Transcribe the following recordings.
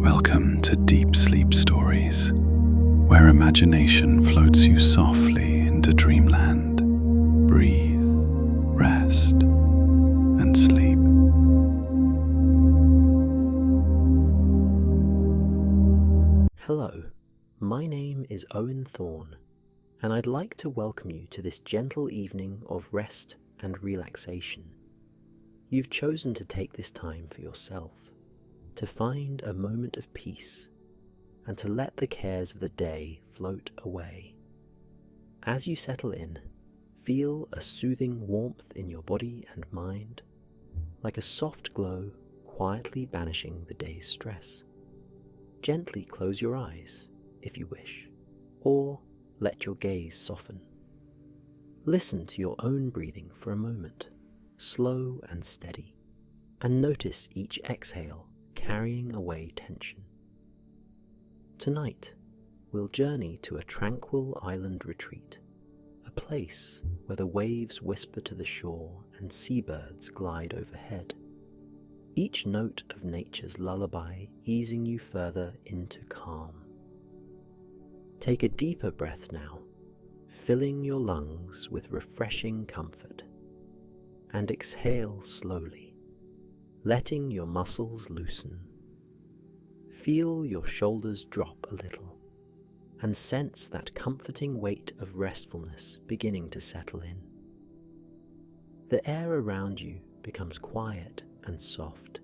Welcome to Deep Sleep Stories, where imagination floats you softly into dreamland. Breathe, rest, and sleep. Hello, my name is Owen Thorne, and I'd like to welcome you to this gentle evening of rest and relaxation. You've chosen to take this time for yourself, to find a moment of peace, and to let the cares of the day float away. As you settle in, feel a soothing warmth in your body and mind, like a soft glow quietly banishing the day's stress. Gently close your eyes, if you wish, or let your gaze soften. Listen to your own breathing for a moment, slow and steady, and notice each exhale carrying away tension. Tonight, we'll journey to a tranquil island retreat, a place where the waves whisper to the shore and seabirds glide overhead. Each note of nature's lullaby easing you further into calm. Take a deeper breath now, filling your lungs with refreshing comfort, and exhale slowly, letting your muscles loosen. Feel your shoulders drop a little, and sense that comforting weight of restfulness beginning to settle in. The air around you becomes quiet and soft,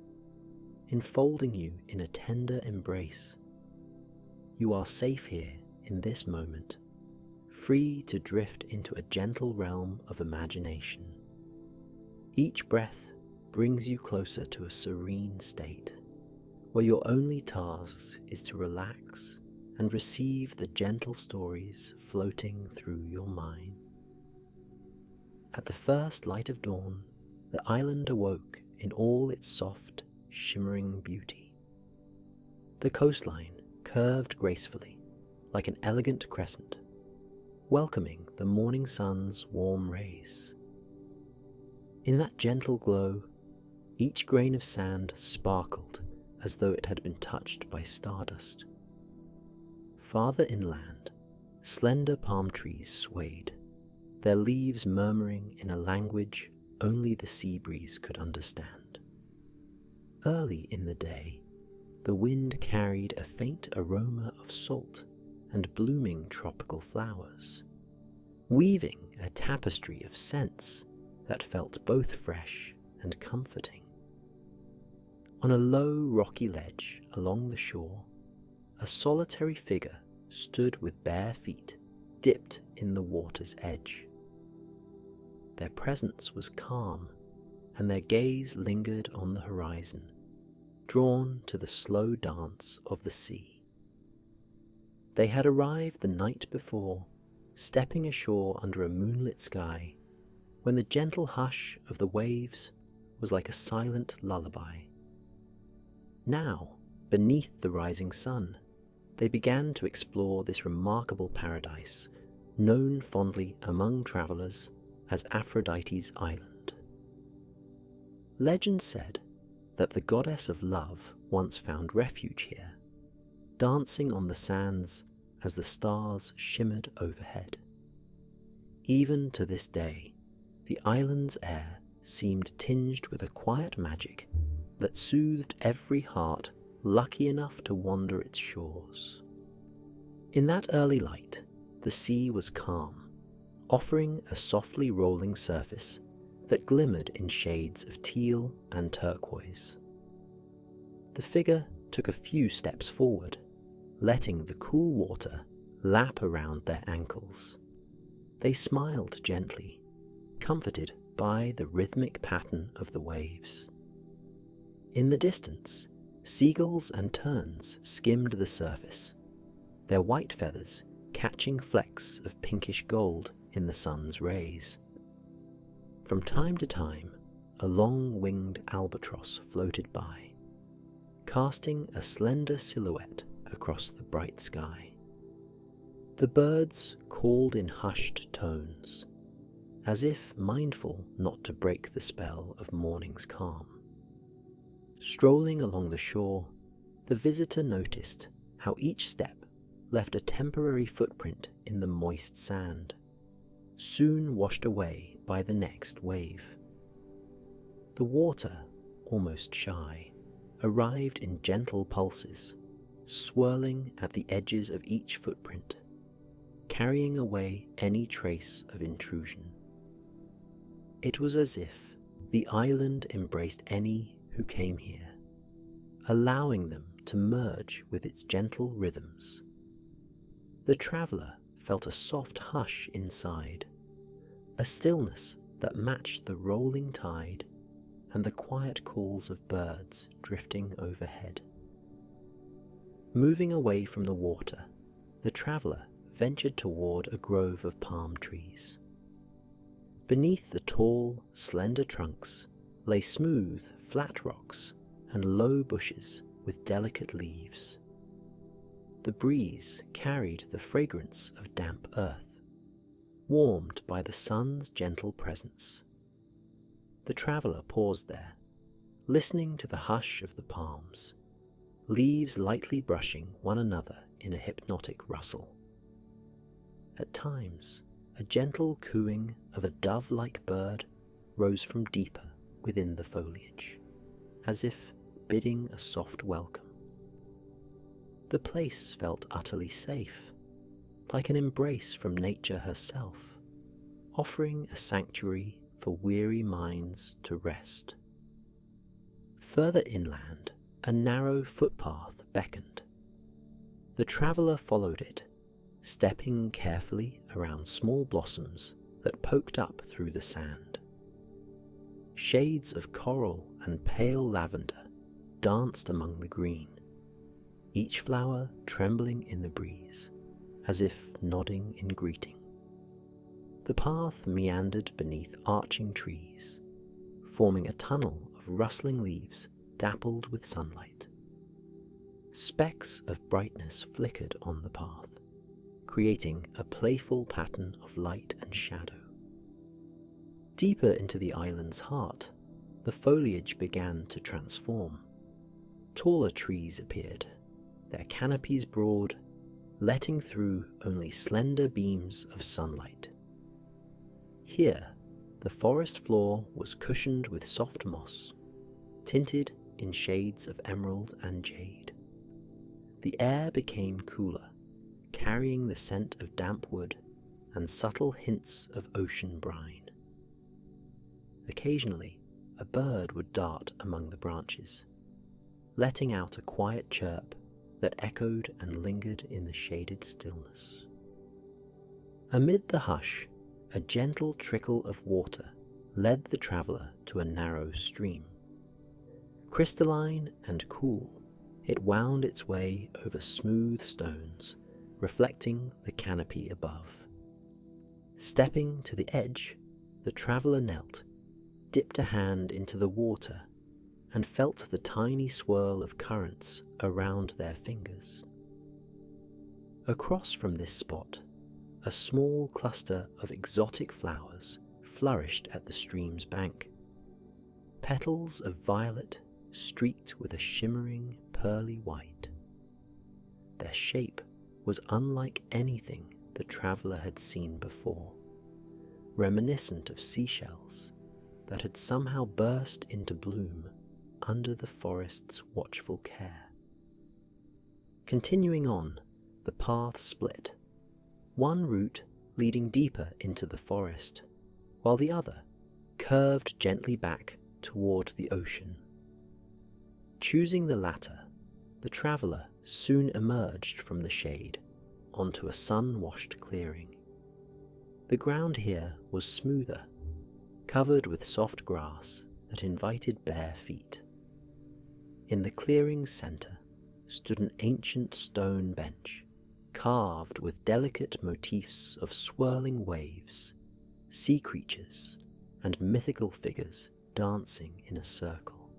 enfolding you in a tender embrace. You are safe here in this moment, free to drift into a gentle realm of imagination. Each breath brings you closer to a serene state, where your only task is to relax and receive the gentle stories floating through your mind. At the first light of dawn, the island awoke in all its soft, shimmering beauty. The coastline curved gracefully, like an elegant crescent, welcoming the morning sun's warm rays. In that gentle glow, each grain of sand sparkled as though it had been touched by stardust. Farther inland, slender palm trees swayed, their leaves murmuring in a language only the sea breeze could understand. Early in the day, the wind carried a faint aroma of salt and blooming tropical flowers, weaving a tapestry of scents that felt both fresh and comforting. On a low rocky ledge along the shore, a solitary figure stood with bare feet dipped in the water's edge. Their presence was calm, and their gaze lingered on the horizon, drawn to the slow dance of the sea. They had arrived the night before, stepping ashore under a moonlit sky, when the gentle hush of the waves was like a silent lullaby. Now, beneath the rising sun, they began to explore this remarkable paradise, known fondly among travelers as Aphrodite's Island. Legend said that the goddess of love once found refuge here, dancing on the sands as the stars shimmered overhead. Even to this day, the island's air seemed tinged with a quiet magic that soothed every heart lucky enough to wander its shores. In that early light, the sea was calm, offering a softly rolling surface that glimmered in shades of teal and turquoise. The figure took a few steps forward, letting the cool water lap around their ankles. They smiled gently, comforted by the rhythmic pattern of the waves. In the distance, seagulls and terns skimmed the surface, their white feathers catching flecks of pinkish gold in the sun's rays. From time to time, a long-winged albatross floated by, casting a slender silhouette across the bright sky. The birds called in hushed tones, as if mindful not to break the spell of morning's calm. Strolling along the shore, the visitor noticed how each step left a temporary footprint in the moist sand, soon washed away by the next wave. The water, almost shy, arrived in gentle pulses, swirling at the edges of each footprint, carrying away any trace of intrusion. It was as if the island embraced any who came here, allowing them to merge with its gentle rhythms. The traveller felt a soft hush inside, a stillness that matched the rolling tide and the quiet calls of birds drifting overhead. Moving away from the water, the traveller ventured toward a grove of palm trees. Beneath the tall, slender trunks lay smooth, flat rocks and low bushes with delicate leaves. The breeze carried the fragrance of damp earth, warmed by the sun's gentle presence. The traveller paused there, listening to the hush of the palms, leaves lightly brushing one another in a hypnotic rustle. At times, a gentle cooing of a dove-like bird rose from deeper within the foliage, as if bidding a soft welcome. The place felt utterly safe, like an embrace from nature herself, offering a sanctuary for weary minds to rest. Further inland, a narrow footpath beckoned. The traveller followed it, stepping carefully around small blossoms that poked up through the sand. Shades of coral and pale lavender danced among the green, each flower trembling in the breeze, as if nodding in greeting. The path meandered beneath arching trees, forming a tunnel of rustling leaves dappled with sunlight. Specks of brightness flickered on the path, creating a playful pattern of light and shadow. Deeper into the island's heart, the foliage began to transform. Taller trees appeared, their canopies broad, letting through only slender beams of sunlight. Here, the forest floor was cushioned with soft moss, tinted in shades of emerald and jade. The air became cooler, carrying the scent of damp wood and subtle hints of ocean brine. Occasionally, a bird would dart among the branches, letting out a quiet chirp that echoed and lingered in the shaded stillness. Amid the hush, a gentle trickle of water led the traveller to a narrow stream. Crystalline and cool, it wound its way over smooth stones, reflecting the canopy above. Stepping to the edge, the traveller knelt, dipped a hand into the water, and felt the tiny swirl of currents around their fingers. Across from this spot, a small cluster of exotic flowers flourished at the stream's bank. Petals of violet streaked with a shimmering pearly white. Their shape was unlike anything the traveller had seen before, reminiscent of seashells that had somehow burst into bloom under the forest's watchful care. Continuing on, the path split, one route leading deeper into the forest, while the other curved gently back toward the ocean. Choosing the latter, the traveller soon emerged from the shade onto a sun-washed clearing. The ground here was smoother, covered with soft grass that invited bare feet. In the clearing's centre stood an ancient stone bench, carved with delicate motifs of swirling waves, sea creatures, and mythical figures dancing in a circle.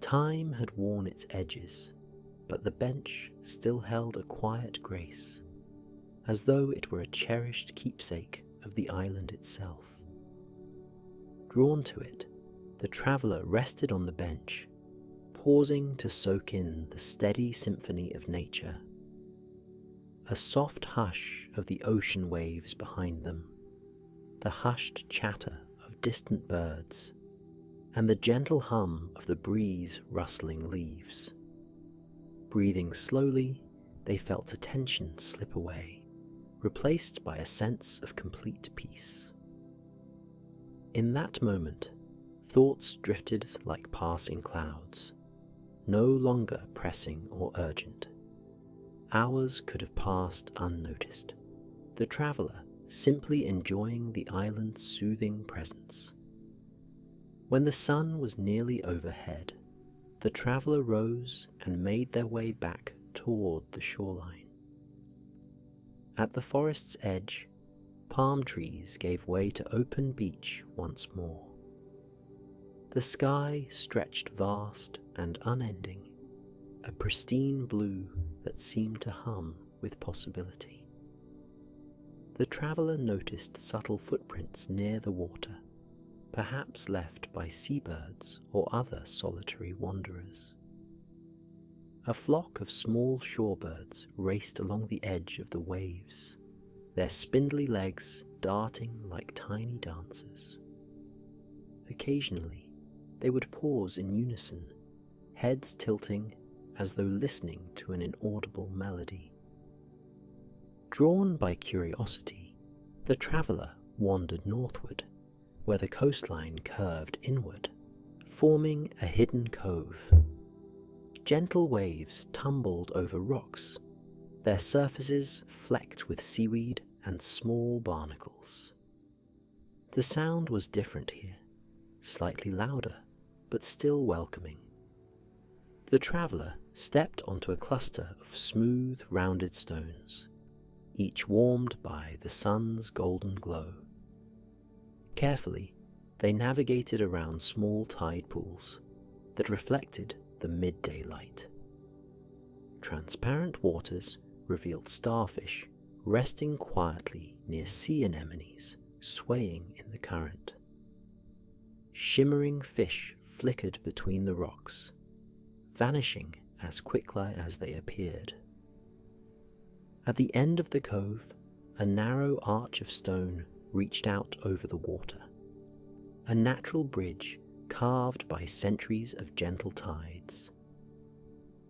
Time had worn its edges, but the bench still held a quiet grace, as though it were a cherished keepsake of the island itself. Drawn to it, the traveller rested on the bench, pausing to soak in the steady symphony of nature. A soft hush of the ocean waves behind them, the hushed chatter of distant birds, and the gentle hum of the breeze rustling leaves. Breathing slowly, they felt a tension slip away, replaced by a sense of complete peace. In that moment, thoughts drifted like passing clouds, no longer pressing or urgent. Hours could have passed unnoticed, the traveller simply enjoying the island's soothing presence. When the sun was nearly overhead, the traveller rose and made their way back toward the shoreline. At the forest's edge, palm trees gave way to open beach once more. The sky stretched vast and unending, a pristine blue that seemed to hum with possibility. The traveller noticed subtle footprints near the water, perhaps left by seabirds or other solitary wanderers. A flock of small shorebirds raced along the edge of the waves, their spindly legs darting like tiny dancers. Occasionally, they would pause in unison, heads tilting as though listening to an inaudible melody. Drawn by curiosity, the traveller wandered northward, where the coastline curved inward, forming a hidden cove. Gentle waves tumbled over rocks, their surfaces flecked with seaweed and small barnacles. The sound was different here, slightly louder, but still welcoming. The traveller stepped onto a cluster of smooth, rounded stones, each warmed by the sun's golden glow. Carefully, they navigated around small tide pools that reflected the midday light. Transparent waters revealed starfish resting quietly near sea anemones swaying in the current. Shimmering fish flickered between the rocks, vanishing as quickly as they appeared. At the end of the cove, a narrow arch of stone reached out over the water, a natural bridge carved by centuries of gentle tides.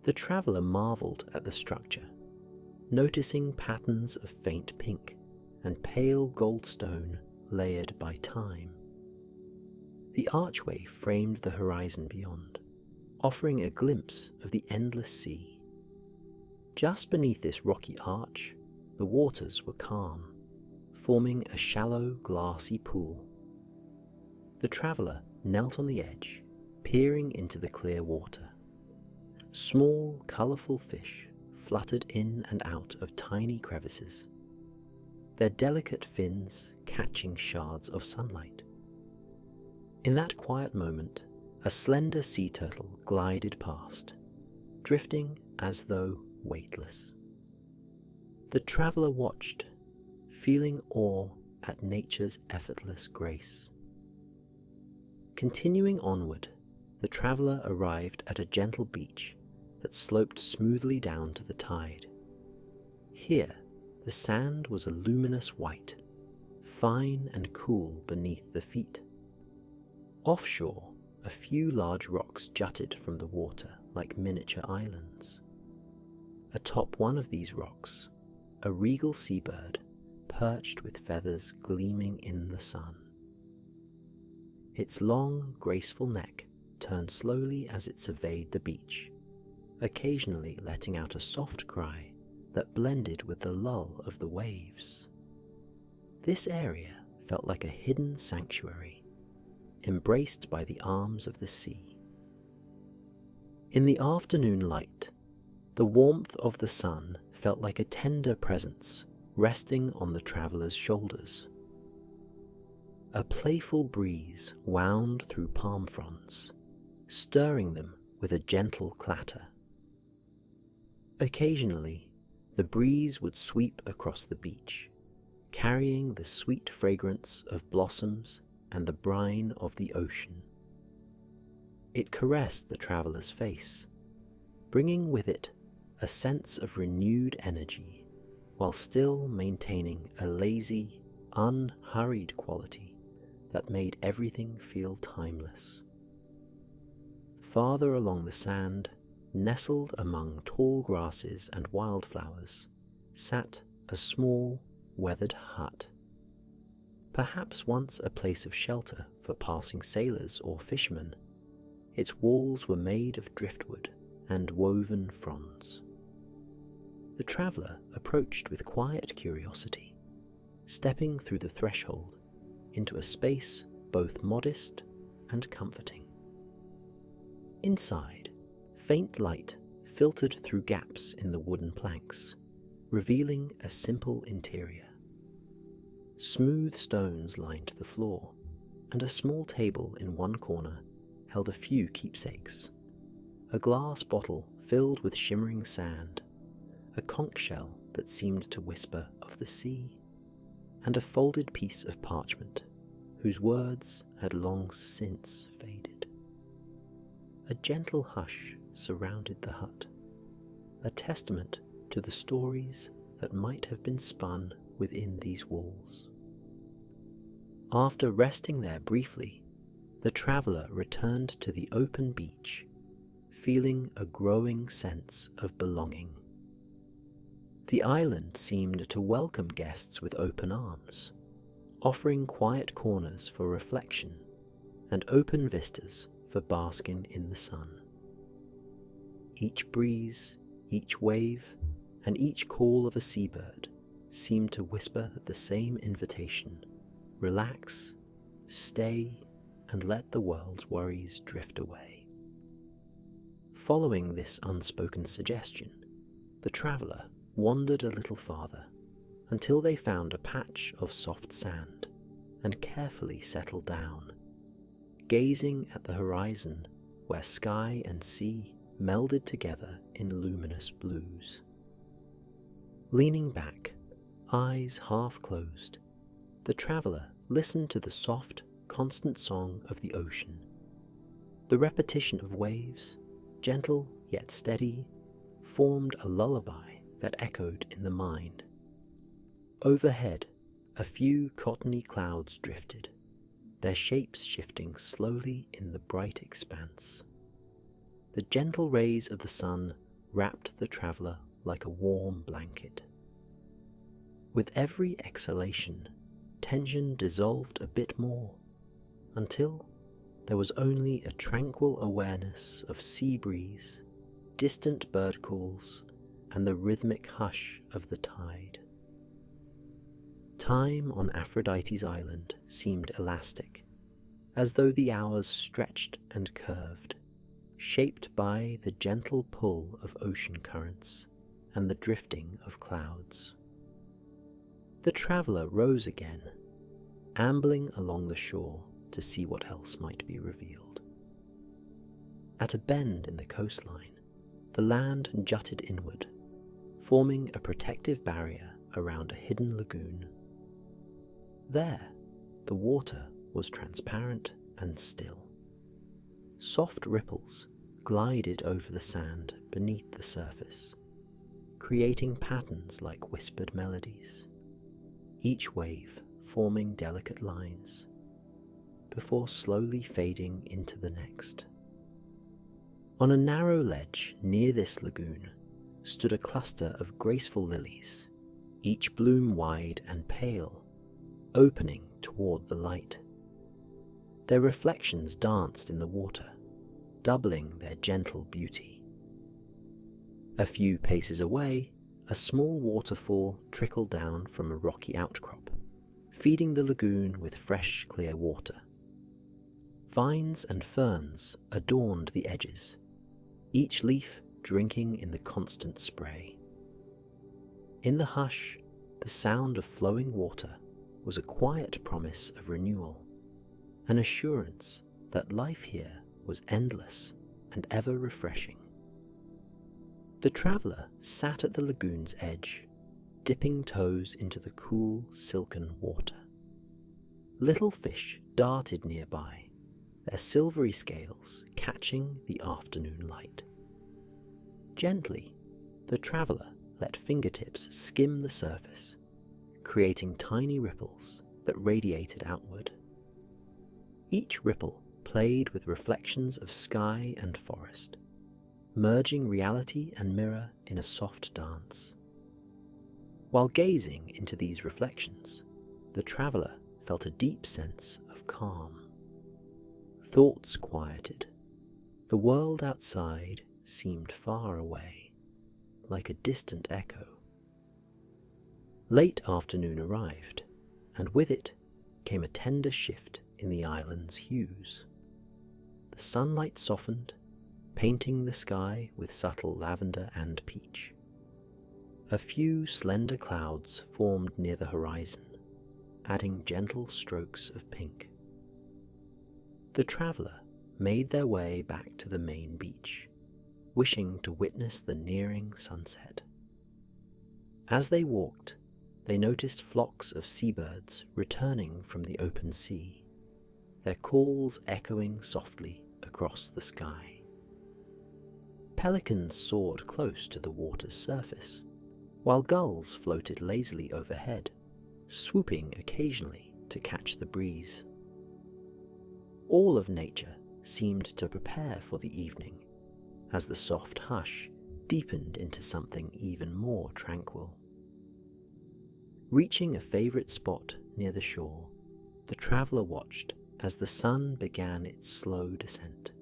The traveller marvelled at the structure, noticing patterns of faint pink and pale gold stone layered by time. The archway framed the horizon beyond, offering a glimpse of the endless sea. Just beneath this rocky arch, the waters were calm, forming a shallow, glassy pool. The traveller knelt on the edge, peering into the clear water. Small, colourful fish fluttered in and out of tiny crevices, their delicate fins catching shards of sunlight. In that quiet moment, a slender sea turtle glided past, drifting as though weightless. The traveller watched, feeling awe at nature's effortless grace. Continuing onward, the traveller arrived at a gentle beach that sloped smoothly down to the tide. Here, the sand was a luminous white, fine and cool beneath the feet. Offshore, a few large rocks jutted from the water like miniature islands. Atop one of these rocks, a regal seabird perched with feathers gleaming in the sun. Its long, graceful neck turned slowly as it surveyed the beach, occasionally letting out a soft cry that blended with the lull of the waves. This area felt like a hidden sanctuary, embraced by the arms of the sea. In the afternoon light, the warmth of the sun felt like a tender presence resting on the traveller's shoulders. A playful breeze wound through palm fronds, stirring them with a gentle clatter. Occasionally, the breeze would sweep across the beach, carrying the sweet fragrance of blossoms and the brine of the ocean. It caressed the traveller's face, bringing with it a sense of renewed energy, while still maintaining a lazy, unhurried quality that made everything feel timeless. Farther along the sand, nestled among tall grasses and wildflowers, sat a small, weathered hut. Perhaps once a place of shelter for passing sailors or fishermen, its walls were made of driftwood and woven fronds. The traveller approached with quiet curiosity, stepping through the threshold into a space both modest and comforting. Inside, faint light filtered through gaps in the wooden planks, revealing a simple interior. Smooth stones lined the floor, and a small table in one corner held a few keepsakes. A glass bottle filled with shimmering sand, a conch shell that seemed to whisper of the sea, and a folded piece of parchment whose words had long since faded. A gentle hush surrounded the hut, a testament to the stories that might have been spun within these walls. After resting there briefly, the traveller returned to the open beach, feeling a growing sense of belonging. The island seemed to welcome guests with open arms, offering quiet corners for reflection and open vistas for basking in the sun. Each breeze, each wave, and each call of a seabird seemed to whisper the same invitation: relax, stay, and let the world's worries drift away. Following this unspoken suggestion, the traveller wandered a little farther until they found a patch of soft sand and carefully settled down, gazing at the horizon where sky and sea melded together in luminous blues. Leaning back, eyes half closed, the traveller listened to the soft, constant song of the ocean. The repetition of waves, gentle yet steady, formed a lullaby that echoed in the mind. Overhead, a few cottony clouds drifted, their shapes shifting slowly in the bright expanse. The gentle rays of the sun wrapped the traveller like a warm blanket. With every exhalation, tension dissolved a bit more, until there was only a tranquil awareness of sea breeze, distant bird calls, and the rhythmic hush of the tide. Time on Aphrodite's island seemed elastic, as though the hours stretched and curved, shaped by the gentle pull of ocean currents and the drifting of clouds. The traveller rose again, ambling along the shore to see what else might be revealed. At a bend in the coastline, the land jutted inward, forming a protective barrier around a hidden lagoon. There, the water was transparent and still. Soft ripples glided over the sand beneath the surface, creating patterns like whispered melodies, each wave forming delicate lines, before slowly fading into the next. On a narrow ledge near this lagoon stood a cluster of graceful lilies, each bloom wide and pale, opening toward the light. Their reflections danced in the water, doubling their gentle beauty. A few paces away, a small waterfall trickled down from a rocky outcrop, feeding the lagoon with fresh, clear water. Vines and ferns adorned the edges, each leaf drinking in the constant spray. In the hush, the sound of flowing water was a quiet promise of renewal, an assurance that life here was endless and ever refreshing. The traveller sat at the lagoon's edge, dipping toes into the cool, silken water. Little fish darted nearby, their silvery scales catching the afternoon light. Gently, the traveller let fingertips skim the surface, creating tiny ripples that radiated outward. Each ripple played with reflections of sky and forest, merging reality and mirror in a soft dance. While gazing into these reflections, the traveller felt a deep sense of calm. Thoughts quieted. The world outside seemed far away, like a distant echo. Late afternoon arrived, and with it came a tender shift in the island's hues. The sunlight softened, painting the sky with subtle lavender and peach. A few slender clouds formed near the horizon, adding gentle strokes of pink. The traveller made their way back to the main beach, wishing to witness the nearing sunset. As they walked, they noticed flocks of seabirds returning from the open sea, their calls echoing softly across the sky. Pelicans soared close to the water's surface, while gulls floated lazily overhead, swooping occasionally to catch the breeze. All of nature seemed to prepare for the evening, as the soft hush deepened into something even more tranquil. Reaching a favourite spot near the shore, the traveller watched as the sun began its slow descent.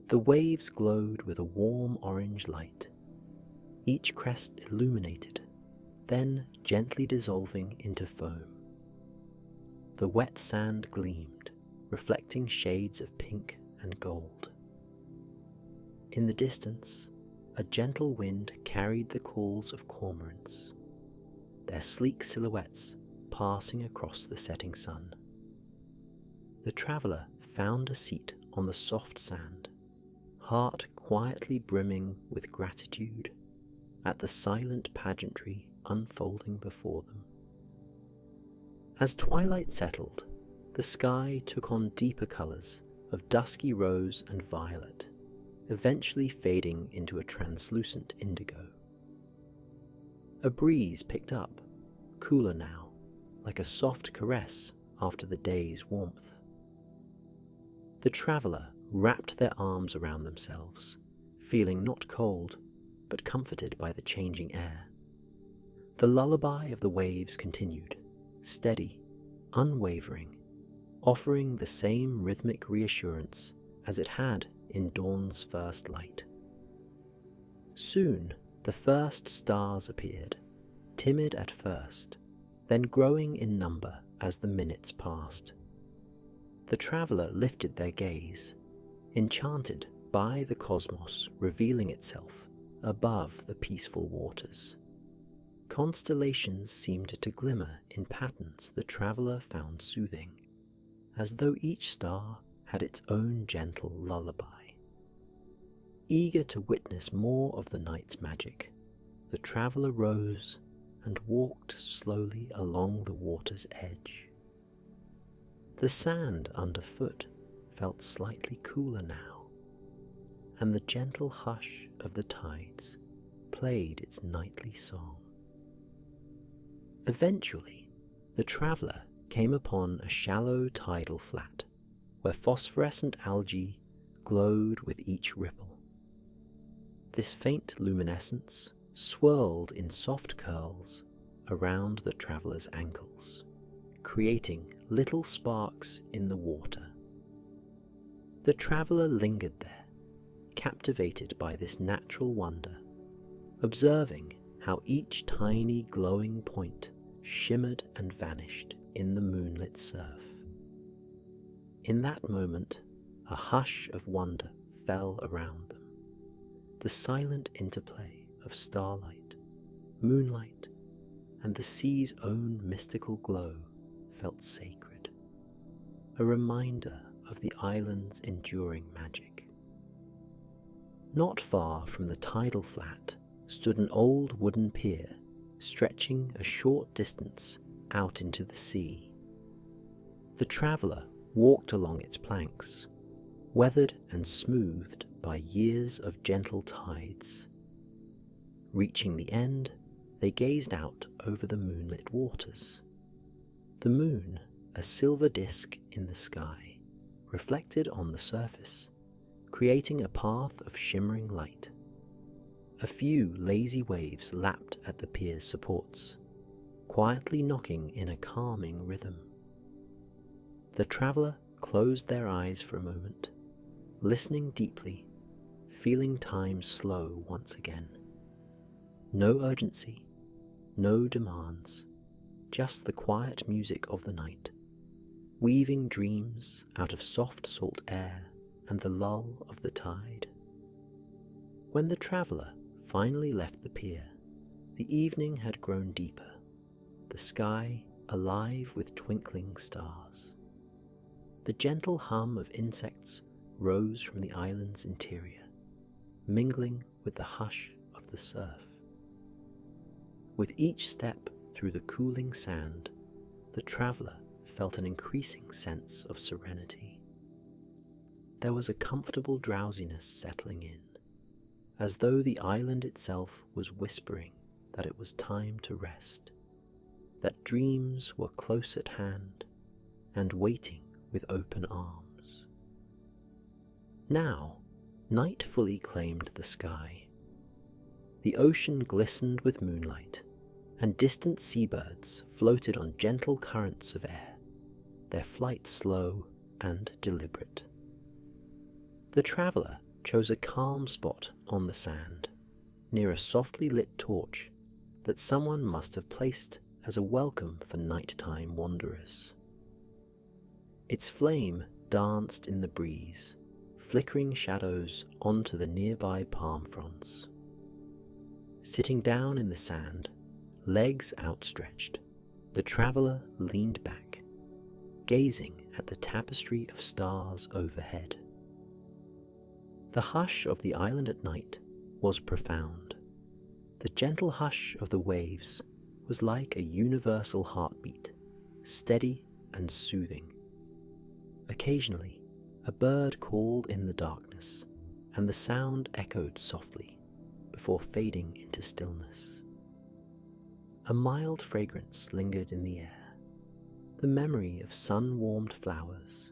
The waves glowed with a warm orange light, each crest illuminated, then gently dissolving into foam. The wet sand gleamed, reflecting shades of pink and gold. In the distance, a gentle wind carried the calls of cormorants, their sleek silhouettes passing across the setting sun. The traveller found a seat on the soft sand, heart quietly brimming with gratitude at the silent pageantry unfolding before them. As twilight settled, the sky took on deeper colours of dusky rose and violet, eventually fading into a translucent indigo. A breeze picked up, cooler now, like a soft caress after the day's warmth. The traveller wrapped their arms around themselves, feeling not cold, but comforted by the changing air. The lullaby of the waves continued, steady, unwavering, offering the same rhythmic reassurance as it had in dawn's first light. Soon, the first stars appeared, timid at first, then growing in number as the minutes passed. The traveller lifted their gaze, enchanted by the cosmos revealing itself above the peaceful waters. Constellations seemed to glimmer in patterns the traveller found soothing, as though each star had its own gentle lullaby. Eager to witness more of the night's magic, the traveller rose and walked slowly along the water's edge. The sand underfoot felt slightly cooler now, and the gentle hush of the tides played its nightly song. Eventually, the traveller came upon a shallow tidal flat where phosphorescent algae glowed with each ripple. This faint luminescence swirled in soft curls around the traveller's ankles, creating little sparks in the water. The traveller lingered there, captivated by this natural wonder, observing how each tiny glowing point shimmered and vanished in the moonlit surf. In that moment, a hush of wonder fell around them. The silent interplay of starlight, moonlight, and the sea's own mystical glow felt sacred, a reminder of the island's enduring magic. Not far from the tidal flat stood an old wooden pier stretching a short distance out into the sea. The traveller walked along its planks, weathered and smoothed by years of gentle tides. Reaching the end, they gazed out over the moonlit waters. The moon, a silver disk in the sky, reflected on the surface, creating a path of shimmering light. A few lazy waves lapped at the pier's supports, quietly knocking in a calming rhythm. The traveller closed their eyes for a moment, listening deeply, feeling time slow once again. No urgency, no demands, just the quiet music of the night, weaving dreams out of soft salt air and the lull of the tide. When the traveller finally left the pier, the evening had grown deeper, the sky alive with twinkling stars. The gentle hum of insects rose from the island's interior, mingling with the hush of the surf. With each step through the cooling sand, the traveller felt an increasing sense of serenity. There was a comfortable drowsiness settling in, as though the island itself was whispering that it was time to rest, that dreams were close at hand and waiting with open arms. Now, night fully claimed the sky. The ocean glistened with moonlight, and distant seabirds floated on gentle currents of air, their flight slow and deliberate. The traveller chose a calm spot on the sand, near a softly lit torch that someone must have placed as a welcome for nighttime wanderers. Its flame danced in the breeze, flickering shadows onto the nearby palm fronds. Sitting down in the sand, legs outstretched, the traveller leaned back, gazing at the tapestry of stars overhead. The hush of the island at night was profound. The gentle hush of the waves was like a universal heartbeat, steady and soothing. Occasionally, a bird called in the darkness, and the sound echoed softly before fading into stillness. A mild fragrance lingered in the air, the memory of sun-warmed flowers,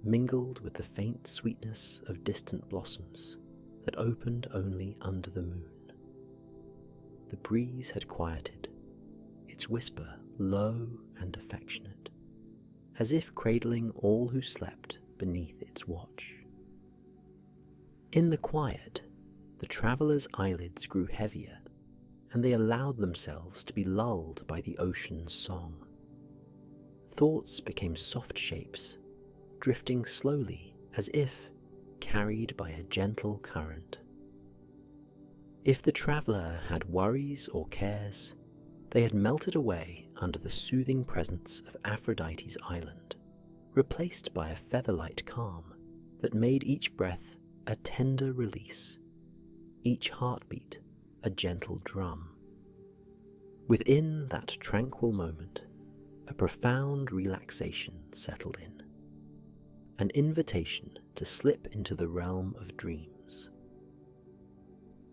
mingled with the faint sweetness of distant blossoms that opened only under the moon. The breeze had quieted, its whisper low and affectionate, as if cradling all who slept beneath its watch. In the quiet, the traveller's eyelids grew heavier, and they allowed themselves to be lulled by the ocean's song. Thoughts became soft shapes, drifting slowly as if carried by a gentle current. If the traveller had worries or cares, they had melted away under the soothing presence of Aphrodite's island, replaced by a featherlight calm that made each breath a tender release, each heartbeat a gentle drum. Within that tranquil moment, a profound relaxation settled in, an invitation to slip into the realm of dreams.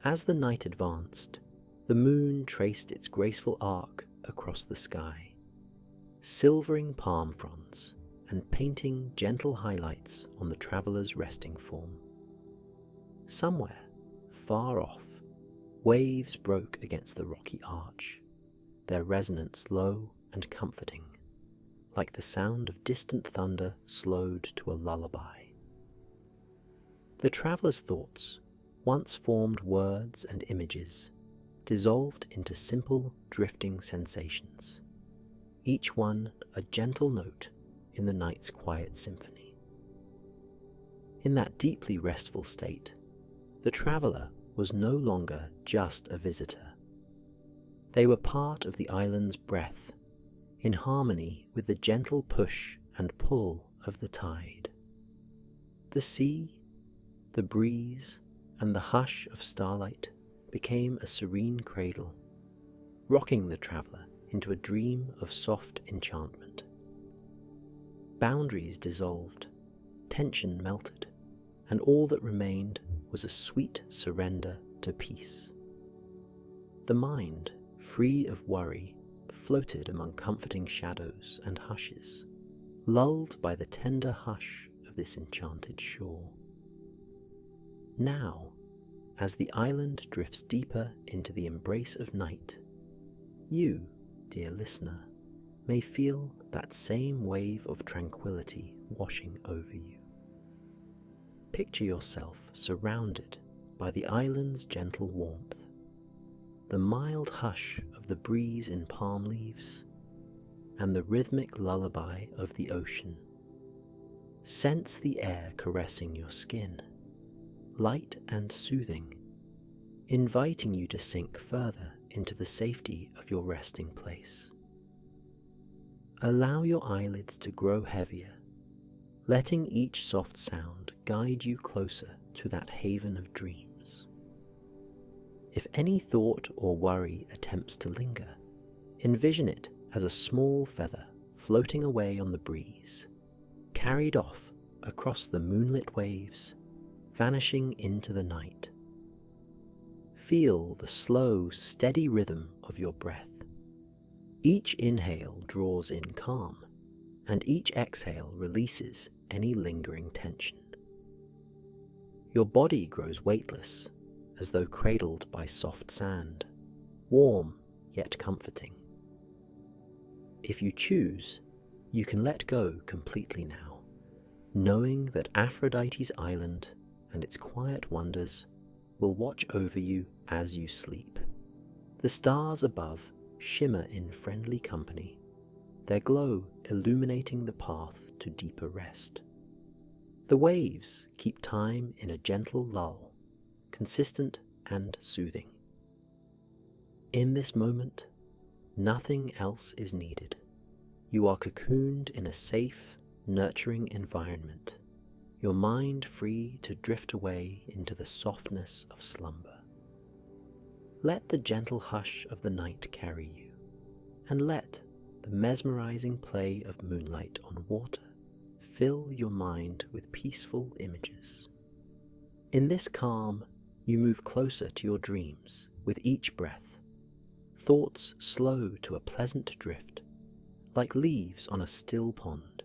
As the night advanced, the moon traced its graceful arc across the sky, silvering palm fronds and painting gentle highlights on the traveller's resting form. Somewhere, far off, waves broke against the rocky arch, their resonance low and comforting, like the sound of distant thunder slowed to a lullaby. The traveller's thoughts, once formed words and images, dissolved into simple, drifting sensations, each one a gentle note in the night's quiet symphony. In that deeply restful state, the traveller was no longer just a visitor. They were part of the island's breath, in harmony with the gentle push and pull of the tide. The sea, the breeze, and the hush of starlight became a serene cradle, rocking the traveller into a dream of soft enchantment. Boundaries dissolved, tension melted, and all that remained was a sweet surrender to peace. The mind, free of worry, floated among comforting shadows and hushes, lulled by the tender hush of this enchanted shore. Now, as the island drifts deeper into the embrace of night, you, dear listener, may feel that same wave of tranquility washing over you. Picture yourself surrounded by the island's gentle warmth, the mild hush of the breeze in palm leaves, and the rhythmic lullaby of the ocean. Sense the air caressing your skin, light and soothing, inviting you to sink further into the safety of your resting place. Allow your eyelids to grow heavier, letting each soft sound guide you closer to that haven of dreams. If any thought or worry attempts to linger, envision it as a small feather floating away on the breeze, carried off across the moonlit waves, vanishing into the night. Feel the slow, steady rhythm of your breath. Each inhale draws in calm, and each exhale releases any lingering tension. Your body grows weightless, as though cradled by soft sand, warm yet comforting. If you choose, you can let go completely now, knowing that Aphrodite's island and its quiet wonders will watch over you as you sleep. The stars above shimmer in friendly company, their glow illuminating the path to deeper rest. The waves keep time in a gentle lull, consistent and soothing. In this moment, nothing else is needed. You are cocooned in a safe, nurturing environment, your mind free to drift away into the softness of slumber. Let the gentle hush of the night carry you, and let the mesmerizing play of moonlight on water fill your mind with peaceful images. In this calm, you move closer to your dreams with each breath, thoughts slow to a pleasant drift, like leaves on a still pond,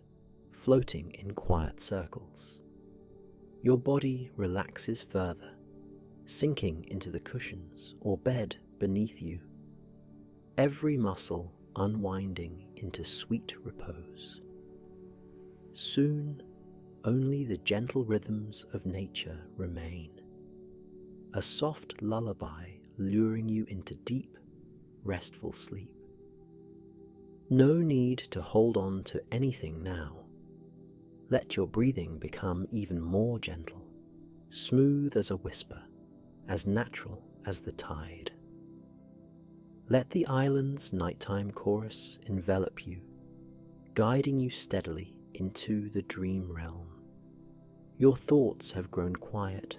floating in quiet circles. Your body relaxes further, sinking into the cushions or bed beneath you, every muscle unwinding into sweet repose. Soon, only the gentle rhythms of nature remain, a soft lullaby luring you into deep, restful sleep. No need to hold on to anything now. Let your breathing become even more gentle, smooth as a whisper, as natural as the tide. Let the island's nighttime chorus envelop you, guiding you steadily into the dream realm. Your thoughts have grown quiet,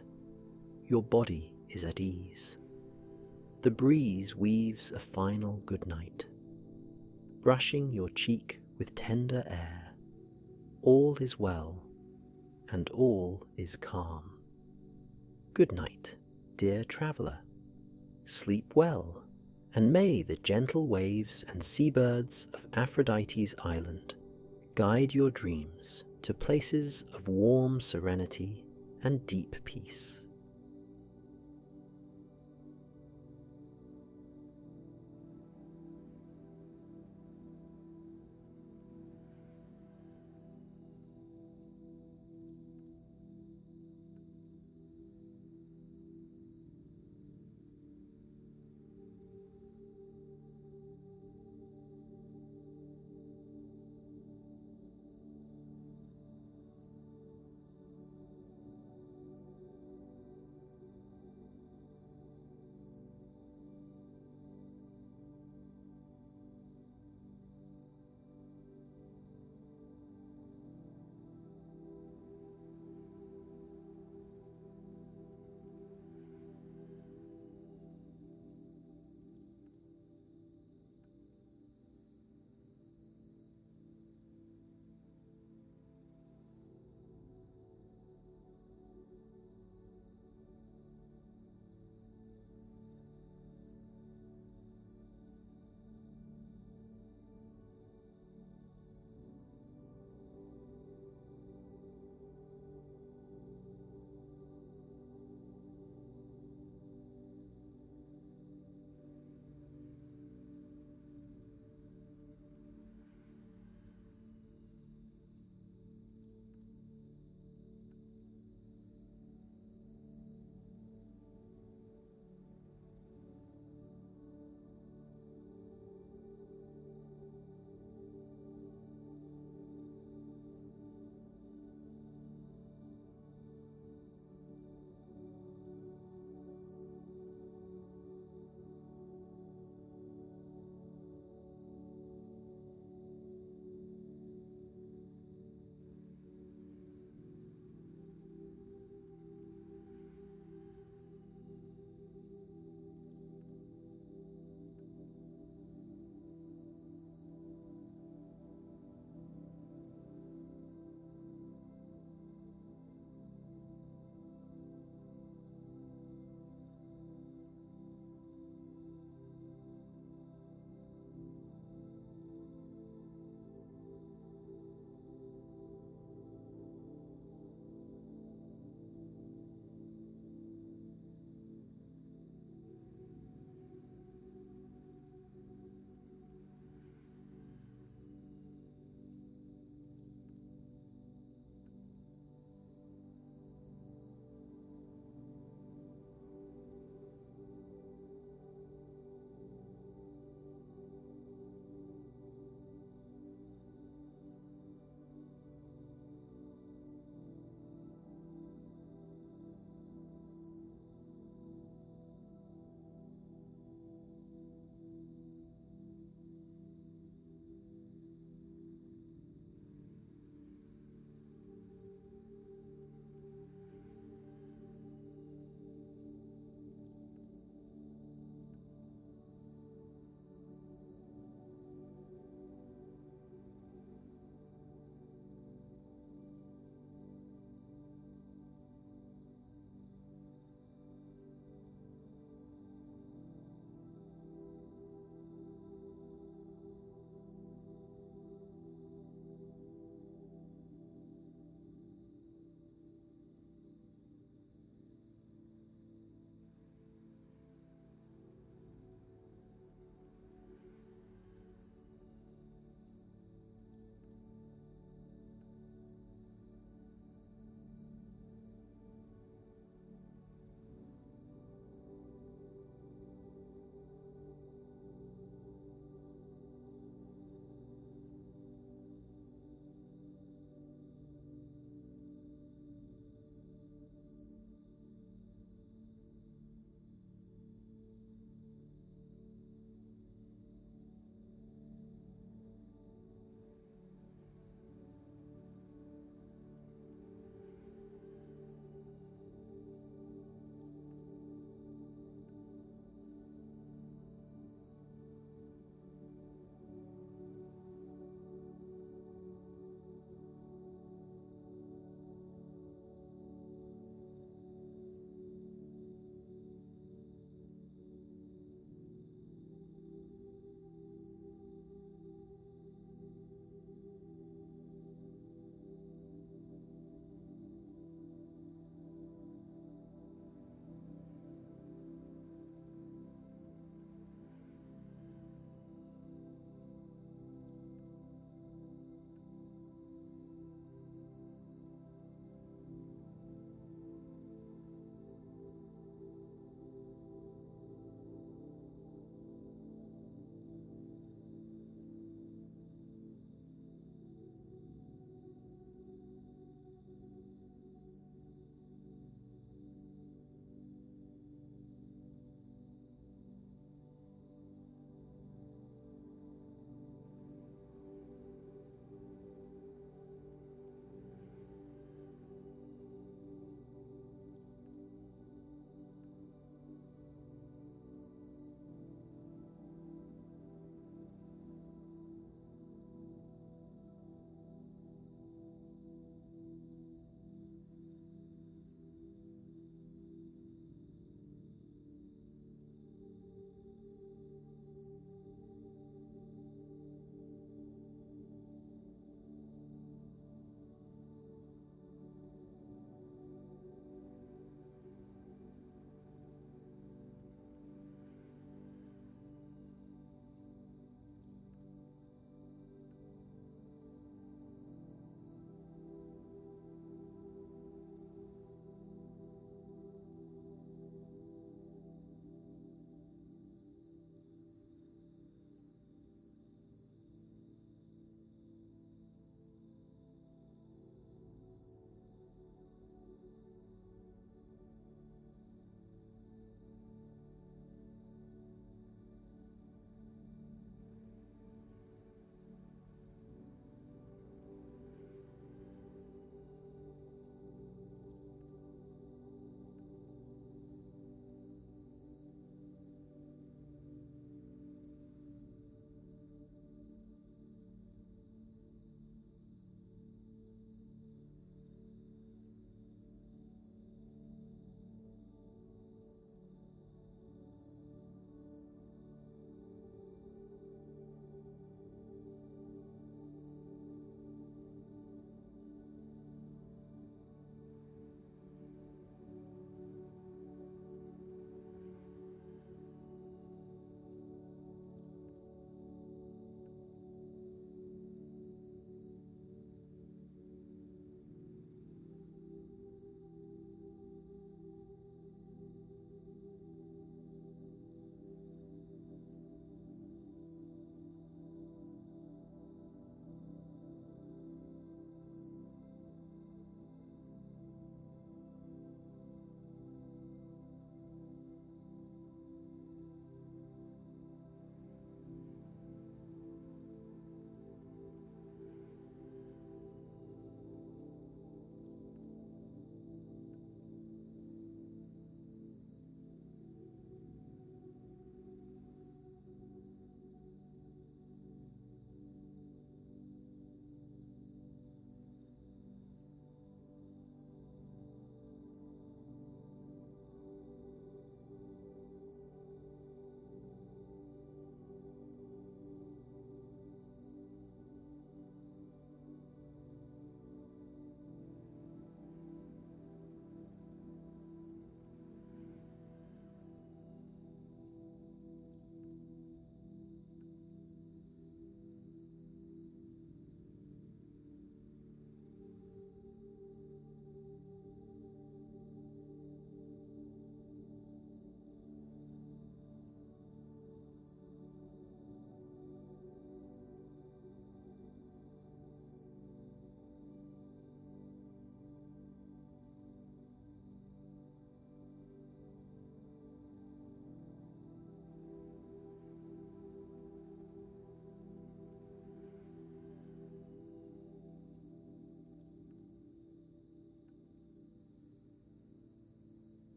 your body is at ease. The breeze weaves a final goodnight, brushing your cheek with tender air. All is well, and all is calm. Good night, dear traveller. Sleep well, and may the gentle waves and seabirds of Aphrodite's island guide your dreams to places of warm serenity and deep peace.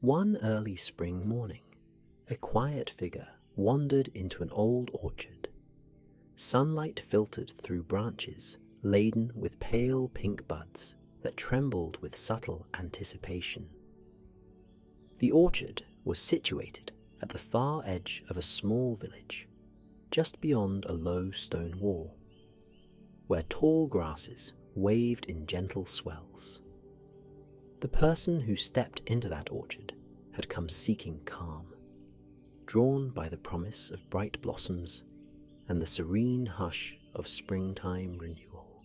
One early spring morning, a quiet figure wandered into an old orchard. Sunlight filtered through branches laden with pale pink buds that trembled with subtle anticipation. The orchard was situated at the far edge of a small village, just beyond a low stone wall, where tall grasses waved in gentle swells. The person who stepped into that orchard had come seeking calm, drawn by the promise of bright blossoms and the serene hush of springtime renewal.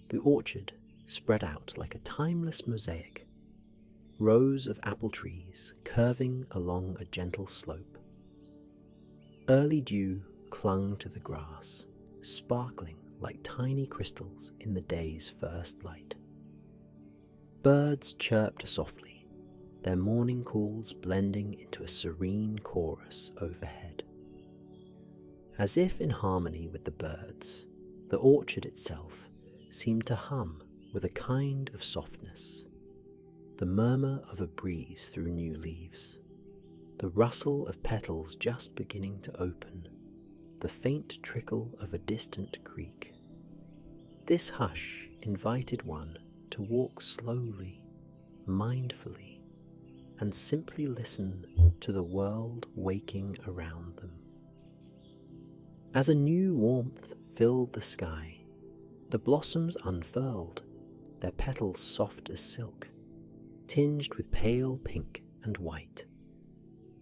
The orchard spread out like a timeless mosaic, rows of apple trees curving along a gentle slope. Early dew clung to the grass, sparkling like tiny crystals in the day's first light. Birds chirped softly, their morning calls blending into a serene chorus overhead. As if in harmony with the birds, the orchard itself seemed to hum with a kind of softness. The murmur of a breeze through new leaves, the rustle of petals just beginning to open, the faint trickle of a distant creek. This hush invited one to walk slowly, mindfully, and simply listen to the world waking around them. As a new warmth filled the sky, the blossoms unfurled, their petals soft as silk, tinged with pale pink and white.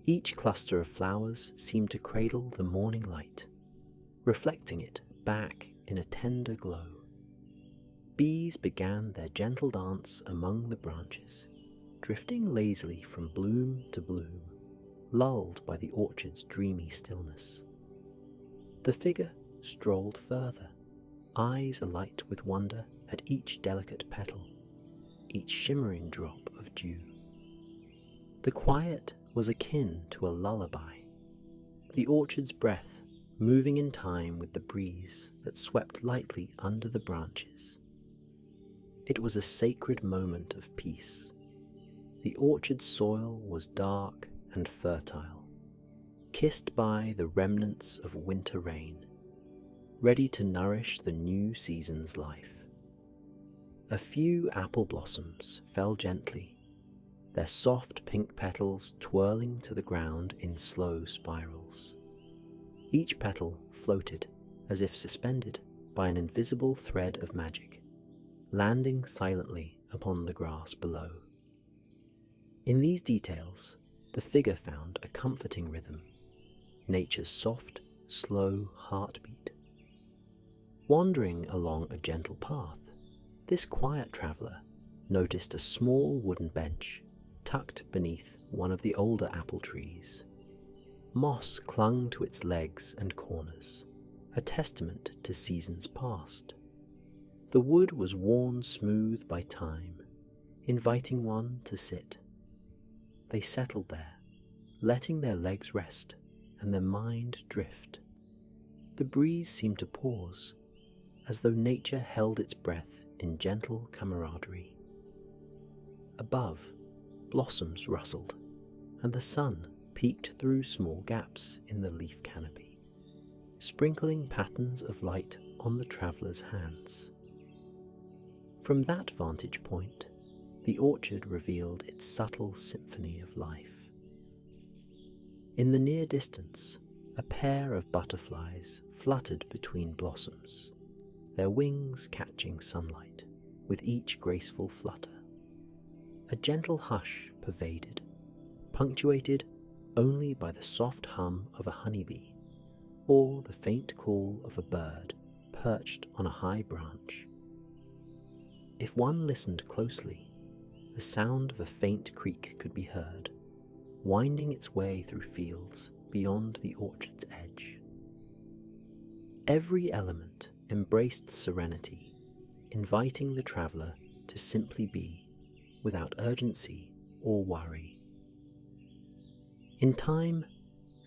Each cluster of flowers seemed to cradle the morning light, reflecting it back in a tender glow. Bees began their gentle dance among the branches, drifting lazily from bloom to bloom, lulled by the orchard's dreamy stillness. The figure strolled further, eyes alight with wonder at each delicate petal, each shimmering drop of dew. The quiet was akin to a lullaby, the orchard's breath moving in time with the breeze that swept lightly under the branches. It was a sacred moment of peace. The orchard's soil was dark and fertile, kissed by the remnants of winter rain, ready to nourish the new season's life. A few apple blossoms fell gently, their soft pink petals twirling to the ground in slow spirals. Each petal floated as if suspended by an invisible thread of magic, landing silently upon the grass below. In these details, the figure found a comforting rhythm, nature's soft, slow heartbeat. Wandering along a gentle path, this quiet traveller noticed a small wooden bench tucked beneath one of the older apple trees. Moss clung to its legs and corners, a testament to seasons past. The wood was worn smooth by time, inviting one to sit. They settled there, letting their legs rest and their mind drift. The breeze seemed to pause, as though nature held its breath in gentle camaraderie. Above, blossoms rustled, and the sun peeked through small gaps in the leaf canopy, sprinkling patterns of light on the traveller's hands. From that vantage point, the orchard revealed its subtle symphony of life. In the near distance, a pair of butterflies fluttered between blossoms, their wings catching sunlight with each graceful flutter. A gentle hush pervaded, punctuated only by the soft hum of a honeybee or the faint call of a bird perched on a high branch. If one listened closely, the sound of a faint creek could be heard, winding its way through fields beyond the orchard's edge. Every element embraced serenity, inviting the traveller to simply be, without urgency or worry. In time,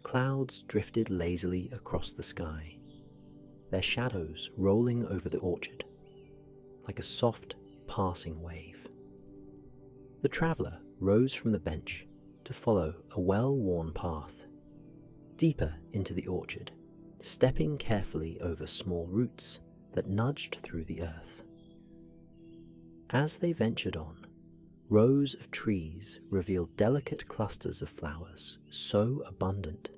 clouds drifted lazily across the sky, their shadows rolling over the orchard like a soft, passing wave. The traveller rose from the bench to follow a well-worn path, deeper into the orchard, stepping carefully over small roots that nudged through the earth. As they ventured on, rows of trees revealed delicate clusters of flowers so abundant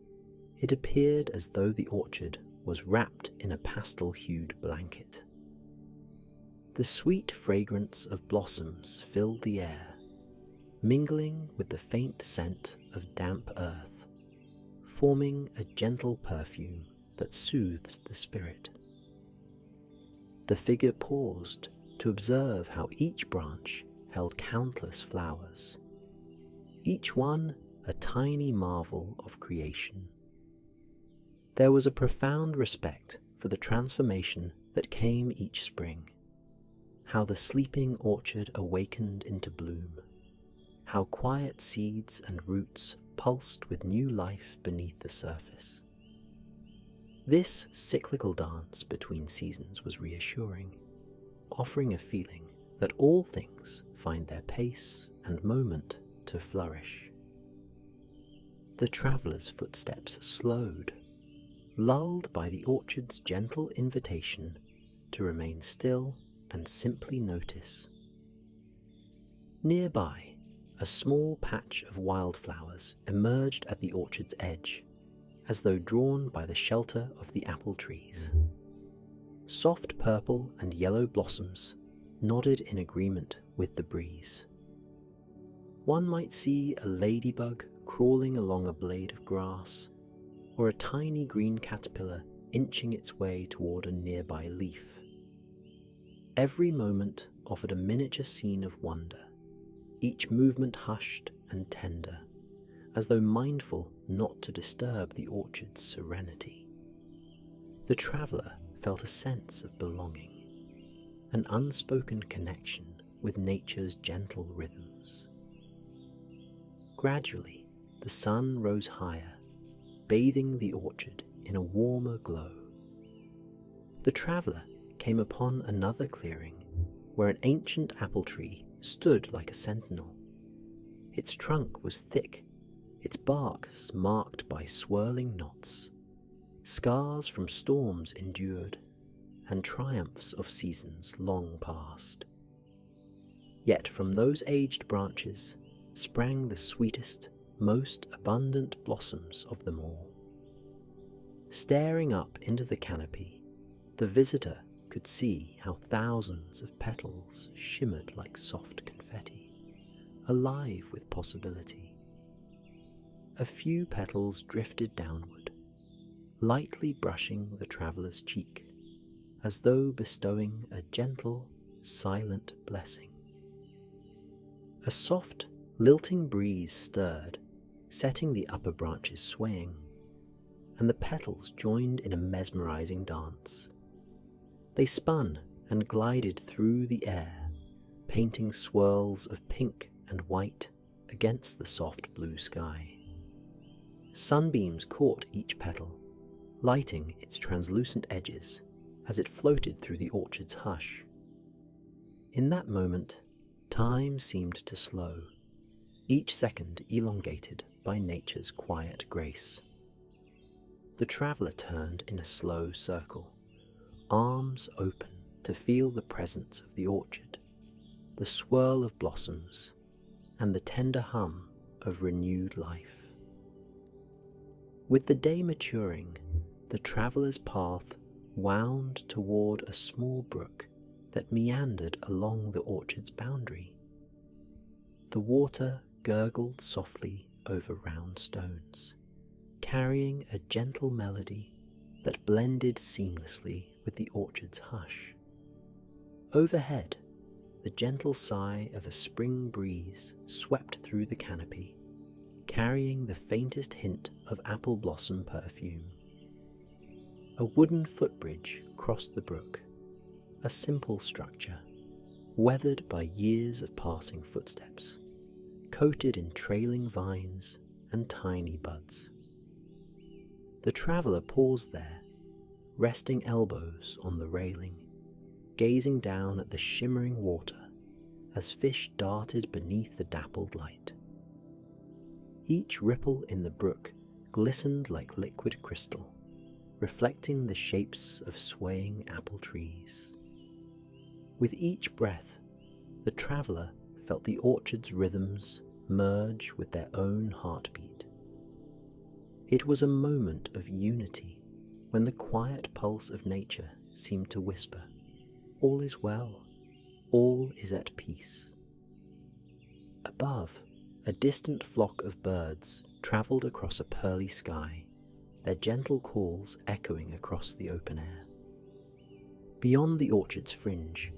it appeared as though the orchard was wrapped in a pastel-hued blanket. The sweet fragrance of blossoms filled the air, mingling with the faint scent of damp earth, forming a gentle perfume that soothed the spirit. The figure paused to observe how each branch held countless flowers, each one a tiny marvel of creation. There was a profound respect for the transformation that came each spring, how the sleeping orchard awakened into bloom, how quiet seeds and roots pulsed with new life beneath the surface. This cyclical dance between seasons was reassuring, offering a feeling that all things find their pace and moment to flourish. The traveller's footsteps slowed, lulled by the orchard's gentle invitation to remain still and simply notice. Nearby, a small patch of wildflowers emerged at the orchard's edge, as though drawn by the shelter of the apple trees. Soft purple and yellow blossoms nodded in agreement with the breeze. One might see a ladybug crawling along a blade of grass, or a tiny green caterpillar inching its way toward a nearby leaf. Every moment offered a miniature scene of wonder, each movement hushed and tender, as though mindful not to disturb the orchard's serenity. The traveller felt a sense of belonging, an unspoken connection with nature's gentle rhythms. Gradually, the sun rose higher, bathing the orchard in a warmer glow. The traveller came upon another clearing where an ancient apple tree stood like a sentinel. Its trunk was thick, its bark marked by swirling knots, scars from storms endured, and triumphs of seasons long past. Yet from those aged branches sprang the sweetest, most abundant blossoms of them all. Staring up into the canopy, the visitor could see how thousands of petals shimmered like soft confetti, alive with possibility. A few petals drifted downward, lightly brushing the traveller's cheek, as though bestowing a gentle, silent blessing. A soft, lilting breeze stirred, setting the upper branches swaying, and the petals joined in a mesmerizing dance. They spun and glided through the air, painting swirls of pink and white against the soft blue sky. Sunbeams caught each petal, lighting its translucent edges as it floated through the orchard's hush. In that moment, time seemed to slow, each second elongated by nature's quiet grace. The traveller turned in a slow circle, arms open to feel the presence of the orchard, the swirl of blossoms, and the tender hum of renewed life. With the day maturing, the traveller's path wound toward a small brook that meandered along the orchard's boundary. The water gurgled softly over round stones, carrying a gentle melody that blended seamlessly with the orchard's hush. Overhead, the gentle sigh of a spring breeze swept through the canopy, carrying the faintest hint of apple blossom perfume. A wooden footbridge crossed the brook, a simple structure, weathered by years of passing footsteps, coated in trailing vines and tiny buds. The traveller paused there, resting elbows on the railing, gazing down at the shimmering water as fish darted beneath the dappled light. Each ripple in the brook glistened like liquid crystal, reflecting the shapes of swaying apple trees. With each breath, the traveller felt the orchard's rhythms merge with their own heartbeat. It was a moment of unity when the quiet pulse of nature seemed to whisper, "All is well, all is at peace." Above, a distant flock of birds travelled across a pearly sky, their gentle calls echoing across the open air. Beyond the orchard's fringe,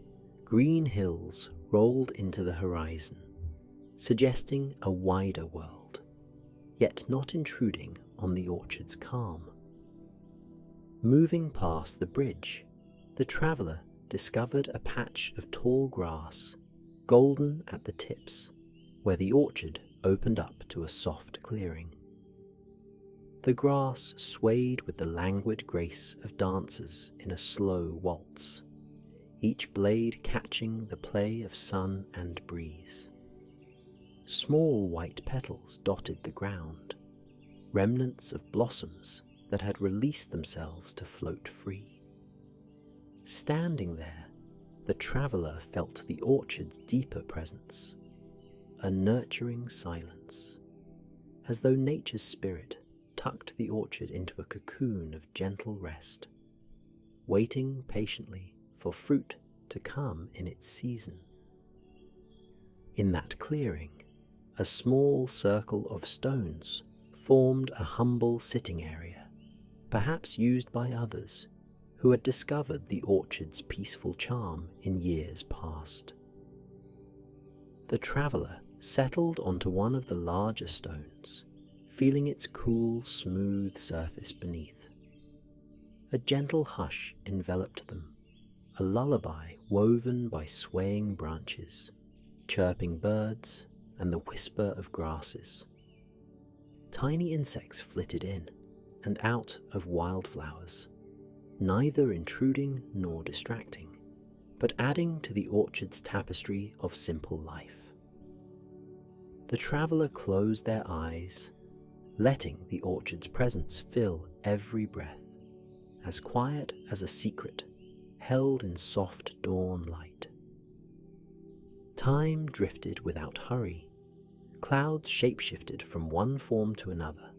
green hills rolled into the horizon, suggesting a wider world, yet not intruding on the orchard's calm. Moving past the bridge, the traveller discovered a patch of tall grass, golden at the tips, where the orchard opened up to a soft clearing. The grass swayed with the languid grace of dancers in a slow waltz, each blade catching the play of sun and breeze. Small white petals dotted the ground, remnants of blossoms that had released themselves to float free. Standing there, the traveller felt the orchard's deeper presence, a nurturing silence, as though nature's spirit tucked the orchard into a cocoon of gentle rest, waiting patiently for fruit to come in its season. In that clearing, a small circle of stones formed a humble sitting area, perhaps used by others who had discovered the orchard's peaceful charm in years past. The traveller settled onto one of the larger stones, feeling its cool, smooth surface beneath. A gentle hush enveloped them, a lullaby woven by swaying branches, chirping birds, and the whisper of grasses. Tiny insects flitted in and out of wildflowers, neither intruding nor distracting, but adding to the orchard's tapestry of simple life. The traveller closed their eyes, letting the orchard's presence fill every breath, as quiet as a secret held in soft dawn light. Time drifted without hurry. Clouds shapeshifted from one form to another,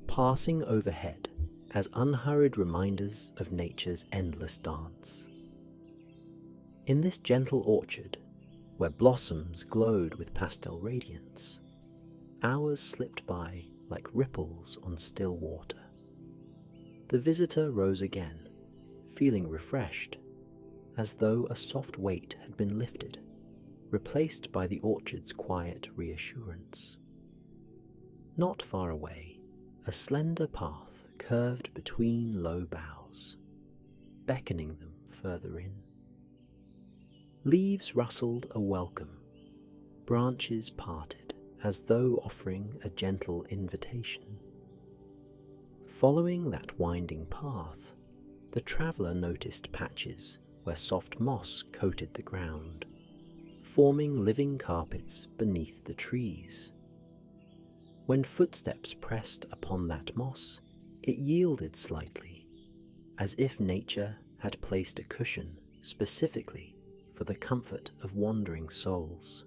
passing overhead as unhurried reminders of nature's endless dance. In this gentle orchard, where blossoms glowed with pastel radiance, hours slipped by like ripples on still water. The visitor rose again, feeling refreshed, as though a soft weight had been lifted, replaced by the orchard's quiet reassurance. Not far away, a slender path curved between low boughs, beckoning them further in. Leaves rustled a welcome, branches parted as though offering a gentle invitation. Following that winding path, the traveller noticed patches where soft moss coated the ground, forming living carpets beneath the trees. When footsteps pressed upon that moss, it yielded slightly, as if nature had placed a cushion specifically for the comfort of wandering souls.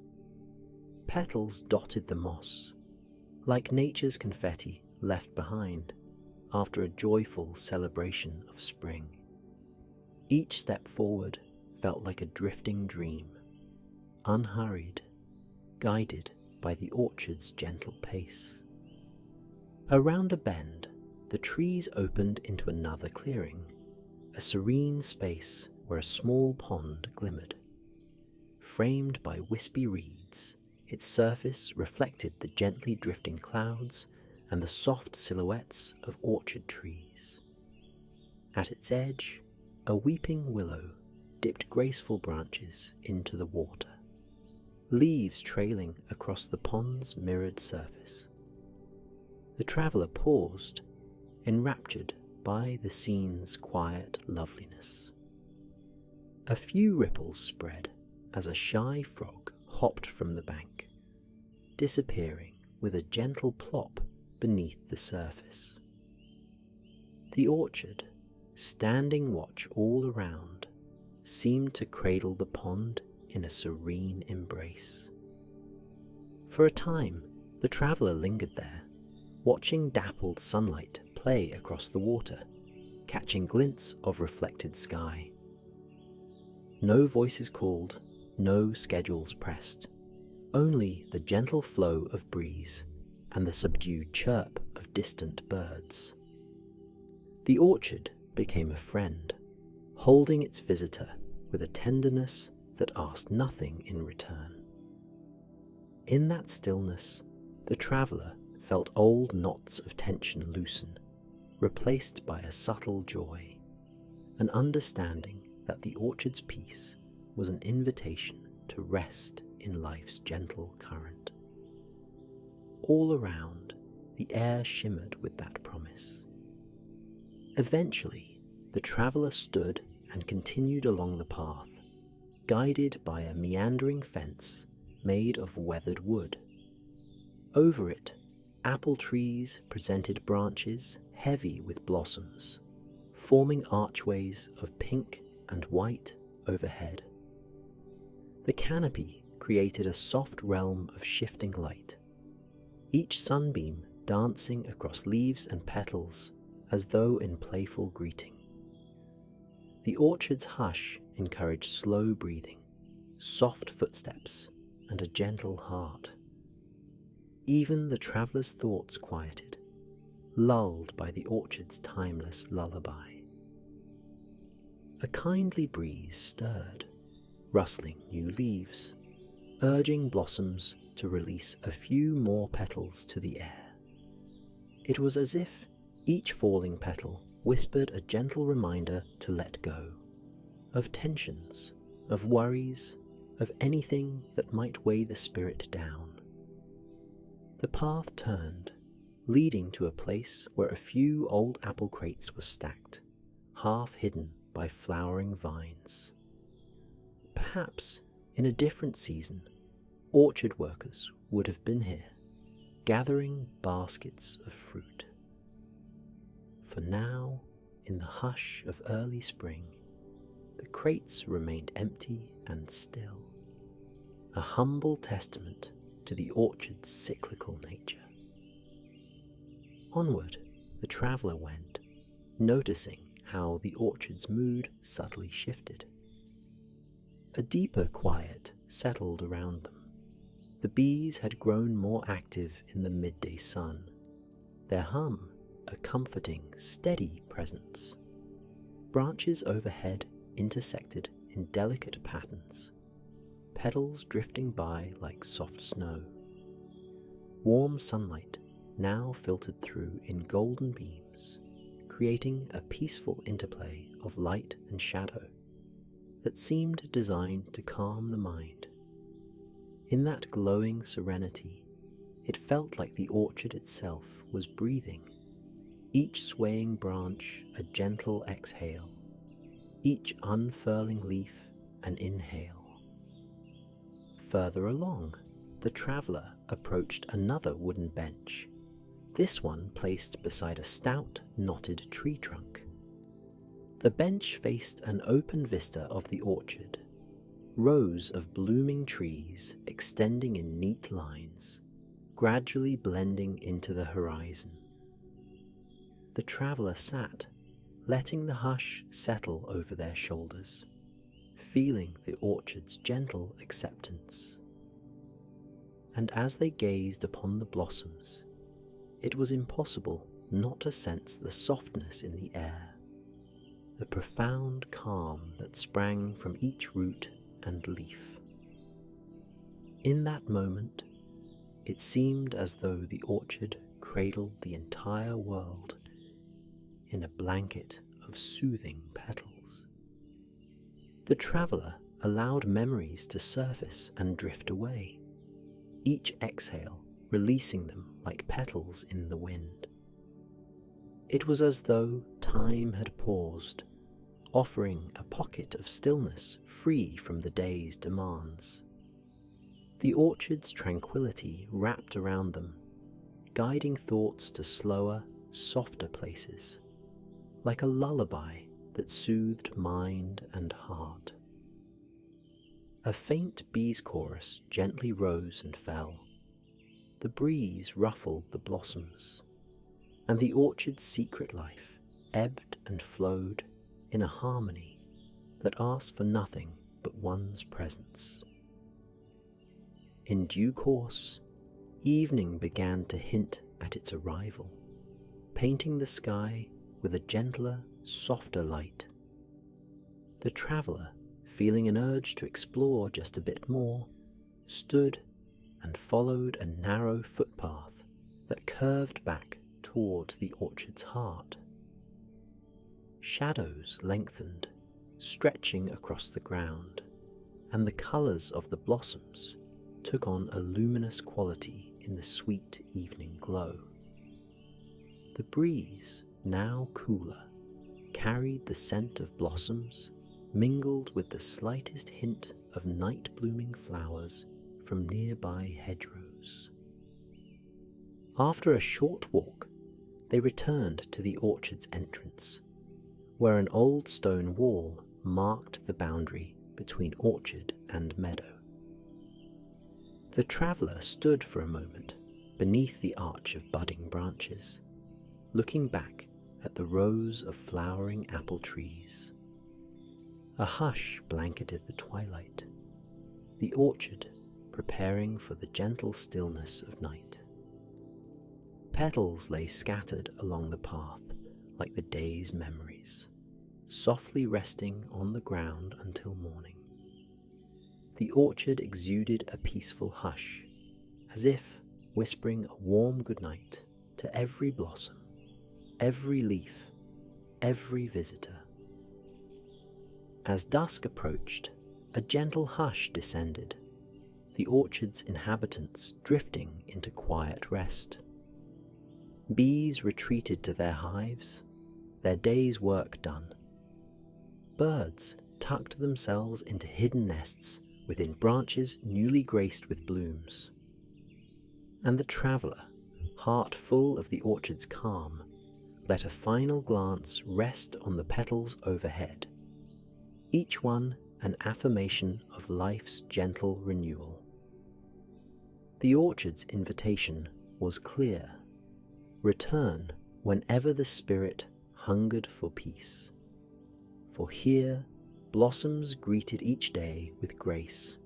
Petals dotted the moss, like nature's confetti left behind after a joyful celebration of spring. Each step forward felt like a drifting dream, unhurried, guided by the orchard's gentle pace. Around a bend, the trees opened into another clearing, a serene space where a small pond glimmered. Framed by wispy reeds, its surface reflected the gently drifting clouds and the soft silhouettes of orchard trees. At its edge, a weeping willow dipped graceful branches into the water, leaves trailing across the pond's mirrored surface. The traveller paused, enraptured by the scene's quiet loveliness. A few ripples spread as a shy frog hopped from the bank, disappearing with a gentle plop beneath the surface. The orchard, standing watch all around, seemed to cradle the pond in a serene embrace. For a time, the traveller lingered there, watching dappled sunlight play across the water, catching glints of reflected sky. No voices called, no schedules pressed, only the gentle flow of breeze and the subdued chirp of distant birds. The orchard became a friend, holding its visitor with a tenderness that asked nothing in return. In that stillness, the traveller felt old knots of tension loosen, replaced by a subtle joy, an understanding that the orchard's peace was an invitation to rest in life's gentle current. All around, the air shimmered with that promise. Eventually, the traveller stood and continued along the path, guided by a meandering fence made of weathered wood. Over it, apple trees presented branches heavy with blossoms, forming archways of pink and white overhead. The canopy created a soft realm of shifting light, each sunbeam dancing across leaves and petals as though in playful greeting. The orchard's hush encouraged slow breathing, soft footsteps, and a gentle heart. Even the traveller's thoughts quieted, lulled by the orchard's timeless lullaby. A kindly breeze stirred, rustling new leaves, urging blossoms to release a few more petals to the air. It was as if each falling petal whispered a gentle reminder to let go, of tensions, of worries, of anything that might weigh the spirit down. The path turned, leading to a place where a few old apple crates were stacked, half hidden by flowering vines. Perhaps, in a different season, orchard workers would have been here, gathering baskets of fruit. For now, in the hush of early spring, the crates remained empty and still, a humble testament to the orchard's cyclical nature. Onward, the traveller went, noticing how the orchard's mood subtly shifted. A deeper quiet settled around them. The bees had grown more active in the midday sun, their hum a comforting, steady presence. Branches overhead intersected in delicate patterns, petals drifting by like soft snow. Warm sunlight now filtered through in golden beams, creating a peaceful interplay of light and shadow that seemed designed to calm the mind. In that glowing serenity, it felt like the orchard itself was breathing, each swaying branch a gentle exhale, each unfurling leaf an inhale. Further along, the traveller approached another wooden bench, this one placed beside a stout, knotted tree trunk. The bench faced an open vista of the orchard, rows of blooming trees extending in neat lines, gradually blending into the horizon. The traveller sat, letting the hush settle over their shoulders, feeling the orchard's gentle acceptance. And as they gazed upon the blossoms, it was impossible not to sense the softness in the air, the profound calm that sprang from each root and leaf. In that moment, it seemed as though the orchard cradled the entire world in a blanket of soothing petals. The traveller allowed memories to surface and drift away, each exhale releasing them like petals in the wind. It was as though time had paused, offering a pocket of stillness free from the day's demands. The orchard's tranquility wrapped around them guiding thoughts to slower, softer places, like a lullaby that soothed mind and heart. A faint bee's chorus gently rose and fell. The breeze ruffled the blossoms, and the orchard's secret life ebbed and flowed in a harmony that asked for nothing but one's presence. In due course, evening began to hint at its arrival, painting the sky with a gentler, softer light. The traveller, feeling an urge to explore just a bit more, stood and followed a narrow footpath that curved back toward the orchard's heart. Shadows lengthened, stretching across the ground, and the colours of the blossoms took on a luminous quality in the sweet evening glow. The breeze, now cooler, carried the scent of blossoms mingled with the slightest hint of night-blooming flowers from nearby hedgerows. After a short walk, they returned to the orchard's entrance, where an old stone wall marked the boundary between orchard and meadow. The traveller stood for a moment beneath the arch of budding branches, looking back at the rows of flowering apple trees. A hush blanketed the twilight, the orchard preparing for the gentle stillness of night. Petals lay scattered along the path like the day's memories, softly resting on the ground until morning. The orchard exuded a peaceful hush, as if whispering a warm goodnight to every blossom, every leaf, every visitor. As dusk approached, a gentle hush descended, the orchard's inhabitants drifting into quiet rest. Bees retreated to their hives, their day's work done. Birds tucked themselves into hidden nests within branches newly graced with blooms. And the traveller, heart full of the orchard's calm, let a final glance rest on the petals overhead, each one an affirmation of life's gentle renewal. The orchard's invitation was clear: return whenever the spirit hungered for peace. For here blossoms greeted each day with grace,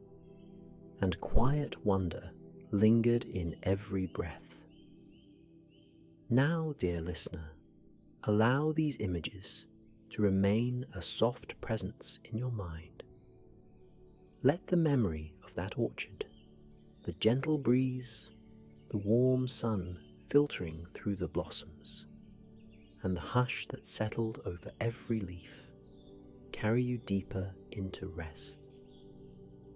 and quiet wonder lingered in every breath. Now, dear listener, allow these images to remain a soft presence in your mind. Let the memory of that orchard, the gentle breeze, the warm sun filtering through the blossoms, and the hush that settled over every leaf, carry you deeper into rest.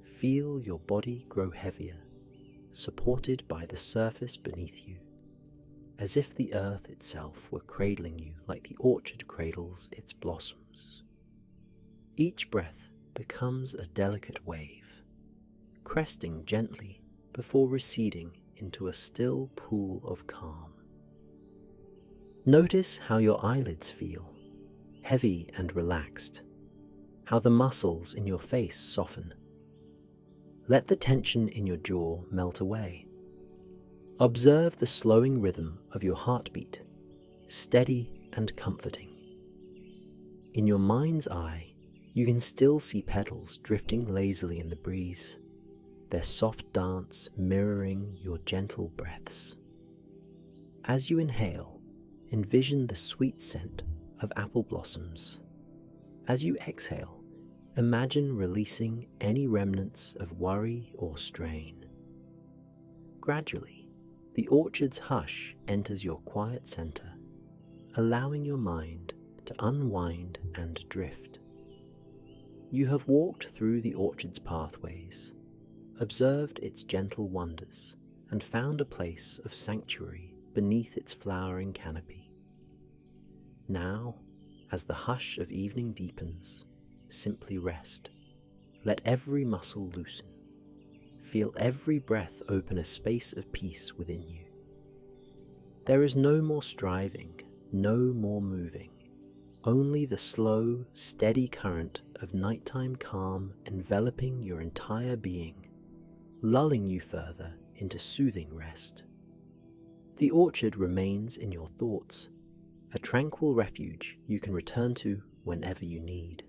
Feel your body grow heavier, supported by the surface beneath you, as if the earth itself were cradling you like the orchard cradles its blossoms. Each breath becomes a delicate wave, cresting gently before receding into a still pool of calm. Notice how your eyelids feel, heavy and relaxed, how the muscles in your face soften. Let the tension in your jaw melt away. Observe the slowing rhythm of your heartbeat, steady and comforting. In your mind's eye, you can still see petals drifting lazily in the breeze, their soft dance mirroring your gentle breaths. As you inhale, envision the sweet scent of apple blossoms. As you exhale, imagine releasing any remnants of worry or strain. Gradually, the orchard's hush enters your quiet center, allowing your mind to unwind and drift. You have walked through the orchard's pathways, observed its gentle wonders, and found a place of sanctuary beneath its flowering canopy. Now, as the hush of evening deepens, simply rest. Let every muscle loosen. Feel every breath open a space of peace within you. There is no more striving, no more moving, only the slow, steady current of nighttime calm enveloping your entire being, lulling you further into soothing rest. The orchard remains in your thoughts, a tranquil refuge you can return to whenever you need.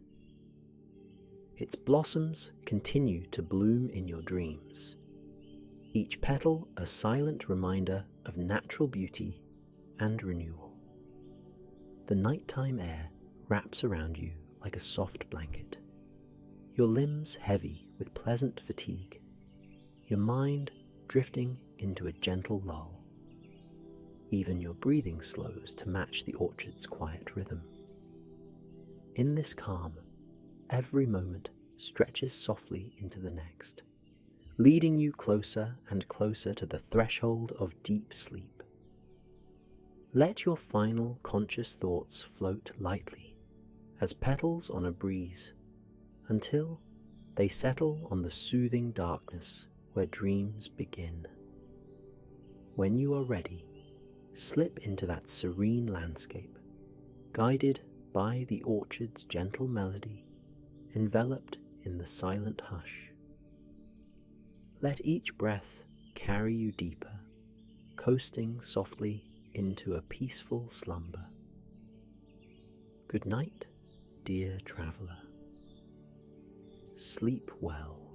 Its blossoms continue to bloom in your dreams, each petal a silent reminder of natural beauty and renewal. The nighttime air wraps around you like a soft blanket, your limbs heavy with pleasant fatigue, your mind drifting into a gentle lull. Even your breathing slows to match the orchard's quiet rhythm. In this calm, every moment stretches softly into the next, leading you closer and closer to the threshold of deep sleep. Let your final conscious thoughts float lightly as petals on a breeze until they settle on the soothing darkness where dreams begin. When you are ready, slip into that serene landscape, guided by the orchard's gentle melody, enveloped in the silent hush. Let each breath carry you deeper, coasting softly into a peaceful slumber. Good night, dear traveler. Sleep well.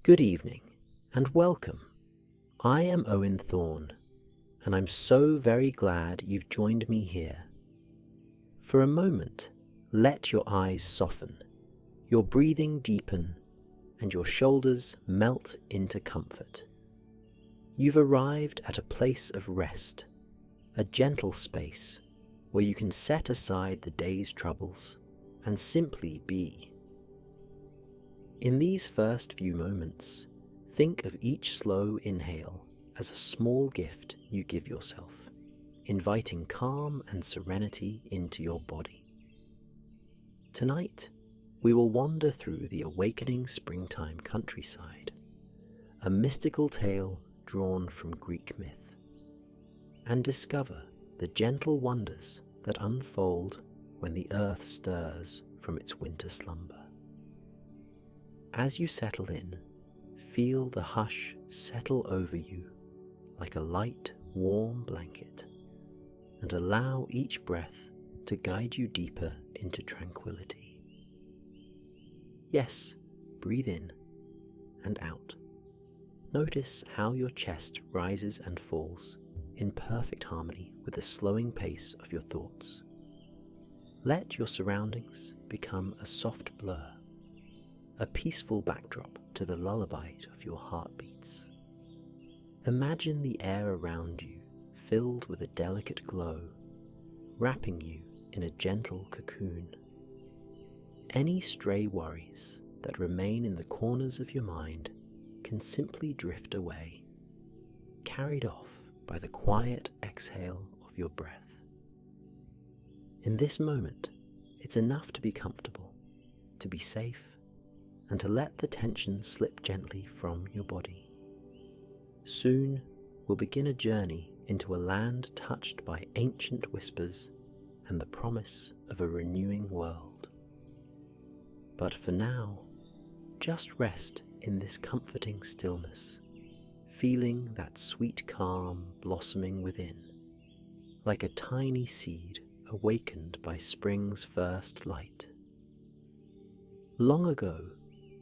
Good evening, and welcome. I am Owen Thorne, and I'm so very glad you've joined me here. For a moment, let your eyes soften, your breathing deepen, and your shoulders melt into comfort. You've arrived at a place of rest, a gentle space where you can set aside the day's troubles and simply be. In these first few moments, think of each slow inhale as a small gift you give yourself, inviting calm and serenity into your body. Tonight, we will wander through the awakening springtime countryside, a mystical tale drawn from Greek myth, and discover the gentle wonders that unfold when the earth stirs from its winter slumber. As you settle in, feel the hush settle over you like a light, warm blanket, and allow each breath to guide you deeper into tranquility. Yes, breathe in and out. Notice how your chest rises and falls in perfect harmony with the slowing pace of your thoughts. Let your surroundings become a soft blur, a peaceful backdrop to the lullaby of your heartbeats. Imagine the air around you filled with a delicate glow, wrapping you in a gentle cocoon. Any stray worries that remain in the corners of your mind can simply drift away, carried off by the quiet exhale of your breath. In this moment, it's enough to be comfortable, to be safe, and to let the tension slip gently from your body. Soon, we'll begin a journey into a land touched by ancient whispers and the promise of a renewing world. But for now, just rest in this comforting stillness, feeling that sweet calm blossoming within, like a tiny seed awakened by spring's first light. Long ago,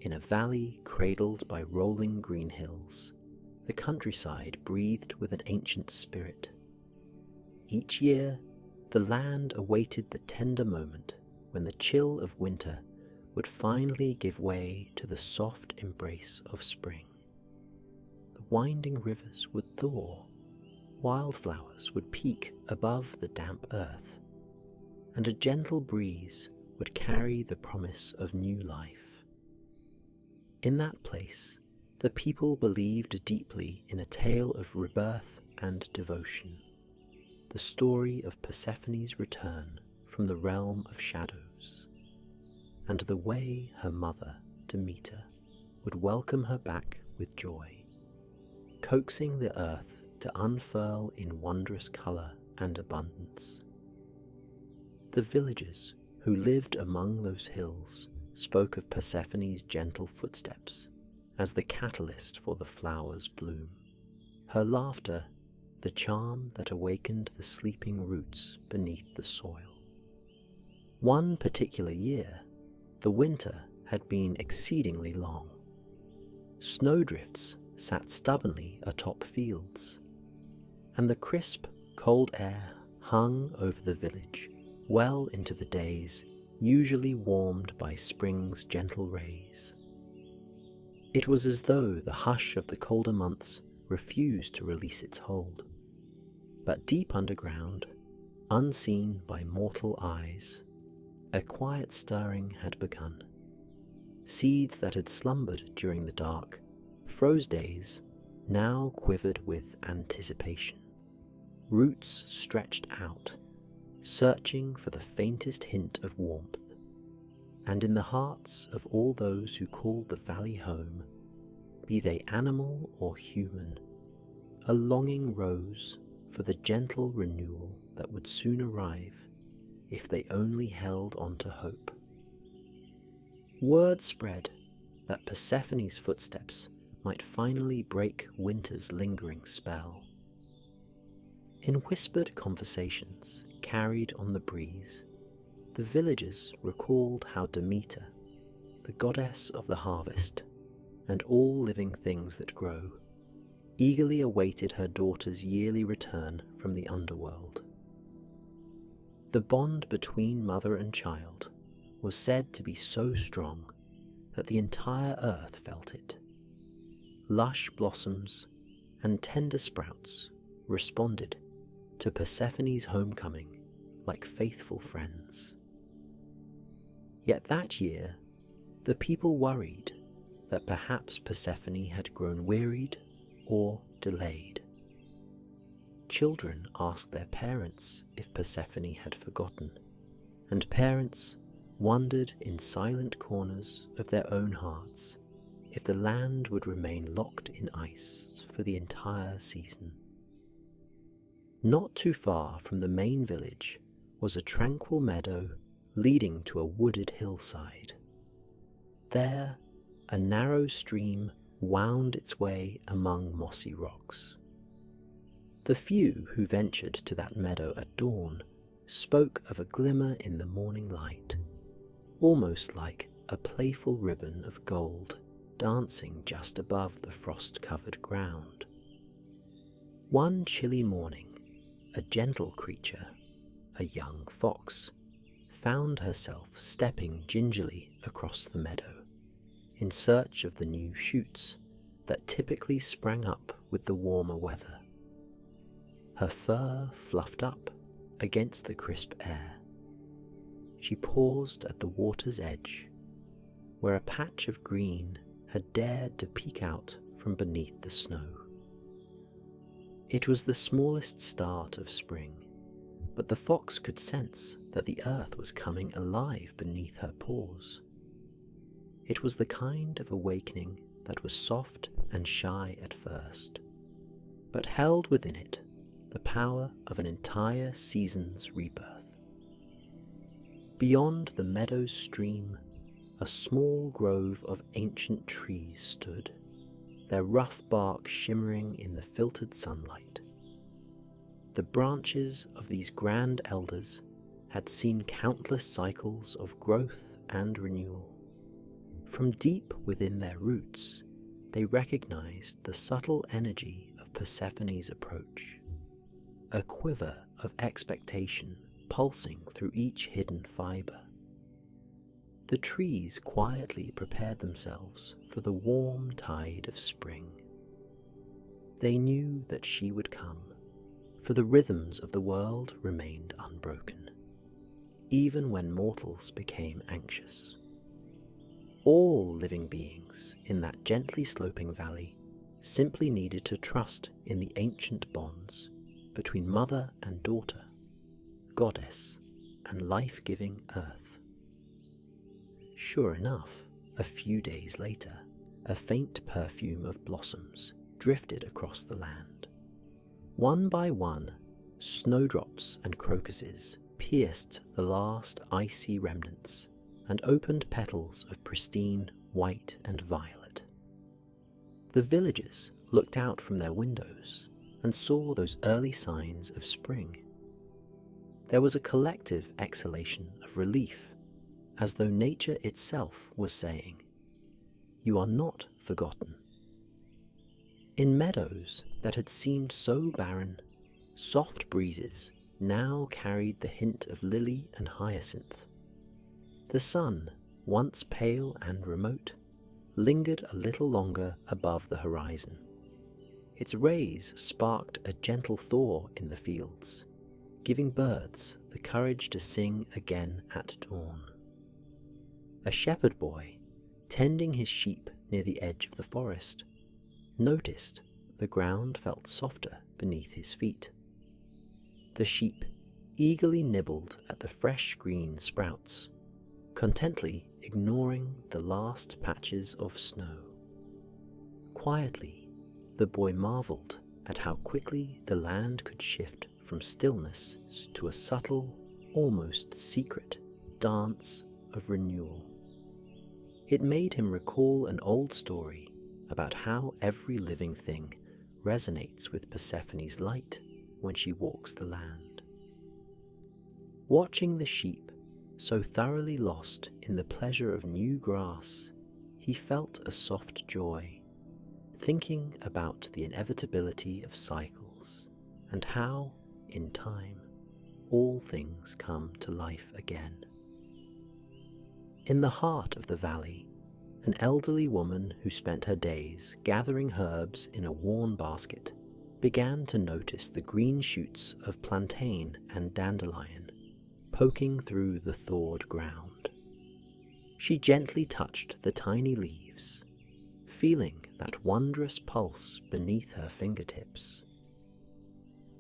in a valley cradled by rolling green hills, the countryside breathed with an ancient spirit. Each year, the land awaited the tender moment when the chill of winter would finally give way to the soft embrace of spring. The winding rivers would thaw, wildflowers would peak above the damp earth, and a gentle breeze would carry the promise of new life. In that place, the people believed deeply in a tale of rebirth and devotion, the story of Persephone's return from the realm of shadows, and the way her mother, Demeter, would welcome her back with joy, coaxing the earth to unfurl in wondrous colour and abundance. The villagers who lived among those hills spoke of Persephone's gentle footsteps as the catalyst for the flower's bloom, her laughter the charm that awakened the sleeping roots beneath the soil. One particular year, the winter had been exceedingly long. Snowdrifts sat stubbornly atop fields, and the crisp, cold air hung over the village well into the days usually warmed by spring's gentle rays. It was as though the hush of the colder months refused to release its hold. But deep underground, unseen by mortal eyes, a quiet stirring had begun. Seeds that had slumbered during the dark, froze days now quivered with anticipation. Roots stretched out, searching for the faintest hint of warmth. And in the hearts of all those who called the valley home, be they animal or human, a longing rose for the gentle renewal that would soon arrive if they only held on to hope. Word spread that Persephone's footsteps might finally break winter's lingering spell. In whispered conversations carried on the breeze, the villagers recalled how Demeter, the goddess of the harvest, and all living things that grow, eagerly awaited her daughter's yearly return from the underworld. The bond between mother and child was said to be so strong that the entire earth felt it. Lush blossoms and tender sprouts responded to Persephone's homecoming like faithful friends. Yet that year, the people worried that perhaps Persephone had grown wearied or delayed. Children asked their parents if Persephone had forgotten, and parents wondered in silent corners of their own hearts if the land would remain locked in ice for the entire season. Not too far from the main village was a tranquil meadow leading to a wooded hillside. There, a narrow stream wound its way among mossy rocks. The few who ventured to that meadow at dawn spoke of a glimmer in the morning light, almost like a playful ribbon of gold dancing just above the frost-covered ground. One chilly morning, a gentle creature, a young fox, found herself stepping gingerly across the meadow in search of the new shoots that typically sprang up with the warmer weather. Her fur fluffed up against the crisp air. She paused at the water's edge, where a patch of green had dared to peek out from beneath the snow. It was the smallest start of spring, but the fox could sense that the earth was coming alive beneath her paws. It was the kind of awakening that was soft and shy at first, but held within it the power of an entire season's rebirth. Beyond the meadow's stream, a small grove of ancient trees stood, their rough bark shimmering in the filtered sunlight. The branches of these grand elders had seen countless cycles of growth and renewal. From deep within their roots, they recognized the subtle energy of Persephone's approach, a quiver of expectation pulsing through each hidden fiber. The trees quietly prepared themselves for the warm tide of spring. They knew that she would come, for the rhythms of the world remained unbroken, even when mortals became anxious. All living beings in that gently sloping valley simply needed to trust in the ancient bonds between mother and daughter, goddess and life-giving earth. Sure enough, a few days later, a faint perfume of blossoms drifted across the land. One by one, snowdrops and crocuses pierced the last icy remnants and opened petals of pristine white and violet. The villagers looked out from their windows and saw those early signs of spring. There was a collective exhalation of relief, as though nature itself was saying, "You are not forgotten." In meadows that had seemed so barren, soft breezes now carried the hint of lily and hyacinth. The sun, once pale and remote, lingered a little longer above the horizon. Its rays sparked a gentle thaw in the fields, giving birds the courage to sing again at dawn. A shepherd boy, tending his sheep near the edge of the forest, noticed the ground felt softer beneath his feet. The sheep eagerly nibbled at the fresh green sprouts, contently ignoring the last patches of snow. Quietly, the boy marveled at how quickly the land could shift from stillness to a subtle, almost secret dance of renewal. It made him recall an old story about how every living thing resonates with Persephone's light when she walks the land. Watching the sheep so thoroughly lost in the pleasure of new grass, he he felt a soft joy, thinking about the inevitability of cycles and how, in time, all things come to life again. In the heart of the valley, an elderly woman who spent her days gathering herbs in a worn basket began to notice the green shoots of plantain and dandelion poking through the thawed ground. She gently touched the tiny leaves, feeling that wondrous pulse beneath her fingertips.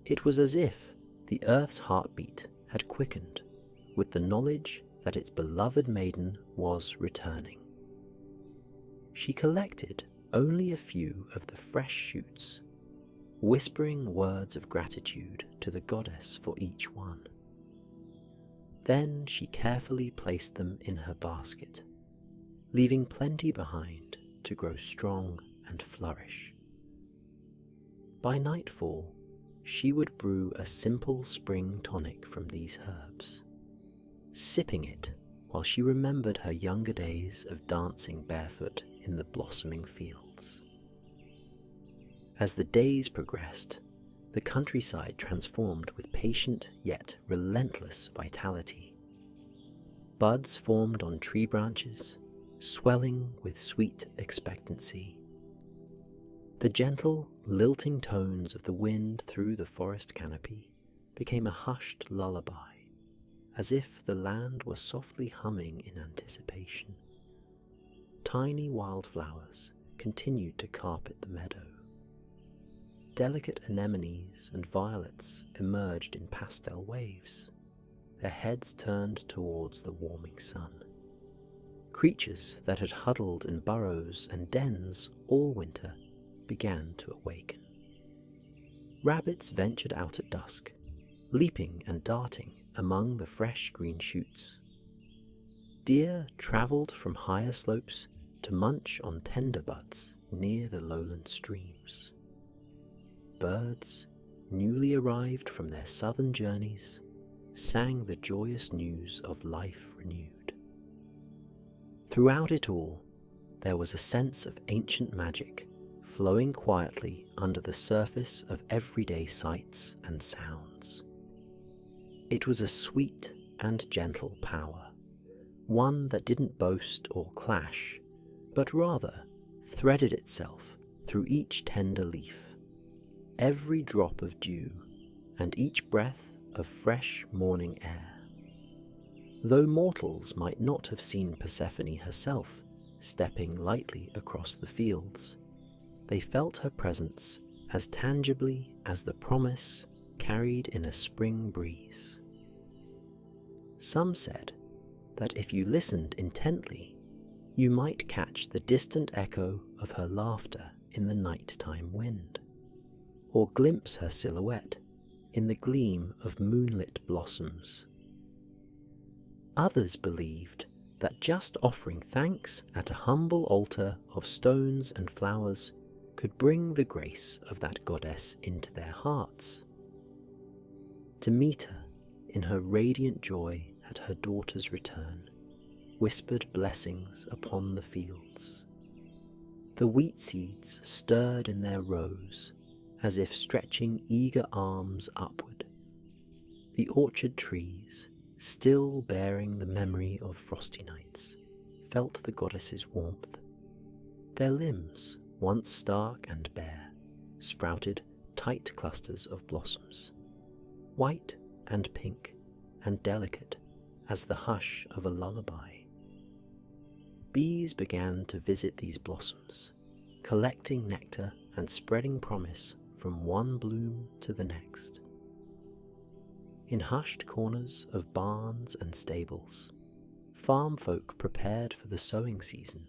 It was as if the earth's heartbeat had quickened with the knowledge that its beloved maiden was returning. She collected only a few of the fresh shoots, whispering words of gratitude to the goddess for each one. Then she carefully placed them in her basket, leaving plenty behind to grow strong and flourish. By nightfall, she would brew a simple spring tonic from these herbs, sipping it while she remembered her younger days of dancing barefoot in the blossoming fields. As the days progressed, the countryside transformed with patient yet relentless vitality. Buds formed on tree branches, swelling with sweet expectancy. The gentle, lilting tones of the wind through the forest canopy became a hushed lullaby, as if the land were softly humming in anticipation. Tiny wildflowers continued to carpet the meadow. Delicate anemones and violets emerged in pastel waves, their heads turned towards the warming sun. Creatures that had huddled in burrows and dens all winter began to awaken. Rabbits ventured out at dusk, leaping and darting among the fresh green shoots. Deer travelled from higher slopes to munch on tender buds near the lowland streams. Birds, newly arrived from their southern journeys, sang the joyous news of life renewed. Throughout it all, there was a sense of ancient magic flowing quietly under the surface of everyday sights and sounds. It was a sweet and gentle power, one that didn't boast or clash, but rather threaded itself through each tender leaf, every drop of dew, and each breath of fresh morning air. Though mortals might not have seen Persephone herself stepping lightly across the fields, they felt her presence as tangibly as the promise carried in a spring breeze. Some said that if you listened intently, you might catch the distant echo of her laughter in the nighttime wind, or glimpse her silhouette in the gleam of moonlit blossoms. Others believed that just offering thanks at a humble altar of stones and flowers could bring the grace of that goddess into their hearts. To meet her in her radiant joy at her daughter's return whispered blessings upon the fields. The wheat seeds stirred in their rows, as if stretching eager arms upward. The orchard trees, still bearing the memory of frosty nights, felt the goddess's warmth. Their limbs, once stark and bare, sprouted tight clusters of blossoms, white and pink and delicate as the hush of a lullaby. Bees began to visit these blossoms, collecting nectar and spreading promise from one bloom to the next. In hushed corners of barns and stables, farm folk prepared for the sowing season,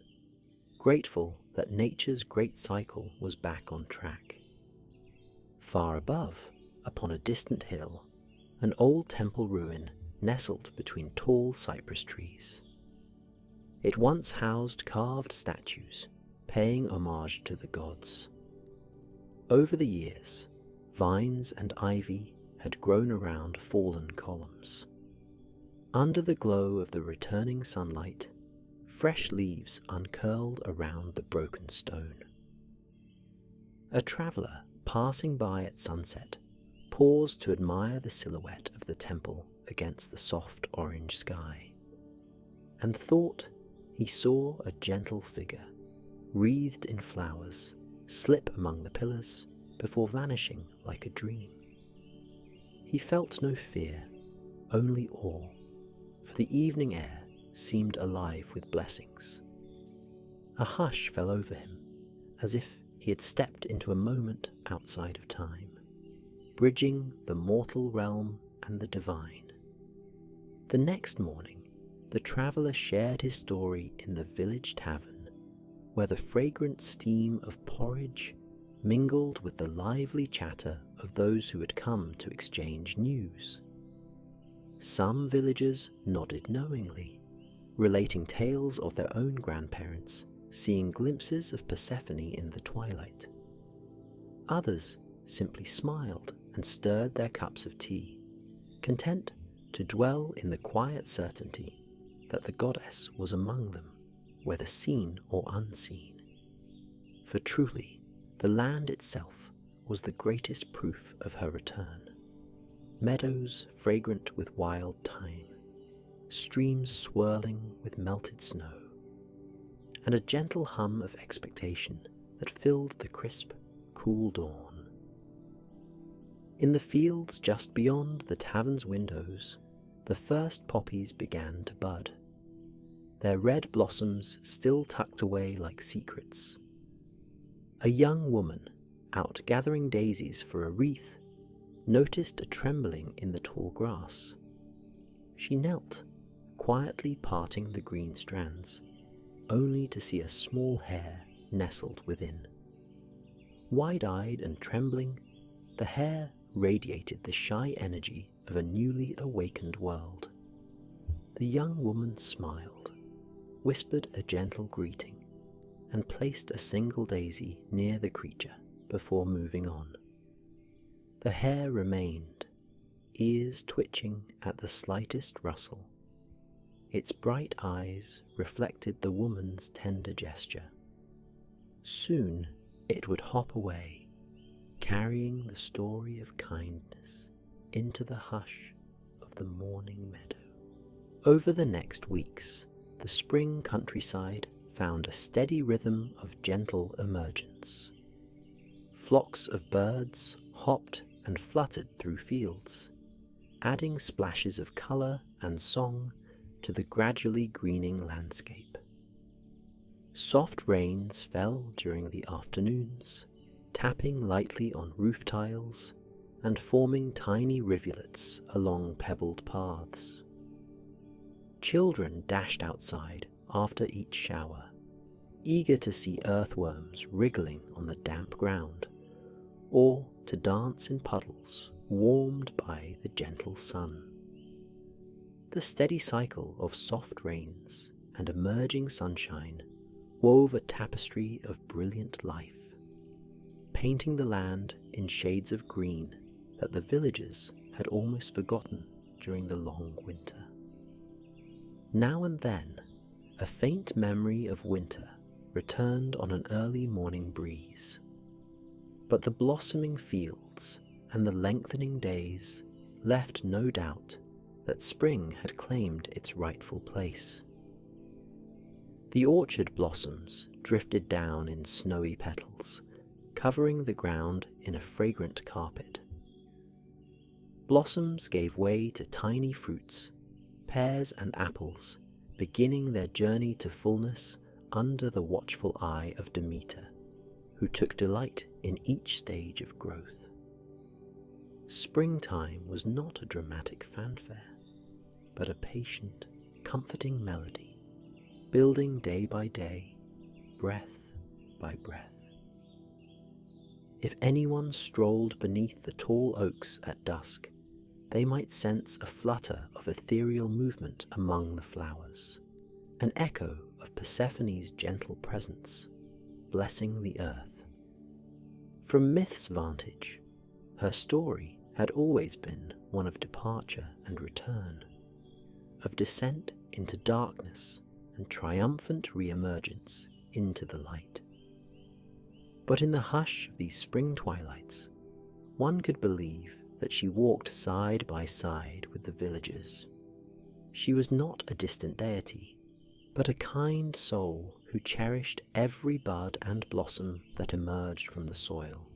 grateful that nature's great cycle was back on track. Far above, upon a distant hill, an old temple ruin nestled between tall cypress trees. It once housed carved statues, paying homage to the gods. Over the years, vines and ivy had grown around fallen columns. Under the glow of the returning sunlight, fresh leaves uncurled around the broken stone. A traveller passing by at sunset paused to admire the silhouette of the temple against the soft orange sky, and thought he saw a gentle figure, wreathed in flowers, slip among the pillars before vanishing like a dream. He felt no fear, only awe, for the evening air seemed alive with blessings. A hush fell over him, as if he had stepped into a moment outside of time, bridging the mortal realm and the divine. The next morning, the traveller shared his story in the village tavern, where the fragrant steam of porridge mingled with the lively chatter of those who had come to exchange news. Some villagers nodded knowingly, relating tales of their own grandparents seeing glimpses of Persephone in the twilight. Others simply smiled and stirred their cups of tea, content to dwell in the quiet certainty that the goddess was among them, whether seen or unseen. For truly, the land itself was the greatest proof of her return. Meadows fragrant with wild thyme, streams swirling with melted snow, and a gentle hum of expectation that filled the crisp, cool dawn. In the fields just beyond the tavern's windows, the first poppies began to bud, their red blossoms still tucked away like secrets. A young woman, out gathering daisies for a wreath, noticed a trembling in the tall grass. She knelt, quietly parting the green strands, only to see a small hare nestled within. Wide-eyed and trembling, the hare radiated the shy energy of a newly awakened world. The young woman smiled, whispered a gentle greeting, and placed a single daisy near the creature before moving on. The hare remained, ears twitching at the slightest rustle. Its bright eyes reflected the woman's tender gesture. Soon it would hop away, carrying the story of kindness into the hush of the morning meadow. Over the next weeks, the spring countryside found a steady rhythm of gentle emergence. Flocks of birds hopped and fluttered through fields, adding splashes of colour and song to the gradually greening landscape. Soft rains fell during the afternoons, tapping lightly on roof tiles and forming tiny rivulets along pebbled paths. Children dashed outside after each shower, eager to see earthworms wriggling on the damp ground, or to dance in puddles warmed by the gentle sun. The steady cycle of soft rains and emerging sunshine wove a tapestry of brilliant life, painting the land in shades of green that the villagers had almost forgotten during the long winter. Now and then, a faint memory of winter returned on an early morning breeze, but the blossoming fields and the lengthening days left no doubt that spring had claimed its rightful place. The orchard blossoms drifted down in snowy petals, covering the ground in a fragrant carpet. Blossoms gave way to tiny fruits, pears and apples, beginning their journey to fullness under the watchful eye of Demeter, who took delight in each stage of growth. Springtime was not a dramatic fanfare, but a patient, comforting melody, building day by day, breath by breath. If anyone strolled beneath the tall oaks at dusk, they might sense a flutter of ethereal movement among the flowers, an echo of Persephone's gentle presence, blessing the earth. From myth's vantage, her story had always been one of departure and return, of descent into darkness and triumphant re-emergence into the light. But in the hush of these spring twilights, one could believe that she walked side by side with the villagers. She was not a distant deity, but a kind soul who cherished every bud and blossom that emerged from the soil.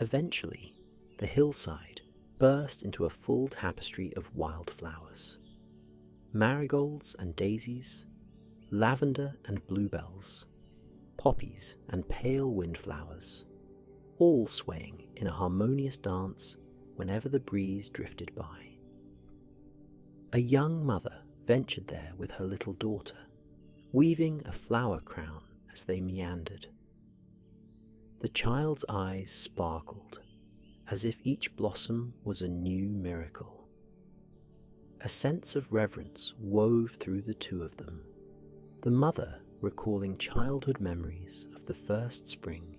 Eventually, the hillside burst into a full tapestry of wildflowers. Marigolds and daisies, lavender and bluebells, poppies and pale windflowers, all swaying in a harmonious dance whenever the breeze drifted by. A young mother ventured there with her little daughter, weaving a flower crown as they meandered. The child's eyes sparkled, as if each blossom was a new miracle. A sense of reverence wove through the two of them, the mother recalling childhood memories of the first spring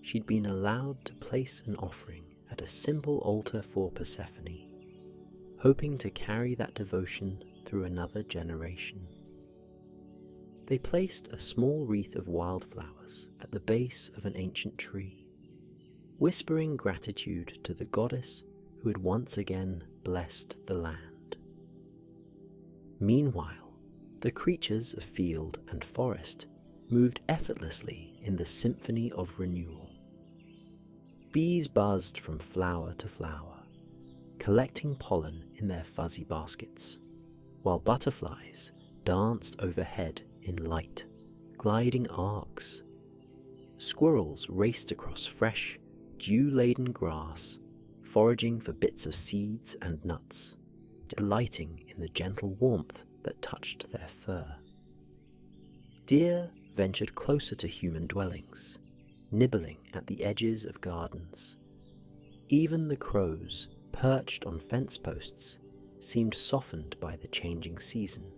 she'd been allowed to place an offering at a simple altar for Persephone, hoping to carry that devotion through another generation. They placed a small wreath of wildflowers at the base of an ancient tree, whispering gratitude to the goddess who had once again blessed the land. Meanwhile, the creatures of field and forest moved effortlessly in the symphony of renewal. Bees buzzed from flower to flower, collecting pollen in their fuzzy baskets, while butterflies danced overhead in light, gliding arcs. Squirrels raced across fresh, dew-laden grass, foraging for bits of seeds and nuts, delighting in the gentle warmth that touched their fur. Deer ventured closer to human dwellings, nibbling at the edges of gardens. Even the crows, perched on fence posts, seemed softened by the changing season,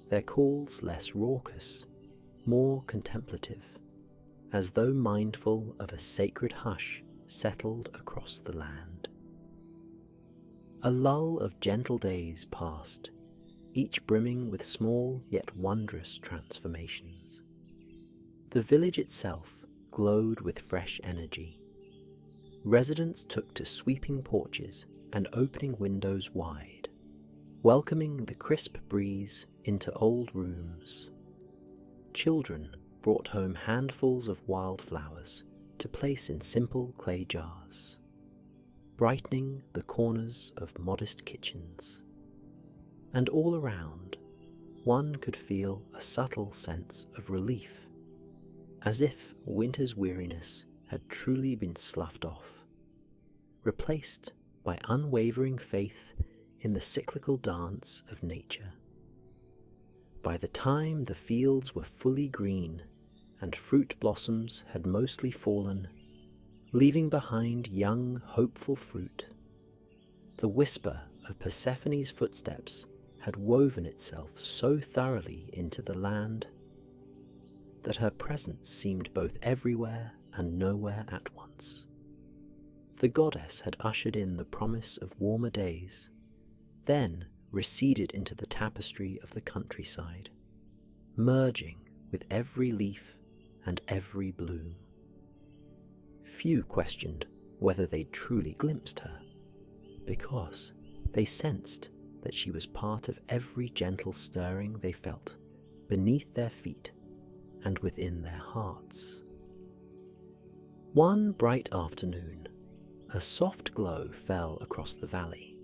their calls less raucous, more contemplative, as though mindful of a sacred hush settled across the land. A lull of gentle days passed, each brimming with small yet wondrous transformations. The village itself glowed with fresh energy. Residents took to sweeping porches and opening windows wide, welcoming the crisp breeze into old rooms. Children brought home handfuls of wildflowers to place in simple clay jars, brightening the corners of modest kitchens. And all around, one could feel a subtle sense of relief, as if winter's weariness had truly been sloughed off, replaced by unwavering faith in the cyclical dance of nature. By the time the fields were fully green and fruit blossoms had mostly fallen, leaving behind young, hopeful fruit, the whisper of Persephone's footsteps had woven itself so thoroughly into the land that her presence seemed both everywhere and nowhere at once. The goddess had ushered in the promise of warmer days, then receded into the tapestry of the countryside, merging with every leaf and every bloom. Few questioned whether they'd truly glimpsed her, because they sensed that she was part of every gentle stirring they felt beneath their feet and within their hearts. One bright afternoon, a soft glow fell across the valley,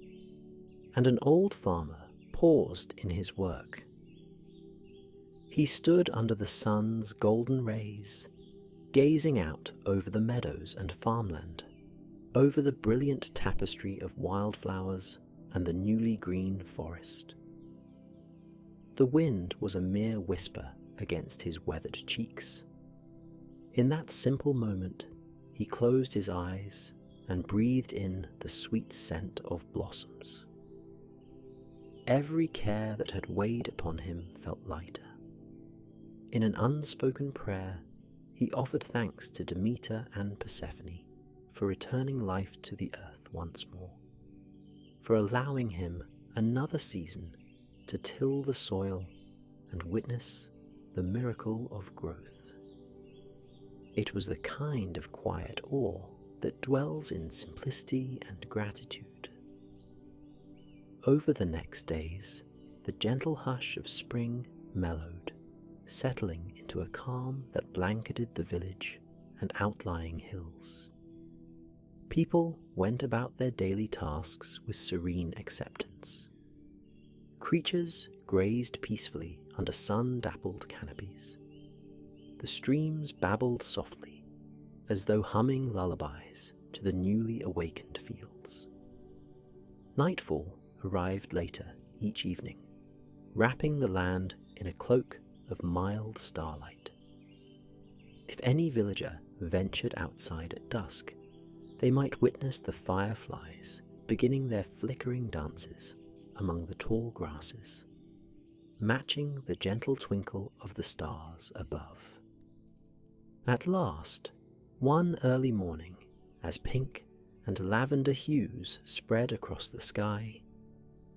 and an old farmer paused in his work. He stood under the sun's golden rays, gazing out over the meadows and farmland, over the brilliant tapestry of wildflowers and the newly green forest. The wind was a mere whisper against his weathered cheeks. In that simple moment, he closed his eyes and breathed in the sweet scent of blossoms. Every care that had weighed upon him felt lighter. In an unspoken prayer, he offered thanks to Demeter and Persephone for returning life to the earth once more, for allowing him another season to till the soil and witness the miracle of growth. It was the kind of quiet awe that dwells in simplicity and gratitude. Over the next days, the gentle hush of spring mellowed, settling into a calm that blanketed the village and outlying hills. People went about their daily tasks with serene acceptance. Creatures grazed peacefully under sun-dappled canopies. The streams babbled softly, as though humming lullabies to the newly awakened fields. Nightfall arrived later each evening, wrapping the land in a cloak of mild starlight. If any villager ventured outside at dusk, they might witness the fireflies beginning their flickering dances among the tall grasses, matching the gentle twinkle of the stars above. At last, one early morning, as pink and lavender hues spread across the sky,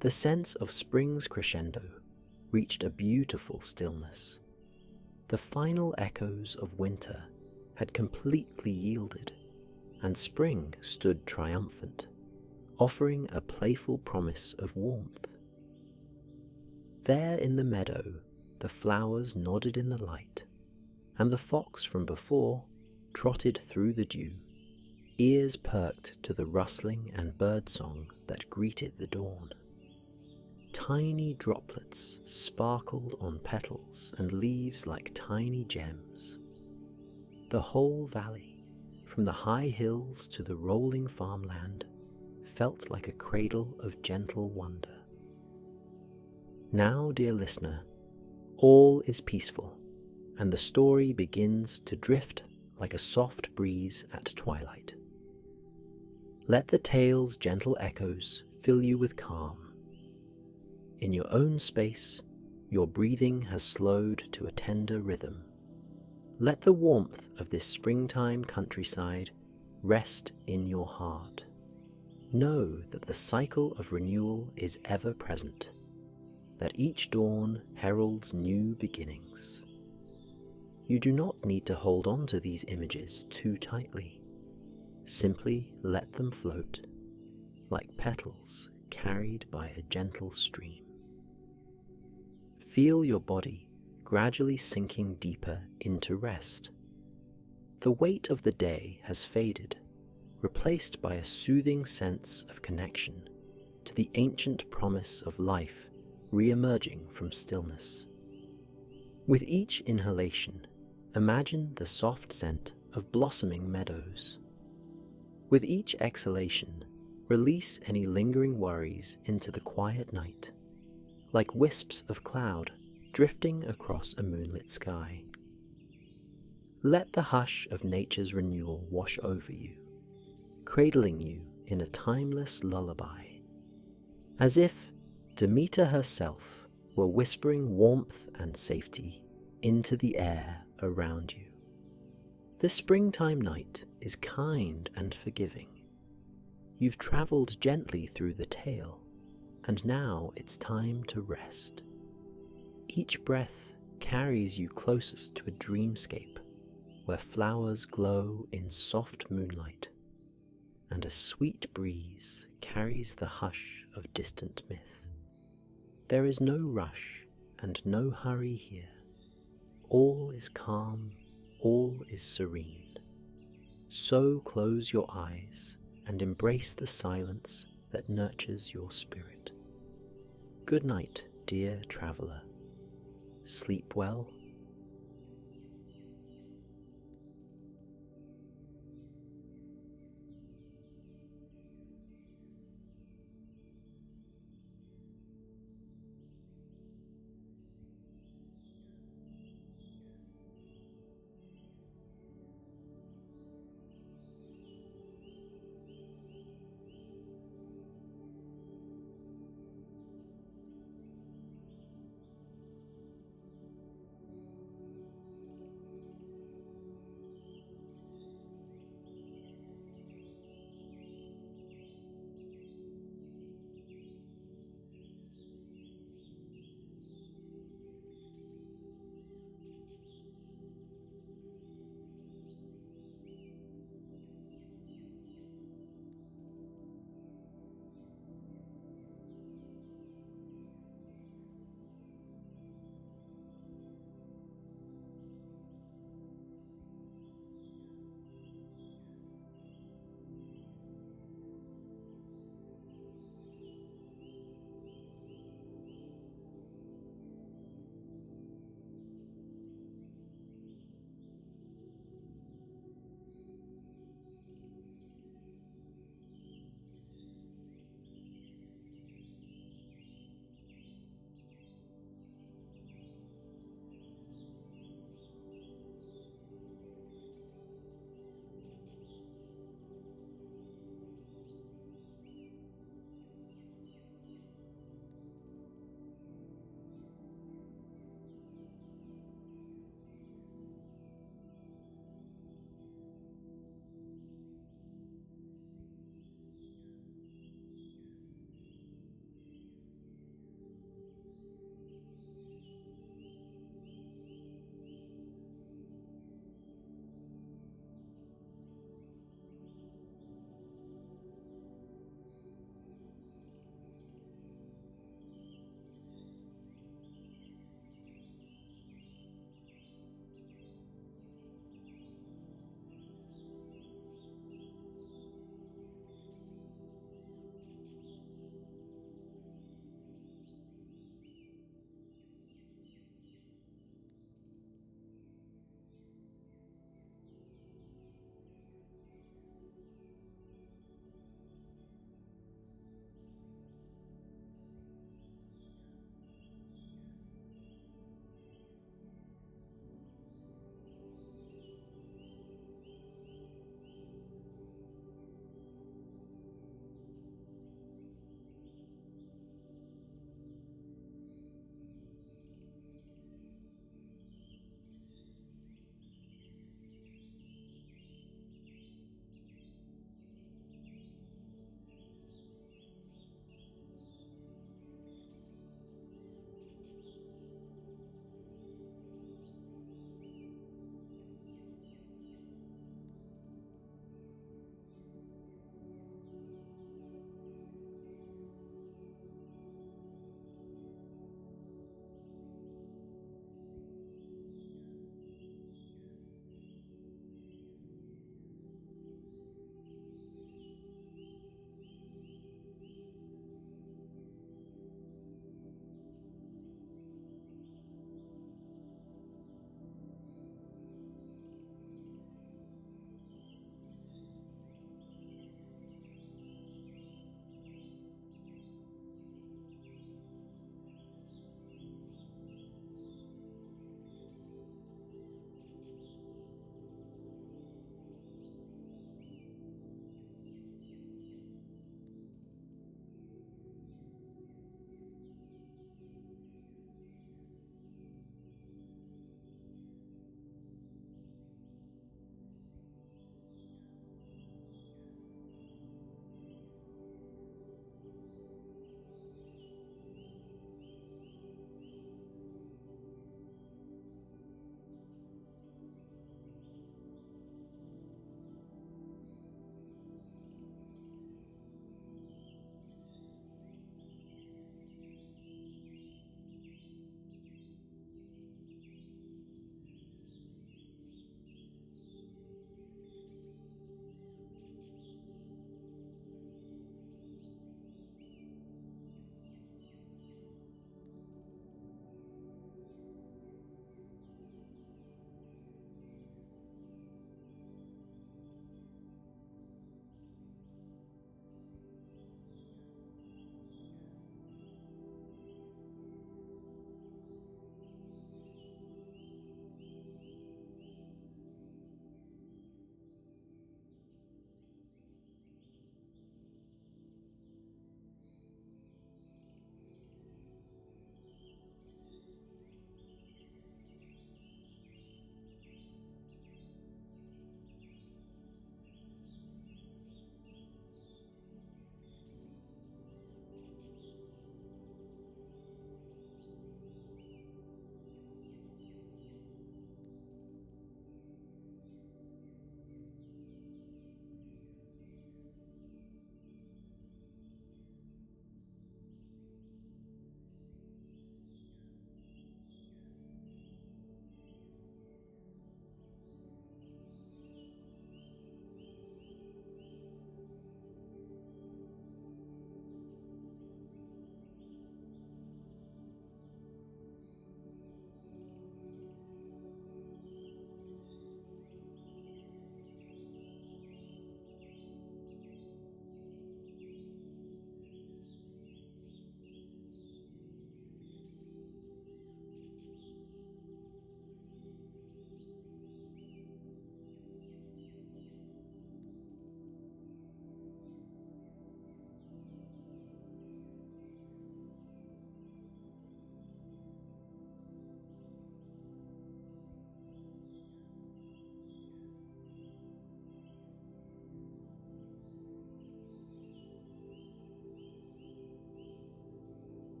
the sense of spring's crescendo reached a beautiful stillness. The final echoes of winter had completely yielded, and spring stood triumphant, offering a playful promise of warmth. There in the meadow, the flowers nodded in the light, and the fox from before trotted through the dew, ears perked to the rustling and birdsong that greeted the dawn. Tiny droplets sparkled on petals and leaves like tiny gems. The whole valley, from the high hills to the rolling farmland, felt like a cradle of gentle wonder. Now, dear listener, all is peaceful, and the story begins to drift like a soft breeze at twilight. Let the tale's gentle echoes fill you with calm. In your own space, your breathing has slowed to a tender rhythm. Let the warmth of this springtime countryside rest in your heart. Know that the cycle of renewal is ever present, that each dawn heralds new beginnings. You do not need to hold on to these images too tightly. Simply let them float, like petals carried by a gentle stream. Feel your body gradually sinking deeper into rest. The weight of the day has faded, replaced by a soothing sense of connection to the ancient promise of life re-emerging from stillness. With each inhalation, imagine the soft scent of blossoming meadows. With each exhalation, release any lingering worries into the quiet night, like wisps of cloud drifting across a moonlit sky. Let the hush of nature's renewal wash over you, cradling you in a timeless lullaby, as if Demeter herself were whispering warmth and safety into the air around you. The springtime night is kind and forgiving. You've traveled gently through the tale, and now it's time to rest. Each breath carries you closest to a dreamscape where flowers glow in soft moonlight, and a sweet breeze carries the hush of distant myth. There is no rush and no hurry here. All is calm, all is serene. So close your eyes and embrace the silence that nurtures your spirit. Good night, dear traveler. Sleep well.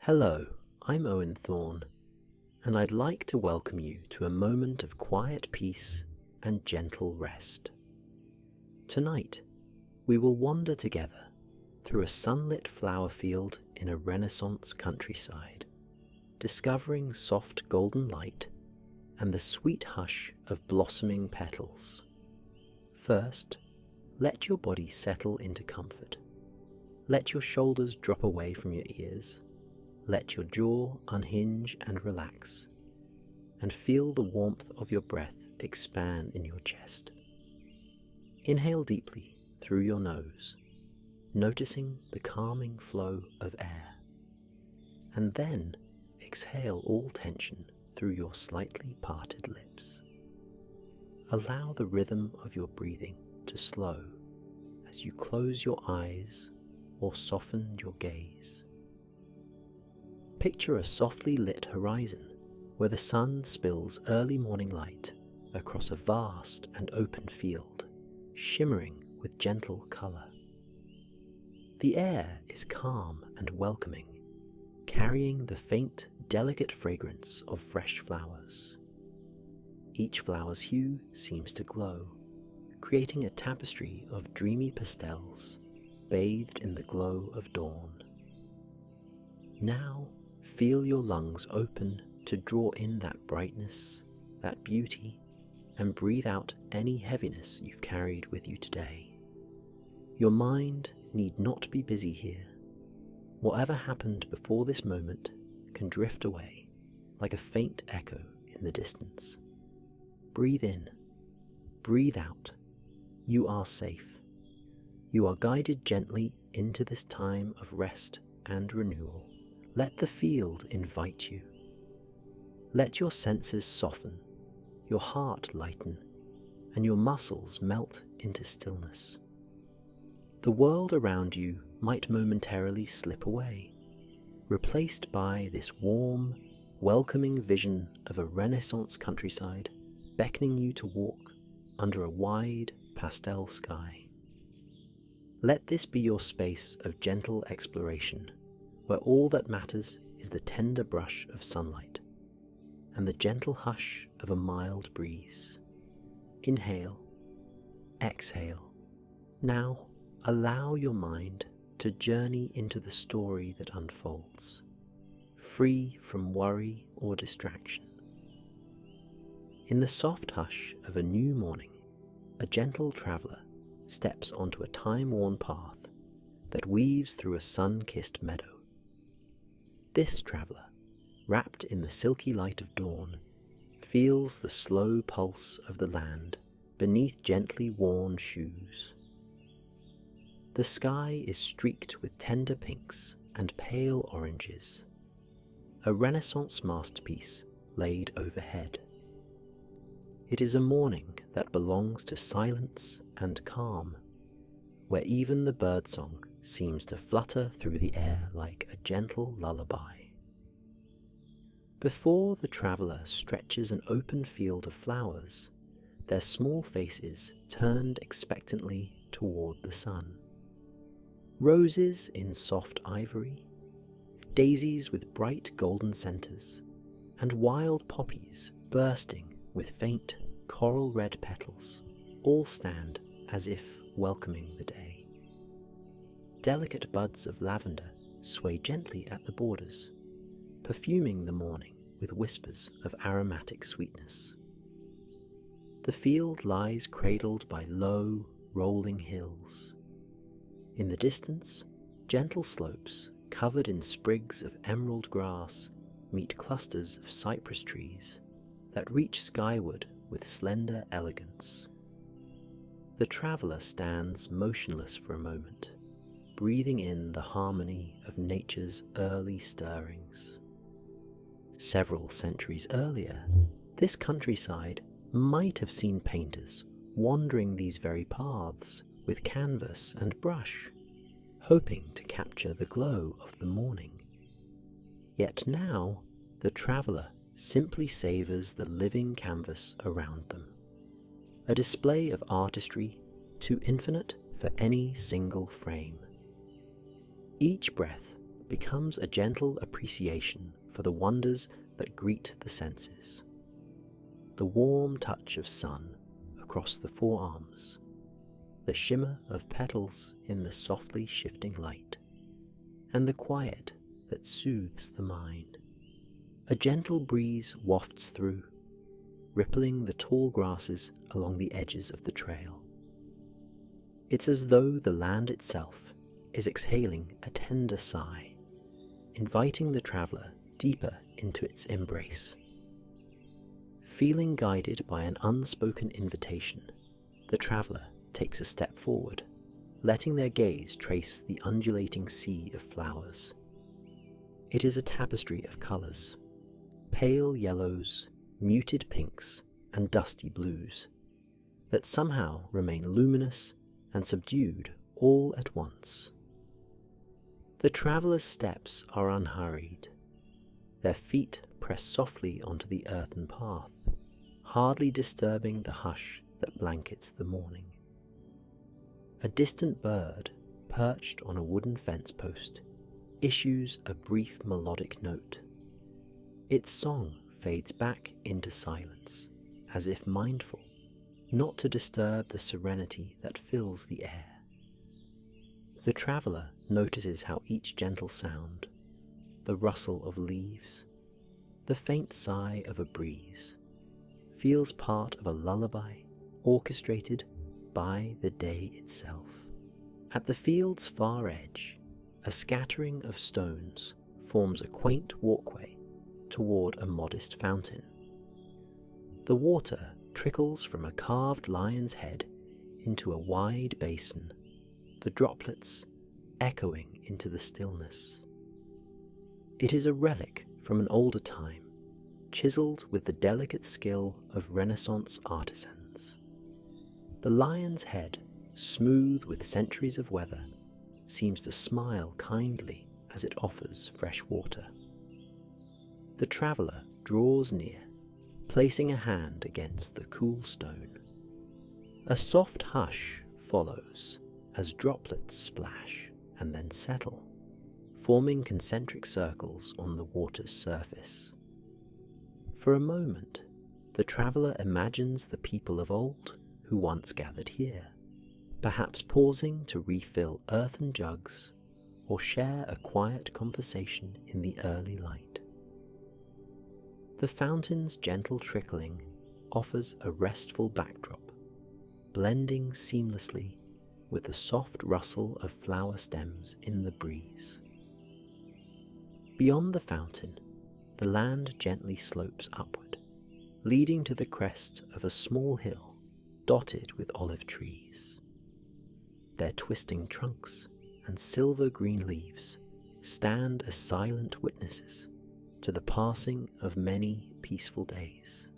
Hello, I'm Owen Thorne, and I'd like to welcome you to a moment of quiet peace and gentle rest. Tonight, we will wander together through a sunlit flower field in a Renaissance countryside, discovering soft golden light and the sweet hush of blossoming petals. First, let your body settle into comfort. Let your shoulders drop away from your ears. Let your jaw unhinge and relax, and feel the warmth of your breath expand in your chest. Inhale deeply through your nose, noticing the calming flow of air, and then exhale all tension through your slightly parted lips. Allow the rhythm of your breathing to slow as you close your eyes or soften your gaze. Picture a softly lit horizon where the sun spills early morning light across a vast and open field, shimmering with gentle colour. The air is calm and welcoming, carrying the faint, delicate fragrance of fresh flowers. Each flower's hue seems to glow, creating a tapestry of dreamy pastels bathed in the glow of dawn. Now, feel your lungs open to draw in that brightness, that beauty, and breathe out any heaviness you've carried with you today. Your mind need not be busy here. Whatever happened before this moment can drift away like a faint echo in the distance. Breathe in, breathe out. You are safe. You are guided gently into this time of rest and renewal. Let the field invite you. Let your senses soften, your heart lighten, and your muscles melt into stillness. The world around you might momentarily slip away, replaced by this warm, welcoming vision of a Renaissance countryside beckoning you to walk under a wide pastel sky. Let this be your space of gentle exploration, where all that matters is the tender brush of sunlight and the gentle hush of a mild breeze. Inhale, exhale. Now, allow your mind to journey into the story that unfolds, free from worry or distraction. In the soft hush of a new morning, a gentle traveller steps onto a time-worn path that weaves through a sun-kissed meadow. This traveller, wrapped in the silky light of dawn, feels the slow pulse of the land beneath gently worn shoes. The sky is streaked with tender pinks and pale oranges, a Renaissance masterpiece laid overhead. It is a morning that belongs to silence and calm, where even the birdsong seems to flutter through the air like a gentle lullaby. Before the traveller stretches an open field of flowers, their small faces turned expectantly toward the sun. Roses in soft ivory, daisies with bright golden centres, and wild poppies bursting with faint coral red petals all stand as if welcoming the day. Delicate buds of lavender sway gently at the borders, perfuming the morning with whispers of aromatic sweetness. The field lies cradled by low, rolling hills. In the distance, gentle slopes covered in sprigs of emerald grass meet clusters of cypress trees that reach skyward with slender elegance. The traveller stands motionless for a moment, breathing in the harmony of nature's early stirrings. Several centuries earlier, this countryside might have seen painters wandering these very paths with canvas and brush, hoping to capture the glow of the morning. Yet now, the traveller simply savours the living canvas around them, a display of artistry too infinite for any single frame. Each breath becomes a gentle appreciation for the wonders that greet the senses. The warm touch of sun across the forearms, the shimmer of petals in the softly shifting light, and the quiet that soothes the mind. A gentle breeze wafts through, rippling the tall grasses along the edges of the trail. It's as though the land itself is exhaling a tender sigh, inviting the traveller deeper into its embrace. Feeling guided by an unspoken invitation, the traveller takes a step forward, letting their gaze trace the undulating sea of flowers. It is a tapestry of colours, pale yellows, muted pinks, and dusty blues, that somehow remain luminous and subdued all at once. The traveller's steps are unhurried. Their feet press softly onto the earthen path, hardly disturbing the hush that blankets the morning. A distant bird, perched on a wooden fence post, issues a brief melodic note. Its song fades back into silence, as if mindful not to disturb the serenity that fills the air. The traveller notices how each gentle sound, the rustle of leaves, the faint sigh of a breeze, feels part of a lullaby orchestrated by the day itself. At the field's far edge, a scattering of stones forms a quaint walkway toward a modest fountain. The water trickles from a carved lion's head into a wide basin, the droplets echoing into the stillness. It is a relic from an older time, chiseled with the delicate skill of Renaissance artisans. The lion's head, smooth with centuries of weather, seems to smile kindly as it offers fresh water. The traveller draws near, placing a hand against the cool stone. A soft hush follows as droplets splash and then settle, forming concentric circles on the water's surface. For a moment, the traveller imagines the people of old who once gathered here, perhaps pausing to refill earthen jugs or share a quiet conversation in the early light. The fountain's gentle trickling offers a restful backdrop, blending seamlessly with the soft rustle of flower stems in the breeze. Beyond the fountain, the land gently slopes upward, leading to the crest of a small hill dotted with olive trees. Their twisting trunks and silver-green leaves stand as silent witnesses to the passing of many peaceful days.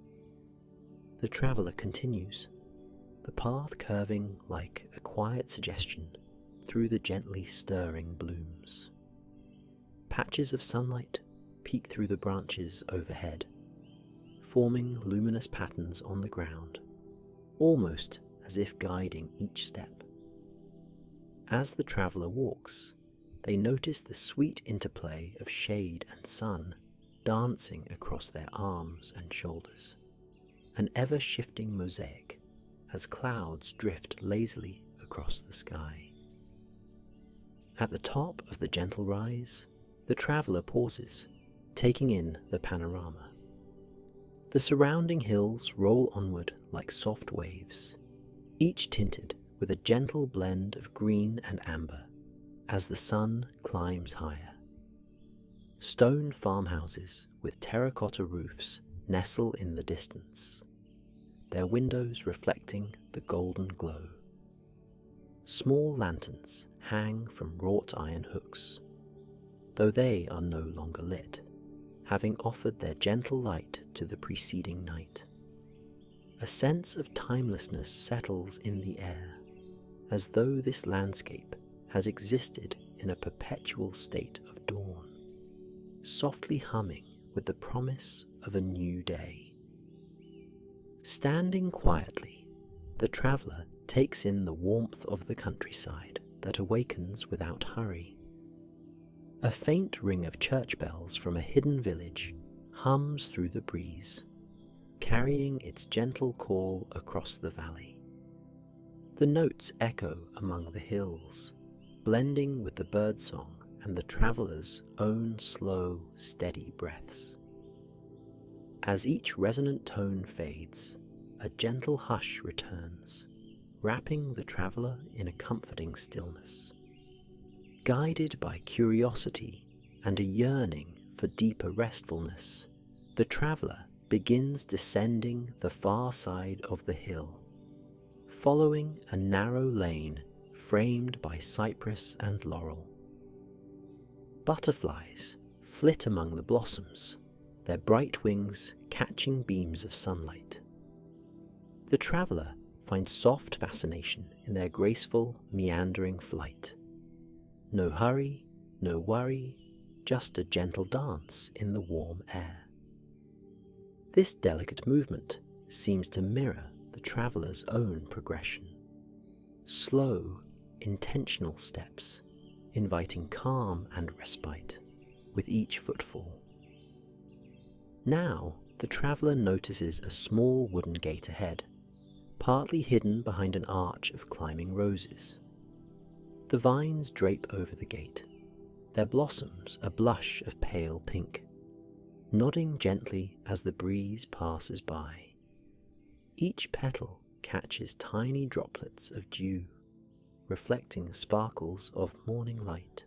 The traveller continues, the path curving like a quiet suggestion through the gently stirring blooms. Patches of sunlight peek through the branches overhead, forming luminous patterns on the ground, almost as if guiding each step. As the traveller walks, they notice the sweet interplay of shade and sun dancing across their arms and shoulders, an ever-shifting mosaic as clouds drift lazily across the sky. At the top of the gentle rise, the traveller pauses, taking in the panorama. The surrounding hills roll onward like soft waves, each tinted with a gentle blend of green and amber as the sun climbs higher. Stone farmhouses with terracotta roofs nestle in the distance, their windows reflecting the golden glow. Small lanterns hang from wrought iron hooks, though they are no longer lit, having offered their gentle light to the preceding night. A sense of timelessness settles in the air, as though this landscape has existed in a perpetual state of dawn, softly humming with the promise of a new day. Standing quietly, the traveller takes in the warmth of the countryside that awakens without hurry. A faint ring of church bells from a hidden village hums through the breeze, carrying its gentle call across the valley. The notes echo among the hills, blending with the birdsong and the traveller's own slow, steady breaths. As each resonant tone fades, a gentle hush returns, wrapping the traveller in a comforting stillness. Guided by curiosity and a yearning for deeper restfulness, the traveller begins descending the far side of the hill, following a narrow lane framed by cypress and laurel. Butterflies flit among the blossoms, their bright wings catching beams of sunlight. The traveller finds soft fascination in their graceful, meandering flight. No hurry, no worry, just a gentle dance in the warm air. This delicate movement seems to mirror the traveller's own progression. Slow, intentional steps, inviting calm and respite with each footfall. Now, the traveller notices a small wooden gate ahead, partly hidden behind an arch of climbing roses. The vines drape over the gate, their blossoms a blush of pale pink, nodding gently as the breeze passes by. Each petal catches tiny droplets of dew, reflecting sparkles of morning light.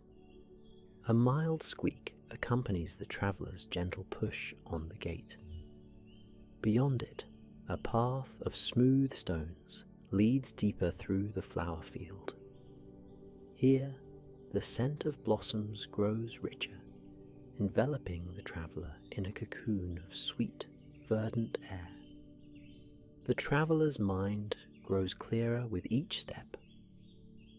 A mild squeak accompanies the traveller's gentle push on the gate. Beyond it, a path of smooth stones leads deeper through the flower field. Here, the scent of blossoms grows richer, enveloping the traveller in a cocoon of sweet, verdant air. The traveller's mind grows clearer with each step,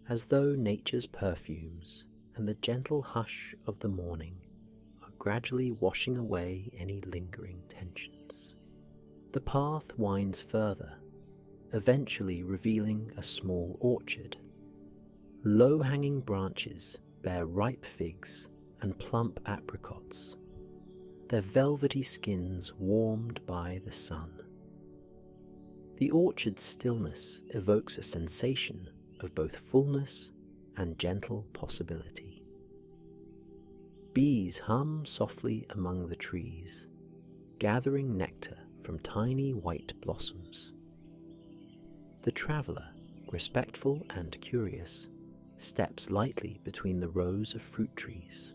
as though nature's perfumes and the gentle hush of the morning are gradually washing away any lingering tensions. The path winds further, eventually revealing a small orchard. Low-hanging branches bear ripe figs and plump apricots, their velvety skins warmed by the sun. The orchard's stillness evokes a sensation of both fullness and gentle possibility. Bees hum softly among the trees, gathering nectar from tiny white blossoms. The traveller, respectful and curious, steps lightly between the rows of fruit trees,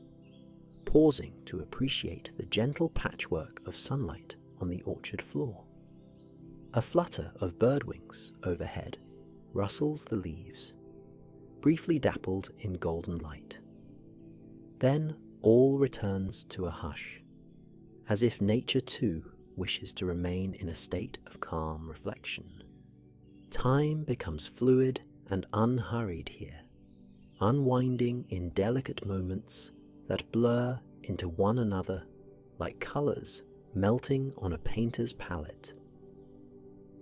pausing to appreciate the gentle patchwork of sunlight on the orchard floor. A flutter of bird wings overhead rustles the leaves, briefly dappled in golden light. Then all returns to a hush, as if nature too wishes to remain in a state of calm reflection. Time becomes fluid and unhurried here, unwinding in delicate moments that blur into one another like colours melting on a painter's palette.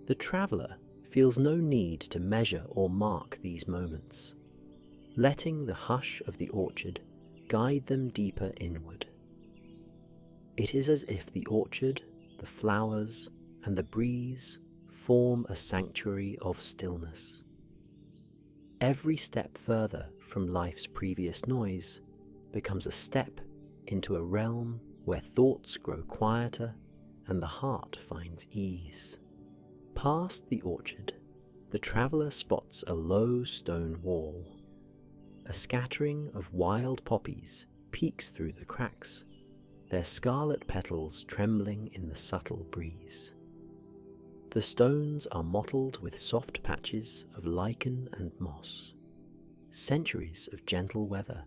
The traveller feels no need to measure or mark these moments, letting the hush of the orchard guide them deeper inward. It is as if the orchard, the flowers, and the breeze form a sanctuary of stillness. Every step further from life's previous noise becomes a step into a realm where thoughts grow quieter and the heart finds ease. Past the orchard, the traveller spots a low stone wall. A scattering of wild poppies peeks through the cracks, their scarlet petals trembling in the subtle breeze. The stones are mottled with soft patches of lichen and moss, centuries of gentle weather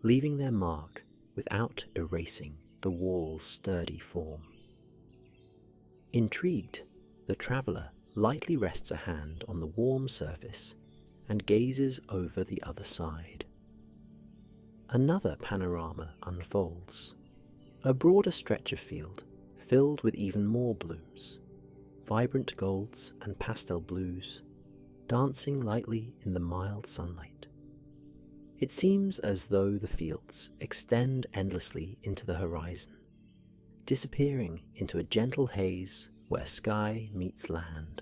leaving their mark without erasing the wall's sturdy form. Intrigued, the traveller lightly rests a hand on the warm surface and gazes over the other side. Another panorama unfolds, a broader stretch of field filled with even more blooms, vibrant golds and pastel blues, dancing lightly in the mild sunlight. It seems as though the fields extend endlessly into the horizon, disappearing into a gentle haze where sky meets land.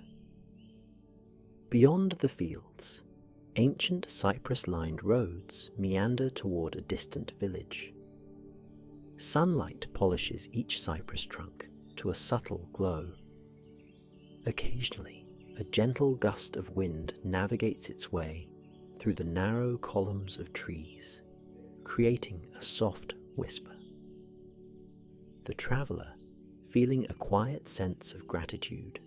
Beyond the fields, ancient cypress-lined roads meander toward a distant village. Sunlight polishes each cypress trunk to a subtle glow. Occasionally, a gentle gust of wind navigates its way through the narrow columns of trees, creating a soft whisper. The traveller, feeling a quiet sense of gratitude,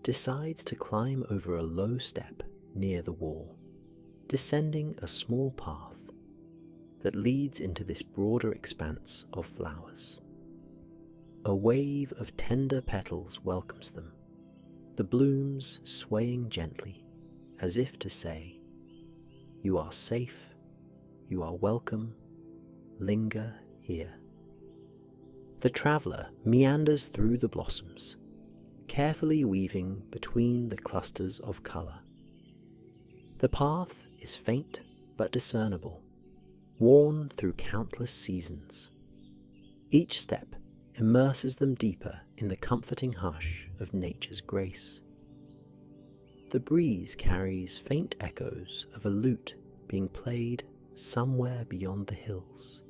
decides to climb over a low step near the wall, descending a small path that leads into this broader expanse of flowers. A wave of tender petals welcomes them, the blooms swaying gently as if to say, "You are safe, you are welcome, linger here." The traveller meanders through the blossoms, carefully weaving between the clusters of colour. The path is faint but discernible, worn through countless seasons. Each step immerses them deeper in the comforting hush of nature's grace. The breeze carries faint echoes of a lute being played somewhere beyond the hills,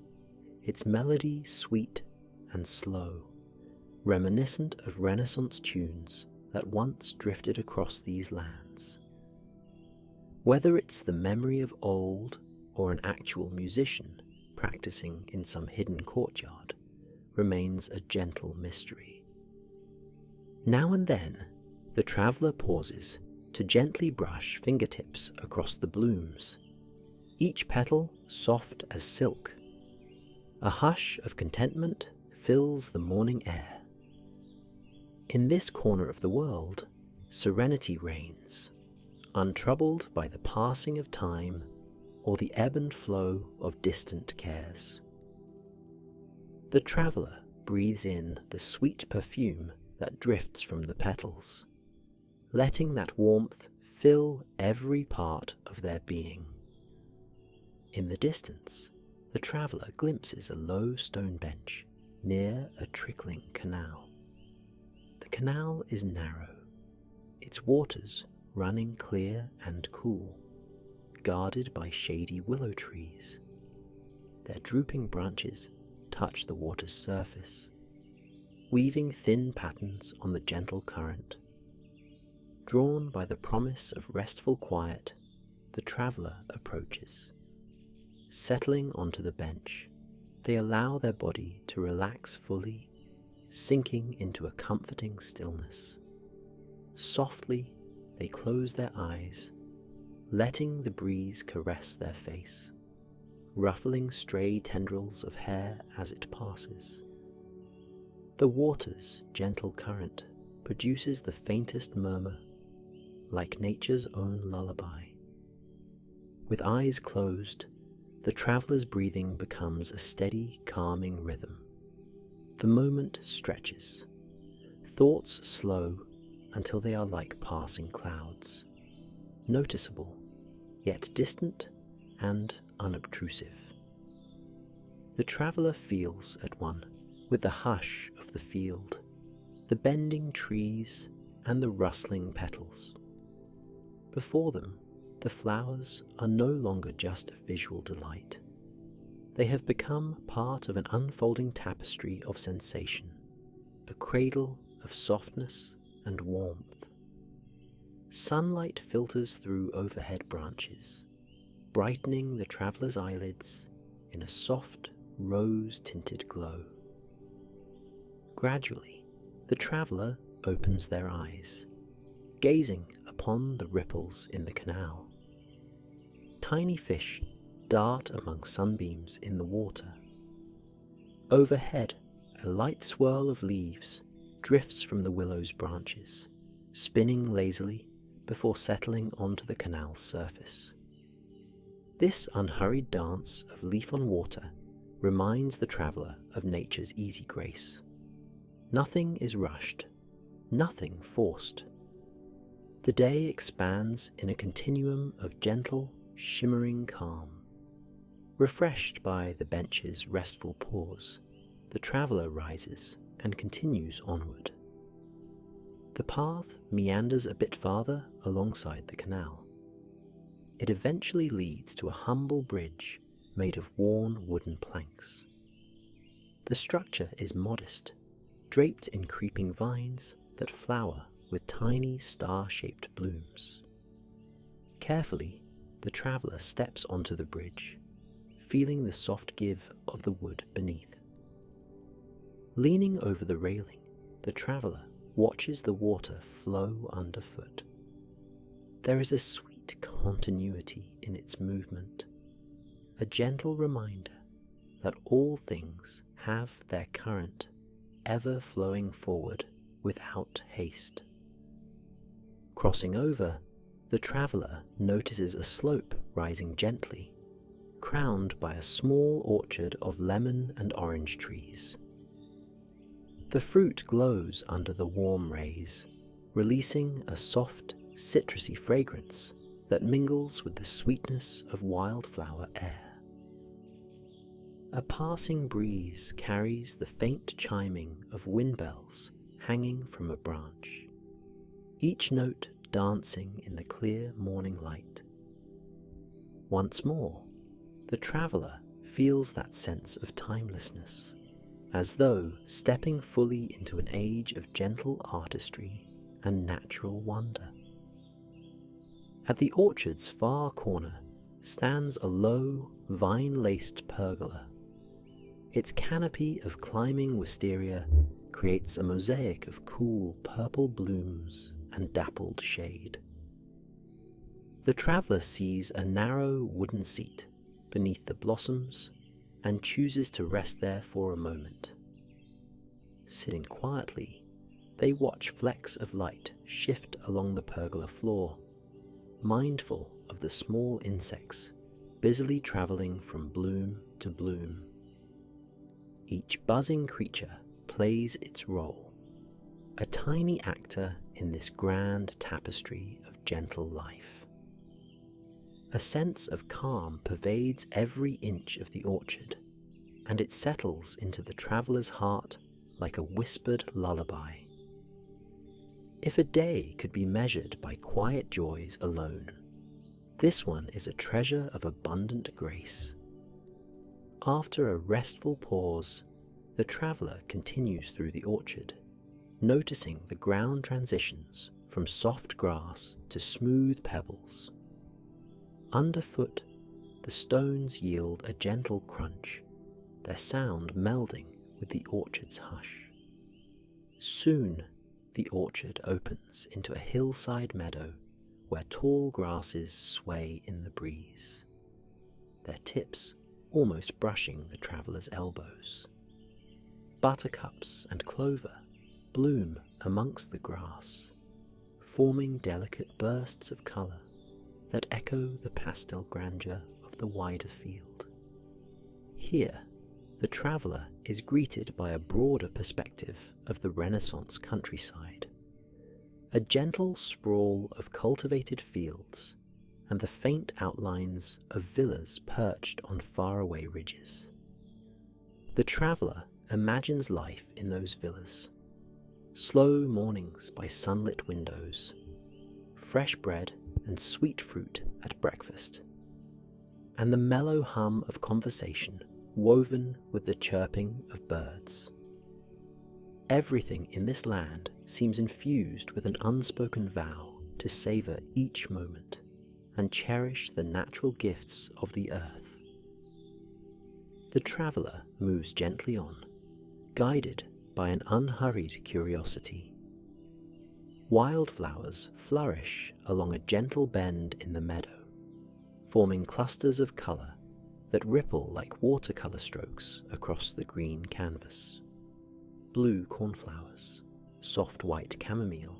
its melody sweet and slow, reminiscent of Renaissance tunes that once drifted across these lands. Whether it's the memory of old or an actual musician practicing in some hidden courtyard remains a gentle mystery. Now and then, the traveller pauses to gently brush fingertips across the blooms, each petal soft as silk. A hush of contentment fills the morning air. In this corner of the world, serenity reigns, untroubled by the passing of time or the ebb and flow of distant cares. The traveller breathes in the sweet perfume that drifts from the petals, letting that warmth fill every part of their being. In the distance, the traveller glimpses a low stone bench near a trickling canal. The canal is narrow, its waters running clear and cool, guarded by shady willow trees. Their drooping branches touch the water's surface, weaving thin patterns on the gentle current. Drawn by the promise of restful quiet, the traveller approaches. Settling onto the bench, they allow their body to relax fully, sinking into a comforting stillness. Softly, they close their eyes, letting the breeze caress their face, ruffling stray tendrils of hair as it passes. The water's gentle current produces the faintest murmur, like nature's own lullaby. With eyes closed, the traveller's breathing becomes a steady, calming rhythm. The moment stretches, thoughts slow until they are like passing clouds, noticeable, yet distant and unobtrusive. The traveller feels at one with the hush of the field, the bending trees and the rustling petals. Before them, the flowers are no longer just a visual delight. They have become part of an unfolding tapestry of sensation, a cradle of softness and warmth. Sunlight filters through overhead branches, brightening the traveller's eyelids in a soft, rose-tinted glow. Gradually, the traveller opens their eyes, gazing upon the ripples in the canal. Tiny fish dart among sunbeams in the water. Overhead, a light swirl of leaves drifts from the willow's branches, spinning lazily before settling onto the canal's surface. This unhurried dance of leaf on water reminds the traveller of nature's easy grace. Nothing is rushed, nothing forced. The day expands in a continuum of gentle, shimmering calm, Refreshed by the bench's restful pause, the traveller rises and continues onward. The path meanders a bit farther alongside the canal. It eventually leads to a humble bridge made of worn wooden planks. The structure is modest, draped in creeping vines that flower with tiny star-shaped blooms. Carefully, the traveller steps onto the bridge, feeling the soft give of the wood beneath. Leaning over the railing, the traveller watches the water flow underfoot. There is a sweet continuity in its movement, a gentle reminder that all things have their current ever flowing forward without haste. Crossing over, the traveller notices a slope rising gently, crowned by a small orchard of lemon and orange trees. The fruit glows under the warm rays, releasing a soft, citrusy fragrance that mingles with the sweetness of wildflower air. A passing breeze carries the faint chiming of wind bells hanging from a branch, each note dancing in the clear morning light. Once more, the traveller feels that sense of timelessness, as though stepping fully into an age of gentle artistry and natural wonder. At the orchard's far corner stands a low, vine-laced pergola. Its canopy of climbing wisteria creates a mosaic of cool purple blooms and dappled shade. The traveller sees a narrow wooden seat beneath the blossoms and chooses to rest there for a moment. Sitting quietly, they watch flecks of light shift along the pergola floor, mindful of the small insects busily travelling from bloom to bloom. Each buzzing creature plays its role, a tiny actor in this grand tapestry of gentle life. A sense of calm pervades every inch of the orchard, and it settles into the traveller's heart like a whispered lullaby. If a day could be measured by quiet joys alone, this one is a treasure of abundant grace. After a restful pause, the traveller continues through the orchard, noticing the ground transitions from soft grass to smooth pebbles. Underfoot, the stones yield a gentle crunch, their sound melding with the orchard's hush. Soon, the orchard opens into a hillside meadow where tall grasses sway in the breeze, their tips almost brushing the traveller's elbows. Buttercups and clover bloom amongst the grass, forming delicate bursts of colour that echo the pastel grandeur of the wider field. Here, the traveller is greeted by a broader perspective of the Renaissance countryside, a gentle sprawl of cultivated fields and the faint outlines of villas perched on faraway ridges. The traveller imagines life in those villas, slow mornings by sunlit windows, fresh bread and sweet fruit at breakfast, and the mellow hum of conversation woven with the chirping of birds. Everything in this land seems infused with an unspoken vow to savour each moment and cherish the natural gifts of the earth. The traveller moves gently on, guided by an unhurried curiosity. Wildflowers flourish along a gentle bend in the meadow, forming clusters of colour that ripple like watercolour strokes across the green canvas. Blue cornflowers, soft white chamomile,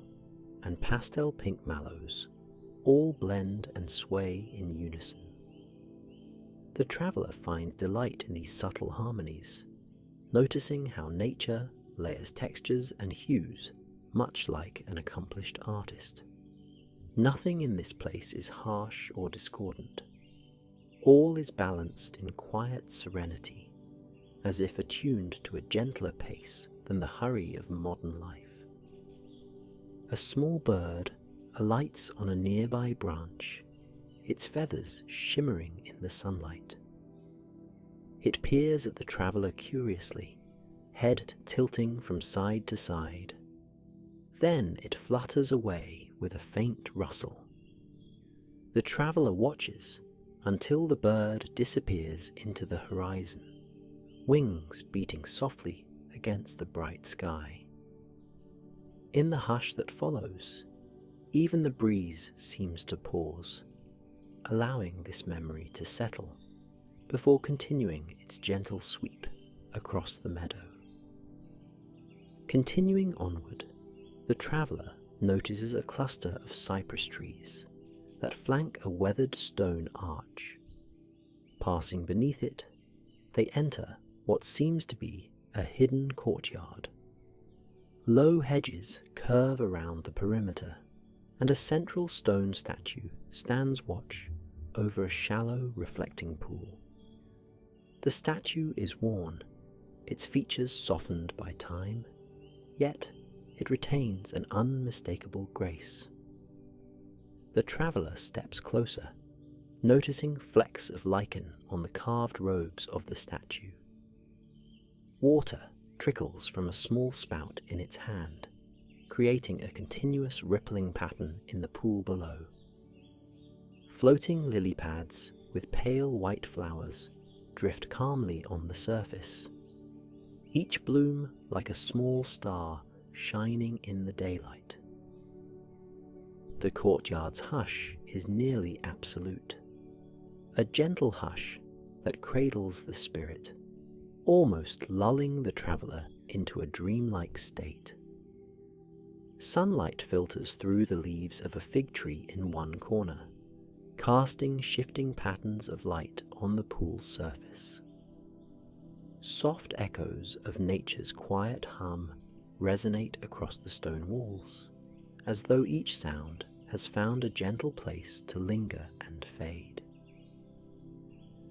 and pastel pink mallows all blend and sway in unison. The traveller finds delight in these subtle harmonies, noticing how nature layers textures and hues much like an accomplished artist. Nothing in this place is harsh or discordant. All is balanced in quiet serenity, as if attuned to a gentler pace than the hurry of modern life. A small bird alights on a nearby branch, its feathers shimmering in the sunlight. It peers at the traveller curiously, head tilting from side to side. Then it flutters away with a faint rustle. The traveller watches until the bird disappears into the horizon, wings beating softly against the bright sky. In the hush that follows, even the breeze seems to pause, allowing this memory to settle before continuing its gentle sweep across the meadow. Continuing onward, the traveller notices a cluster of cypress trees that flank a weathered stone arch. Passing beneath it, they enter what seems to be a hidden courtyard. Low hedges curve around the perimeter, and a central stone statue stands watch over a shallow reflecting pool. The statue is worn, its features softened by time, yet it retains an unmistakable grace. The traveller steps closer, noticing flecks of lichen on the carved robes of the statue. Water trickles from a small spout in its hand, creating a continuous rippling pattern in the pool below. Floating lily pads with pale white flowers drift calmly on the surface, each bloom like a small star shining in the daylight. The courtyard's hush is nearly absolute, a gentle hush that cradles the spirit, almost lulling the traveller into a dreamlike state. Sunlight filters through the leaves of a fig tree in one corner, casting shifting patterns of light on the pool's surface. Soft echoes of nature's quiet hum resonate across the stone walls, as though each sound has found a gentle place to linger and fade.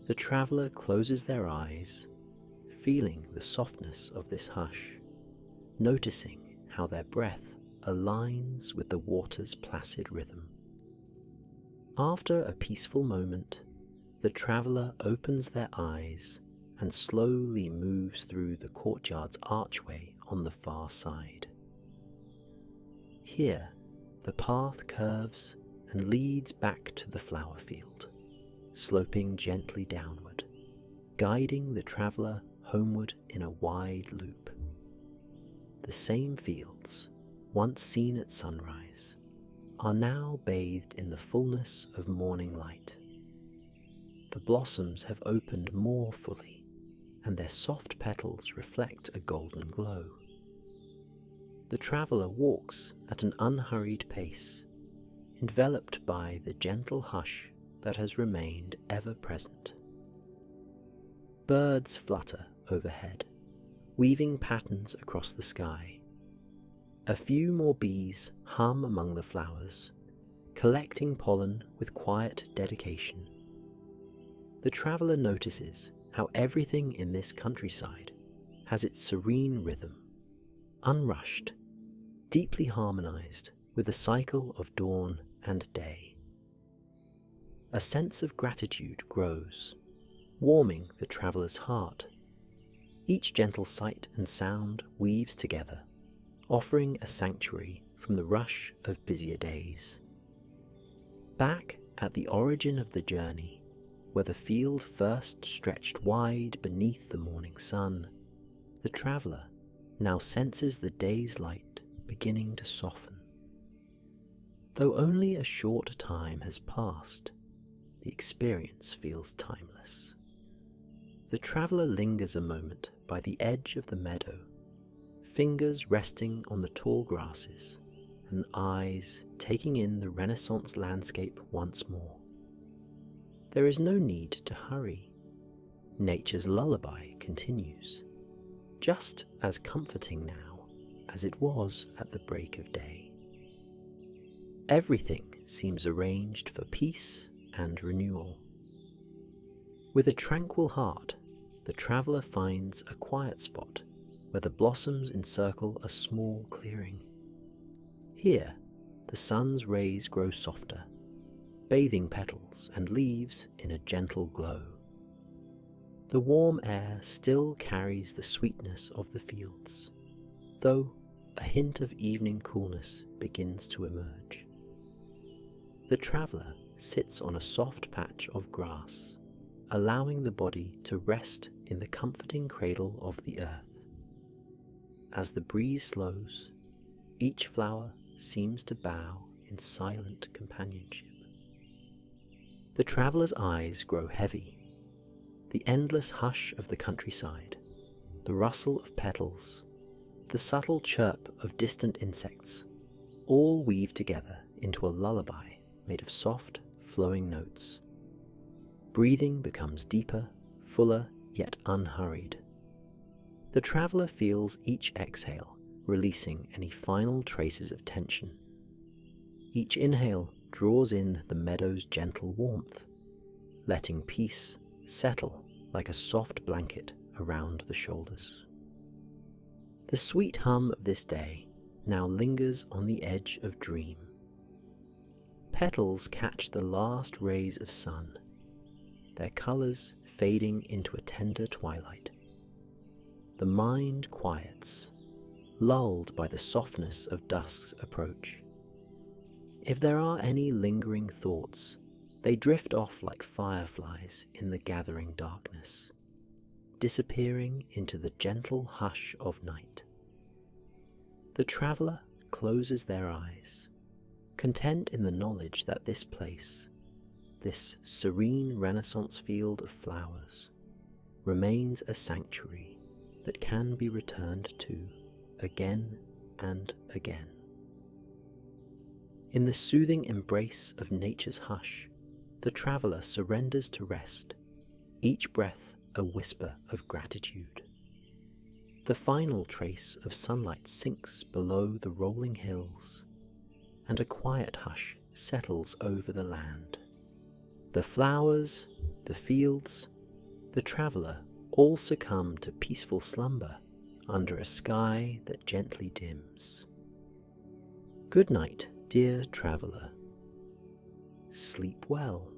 The traveller closes their eyes, feeling the softness of this hush, noticing how their breath aligns with the water's placid rhythm. After a peaceful moment, the traveller opens their eyes and slowly moves through the courtyard's archway on the far side. Here, the path curves and leads back to the flower field, sloping gently downward, guiding the traveller homeward in a wide loop. The same fields, once seen at sunrise, are now bathed in the fullness of morning light. The blossoms have opened more fully, and their soft petals reflect a golden glow. The traveller walks at an unhurried pace, enveloped by the gentle hush that has remained ever present. Birds flutter overhead, weaving patterns across the sky. A few more bees hum among the flowers, collecting pollen with quiet dedication. The traveller notices how everything in this countryside has its serene rhythm, unrushed, deeply harmonized with the cycle of dawn and day. A sense of gratitude grows, warming the traveller's heart. Each gentle sight and sound weaves together, offering a sanctuary from the rush of busier days. Back at the origin of the journey, where the field first stretched wide beneath the morning sun, the traveller now senses the day's light beginning to soften. Though only a short time has passed, the experience feels timeless. The traveller lingers a moment by the edge of the meadow, fingers resting on the tall grasses and eyes taking in the Renaissance landscape once more. There is no need to hurry. Nature's lullaby continues, just as comforting now as it was at the break of day. Everything seems arranged for peace and renewal. With a tranquil heart, the traveller finds a quiet spot where the blossoms encircle a small clearing. Here, the sun's rays grow softer, bathing petals and leaves in a gentle glow. The warm air still carries the sweetness of the fields, though a hint of evening coolness begins to emerge. The traveller sits on a soft patch of grass, allowing the body to rest in the comforting cradle of the earth. As the breeze slows, each flower seems to bow in silent companionship. The traveller's eyes grow heavy. The endless hush of the countryside, the rustle of petals, the subtle chirp of distant insects, all weave together into a lullaby made of soft, flowing notes. Breathing becomes deeper, fuller, yet unhurried. The traveller feels each exhale releasing any final traces of tension. Each inhale draws in the meadow's gentle warmth, letting peace settle like a soft blanket around the shoulders. The sweet hum of this day now lingers on the edge of dream. Petals catch the last rays of sun, their colours fading into a tender twilight. The mind quiets, lulled by the softness of dusk's approach. If there are any lingering thoughts, they drift off like fireflies in the gathering darkness, disappearing into the gentle hush of night. The traveller closes their eyes, content in the knowledge that this place, this serene Renaissance field of flowers, remains a sanctuary that can be returned to again and again. In the soothing embrace of nature's hush, the traveller surrenders to rest, each breath a whisper of gratitude. The final trace of sunlight sinks below the rolling hills, and a quiet hush settles over the land. The flowers, the fields, the traveller all succumb to peaceful slumber under a sky that gently dims. Good night, dear traveller. Sleep well.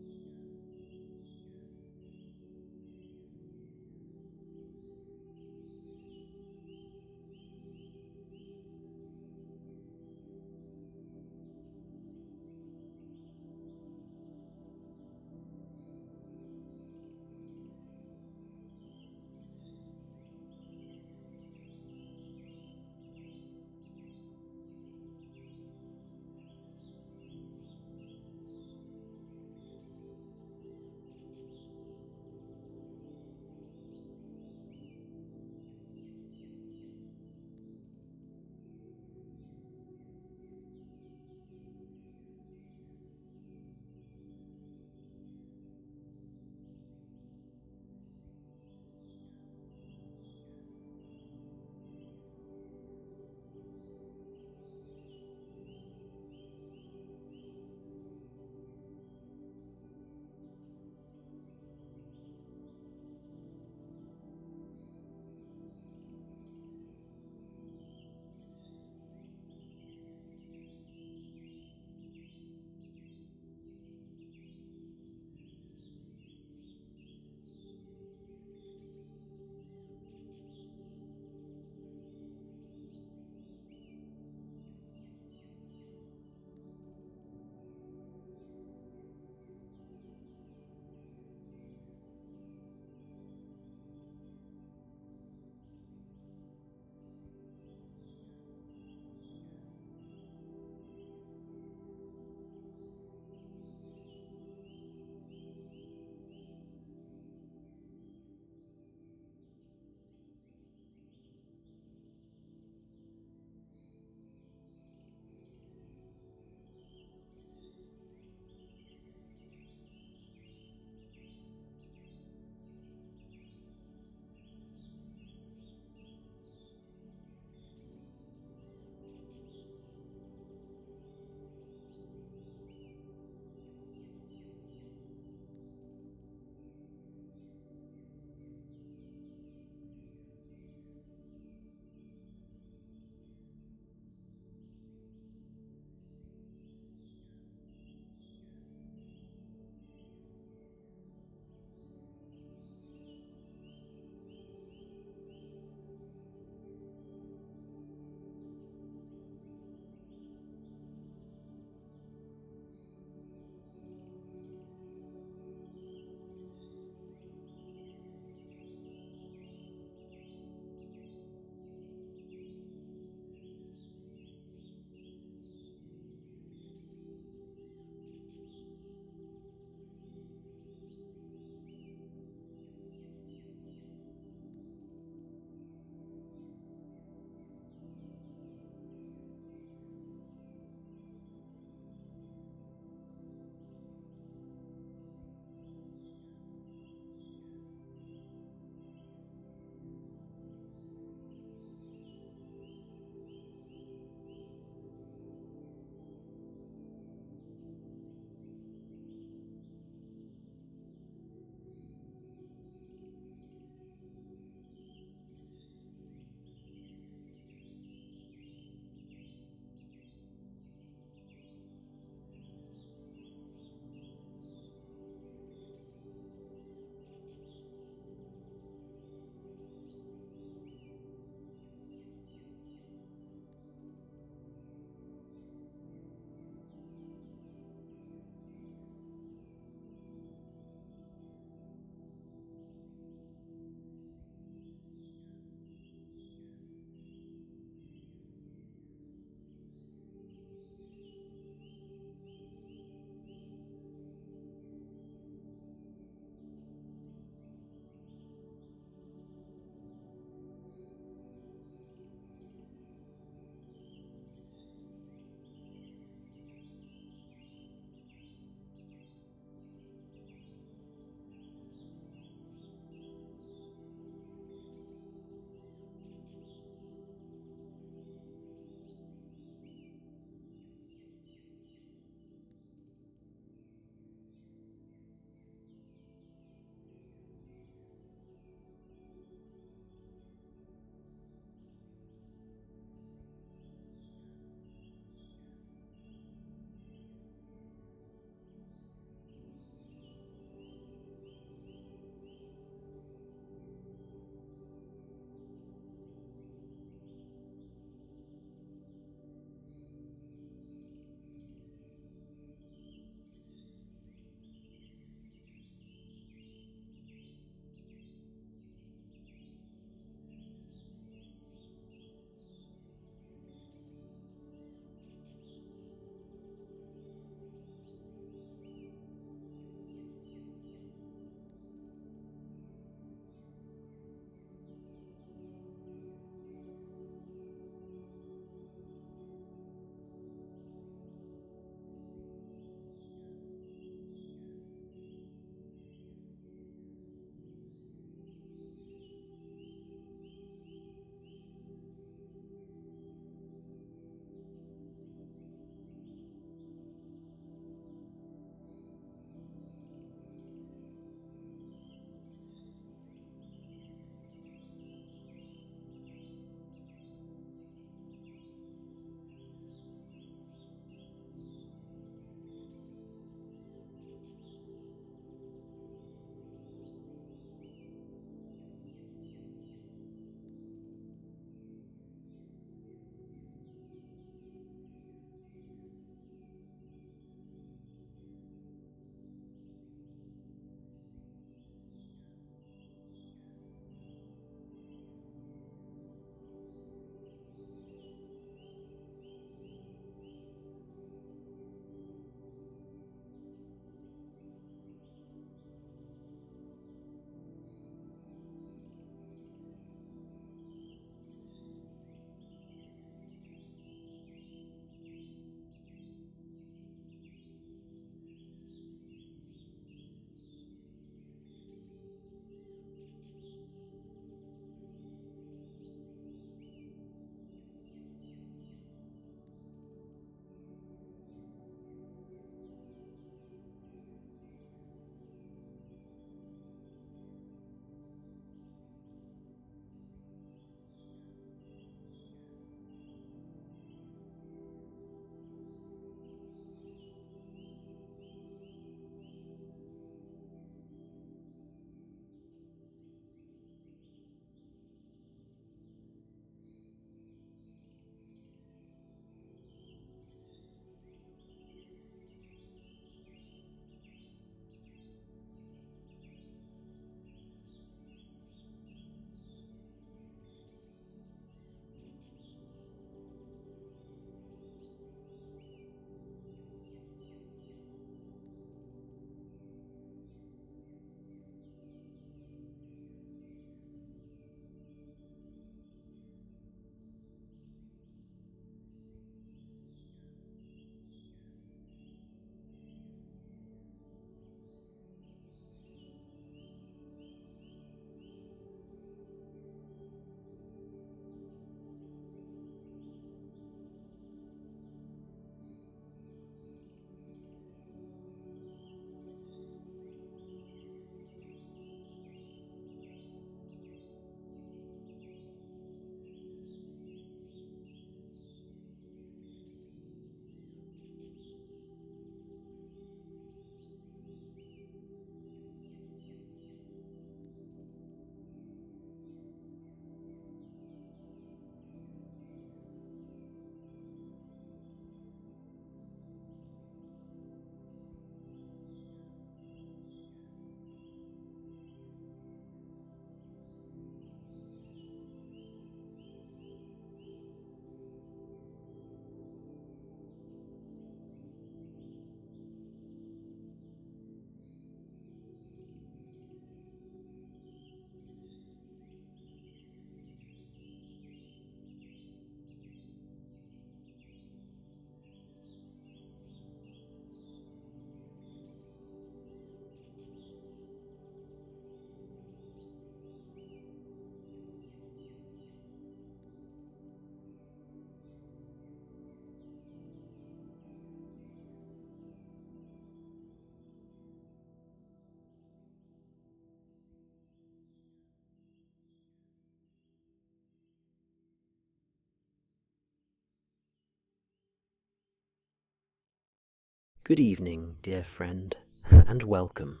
Good evening, dear friend, and welcome.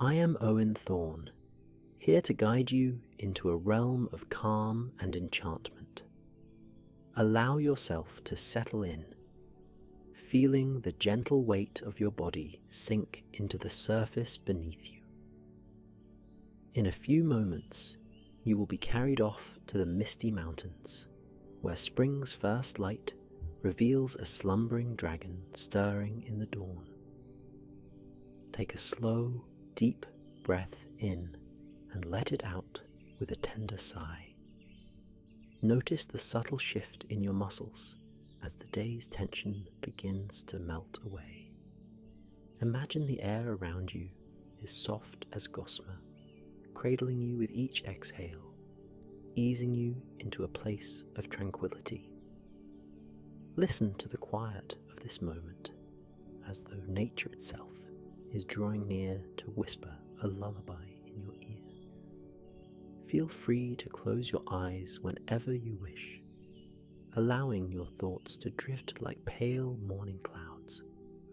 I am Owen Thorne, here to guide you into a realm of calm and enchantment. Allow yourself to settle in, feeling the gentle weight of your body sink into the surface beneath you. In a few moments, you will be carried off to the misty mountains, where spring's first light reveals a slumbering dragon stirring in the dawn. Take a slow, deep breath in and let it out with a tender sigh. Notice the subtle shift in your muscles as the day's tension begins to melt away. Imagine the air around you is soft as gossamer, cradling you with each exhale, easing you into a place of tranquility. Listen to the quiet of this moment, as though nature itself is drawing near to whisper a lullaby in your ear. Feel free to close your eyes whenever you wish, allowing your thoughts to drift like pale morning clouds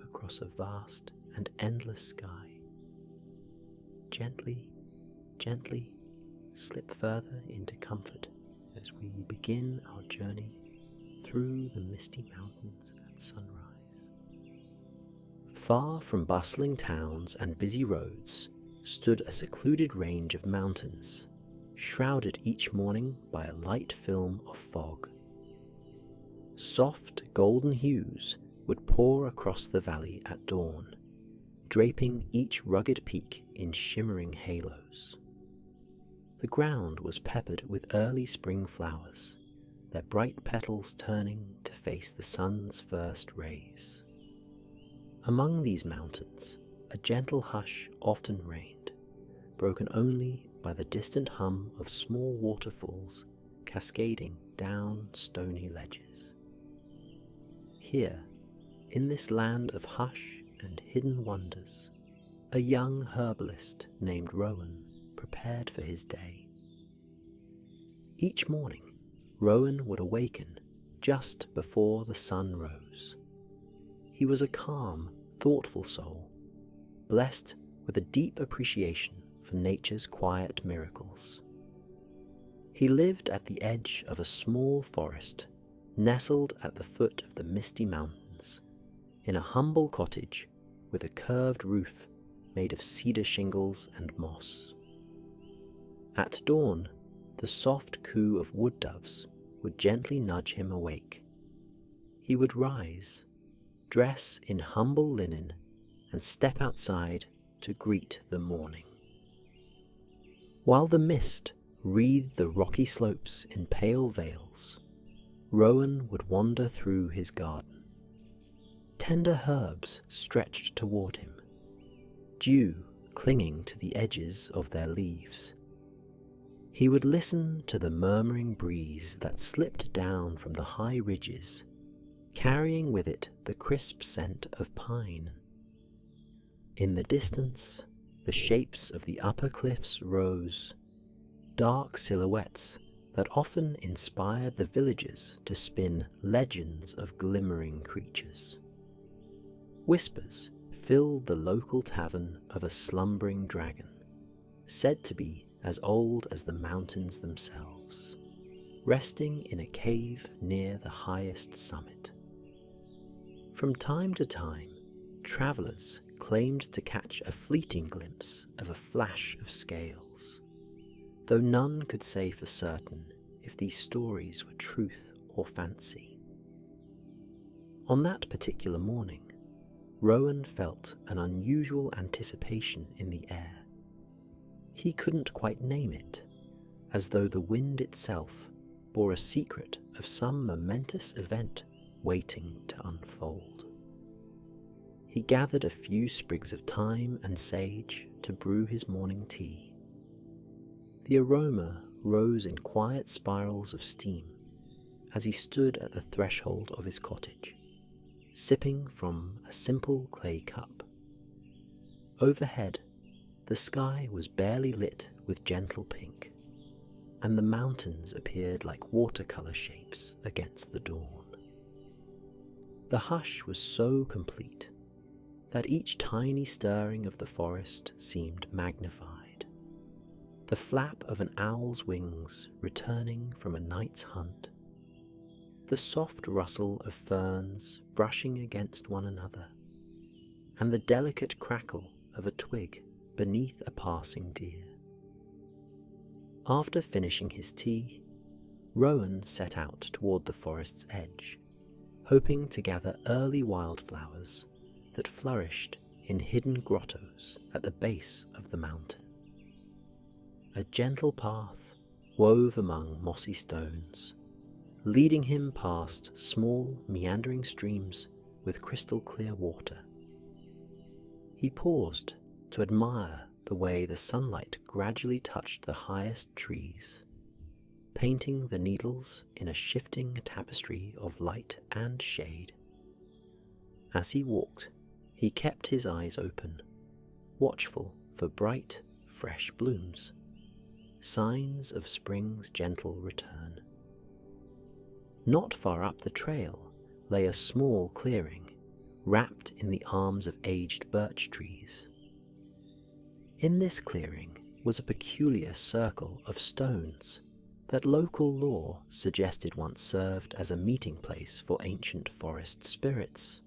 across a vast and endless sky. Gently, gently slip further into comfort as we begin our journey through the misty mountains at sunrise. Far from bustling towns and busy roads stood a secluded range of mountains, shrouded each morning by a light film of fog. Soft golden hues would pour across the valley at dawn, draping each rugged peak in shimmering halos. The ground was peppered with early spring flowers, their bright petals turning to face the sun's first rays. Among these mountains, a gentle hush often reigned, broken only by the distant hum of small waterfalls cascading down stony ledges. Here, in this land of hush and hidden wonders, a young herbalist named Rowan prepared for his day. Each morning, Rowan would awaken just before the sun rose. He was a calm, thoughtful soul, blessed with a deep appreciation for nature's quiet miracles. He lived at the edge of a small forest, nestled at the foot of the misty mountains, in a humble cottage with a curved roof made of cedar shingles and moss. At dawn, the soft coo of wood doves would gently nudge him awake. He would rise, dress in humble linen, and step outside to greet the morning. While the mist wreathed the rocky slopes in pale veils, Rowan would wander through his garden. Tender herbs stretched toward him, dew clinging to the edges of their leaves. He would listen to the murmuring breeze that slipped down from the high ridges, carrying with it the crisp scent of pine. In the distance, the shapes of the upper cliffs rose, dark silhouettes that often inspired the villagers to spin legends of glimmering creatures. Whispers filled the local tavern of a slumbering dragon, said to be as old as the mountains themselves, resting in a cave near the highest summit. From time to time, travellers claimed to catch a fleeting glimpse of a flash of scales, though none could say for certain if these stories were truth or fancy. On that particular morning, Rowan felt an unusual anticipation in the air. He couldn't quite name it, as though the wind itself bore a secret of some momentous event waiting to unfold. He gathered a few sprigs of thyme and sage to brew his morning tea. The aroma rose in quiet spirals of steam as he stood at the threshold of his cottage, sipping from a simple clay cup. Overhead, the sky was barely lit with gentle pink, and the mountains appeared like watercolor shapes against the dawn. The hush was so complete that each tiny stirring of the forest seemed magnified. The flap of an owl's wings returning from a night's hunt, the soft rustle of ferns brushing against one another, and the delicate crackle of a twig beneath a passing deer. After finishing his tea, Rowan set out toward the forest's edge, hoping to gather early wildflowers that flourished in hidden grottos at the base of the mountain. A gentle path wove among mossy stones, leading him past small meandering streams with crystal clear water. He paused to admire the way the sunlight gradually touched the highest trees, painting the needles in a shifting tapestry of light and shade. As he walked, he kept his eyes open, watchful for bright, fresh blooms, signs of spring's gentle return. Not far up the trail lay a small clearing, wrapped in the arms of aged birch trees. In this clearing was a peculiar circle of stones that local lore suggested once served as a meeting place for ancient forest spirits.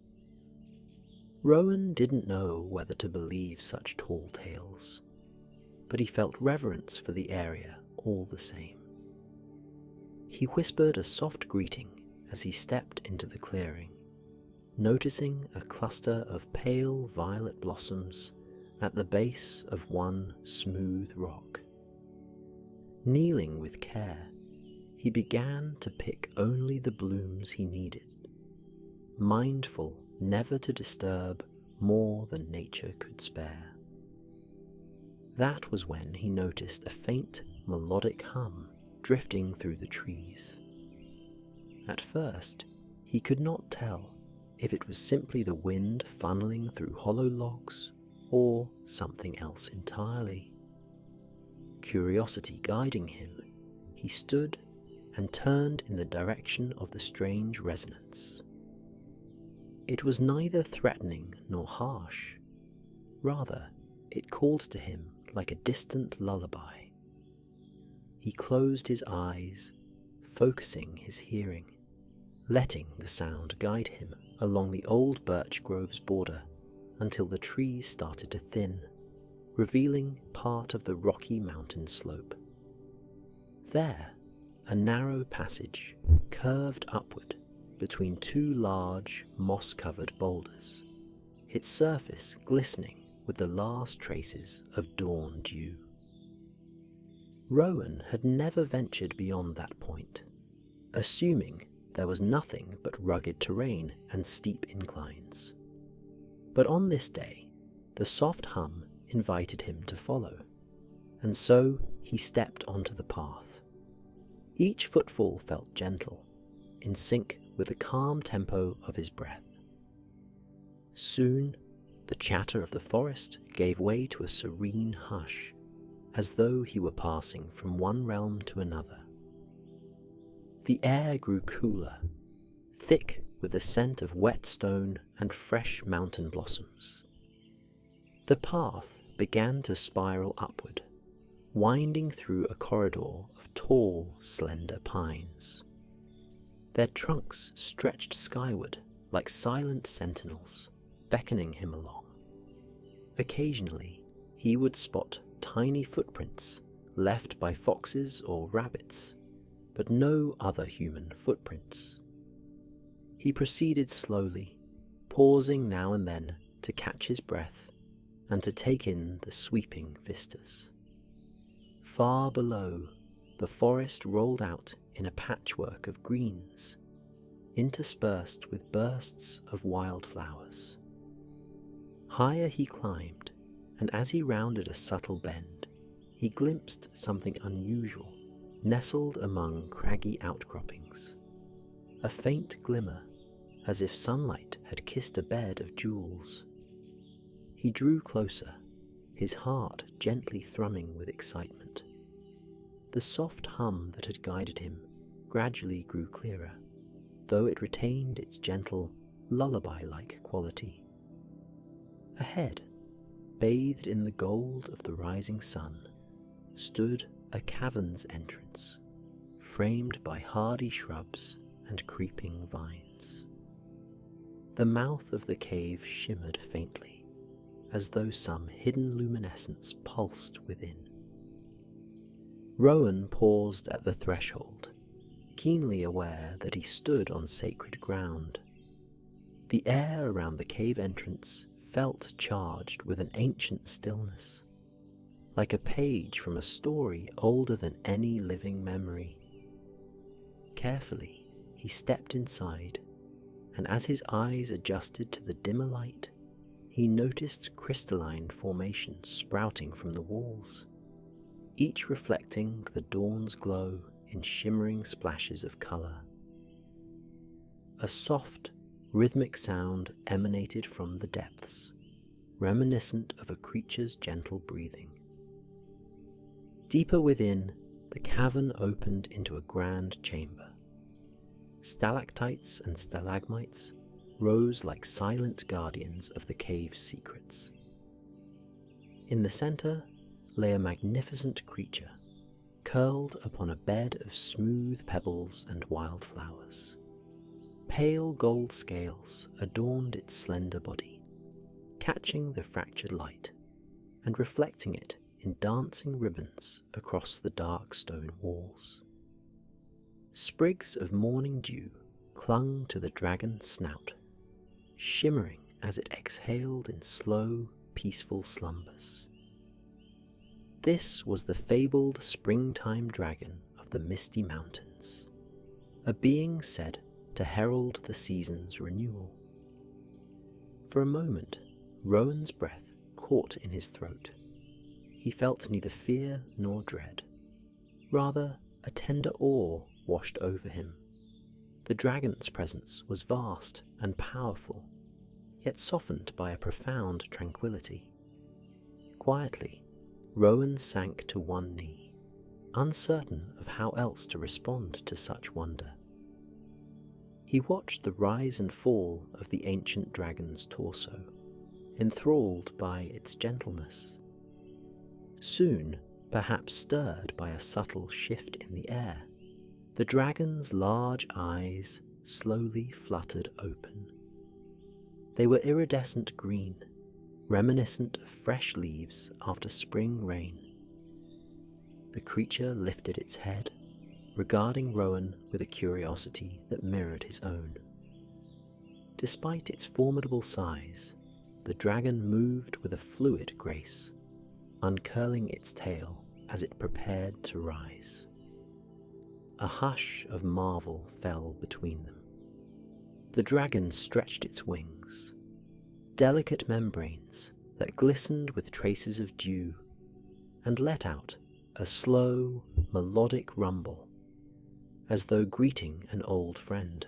Rowan didn't know whether to believe such tall tales, but he felt reverence for the area all the same. He whispered a soft greeting as he stepped into the clearing, noticing a cluster of pale violet blossoms at the base of one smooth rock. Kneeling with care, he began to pick only the blooms he needed, mindful never to disturb more than nature could spare. That was when he noticed a faint, melodic hum drifting through the trees. At first, he could not tell if it was simply the wind funneling through hollow logs or something else entirely. Curiosity guiding him, he stood and turned in the direction of the strange resonance. It was neither threatening nor harsh. Rather, it called to him like a distant lullaby. He closed his eyes, focusing his hearing, letting the sound guide him along the old birch grove's border until the trees started to thin, revealing part of the rocky mountain slope. There, a narrow passage curved upward between two large, moss-covered boulders, its surface glistening with the last traces of dawn dew. Rowan had never ventured beyond that point, assuming there was nothing but rugged terrain and steep inclines. But on this day, the soft hum invited him to follow, and so he stepped onto the path. Each footfall felt gentle, in sync with the calm tempo of his breath. Soon, the chatter of the forest gave way to a serene hush, as though he were passing from one realm to another. The air grew cooler, thick with the scent of wet stone and fresh mountain blossoms. The path began to spiral upward, winding through a corridor of tall, slender pines. Their trunks stretched skyward like silent sentinels, beckoning him along. Occasionally, he would spot tiny footprints left by foxes or rabbits, but no other human footprints. He proceeded slowly, pausing now and then to catch his breath and to take in the sweeping vistas. Far below, the forest rolled out in a patchwork of greens, interspersed with bursts of wildflowers. Higher he climbed, and as he rounded a subtle bend, he glimpsed something unusual nestled among craggy outcroppings. A faint glimmer, as if sunlight had kissed a bed of jewels. He drew closer, his heart gently thrumming with excitement. The soft hum that had guided him gradually grew clearer, though it retained its gentle, lullaby-like quality. Ahead, bathed in the gold of the rising sun, stood a cavern's entrance, framed by hardy shrubs and creeping vines. The mouth of the cave shimmered faintly, as though some hidden luminescence pulsed within. Rowan paused at the threshold, keenly aware that he stood on sacred ground. The air around the cave entrance felt charged with an ancient stillness, like a page from a story older than any living memory. Carefully, he stepped inside, and as his eyes adjusted to the dimmer light, he noticed crystalline formations sprouting from the walls, each reflecting the dawn's glow in shimmering splashes of colour. A soft, rhythmic sound emanated from the depths, reminiscent of a creature's gentle breathing. Deeper within, the cavern opened into a grand chamber. Stalactites and stalagmites rose like silent guardians of the cave's secrets. In the centre lay a magnificent creature, curled upon a bed of smooth pebbles and wildflowers. Pale gold scales adorned its slender body, catching the fractured light and reflecting it in dancing ribbons across the dark stone walls. Sprigs of morning dew clung to the dragon's snout, shimmering as it exhaled in slow, peaceful slumbers. This was the fabled springtime dragon of the misty mountains, a being said to herald the season's renewal. For a moment, Rowan's breath caught in his throat. He felt neither fear nor dread. Rather, a tender awe washed over him. The dragon's presence was vast and powerful, yet softened by a profound tranquility. Quietly, Rowan sank to one knee, uncertain of how else to respond to such wonder. He watched the rise and fall of the ancient dragon's torso, enthralled by its gentleness. Soon, perhaps stirred by a subtle shift in the air, the dragon's large eyes slowly fluttered open. They were iridescent green, reminiscent of fresh leaves after spring rain. The creature lifted its head, regarding Rowan with a curiosity that mirrored his own. Despite its formidable size, the dragon moved with a fluid grace, uncurling its tail as it prepared to rise. A hush of marvel fell between them. The dragon stretched its wings, delicate membranes that glistened with traces of dew, and let out a slow, melodic rumble, as though greeting an old friend.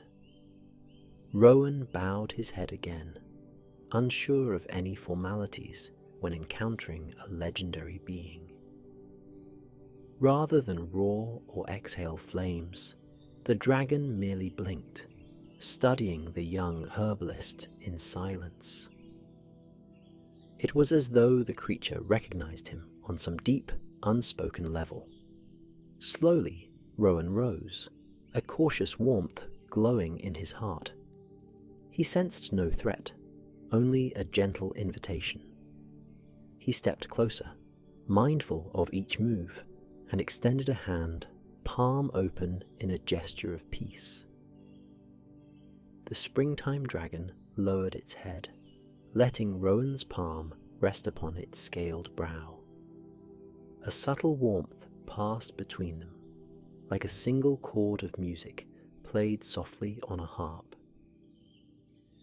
Rowan bowed his head again, unsure of any formalities when encountering a legendary being. Rather than roar or exhale flames, the dragon merely blinked, studying the young herbalist in silence. It was as though the creature recognized him on some deep, unspoken level. Slowly, Rowan rose, a cautious warmth glowing in his heart. He sensed no threat, only a gentle invitation. He stepped closer, mindful of each move, and extended a hand, palm open in a gesture of peace. The springtime dragon lowered its head, letting Rowan's palm rest upon its scaled brow. A subtle warmth passed between them, like a single chord of music played softly on a harp.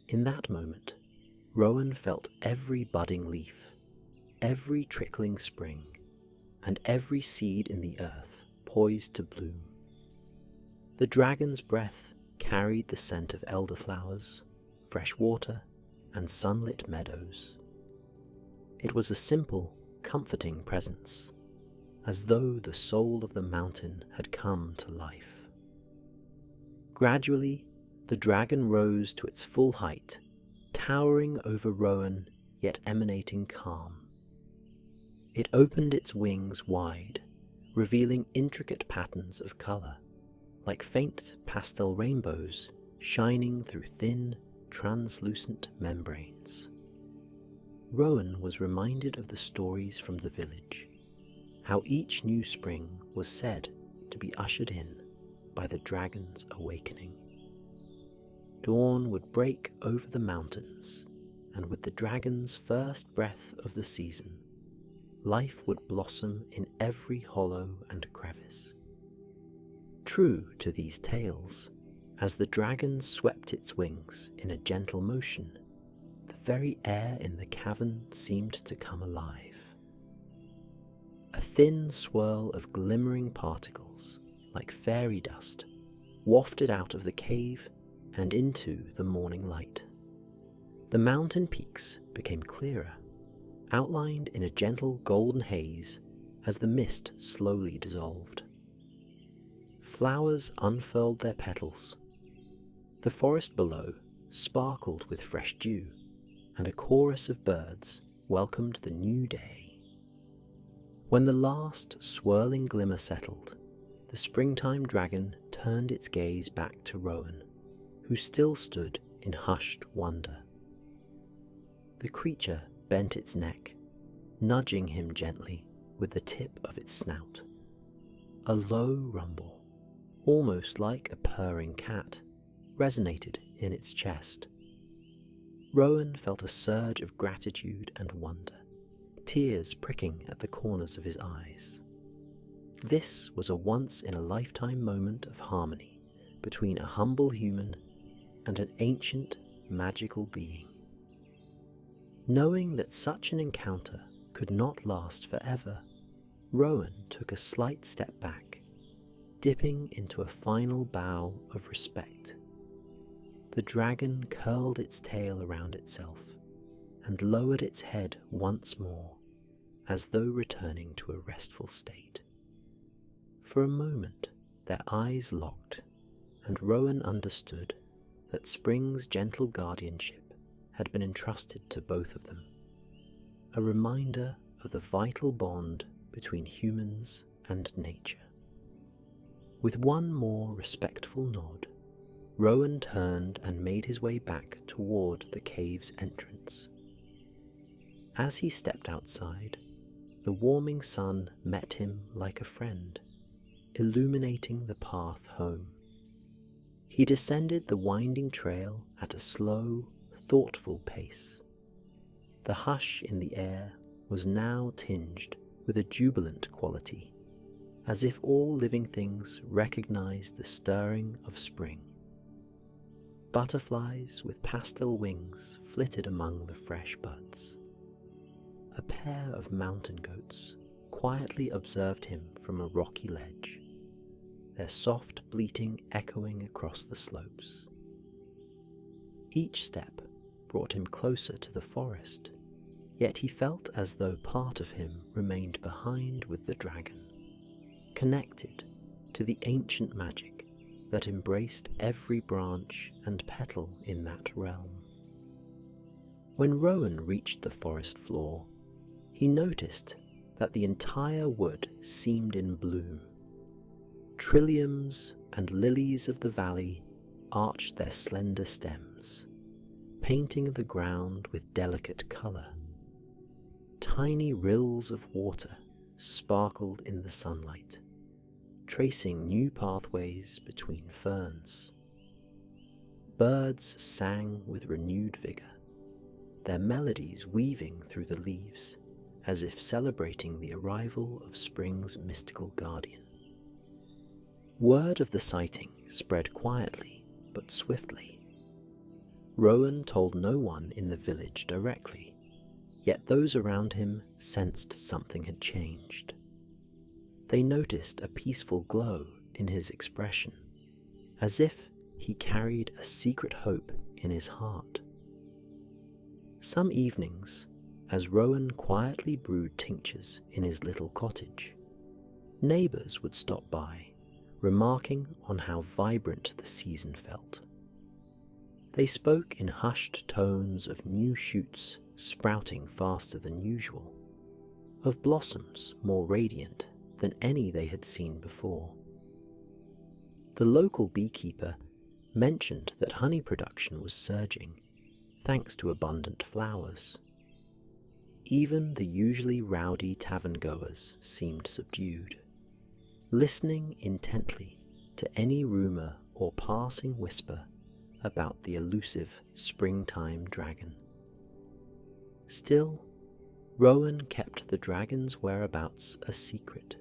In that moment, Rowan felt every budding leaf, every trickling spring, and every seed in the earth poised to bloom. The dragon's breath carried the scent of elderflowers, fresh water, and sunlit meadows. It was a simple, comforting presence, as though the soul of the mountain had come to life. Gradually, the dragon rose to its full height, towering over Rowan, yet emanating calm. It opened its wings wide, revealing intricate patterns of colour, like faint pastel rainbows shining through thin, translucent membranes. Rowan was reminded of the stories from the village, how each new spring was said to be ushered in by the dragon's awakening. Dawn would break over the mountains, and with the dragon's first breath of the season, life would blossom in every hollow and crevice. True to these tales, as the dragon swept its wings in a gentle motion, the very air in the cavern seemed to come alive. A thin swirl of glimmering particles, like fairy dust, wafted out of the cave and into the morning light. The mountain peaks became clearer, outlined in a gentle golden haze as the mist slowly dissolved. Flowers unfurled their petals. The forest below sparkled with fresh dew, and a chorus of birds welcomed the new day. When the last swirling glimmer settled, the springtime dragon turned its gaze back to Rowan, who still stood in hushed wonder. The creature bent its neck, nudging him gently with the tip of its snout. A low rumble, almost like a purring cat, resonated in its chest. Rowan felt a surge of gratitude and wonder, tears pricking at the corners of his eyes. This was a once-in-a-lifetime moment of harmony between a humble human and an ancient, magical being. Knowing that such an encounter could not last forever, Rowan took a slight step back, dipping into a final bow of respect. The dragon curled its tail around itself and lowered its head once more, as though returning to a restful state. For a moment, their eyes locked, and Rowan understood that spring's gentle guardianship had been entrusted to both of them, a reminder of the vital bond between humans and nature. With one more respectful nod, Rowan turned and made his way back toward the cave's entrance. As he stepped outside, the warming sun met him like a friend, illuminating the path home. He descended the winding trail at a slow, thoughtful pace. The hush in the air was now tinged with a jubilant quality, as if all living things recognized the stirring of spring. Butterflies with pastel wings flitted among the fresh buds. A pair of mountain goats quietly observed him from a rocky ledge, their soft bleating echoing across the slopes. Each step brought him closer to the forest, yet he felt as though part of him remained behind with the dragon, connected to the ancient magic that embraced every branch and petal in that realm. When Rowan reached the forest floor, he noticed that the entire wood seemed in bloom. Trilliums and lilies of the valley arched their slender stems, painting the ground with delicate colour. Tiny rills of water sparkled in the sunlight, tracing new pathways between ferns. Birds sang with renewed vigour, their melodies weaving through the leaves as if celebrating the arrival of spring's mystical guardian. Word of the sighting spread quietly but swiftly. Rowan told no one in the village directly, yet those around him sensed something had changed. They noticed a peaceful glow in his expression, as if he carried a secret hope in his heart. Some evenings, as Rowan quietly brewed tinctures in his little cottage, neighbours would stop by, remarking on how vibrant the season felt. They spoke in hushed tones of new shoots sprouting faster than usual, of blossoms more radiant than any they had seen before. The local beekeeper mentioned that honey production was surging thanks to abundant flowers. Even the usually rowdy tavern-goers seemed subdued, listening intently to any rumour or passing whisper about the elusive springtime dragon. Still, Rowan kept the dragon's whereabouts a secret.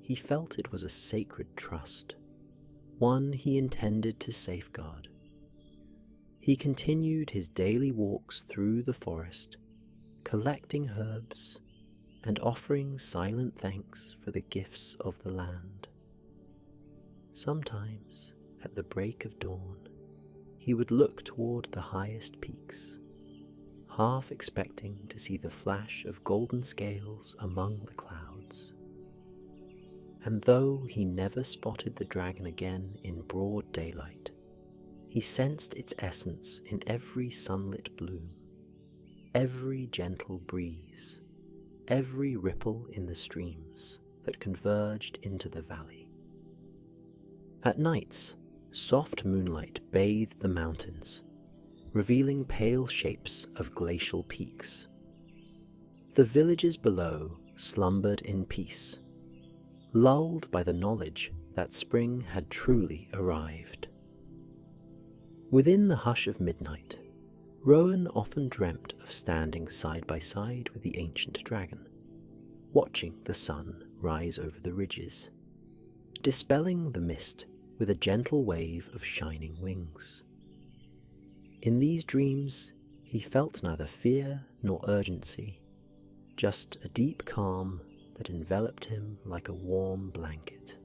He felt it was a sacred trust, one he intended to safeguard. He continued his daily walks through the forest, collecting herbs and offering silent thanks for the gifts of the land. Sometimes, at the break of dawn, he would look toward the highest peaks, half expecting to see the flash of golden scales among the clouds. And though he never spotted the dragon again in broad daylight, he sensed its essence in every sunlit bloom, every gentle breeze, every ripple in the streams that converged into the valley. At nights, soft moonlight bathed the mountains, revealing pale shapes of glacial peaks. The villages below slumbered in peace, lulled by the knowledge that spring had truly arrived. Within the hush of midnight, Rowan often dreamt of standing side by side with the ancient dragon, watching the sun rise over the ridges, dispelling the mist with a gentle wave of shining wings. In these dreams, he felt neither fear nor urgency, just a deep calm that enveloped him like a warm blanket.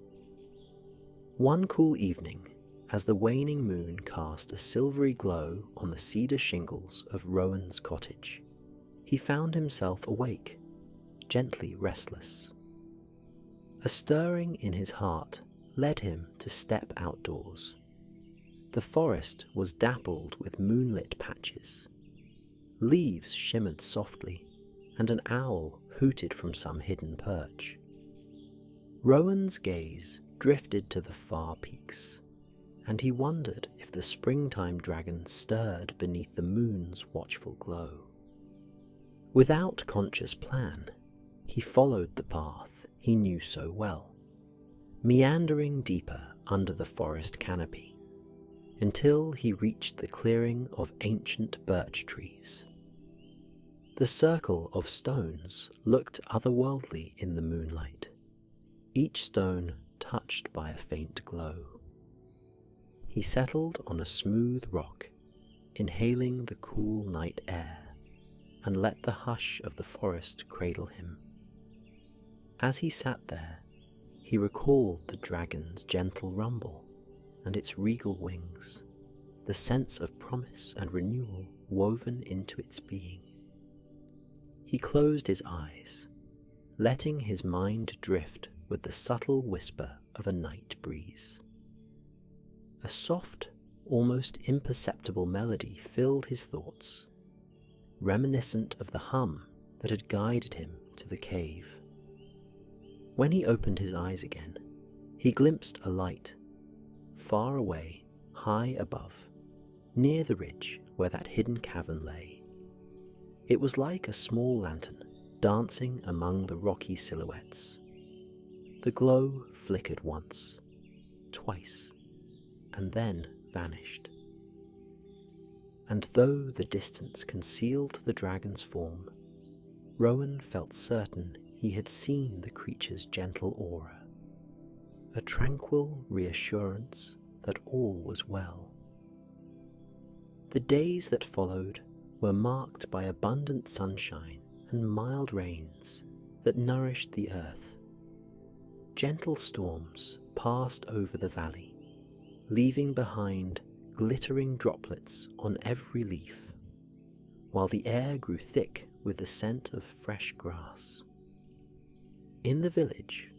One cool evening, as the waning moon cast a silvery glow on the cedar shingles of Rowan's cottage, he found himself awake, gently restless. A stirring in his heart led him to step outdoors. The forest was dappled with moonlit patches. Leaves shimmered softly, and an owl hooted from some hidden perch. Rowan's gaze drifted to the far peaks, and he wondered if the springtime dragon stirred beneath the moon's watchful glow. Without conscious plan, he followed the path he knew so well, meandering deeper under the forest canopy, until he reached the clearing of ancient birch trees. The circle of stones looked otherworldly in the moonlight, each stone touched by a faint glow. He settled on a smooth rock, inhaling the cool night air, and let the hush of the forest cradle him. As he sat there, he recalled the dragon's gentle rumble and its regal wings, the sense of promise and renewal woven into its being. He closed his eyes, letting his mind drift with the subtle whisper of a night breeze. A soft, almost imperceptible melody filled his thoughts, reminiscent of the hum that had guided him to the cave. When he opened his eyes again, he glimpsed a light, far away, high above, near the ridge where that hidden cavern lay. It was like a small lantern dancing among the rocky silhouettes. The glow flickered once, twice, and then vanished. And though the distance concealed the dragon's form, Rowan felt certain he had seen the creature's gentle aura, a tranquil reassurance that all was well. The days that followed were marked by abundant sunshine and mild rains that nourished the earth. Gentle storms passed over the valley, leaving behind glittering droplets on every leaf, while the air grew thick with the scent of fresh grass. In the village,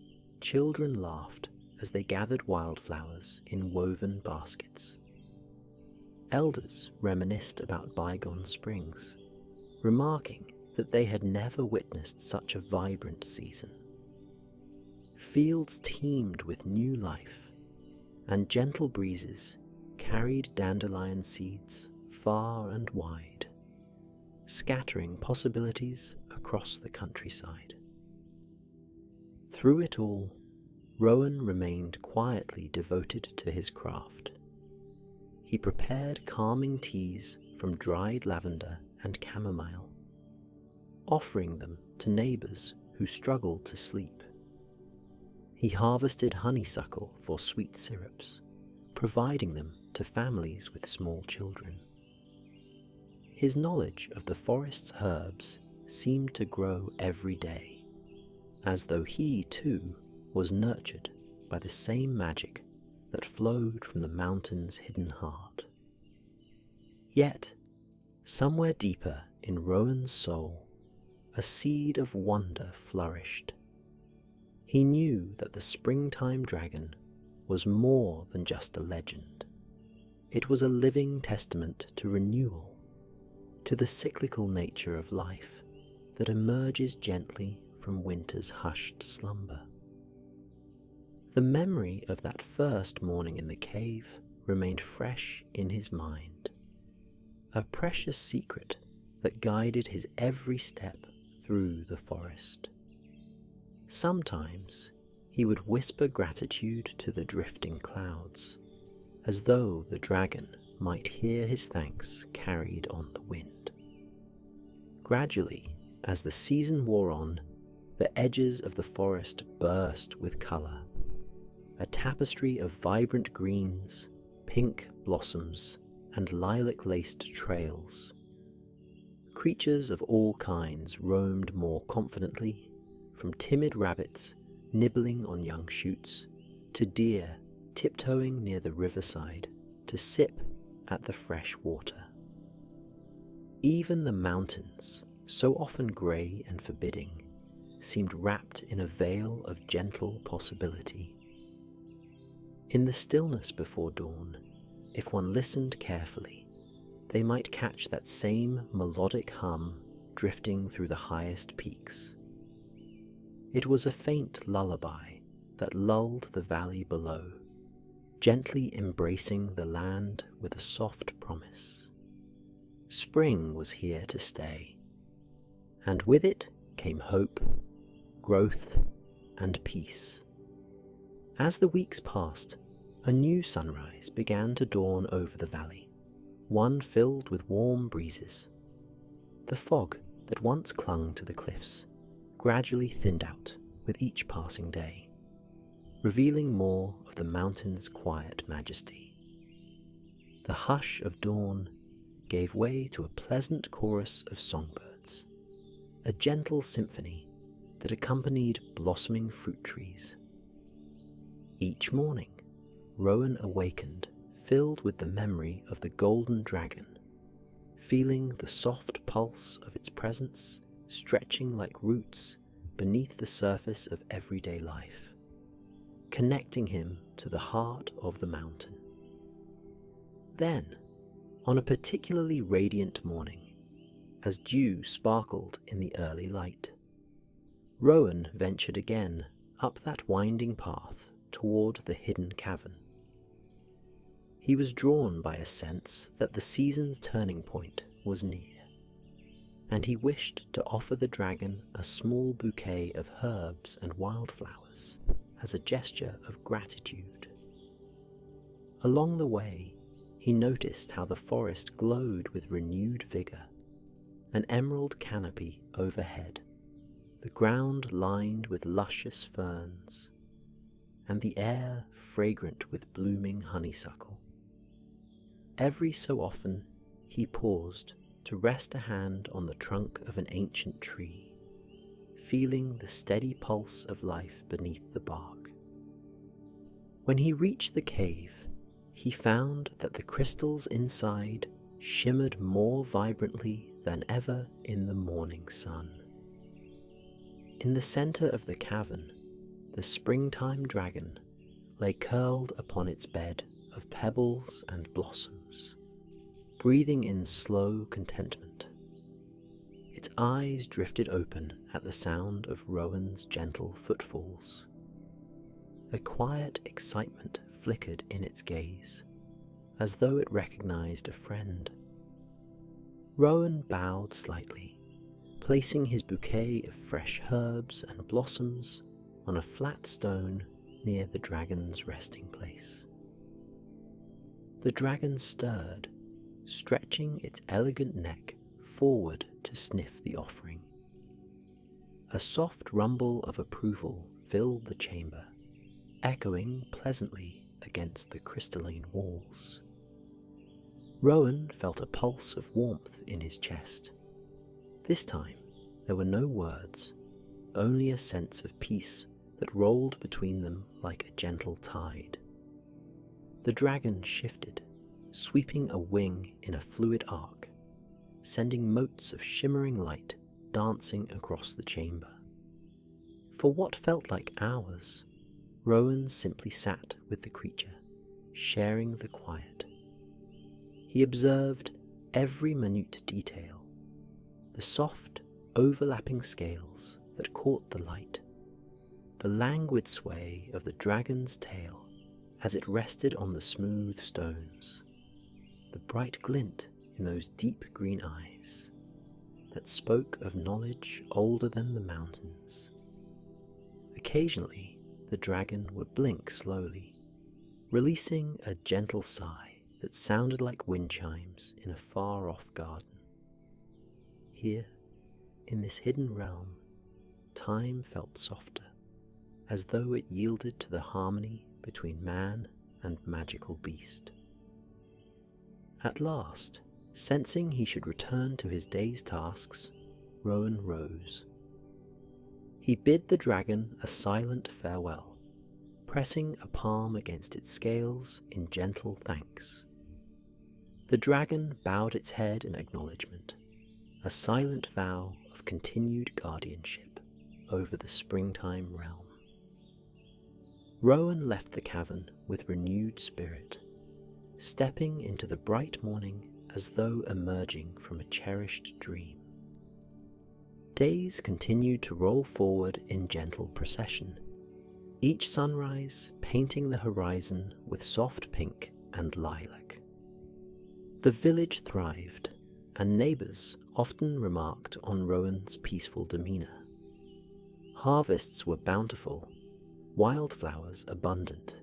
children laughed as they gathered wildflowers in woven baskets. Elders reminisced about bygone springs, remarking that they had never witnessed such a vibrant season. Fields teemed with new life, and gentle breezes carried dandelion seeds far and wide, scattering possibilities across the countryside. Through it all, Rowan remained quietly devoted to his craft. He prepared calming teas from dried lavender and chamomile, offering them to neighbours who struggled to sleep. He harvested honeysuckle for sweet syrups, providing them to families with small children. His knowledge of the forest's herbs seemed to grow every day, as though he, too, was nurtured by the same magic that flowed from the mountain's hidden heart. Yet, somewhere deeper in Rowan's soul, a seed of wonder flourished. He knew that the springtime dragon was more than just a legend. It was a living testament to renewal, to the cyclical nature of life that emerges gently from winter's hushed slumber. The memory of that first morning in the cave remained fresh in his mind, a precious secret that guided his every step through the forest. Sometimes he would whisper gratitude to the drifting clouds, as though the dragon might hear his thanks carried on the wind. Gradually, as the season wore on, the edges of the forest burst with colour, a tapestry of vibrant greens, pink blossoms, and lilac-laced trails. Creatures of all kinds roamed more confidently, from timid rabbits nibbling on young shoots, to deer tiptoeing near the riverside to sip at the fresh water. Even the mountains, so often grey and forbidding, seemed wrapped in a veil of gentle possibility. In the stillness before dawn, if one listened carefully, they might catch that same melodic hum drifting through the highest peaks. It was a faint lullaby that lulled the valley below, gently embracing the land with a soft promise. Spring was here to stay, and with it came hope, growth, and peace. As the weeks passed, a new sunrise began to dawn over the valley, one filled with warm breezes. The fog that once clung to the cliffs gradually thinned out with each passing day, revealing more of the mountain's quiet majesty. The hush of dawn gave way to a pleasant chorus of songbirds, a gentle symphony that accompanied blossoming fruit trees. Each morning, Rowan awakened filled with the memory of the golden dragon, feeling the soft pulse of its presence stretching like roots beneath the surface of everyday life, connecting him to the heart of the mountain. Then, on a particularly radiant morning, as dew sparkled in the early light, Rowan ventured again up that winding path toward the hidden cavern. He was drawn by a sense that the season's turning point was near, and he wished to offer the dragon a small bouquet of herbs and wildflowers as a gesture of gratitude. Along the way, he noticed how the forest glowed with renewed vigour, an emerald canopy overhead, the ground lined with luscious ferns, and the air fragrant with blooming honeysuckle. Every so often he paused to rest a hand on the trunk of an ancient tree, feeling the steady pulse of life beneath the bark. When he reached the cave, he found that the crystals inside shimmered more vibrantly than ever in the morning sun. In the centre of the cavern, the springtime dragon lay curled upon its bed of pebbles and blossoms, breathing in slow contentment. eyes drifted open at the sound of Rowan's gentle footfalls. A quiet excitement flickered in its gaze, as though it recognized a friend. Rowan bowed slightly, placing his bouquet of fresh herbs and blossoms on a flat stone near the dragon's resting place. The dragon stirred, stretching its elegant neck forward to sniff the offering. A soft rumble of approval filled the chamber, echoing pleasantly against the crystalline walls. Rowan felt a pulse of warmth in his chest. This time, there were no words, only a sense of peace that rolled between them like a gentle tide. The dragon shifted, sweeping a wing in a fluid arc, sending motes of shimmering light dancing across the chamber. For what felt like hours, Rowan simply sat with the creature, sharing the quiet. He observed every minute detail, the soft, overlapping scales that caught the light, the languid sway of the dragon's tail as it rested on the smooth stones, the bright glint in those deep green eyes that spoke of knowledge older than the mountains. Occasionally, the dragon would blink slowly, releasing a gentle sigh that sounded like wind chimes in a far-off garden. Here, in this hidden realm, time felt softer, as though it yielded to the harmony between man and magical beast. At last, sensing he should return to his day's tasks, Rowan rose. He bid the dragon a silent farewell, pressing a palm against its scales in gentle thanks. The dragon bowed its head in acknowledgement, a silent vow of continued guardianship over the springtime realm. Rowan left the cavern with renewed spirit, stepping into the bright morning as though emerging from a cherished dream. Days continued to roll forward in gentle procession, each sunrise painting the horizon with soft pink and lilac. The village thrived, and neighbours often remarked on Rowan's peaceful demeanour. Harvests were bountiful, wildflowers abundant,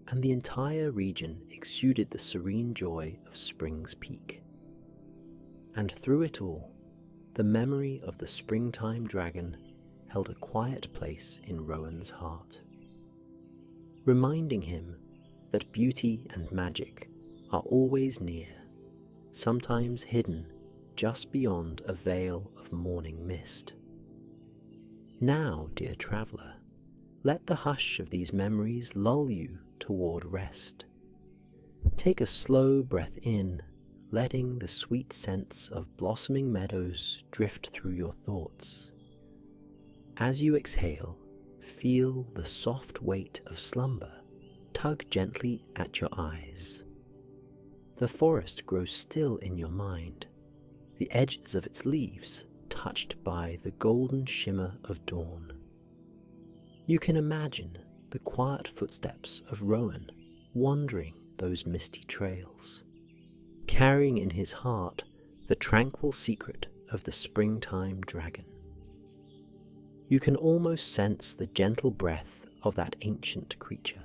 and the entire region exuded the serene joy of spring's peak. And through it all, the memory of the springtime dragon held a quiet place in Rowan's heart, reminding him that beauty and magic are always near, sometimes hidden just beyond a veil of morning mist. Now, dear traveller, let the hush of these memories lull you toward rest. Take a slow breath in, letting the sweet scents of blossoming meadows drift through your thoughts. As you exhale, feel the soft weight of slumber tug gently at your eyes. The forest grows still in your mind, the edges of its leaves touched by the golden shimmer of dawn. You can imagine the quiet footsteps of Rowan wandering those misty trails, carrying in his heart the tranquil secret of the springtime dragon. You can almost sense the gentle breath of that ancient creature,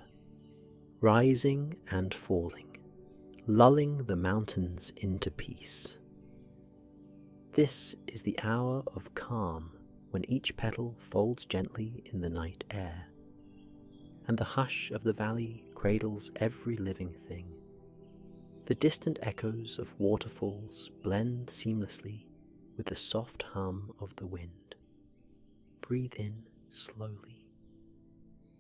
rising and falling, lulling the mountains into peace. This is the hour of calm when each petal folds gently in the night air, and the hush of the valley cradles every living thing. The distant echoes of waterfalls blend seamlessly with the soft hum of the wind. Breathe in slowly,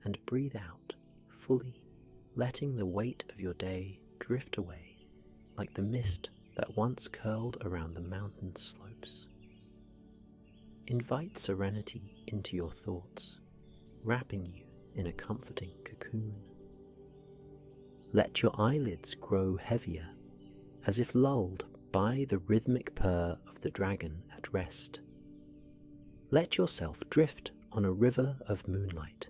and breathe out fully, letting the weight of your day drift away like the mist that once curled around the mountain slopes. Invite serenity into your thoughts, wrapping you in a comforting cocoon. Let your eyelids grow heavier, as if lulled by the rhythmic purr of the dragon at rest. Let yourself drift on a river of moonlight,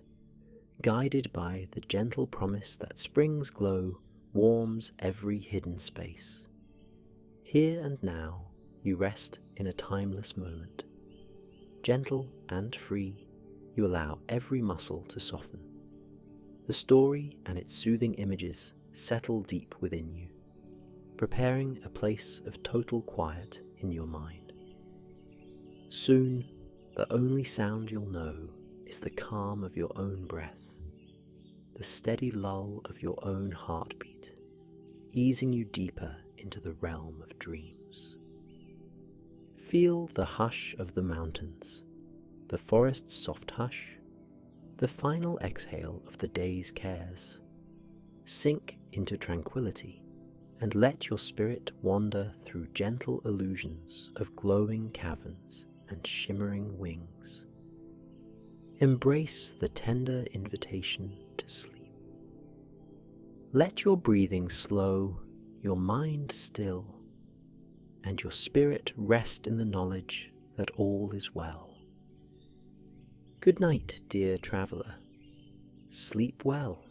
guided by the gentle promise that spring's glow warms every hidden space. Here and now you rest in a timeless moment. Gentle and free, you allow every muscle to soften. The story and its soothing images settle deep within you, preparing a place of total quiet in your mind. Soon, the only sound you'll know is the calm of your own breath, the steady lull of your own heartbeat, easing you deeper into the realm of dreams. Feel the hush of the mountains, the forest's soft hush, the final exhale of the day's cares. Sink into tranquility and let your spirit wander through gentle illusions of glowing caverns and shimmering wings. Embrace the tender invitation to sleep. Let your breathing slow, your mind still, and your spirit rest in the knowledge that all is well. Good night, dear traveller. Sleep well.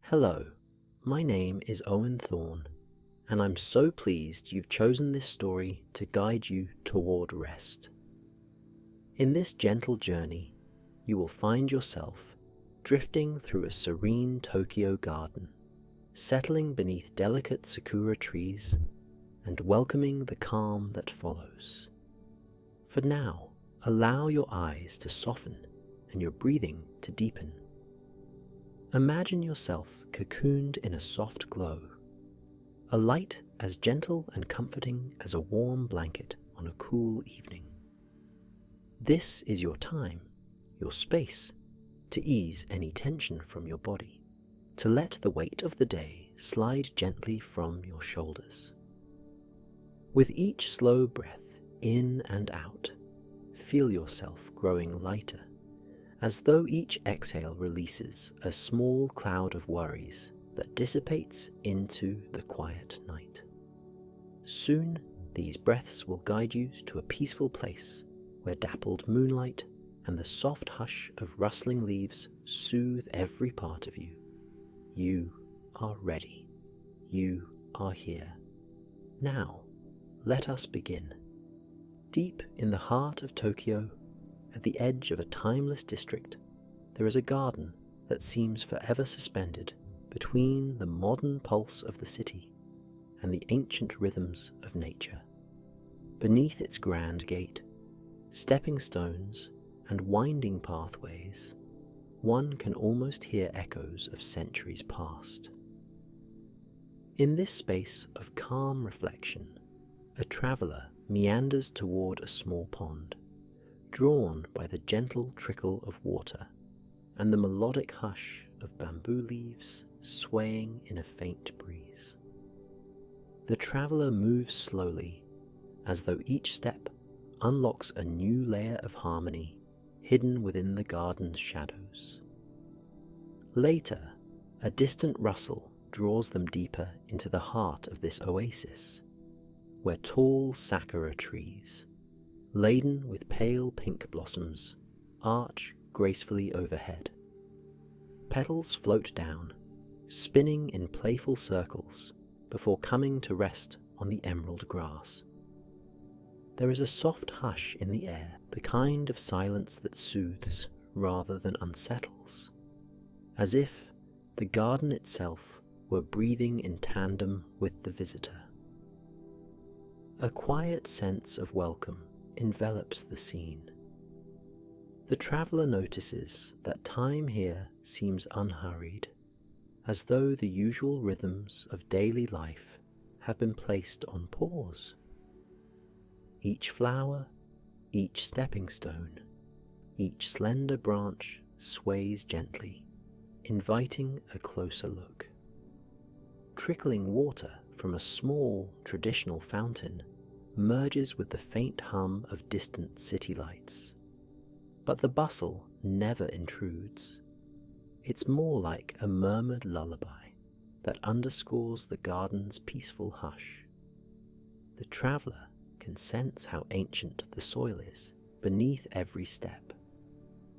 Hello, my name is Owen Thorne, and I'm so pleased you've chosen this story to guide you toward rest. In this gentle journey, you will find yourself drifting through a serene Tokyo garden, settling beneath delicate sakura trees and welcoming the calm that follows. For now, allow your eyes to soften and your breathing to deepen. Imagine yourself cocooned in a soft glow, a light as gentle and comforting as a warm blanket on a cool evening. This is your time, your space, to ease any tension from your body, to let the weight of the day slide gently from your shoulders. With each slow breath in and out, feel yourself growing lighter, as though each exhale releases a small cloud of worries that dissipates into the quiet night. Soon, these breaths will guide you to a peaceful place where dappled moonlight and the soft hush of rustling leaves soothe every part of you. You are ready. You are here. Now, let us begin. Deep in the heart of Tokyo, at the edge of a timeless district, there is a garden that seems forever suspended between the modern pulse of the city and the ancient rhythms of nature. Beneath its grand gate, stepping stones and winding pathways, one can almost hear echoes of centuries past. In this space of calm reflection, a traveller meanders toward a small pond, drawn by the gentle trickle of water and the melodic hush of bamboo leaves swaying in a faint breeze. The traveller moves slowly, as though each step unlocks a new layer of harmony hidden within the garden's shadows. Later, a distant rustle draws them deeper into the heart of this oasis, where tall sakura trees, laden with pale pink blossoms, arch gracefully overhead. Petals float down, spinning in playful circles before coming to rest on the emerald grass. There is a soft hush in the air, the kind of silence that soothes rather than unsettles, as if the garden itself were breathing in tandem with the visitor. A quiet sense of welcome envelops the scene. The traveller notices that time here seems unhurried, as though the usual rhythms of daily life have been placed on pause. Each flower, each stepping stone, each slender branch sways gently, inviting a closer look. Trickling water from a small traditional fountain merges with the faint hum of distant city lights. But the bustle never intrudes. It's more like a murmured lullaby that underscores the garden's peaceful hush. The traveller can sense how ancient the soil is beneath every step,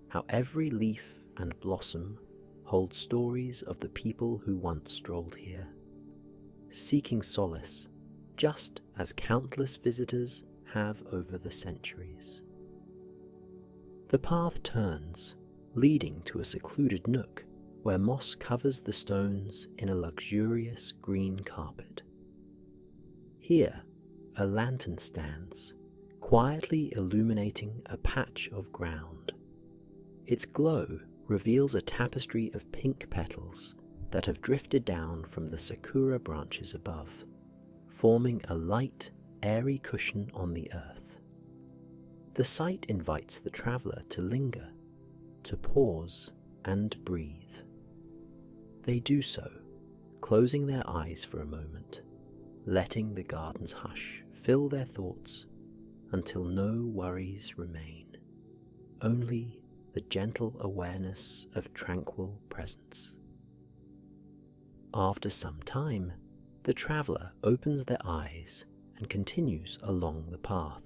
how every leaf and blossom hold stories of the people who once strolled here, seeking solace just as countless visitors have over the centuries. The path turns, leading to a secluded nook where moss covers the stones in a luxurious green carpet. Here, a lantern stands, quietly illuminating a patch of ground. Its glow reveals a tapestry of pink petals that have drifted down from the sakura branches above, forming a light, airy cushion on the earth. The sight invites the traveller to linger, to pause and breathe. They do so, closing their eyes for a moment, letting the garden's hush fill their thoughts until no worries remain, only the gentle awareness of tranquil presence. After some time, the traveller opens their eyes and continues along the path.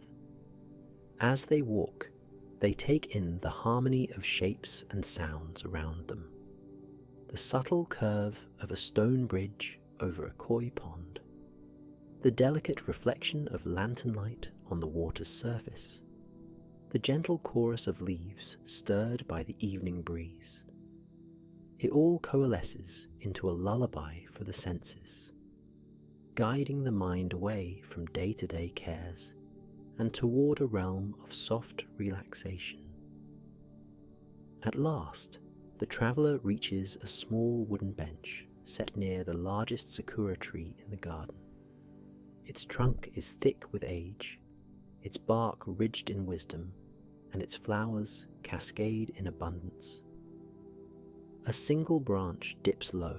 As they walk, they take in the harmony of shapes and sounds around them. the subtle curve of a stone bridge over a koi pond, the delicate reflection of lantern light on the water's surface, the gentle chorus of leaves stirred by the evening breeze. It all coalesces into a lullaby for the senses, guiding the mind away from day-to-day cares and toward a realm of soft relaxation. At last, the traveller reaches a small wooden bench set near the largest sakura tree in the garden. Its trunk is thick with age, its bark ridged in wisdom, and its flowers cascade in abundance. A single branch dips low,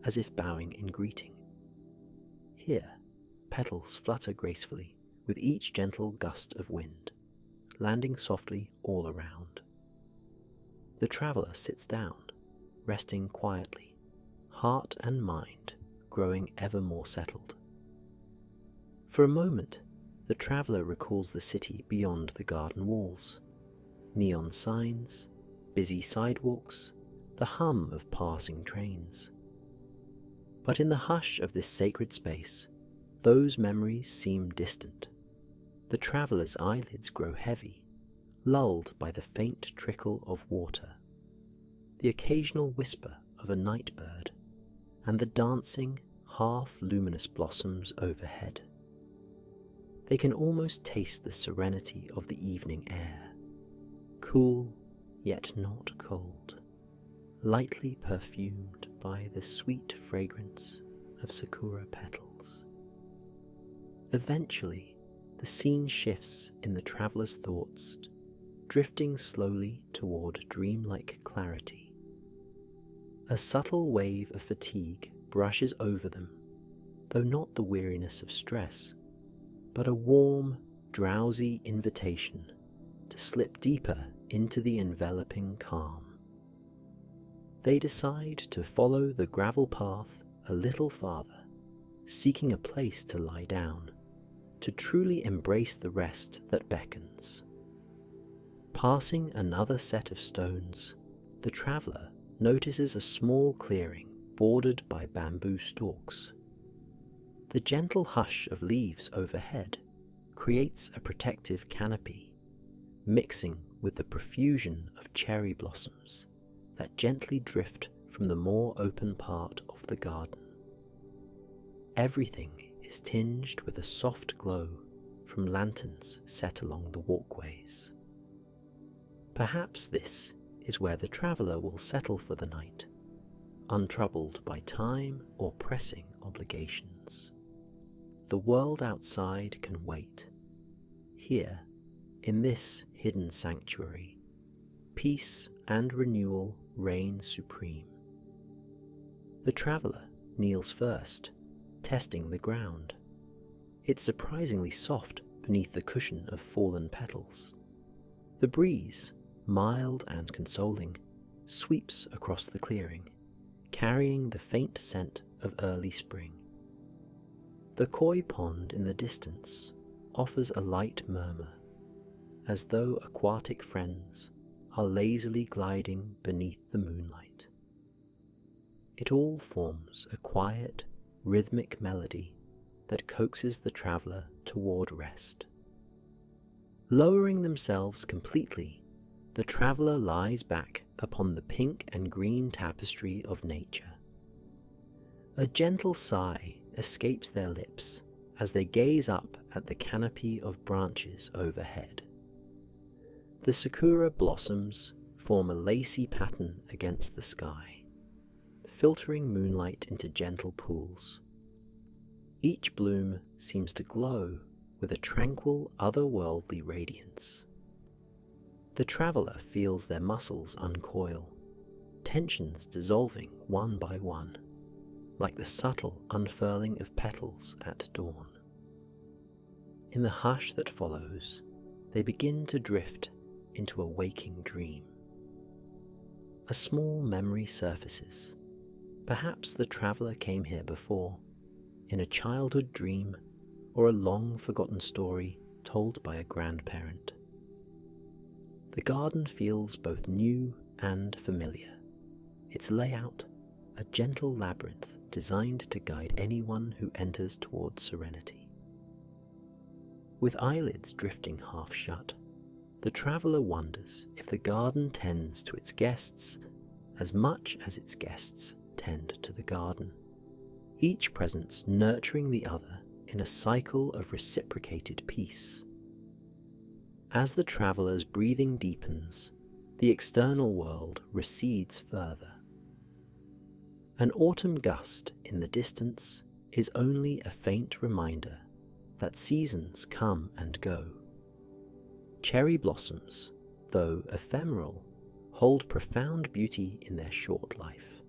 as if bowing in greeting. Here, petals flutter gracefully with each gentle gust of wind, landing softly all around. The traveller sits down, resting quietly, heart and mind growing ever more settled. For a moment, the traveller recalls the city beyond the garden walls. Neon signs, busy sidewalks, the hum of passing trains. But in the hush of this sacred space, those memories seem distant. The traveller's eyelids grow heavy, lulled by the faint trickle of water, the occasional whisper of a night bird, and the dancing, half-luminous blossoms overhead. They can almost taste the serenity of the evening air, cool yet not cold, lightly perfumed by the sweet fragrance of sakura petals. Eventually, the scene shifts in the traveller's thoughts, drifting slowly toward dreamlike clarity. A subtle wave of fatigue brushes over them, though not the weariness of stress, but a warm, drowsy invitation to slip deeper into the enveloping calm. They decide to follow the gravel path a little farther, seeking a place to lie down, to truly embrace the rest that beckons. Passing another set of stones, the traveller notices a small clearing bordered by bamboo stalks. The gentle hush of leaves overhead creates a protective canopy, mixing with the profusion of cherry blossoms that gently drift from the more open part of the garden. Everything is tinged with a soft glow from lanterns set along the walkways. Perhaps this is where the traveller will settle for the night, untroubled by time or pressing obligations. The world outside can wait. Here, in this hidden sanctuary, peace and renewal reign supreme. The traveller kneels first, testing the ground. It's surprisingly soft beneath the cushion of fallen petals. The breeze, mild and consoling, sweeps across the clearing, carrying the faint scent of early spring. The koi pond in the distance offers a light murmur, as though aquatic friends are lazily gliding beneath the moonlight. It all forms a quiet, rhythmic melody that coaxes the traveller toward rest. Lowering themselves completely, the traveller lies back upon the pink and green tapestry of nature. A gentle sigh escapes their lips as they gaze up at the canopy of branches overhead. The sakura blossoms form a lacy pattern against the sky, filtering moonlight into gentle pools. Each bloom seems to glow with a tranquil, otherworldly radiance. The traveller feels their muscles uncoil, tensions dissolving one by one, like the subtle unfurling of petals at dawn. In the hush that follows, they begin to drift into a waking dream. A small memory surfaces. Perhaps the traveller came here before, in a childhood dream or a long-forgotten story told by a grandparent. The garden feels both new and familiar, its layout a gentle labyrinth designed to guide anyone who enters towards serenity. With eyelids drifting half shut, the traveller wonders if the garden tends to its guests as much as its guests tend to the garden, each presence nurturing the other in a cycle of reciprocated peace. As the traveller's breathing deepens, the external world recedes further. An autumn gust in the distance is only a faint reminder that seasons come and go. Cherry blossoms, though ephemeral, hold profound beauty in their short life,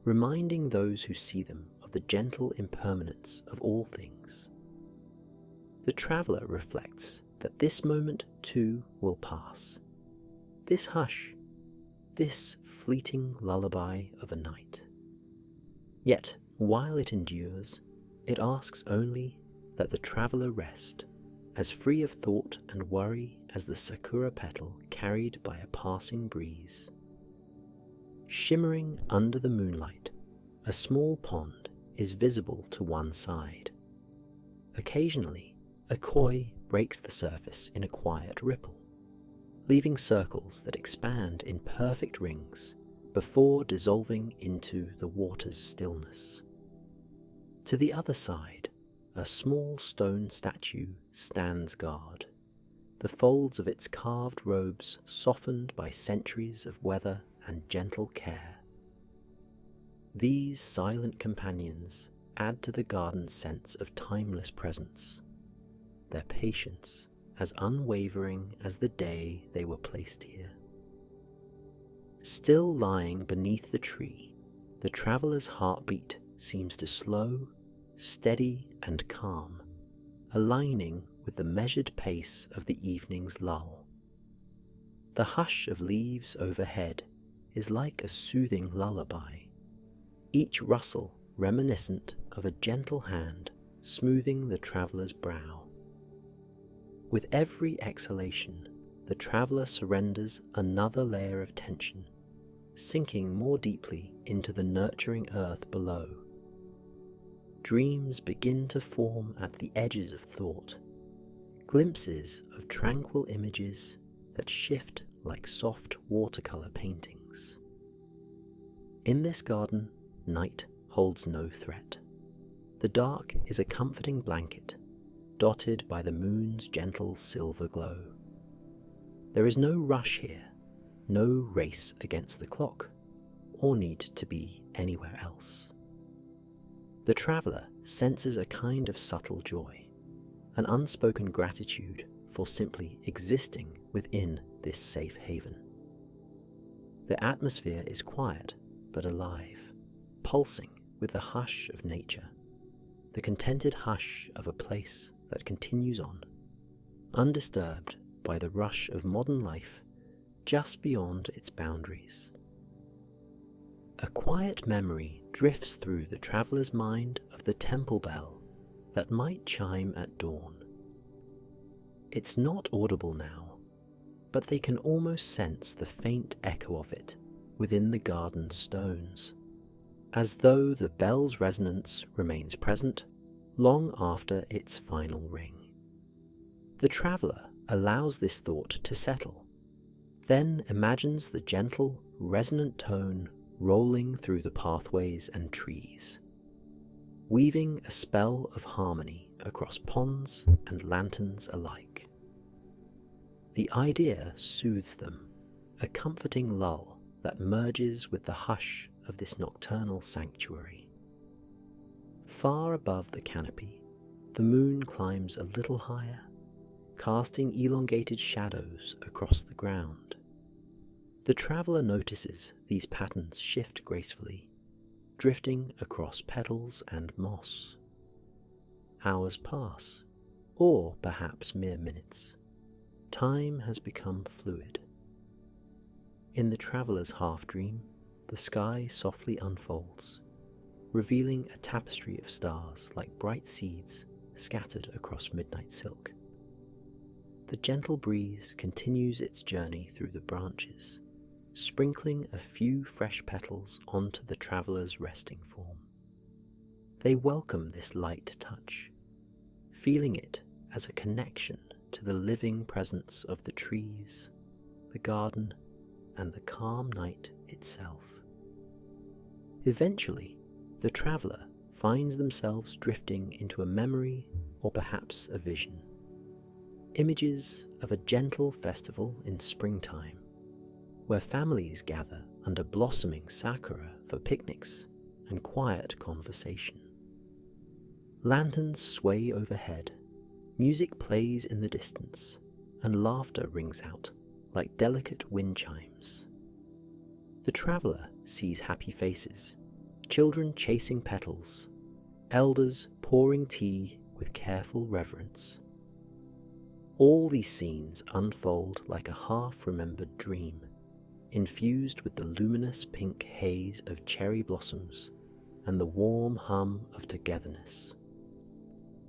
reminding those who see them of the gentle impermanence of all things. The traveller reflects that this moment too will pass. This hush, this fleeting lullaby of a night. Yet, while it endures, it asks only that the traveller rest, as free of thought and worry as the sakura petal carried by a passing breeze. Shimmering under the moonlight, a small pond is visible to one side. Occasionally, a koi breaks the surface in a quiet ripple, leaving circles that expand in perfect rings before dissolving into the water's stillness. To the other side, a small stone statue stands guard, the folds of its carved robes softened by centuries of weather and gentle care. These silent companions add to the garden's sense of timeless presence, their patience as unwavering as the day they were placed here. Still lying beneath the tree, the traveller's heartbeat seems to slow, steady and calm, aligning with the measured pace of the evening's lull. The hush of leaves overhead is like a soothing lullaby, each rustle reminiscent of a gentle hand smoothing the traveller's brow. With every exhalation, the traveller surrenders another layer of tension, sinking more deeply into the nurturing earth below. Dreams begin to form at the edges of thought, glimpses of tranquil images that shift like soft watercolour paintings. In this garden, night holds no threat. The dark is a comforting blanket, dotted by the moon's gentle silver glow. There is no rush here, no race against the clock, or need to be anywhere else. The traveller senses a kind of subtle joy, an unspoken gratitude for simply existing within this safe haven. The atmosphere is quiet but alive, pulsing with the hush of nature, the contented hush of a place that continues on, undisturbed by the rush of modern life just beyond its boundaries. A quiet memory drifts through the traveller's mind of the temple bell that might chime at dawn. It's not audible now, but they can almost sense the faint echo of it within the garden's stones, as though the bell's resonance remains present long after its final ring. The traveller allows this thought to settle, then imagines the gentle, resonant tone rolling through the pathways and trees, weaving a spell of harmony across ponds and lanterns alike. The idea soothes them, a comforting lull that merges with the hush of this nocturnal sanctuary. Far above the canopy, the moon climbs a little higher, casting elongated shadows across the ground. The traveller notices these patterns shift gracefully, drifting across petals and moss. Hours pass, or perhaps mere minutes. Time has become fluid. In the traveller's half-dream, the sky softly unfolds, revealing a tapestry of stars like bright seeds scattered across midnight silk. The gentle breeze continues its journey through the branches, sprinkling a few fresh petals onto the traveller's resting form. They welcome this light touch, feeling it as a connection to the living presence of the trees, the garden, and the calm night itself. Eventually, the traveller finds themselves drifting into a memory or perhaps a vision. Images of a gentle festival in springtime, where families gather under blossoming sakura for picnics and quiet conversation. Lanterns sway overhead, music plays in the distance, and laughter rings out like delicate wind chimes. The traveller sees happy faces, children chasing petals, elders pouring tea with careful reverence. All these scenes unfold like a half-remembered dream, infused with the luminous pink haze of cherry blossoms and the warm hum of togetherness.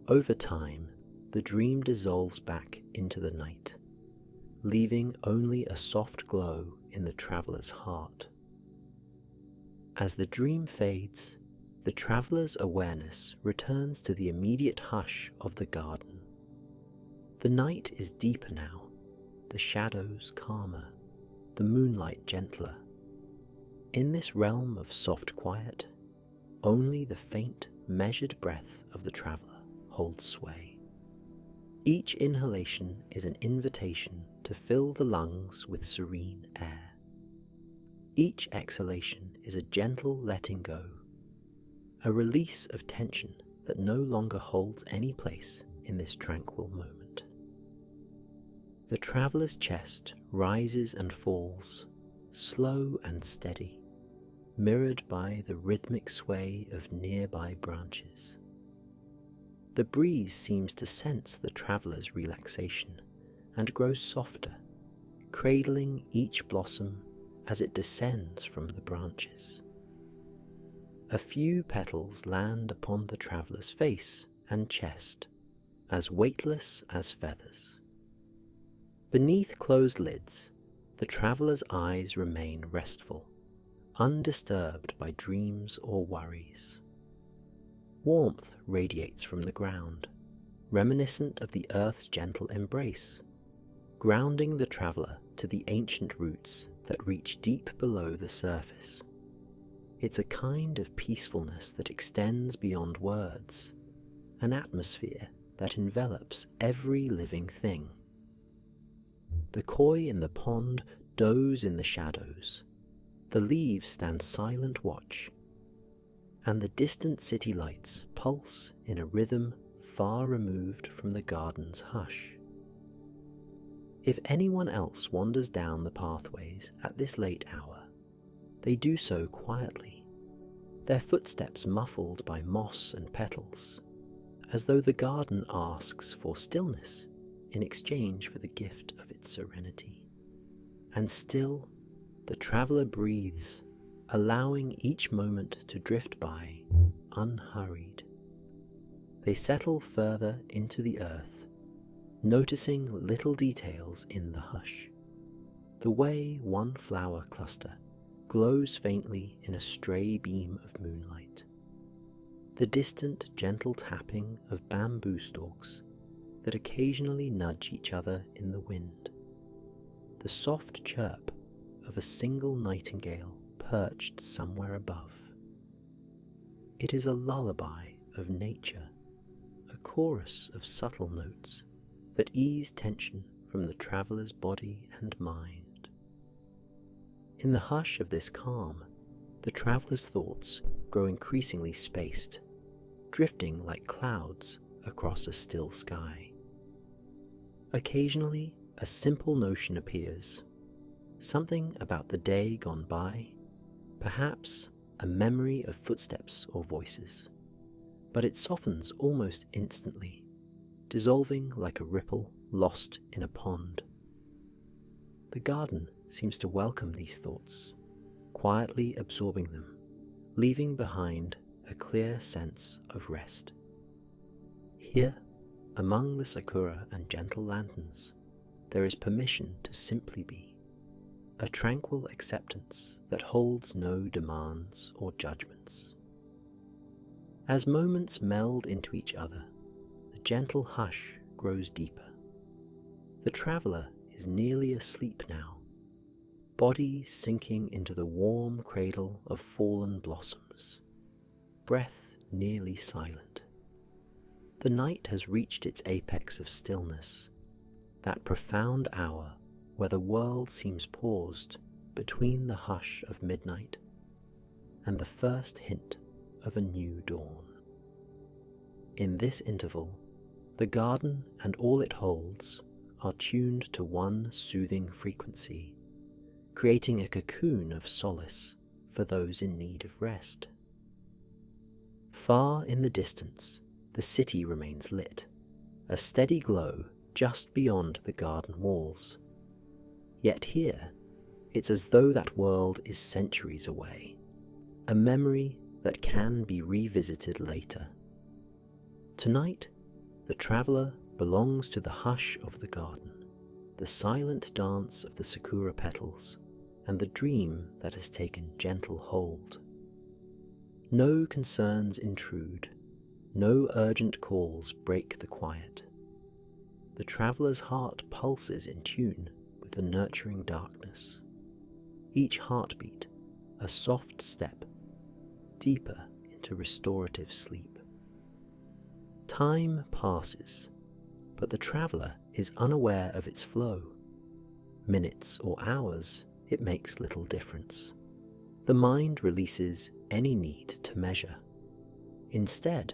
Over time, the dream dissolves back into the night, leaving only a soft glow in the traveller's heart. As the dream fades, the traveller's awareness returns to the immediate hush of the garden. The night is deeper now, the shadows calmer, the moonlight gentler. In this realm of soft quiet, only the faint, measured breath of the traveller holds sway. Each inhalation is an invitation to fill the lungs with serene air. Each exhalation is a gentle letting go, a release of tension that no longer holds any place in this tranquil moment. The traveller's chest rises and falls, slow and steady, mirrored by the rhythmic sway of nearby branches. The breeze seems to sense the traveller's relaxation and grows softer, cradling each blossom as it descends from the branches. A few petals land upon the traveller's face and chest, as weightless as feathers. Beneath closed lids, the traveller's eyes remain restful, undisturbed by dreams or worries. Warmth radiates from the ground, reminiscent of the earth's gentle embrace, grounding the traveller to the ancient roots that reach deep below the surface. It's a kind of peacefulness that extends beyond words, an atmosphere that envelops every living thing. The koi in the pond doze in the shadows, the leaves stand silent watch, and the distant city lights pulse in a rhythm far removed from the garden's hush. If anyone else wanders down the pathways at this late hour, they do so quietly, their footsteps muffled by moss and petals, as though the garden asks for stillness in exchange for the gift of its serenity. And still, the traveller breathes, allowing each moment to drift by, unhurried. They settle further into the earth, noticing little details in the hush. The way one flower cluster glows faintly in a stray beam of moonlight. The distant gentle tapping of bamboo stalks that occasionally nudge each other in the wind. The soft chirp of a single nightingale perched somewhere above. It is a lullaby of nature, a chorus of subtle notes that ease tension from the traveller's body and mind. In the hush of this calm, the traveller's thoughts grow increasingly spaced, drifting like clouds across a still sky. Occasionally, a simple notion appears, something about the day gone by, perhaps a memory of footsteps or voices, but it softens almost instantly, dissolving like a ripple lost in a pond. The garden seems to welcome these thoughts, quietly absorbing them, leaving behind a clear sense of rest. Here, among the sakura and gentle lanterns, there is permission to simply be. a tranquil acceptance that holds no demands or judgments. As moments meld into each other, the gentle hush grows deeper. The traveller is nearly asleep now, body sinking into the warm cradle of fallen blossoms, breath nearly silent. The night has reached its apex of stillness, that profound hour where the world seems paused between the hush of midnight and the first hint of a new dawn. In this interval, the garden and all it holds are tuned to one soothing frequency, creating a cocoon of solace for those in need of rest. Far in the distance, the city remains lit, a steady glow just beyond the garden walls. Yet here, it's as though that world is centuries away, a memory that can be revisited later. Tonight, the traveller belongs to the hush of the garden, the silent dance of the sakura petals, and the dream that has taken gentle hold. No concerns intrude, no urgent calls break the quiet. The traveller's heart pulses in tune with the nurturing darkness, each heartbeat a soft step deeper into restorative sleep. Time passes, but the traveller is unaware of its flow. Minutes or hours, it makes little difference. The mind releases any need to measure. Instead,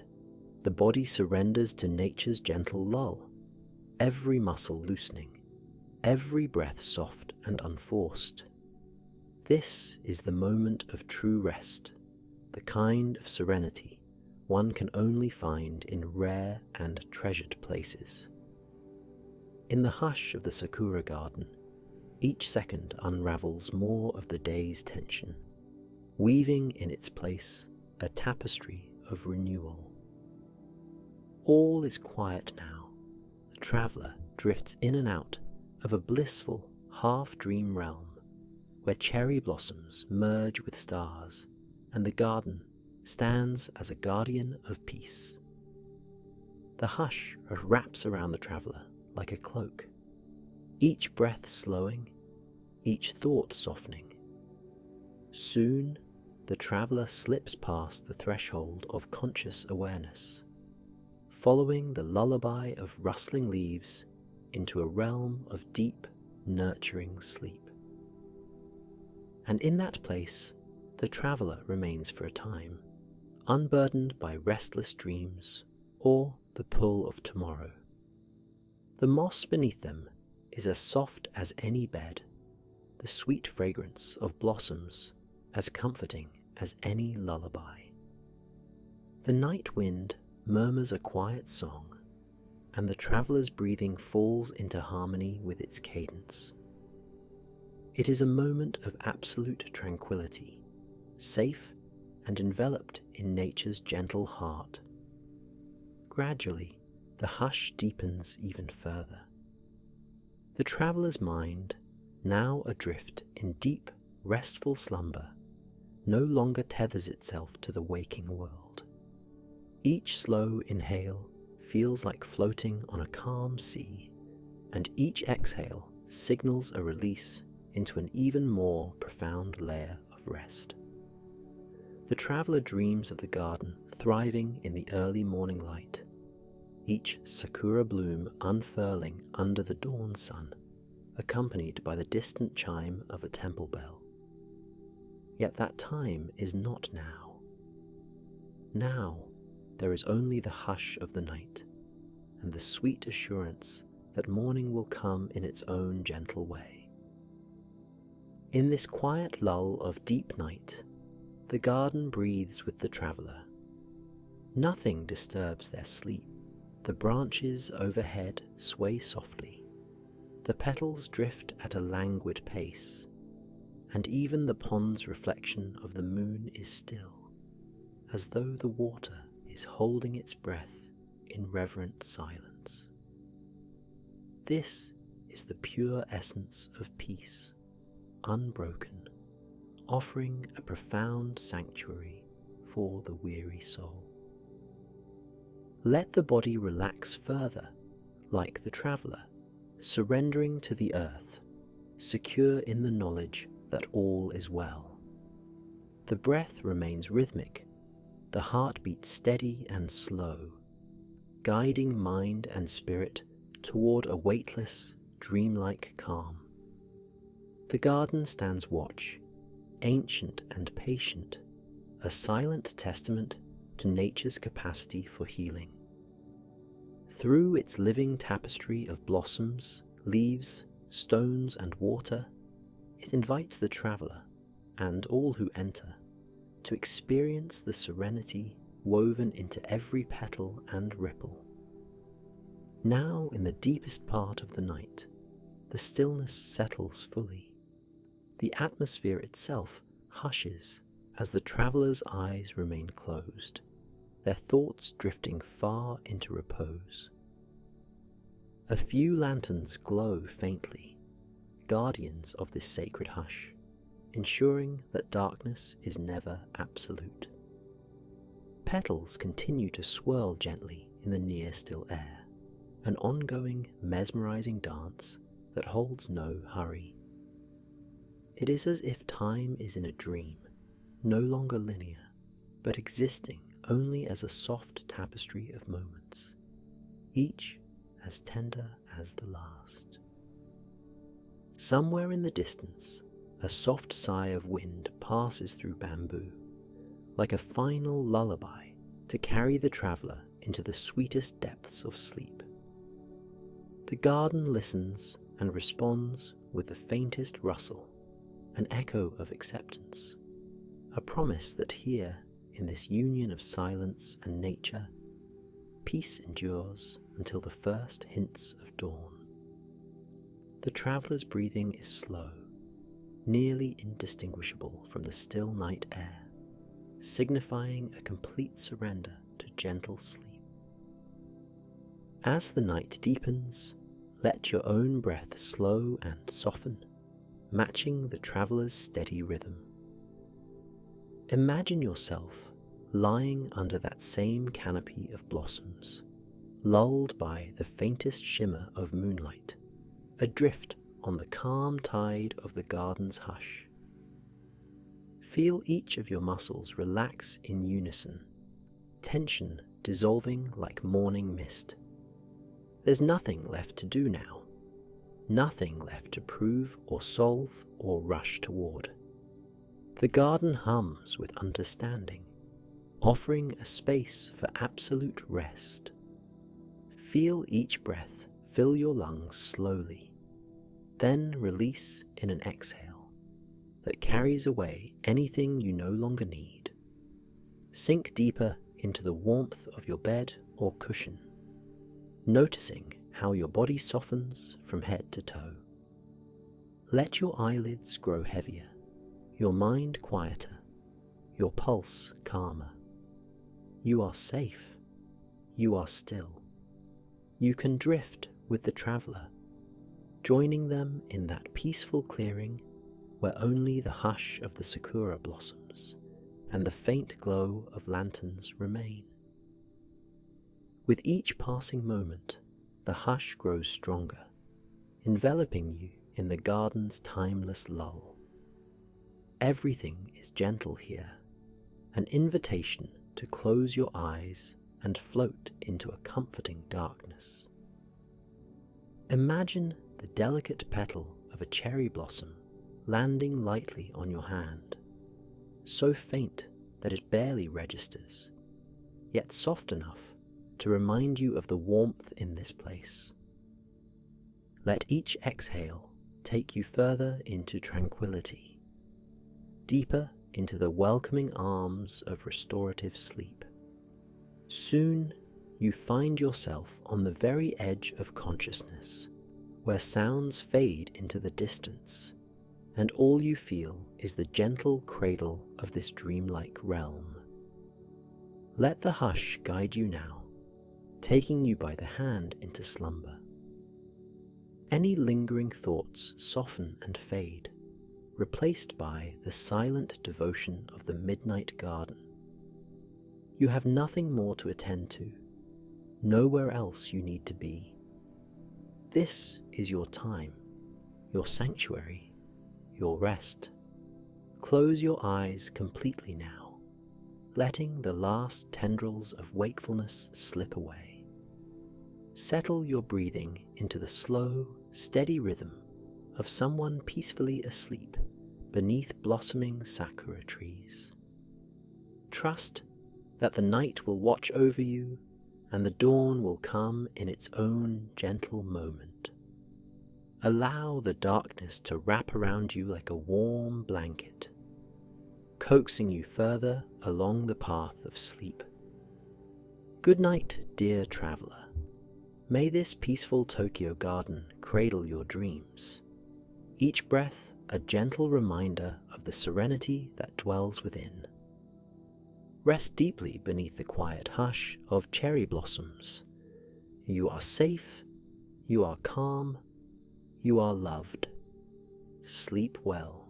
the body surrenders to nature's gentle lull, every muscle loosening, every breath soft and unforced. This is the moment of true rest, the kind of serenity one can only find in rare and treasured places. In the hush of the sakura garden, each second unravels more of the day's tension, weaving in its place a tapestry of renewal. All is quiet now. The traveller drifts in and out of a blissful half-dream realm where cherry blossoms merge with stars and the garden stands as a guardian of peace. The hush wraps around the traveller like a cloak, each breath slowing, each thought softening. Soon, the traveller slips past the threshold of conscious awareness, following the lullaby of rustling leaves into a realm of deep, nurturing sleep. And in that place, the traveller remains for a time, unburdened by restless dreams or the pull of tomorrow. The moss beneath them is as soft as any bed, the sweet fragrance of blossoms as comforting as any lullaby. The night wind murmurs a quiet song, and the traveller's breathing falls into harmony with its cadence. It is a moment of absolute tranquility, safe and enveloped in nature's gentle heart. Gradually, the hush deepens even further. The traveller's mind, now adrift in deep, restful slumber, no longer tethers itself to the waking world. Each slow inhale feels like floating on a calm sea, and each exhale signals a release into an even more profound layer of rest. The traveller dreams of the garden thriving in the early morning light, each sakura bloom unfurling under the dawn sun, accompanied by the distant chime of a temple bell. Yet that time is not now. Now there is only the hush of the night, and the sweet assurance that morning will come in its own gentle way. In this quiet lull of deep night, the garden breathes with the traveller. Nothing disturbs their sleep. The branches overhead sway softly, the petals drift at a languid pace, and even the pond's reflection of the moon is still, as though the water is holding its breath in reverent silence. This is the pure essence of peace, unbroken, offering a profound sanctuary for the weary soul. Let the body relax further, like the traveller, surrendering to the earth, secure in the knowledge that all is well. The breath remains rhythmic, the heartbeat steady and slow, guiding mind and spirit toward a weightless, dreamlike calm. The garden stands watch, ancient and patient, a silent testament to nature's capacity for healing. Through its living tapestry of blossoms, leaves, stones, and water, it invites the traveller, and all who enter, to experience the serenity woven into every petal and ripple. Now, in the deepest part of the night, the stillness settles fully. The atmosphere itself hushes as the traveller's eyes remain closed, their thoughts drifting far into repose. A few lanterns glow faintly, guardians of this sacred hush, ensuring that darkness is never absolute. Petals continue to swirl gently in the near still air, an ongoing, mesmerizing dance that holds no hurry. It is as if time is in a dream, no longer linear, but existing only as a soft tapestry of moments, each as tender as the last. Somewhere in the distance, a soft sigh of wind passes through bamboo, like a final lullaby to carry the traveller into the sweetest depths of sleep. The garden listens and responds with the faintest rustle, an echo of acceptance, a promise that here, in this union of silence and nature, peace endures until the first hints of dawn. The traveller's breathing is slow, nearly indistinguishable from the still night air, signifying a complete surrender to gentle sleep. As the night deepens, let your own breath slow and soften, matching the traveller's steady rhythm. Imagine yourself lying under that same canopy of blossoms, lulled by the faintest shimmer of moonlight, adrift on the calm tide of the garden's hush. Feel each of your muscles relax in unison, tension dissolving like morning mist. There's nothing left to do now, nothing left to prove or solve or rush toward. The garden hums with understanding, offering a space for absolute rest. Feel each breath fill your lungs slowly, then release in an exhale that carries away anything you no longer need. Sink deeper into the warmth of your bed or cushion, noticing how your body softens from head to toe. Let your eyelids grow heavier, your mind quieter, your pulse calmer. You are safe. You are still. You can drift with the traveller, joining them in that peaceful clearing where only the hush of the sakura blossoms and the faint glow of lanterns remain. With each passing moment, the hush grows stronger, enveloping you in the garden's timeless lull. Everything is gentle here, an invitation to close your eyes and float into a comforting darkness. Imagine the delicate petal of a cherry blossom landing lightly on your hand, so faint that it barely registers, yet soft enough to remind you of the warmth in this place. Let each exhale take you further into tranquility, deeper into the welcoming arms of restorative sleep. Soon you find yourself on the very edge of consciousness, where sounds fade into the distance, and all you feel is the gentle cradle of this dreamlike realm. Let the hush guide you now, taking you by the hand into slumber. Any lingering thoughts soften and fade, replaced by the silent devotion of the midnight garden. You have nothing more to attend to, nowhere else you need to be. This is your time, your sanctuary, your rest. Close your eyes completely now, letting the last tendrils of wakefulness slip away. Settle your breathing into the slow, steady rhythm of someone peacefully asleep beneath blossoming sakura trees. Trust that the night will watch over you and the dawn will come in its own gentle moment. Allow the darkness to wrap around you like a warm blanket, coaxing you further along the path of sleep. Good night, dear traveler. May this peaceful Tokyo garden cradle your dreams, each breath a gentle reminder of the serenity that dwells within. Rest deeply beneath the quiet hush of cherry blossoms. You are safe, you are calm, you are loved. Sleep well.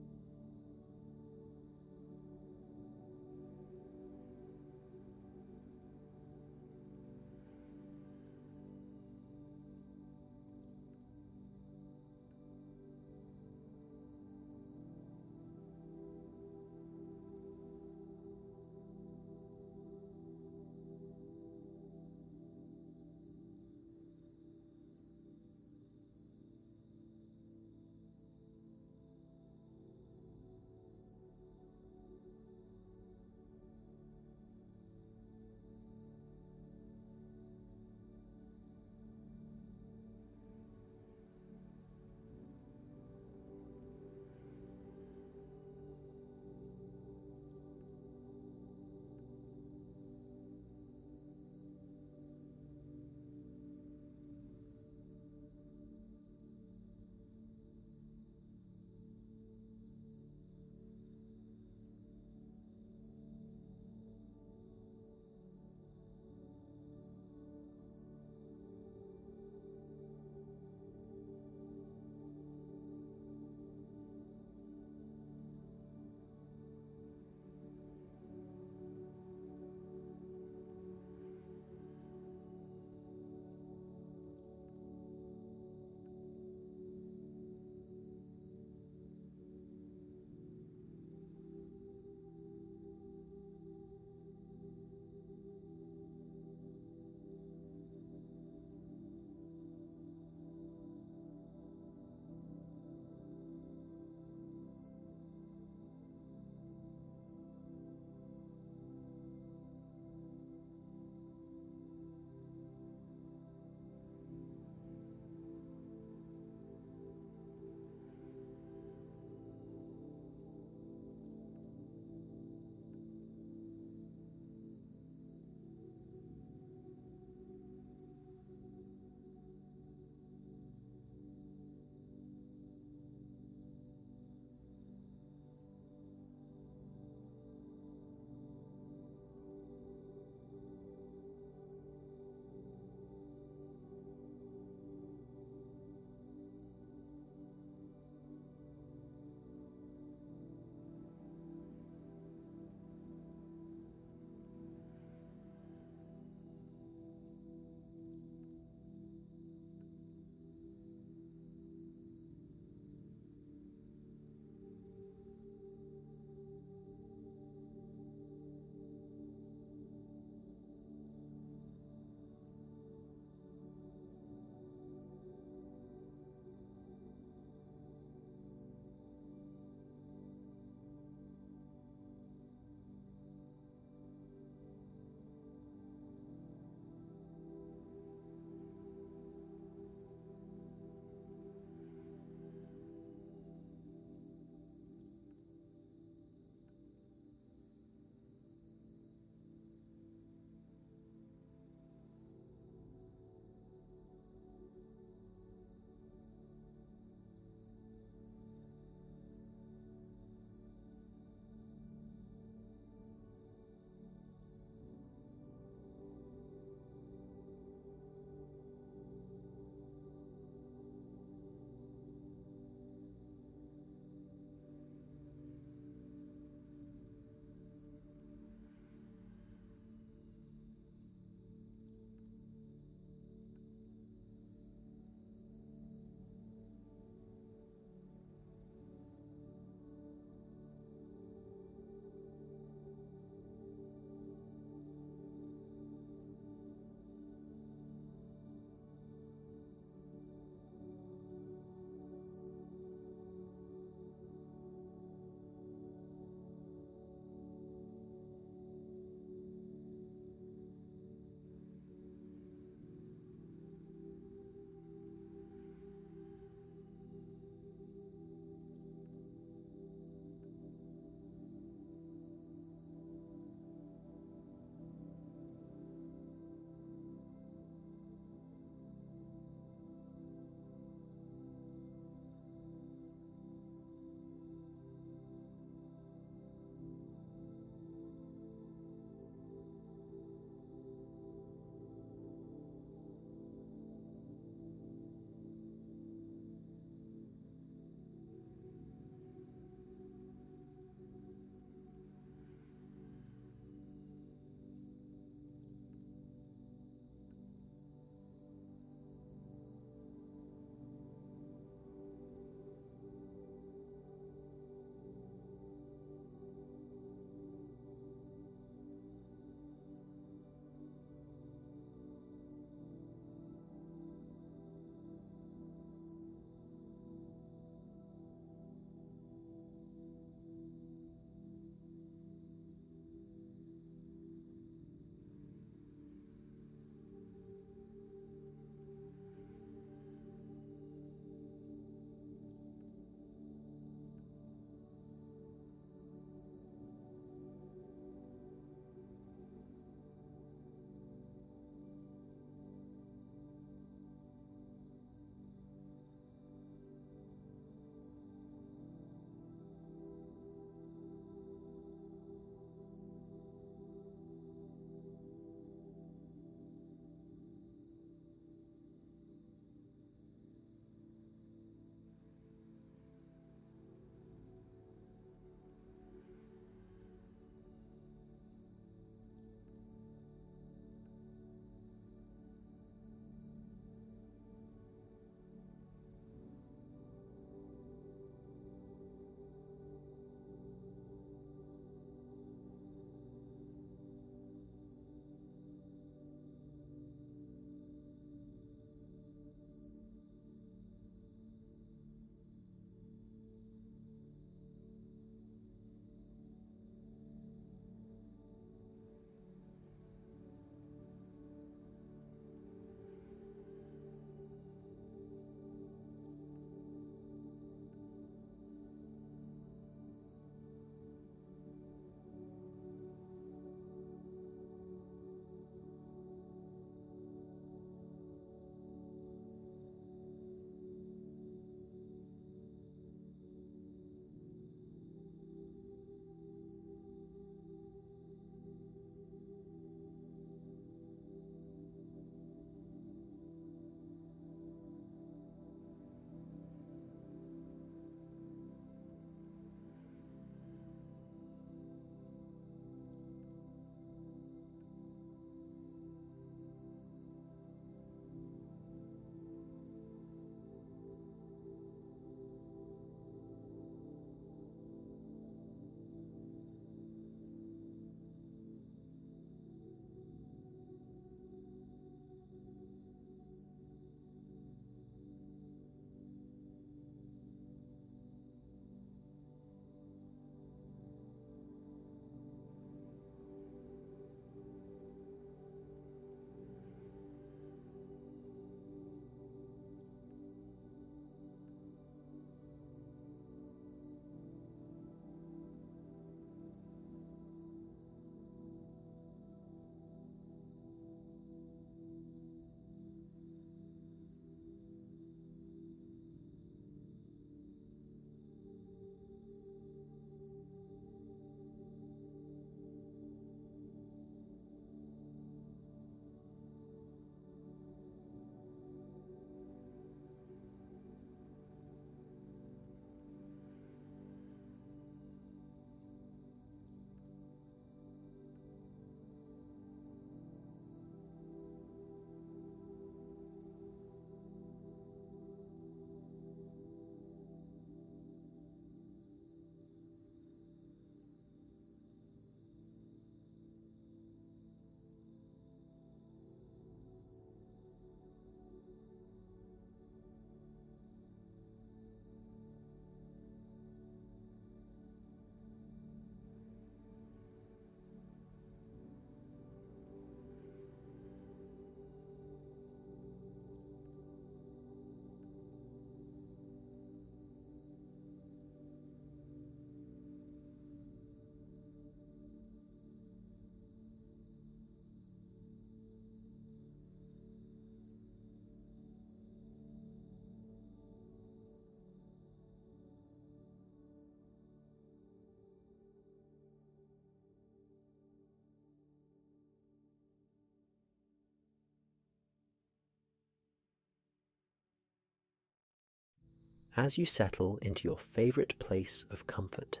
As you settle into your favorite place of comfort,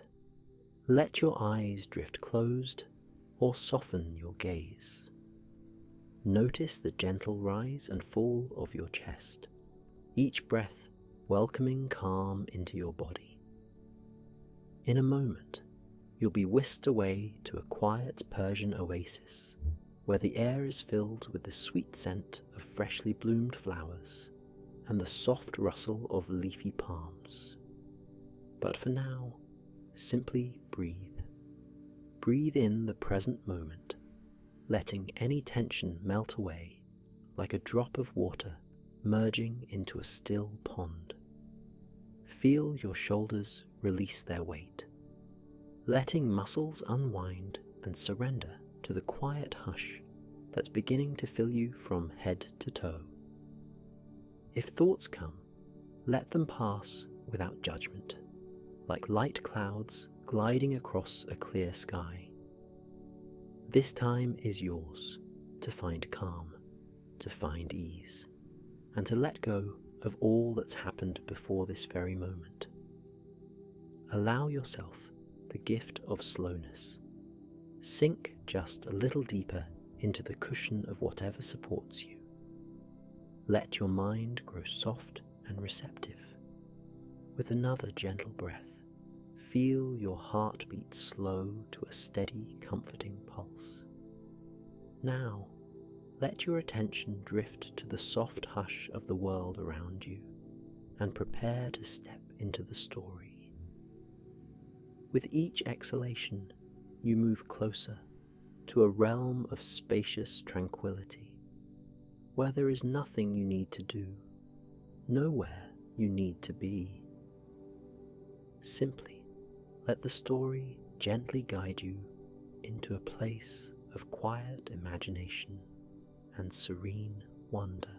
let your eyes drift closed or soften your gaze. Notice the gentle rise and fall of your chest, each breath welcoming calm into your body. In a moment, you'll be whisked away to a quiet Persian oasis where the air is filled with the sweet scent of freshly bloomed flowers and the soft rustle of leafy palms. But for now, simply breathe. Breathe in the present moment, letting any tension melt away like a drop of water merging into a still pond. Feel your shoulders release their weight, letting muscles unwind and surrender to the quiet hush that's beginning to fill you from head to toe. If thoughts come, let them pass without judgment, like light clouds gliding across a clear sky. This time is yours to find calm, to find ease, and to let go of all that's happened before this very moment. Allow yourself the gift of slowness. Sink just a little deeper into the cushion of whatever supports you. Let your mind grow soft and receptive. With another gentle breath, feel your heartbeat slow to a steady, comforting pulse. Now, let your attention drift to the soft hush of the world around you and prepare to step into the story. With each exhalation, you move closer to a realm of spacious tranquility, where there is nothing you need to do, nowhere you need to be. Simply let the story gently guide you into a place of quiet imagination and serene wonder.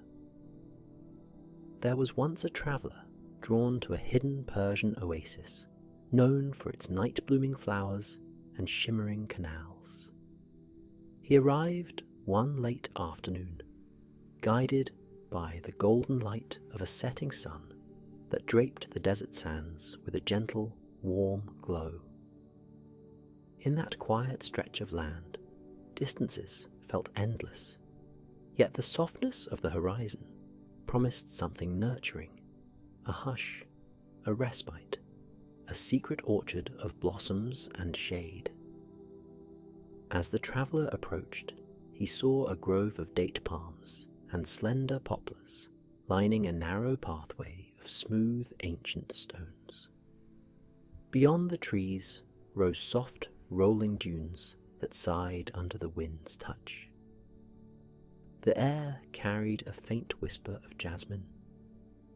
There was once a traveller drawn to a hidden Persian oasis, known for its night-blooming flowers and shimmering canals. He arrived one late afternoon, guided by the golden light of a setting sun that draped the desert sands with a gentle, warm glow. In that quiet stretch of land, distances felt endless, yet the softness of the horizon promised something nurturing, a hush, a respite, a secret orchard of blossoms and shade. As the traveller approached, he saw a grove of date palms and slender poplars lining a narrow pathway of smooth ancient stones. Beyond the trees rose soft, rolling dunes that sighed under the wind's touch. The air carried a faint whisper of jasmine,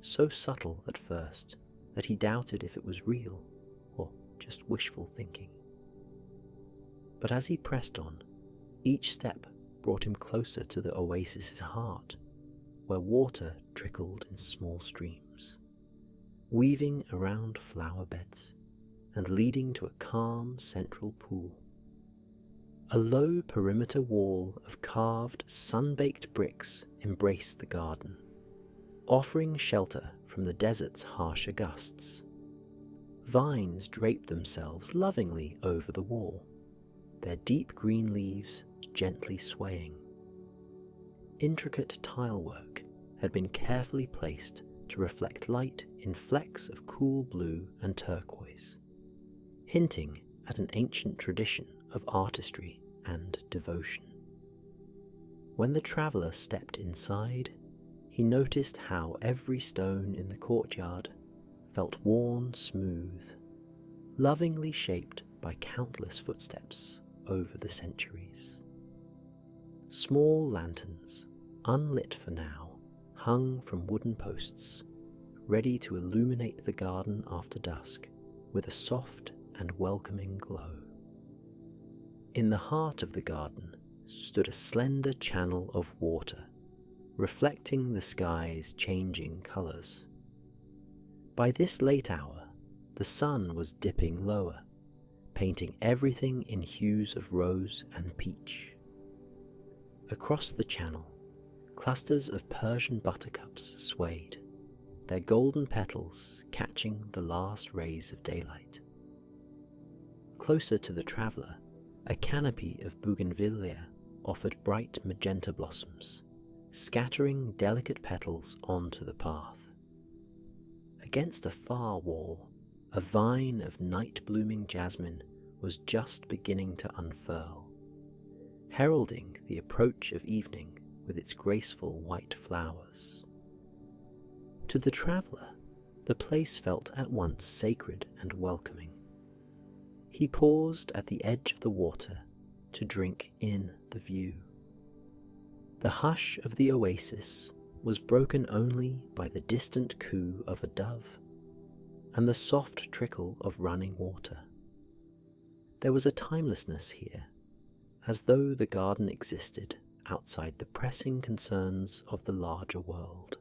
so subtle at first that he doubted if it was real or just wishful thinking. But as he pressed on, each step brought him closer to the oasis's heart, where water trickled in small streams, weaving around flower beds and leading to a calm central pool. A low perimeter wall of carved, sun-baked bricks embraced the garden, offering shelter from the desert's harsher gusts. Vines draped themselves lovingly over the wall, their deep green leaves gently swaying. Intricate tilework had been carefully placed to reflect light in flecks of cool blue and turquoise, hinting at an ancient tradition of artistry and devotion. When the traveller stepped inside, he noticed how every stone in the courtyard felt worn smooth, lovingly shaped by countless footsteps over the centuries. Small lanterns, unlit for now, hung from wooden posts, ready to illuminate the garden after dusk with a soft and welcoming glow. In the heart of the garden stood a slender channel of water, reflecting the sky's changing colours. By this late hour, the sun was dipping lower, painting everything in hues of rose and peach. Across the channel, clusters of Persian buttercups swayed, their golden petals catching the last rays of daylight. Closer to the traveller, a canopy of bougainvillea offered bright magenta blossoms, scattering delicate petals onto the path. Against a far wall, a vine of night-blooming jasmine was just beginning to unfurl, heralding the approach of evening with its graceful white flowers. To the traveller, the place felt at once sacred and welcoming. He paused at the edge of the water to drink in the view. The hush of the oasis was broken only by the distant coo of a dove and the soft trickle of running water. There was a timelessness here, as though the garden existed outside the pressing concerns of the larger world.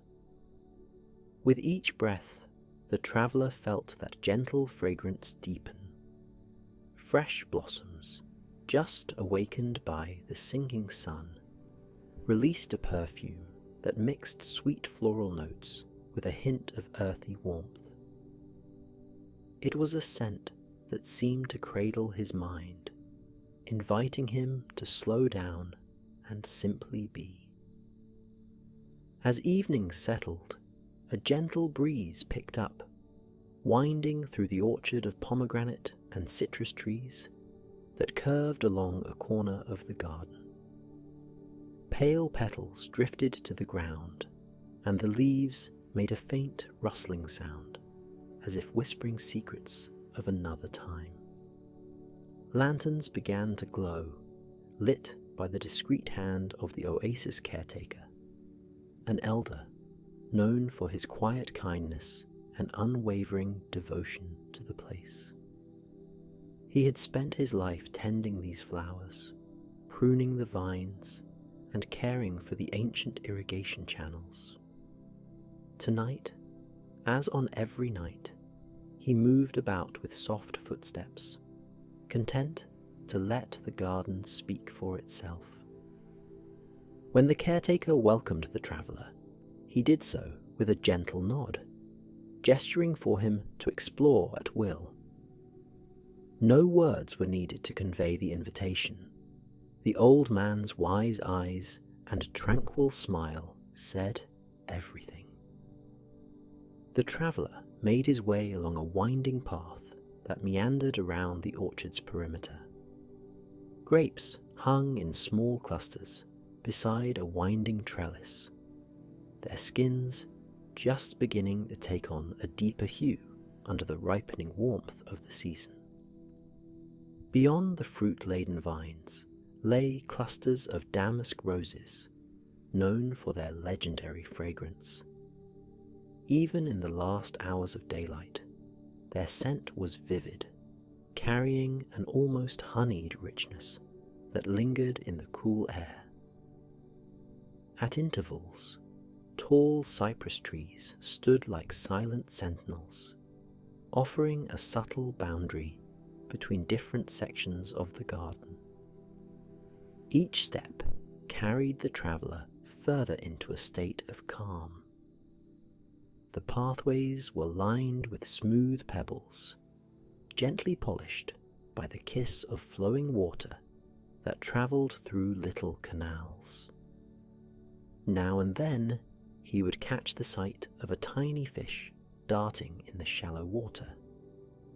With each breath, the traveller felt that gentle fragrance deepen. Fresh blossoms, just awakened by the sinking sun, released a perfume that mixed sweet floral notes with a hint of earthy warmth. It was a scent that seemed to cradle his mind, inviting him to slow down and simply be. As evening settled, a gentle breeze picked up, winding through the orchard of pomegranate and citrus trees that curved along a corner of the garden. Pale petals drifted to the ground, and the leaves made a faint rustling sound, as if whispering secrets of another time. Lanterns began to glow, lit by the discreet hand of the oasis caretaker, an elder known for his quiet kindness and unwavering devotion to the place. He had spent his life tending these flowers, pruning the vines, and caring for the ancient irrigation channels. Tonight, as on every night, he moved about with soft footsteps, content to let the garden speak for itself. When the caretaker welcomed the traveller, he did so with a gentle nod, gesturing for him to explore at will. No words were needed to convey the invitation. The old man's wise eyes and tranquil smile said everything. The traveller made his way along a winding path that meandered around the orchard's perimeter. Grapes hung in small clusters beside a winding trellis, their skins just beginning to take on a deeper hue under the ripening warmth of the season. Beyond the fruit-laden vines lay clusters of damask roses, known for their legendary fragrance. Even in the last hours of daylight, their scent was vivid, carrying an almost honeyed richness that lingered in the cool air. At intervals, tall cypress trees stood like silent sentinels, offering a subtle boundary between different sections of the garden. Each step carried the traveller further into a state of calm. The pathways were lined with smooth pebbles, gently polished by the kiss of flowing water that travelled through little canals. Now and then he would catch the sight of a tiny fish darting in the shallow water,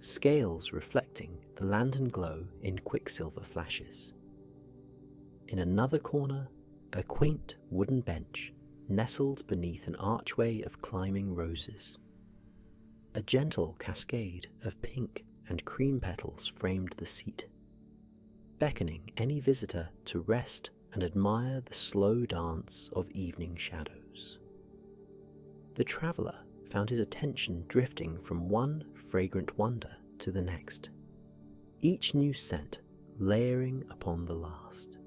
scales reflecting the lantern glow in quicksilver flashes. In another corner, a quaint wooden bench nestled beneath an archway of climbing roses. A gentle cascade of pink and cream petals framed the seat, beckoning any visitor to rest and admire the slow dance of evening shadows. The traveller found his attention drifting from one fragrant wonder to the next, each new scent layering upon the last,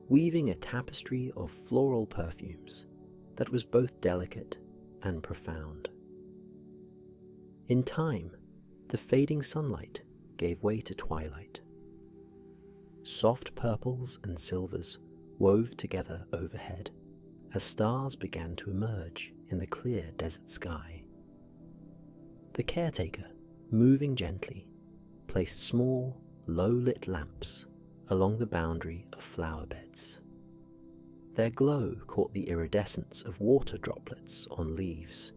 weaving a tapestry of floral perfumes that was both delicate and profound. In time, the fading sunlight gave way to twilight. Soft purples and silvers wove together overhead as stars began to emerge in the clear desert sky. The caretaker, moving gently, placed small, low-lit lamps along the boundary of flower beds. Their glow caught the iridescence of water droplets on leaves,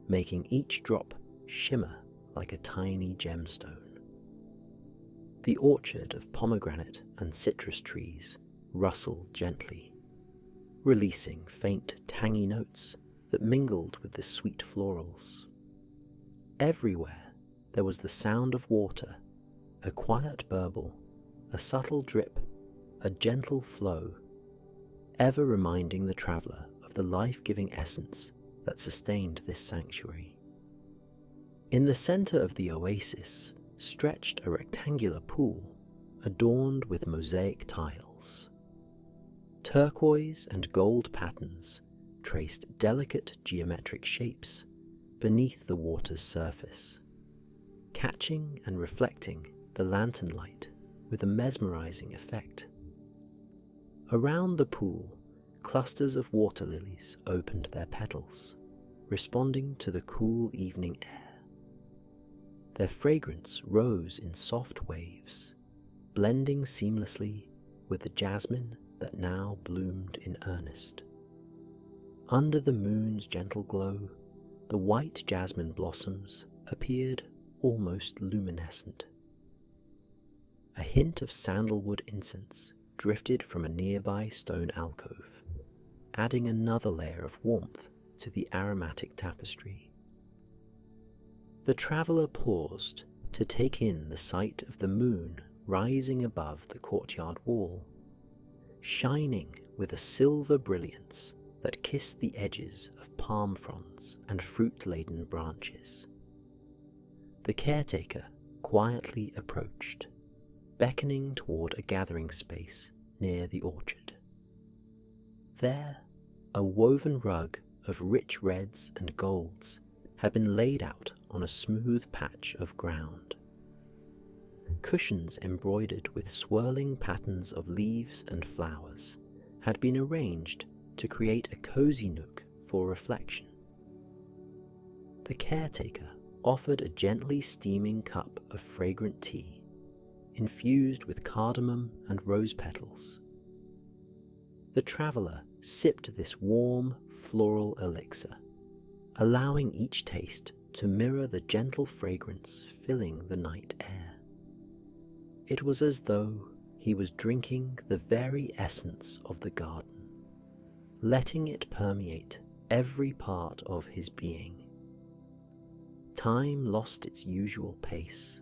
making each drop shimmer like a tiny gemstone. The orchard of pomegranate and citrus trees rustled gently, releasing faint, tangy notes that mingled with the sweet florals. Everywhere there was the sound of water, a quiet burble, a subtle drip, a gentle flow, ever reminding the traveller of the life-giving essence that sustained this sanctuary. In the centre of the oasis stretched a rectangular pool adorned with mosaic tiles. Turquoise and gold patterns traced delicate geometric shapes beneath the water's surface, catching and reflecting the lantern light with a mesmerizing effect. Around the pool, clusters of water lilies opened their petals, responding to the cool evening air. Their fragrance rose in soft waves, blending seamlessly with the jasmine that now bloomed in earnest. Under the moon's gentle glow, the white jasmine blossoms appeared almost luminescent. A hint of sandalwood incense drifted from a nearby stone alcove, adding another layer of warmth to the aromatic tapestry. The traveller paused to take in the sight of the moon rising above the courtyard wall, shining with a silver brilliance that kissed the edges of palm fronds and fruit-laden branches. The caretaker quietly approached, beckoning toward a gathering space near the orchard. There, a woven rug of rich reds and golds had been laid out on a smooth patch of ground. Cushions embroidered with swirling patterns of leaves and flowers had been arranged to create a cozy nook for reflection. The caretaker offered a gently steaming cup of fragrant tea, infused with cardamom and rose petals. The traveller sipped this warm, floral elixir, allowing each taste to mirror the gentle fragrance filling the night air. It was as though he was drinking the very essence of the garden, letting it permeate every part of his being. Time lost its usual pace.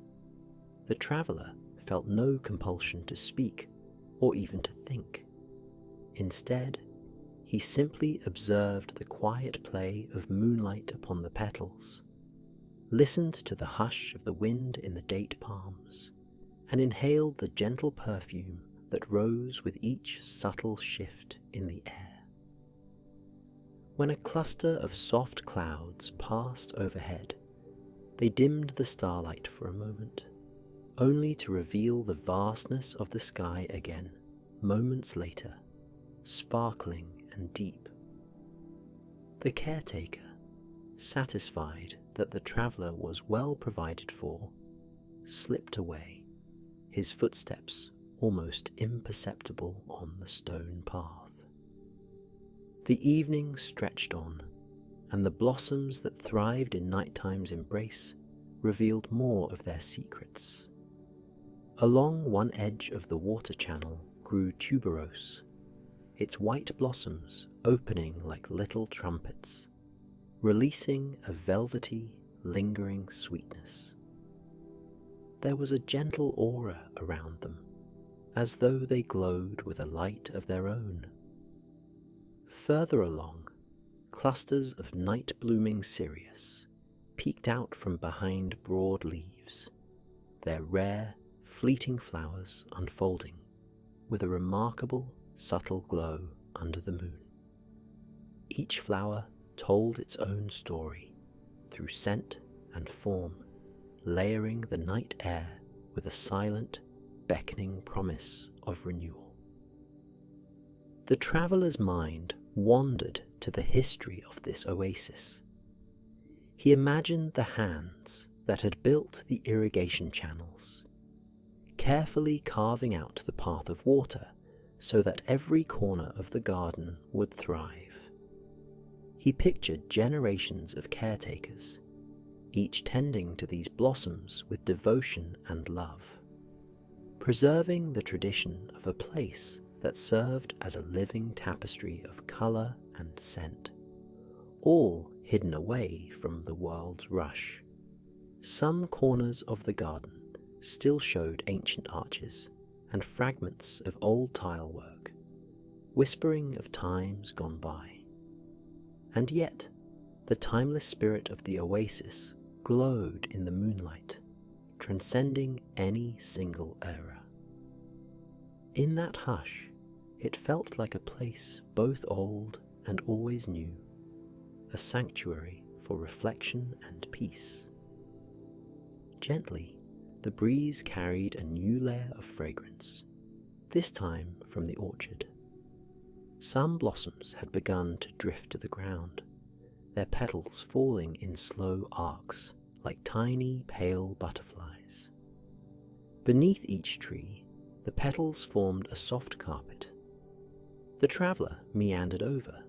The traveller felt no compulsion to speak or even to think. Instead, he simply observed the quiet play of moonlight upon the petals, listened to the hush of the wind in the date palms, and inhaled the gentle perfume that rose with each subtle shift in the air. When a cluster of soft clouds passed overhead, they dimmed the starlight for a moment, only to reveal the vastness of the sky again moments later, sparkling and deep. The caretaker, satisfied that the traveller was well provided for, slipped away, his footsteps almost imperceptible on the stone path. The evening stretched on, and the blossoms that thrived in nighttime's embrace revealed more of their secrets. Along one edge of the water channel grew tuberose, its white blossoms opening like little trumpets, releasing a velvety, lingering sweetness. There was a gentle aura around them, as though they glowed with a light of their own. Further along, clusters of night-blooming cereus peeked out from behind broad leaves, their rare, fleeting flowers unfolding with a remarkable, subtle glow under the moon. Each flower told its own story through scent and form, layering the night air with a silent, beckoning promise of renewal. The traveller's mind wandered to the history of this oasis. He imagined the hands that had built the irrigation channels, carefully carving out the path of water so that every corner of the garden would thrive. He pictured generations of caretakers, each tending to these blossoms with devotion and love, preserving the tradition of a place that served as a living tapestry of colour and scent, all hidden away from the world's rush. Some corners of the garden still showed ancient arches and fragments of old tile work, whispering of times gone by. And yet, the timeless spirit of the oasis glowed in the moonlight, transcending any single era. In that hush, it felt like a place both old and always new, a sanctuary for reflection and peace. Gently, the breeze carried a new layer of fragrance, this time from the orchard. Some blossoms had begun to drift to the ground, their petals falling in slow arcs like tiny pale butterflies. Beneath each tree, the petals formed a soft carpet. The traveller meandered over,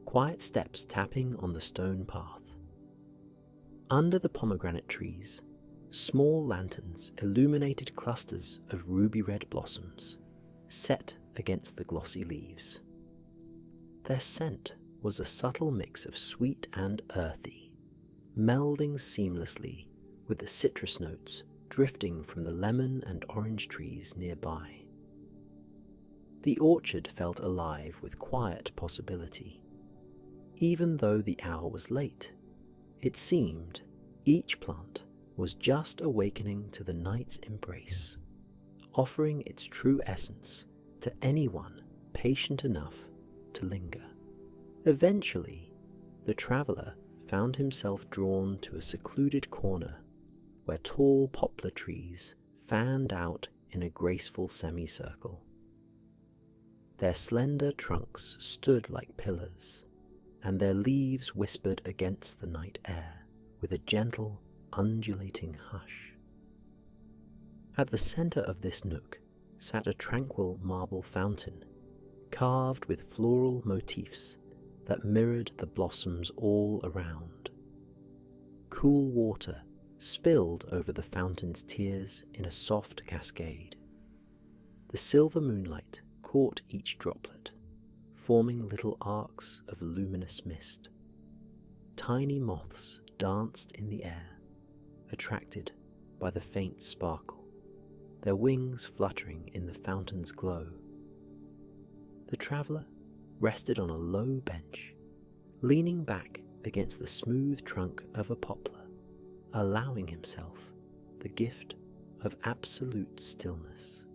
quiet steps tapping on the stone path. Under the pomegranate trees, small lanterns illuminated clusters of ruby-red blossoms, set against the glossy leaves. Their scent was a subtle mix of sweet and earthy, melding seamlessly with the citrus notes drifting from the lemon and orange trees nearby. The orchard felt alive with quiet possibility. Even though the hour was late, it seemed each plant was just awakening to the night's embrace, offering its true essence to anyone patient enough to linger. Eventually, the traveller found himself drawn to a secluded corner where tall poplar trees fanned out in a graceful semicircle. Their slender trunks stood like pillars, and their leaves whispered against the night air with a gentle, undulating hush. At the centre of this nook sat a tranquil marble fountain, carved with floral motifs that mirrored the blossoms all around. Cool water spilled over the fountain's tiers in a soft cascade. The silver moonlight caught each droplet, forming little arcs of luminous mist. Tiny moths danced in the air, attracted by the faint sparkle, their wings fluttering in the fountain's glow. The traveller rested on a low bench, leaning back against the smooth trunk of a poplar, allowing himself the gift of absolute stillness.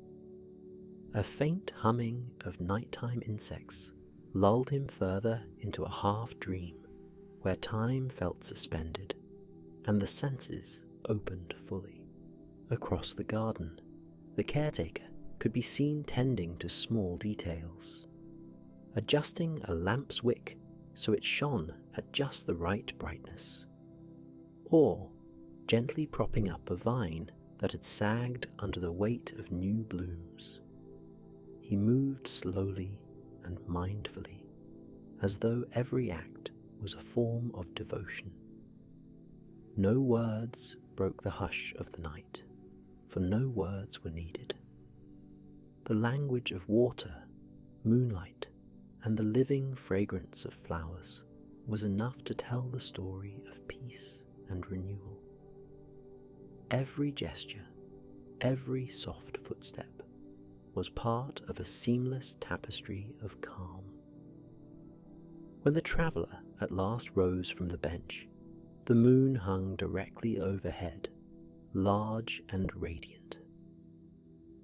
A faint humming of nighttime insects lulled him further into a half-dream where time felt suspended and the senses opened fully. Across the garden, the caretaker could be seen tending to small details, adjusting a lamp's wick so it shone at just the right brightness, or gently propping up a vine that had sagged under the weight of new blooms. He moved slowly and mindfully, as though every act was a form of devotion. No words broke the hush of the night, for no words were needed. The language of water, moonlight, and the living fragrance of flowers was enough to tell the story of peace and renewal. Every gesture, every soft footstep was part of a seamless tapestry of calm. When the traveller at last rose from the bench, the moon hung directly overhead, large and radiant.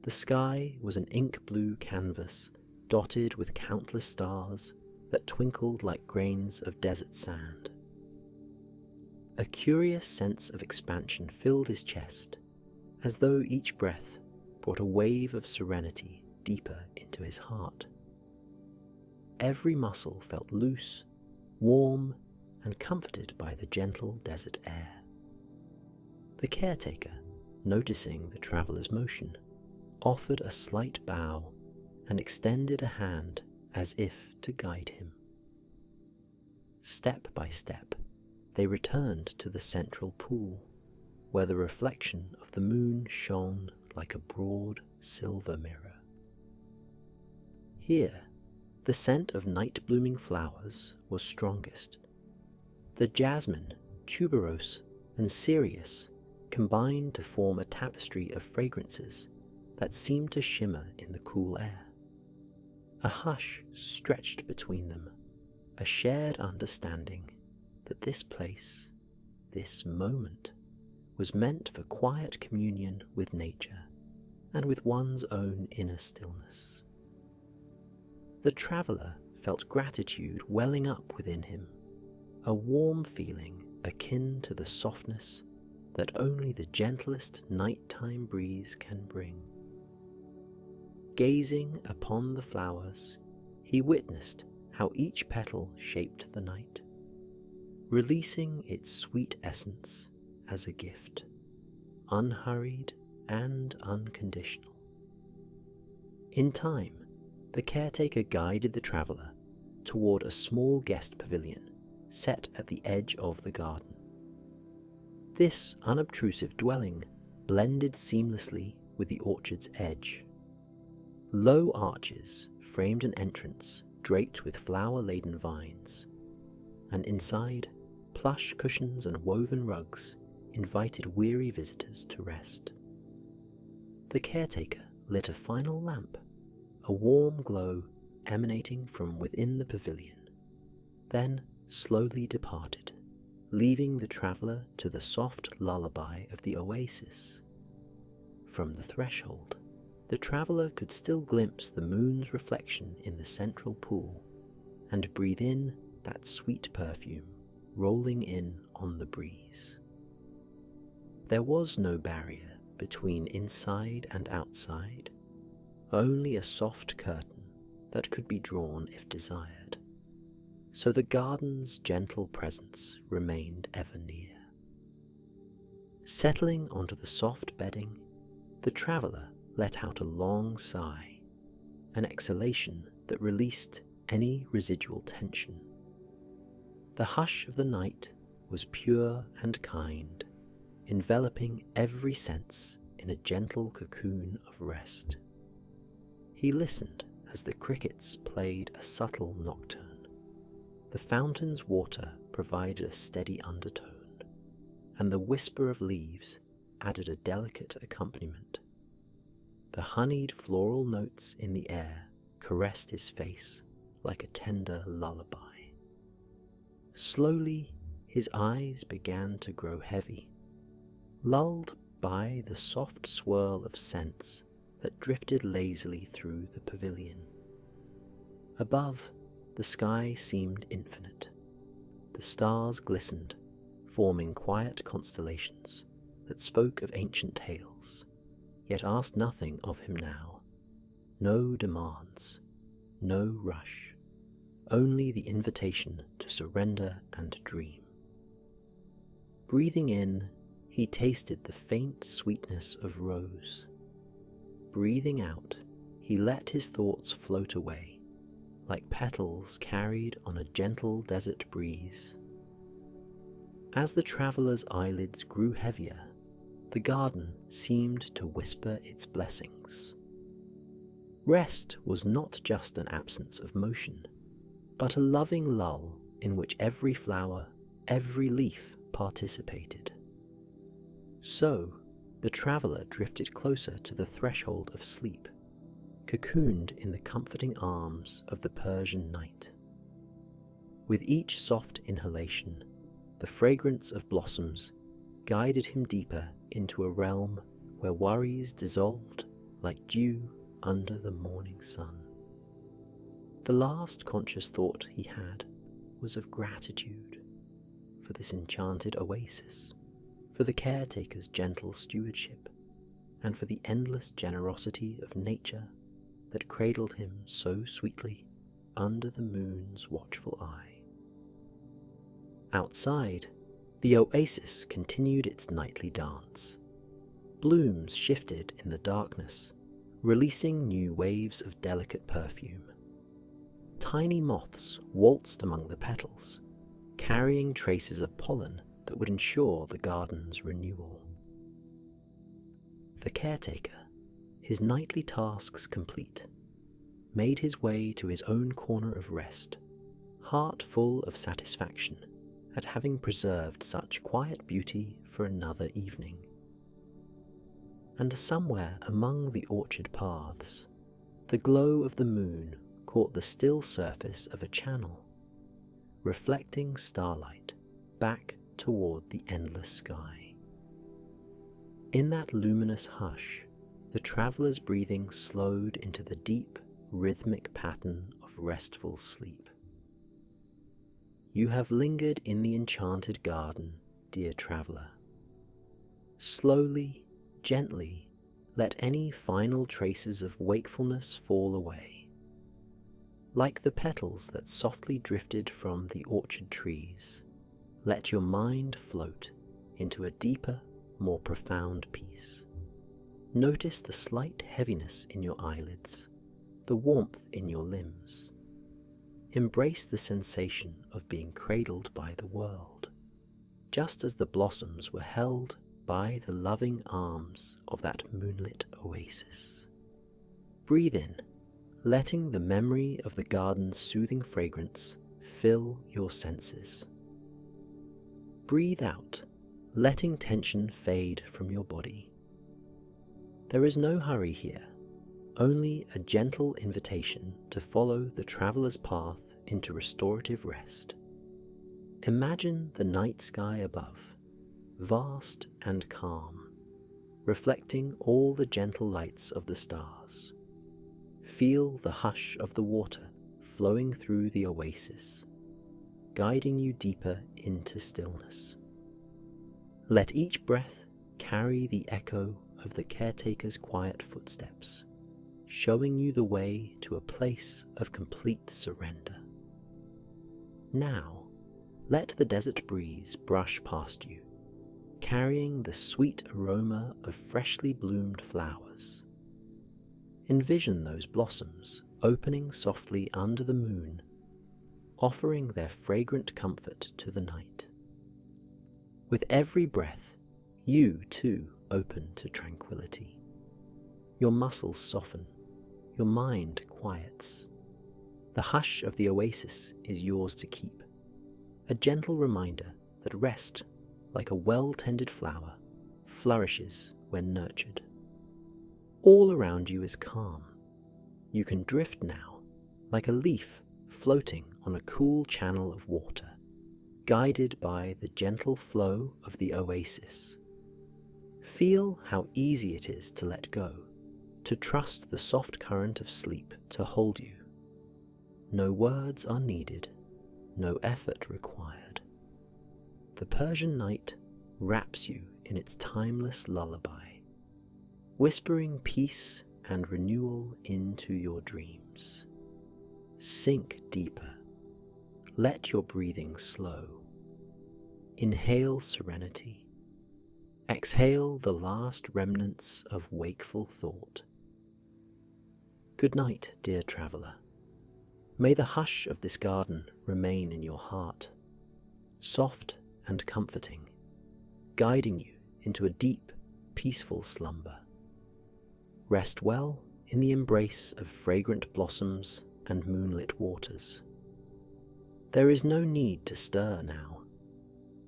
The sky was an ink-blue canvas dotted with countless stars that twinkled like grains of desert sand. A curious sense of expansion filled his chest, as though each breath brought a wave of serenity deeper into his heart. every muscle felt loose, warm, and comforted by the gentle desert air. The caretaker, noticing the traveller's motion, offered a slight bow and extended a hand as if to guide him. Step by step, they returned to the central pool, where the reflection of the moon shone like a broad silver mirror. Here, the scent of night-blooming flowers was strongest. The jasmine, tuberose, and cereus combined to form a tapestry of fragrances that seemed to shimmer in the cool air. A hush stretched between them, a shared understanding that this place, this moment, was meant for quiet communion with nature and with one's own inner stillness. The traveller felt gratitude welling up within him, a warm feeling akin to the softness that only the gentlest nighttime breeze can bring. Gazing upon the flowers, he witnessed how each petal shaped the night, releasing its sweet essence as a gift, unhurried and unconditional. In time, the caretaker guided the traveller toward a small guest pavilion set at the edge of the garden. This unobtrusive dwelling blended seamlessly with the orchard's edge. Low arches framed an entrance draped with flower-laden vines, and inside, plush cushions and woven rugs invited weary visitors to rest. The caretaker lit a final lamp, a warm glow emanating from within the pavilion, then slowly departed, leaving the traveller to the soft lullaby of the oasis. From the threshold, the traveller could still glimpse the moon's reflection in the central pool and breathe in that sweet perfume rolling in on the breeze. There was no barrier between inside and outside, only a soft curtain that could be drawn if desired, so the garden's gentle presence remained ever near. Settling onto the soft bedding, the traveller let out a long sigh, an exhalation that released any residual tension. The hush of the night was pure and kind, enveloping every sense in a gentle cocoon of rest. He listened as the crickets played a subtle nocturne. The fountain's water provided a steady undertone, and the whisper of leaves added a delicate accompaniment. The honeyed floral notes in the air caressed his face like a tender lullaby. Slowly, his eyes began to grow heavy, lulled by the soft swirl of scents that drifted lazily through the pavilion. Above, the sky seemed infinite. The stars glistened, forming quiet constellations that spoke of ancient tales, yet asked nothing of him now. No demands, no rush, only the invitation to surrender and dream. Breathing in, he tasted the faint sweetness of rose. Breathing out, he let his thoughts float away, like petals carried on a gentle desert breeze. As the traveller's eyelids grew heavier, the garden seemed to whisper its blessings. Rest was not just an absence of motion, but a loving lull in which every flower, every leaf participated. So, the traveller drifted closer to the threshold of sleep, cocooned in the comforting arms of the Persian night. With each soft inhalation, the fragrance of blossoms guided him deeper into a realm where worries dissolved like dew under the morning sun. The last conscious thought he had was of gratitude for this enchanted oasis, for the caretaker's gentle stewardship, and for the endless generosity of nature that cradled him so sweetly under the moon's watchful eye. Outside, the oasis continued its nightly dance. Blooms shifted in the darkness, releasing new waves of delicate perfume. Tiny moths waltzed among the petals, carrying traces of pollen that would ensure the garden's renewal. The caretaker, his nightly tasks complete, made his way to his own corner of rest, heart full of satisfaction at having preserved such quiet beauty for another evening. And somewhere among the orchard paths, the glow of the moon caught the still surface of a channel, reflecting starlight back toward the endless sky. In that luminous hush, the traveller's breathing slowed into the deep, rhythmic pattern of restful sleep. You have lingered in the enchanted garden, dear traveller. Slowly, gently, let any final traces of wakefulness fall away. Like the petals that softly drifted from the orchard trees, let your mind float into a deeper, more profound peace. Notice the slight heaviness in your eyelids, the warmth in your limbs. Embrace the sensation of being cradled by the world, just as the blossoms were held by the loving arms of that moonlit oasis. Breathe in, letting the memory of the garden's soothing fragrance fill your senses. Breathe out, letting tension fade from your body. There is no hurry here, only a gentle invitation to follow the traveller's path into restorative rest. Imagine the night sky above, vast and calm, reflecting all the gentle lights of the stars. Feel the hush of the water flowing through the oasis, guiding you deeper into stillness. Let each breath carry the echo of the caretaker's quiet footsteps, showing you the way to a place of complete surrender. Now, let the desert breeze brush past you, carrying the sweet aroma of freshly bloomed flowers. Envision those blossoms opening softly under the moon, offering their fragrant comfort to the night. With every breath, you too open to tranquility. Your muscles soften, your mind quiets. The hush of the oasis is yours to keep, a gentle reminder that rest, like a well-tended flower, flourishes when nurtured. All around you is calm. You can drift now, like a leaf floating on a cool channel of water, guided by the gentle flow of the oasis. Feel how easy it is to let go, to trust the soft current of sleep to hold you. No words are needed, no effort required. The Persian night wraps you in its timeless lullaby, whispering peace and renewal into your dreams. Sink deeper. Let your breathing slow. Inhale serenity. Exhale the last remnants of wakeful thought. Good night, dear traveller. May the hush of this garden remain in your heart, soft and comforting, guiding you into a deep, peaceful slumber. Rest well in the embrace of fragrant blossoms and moonlit waters. There is no need to stir now.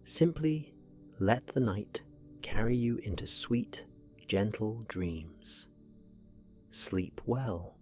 Simply let the night carry you into sweet, gentle dreams. Sleep well.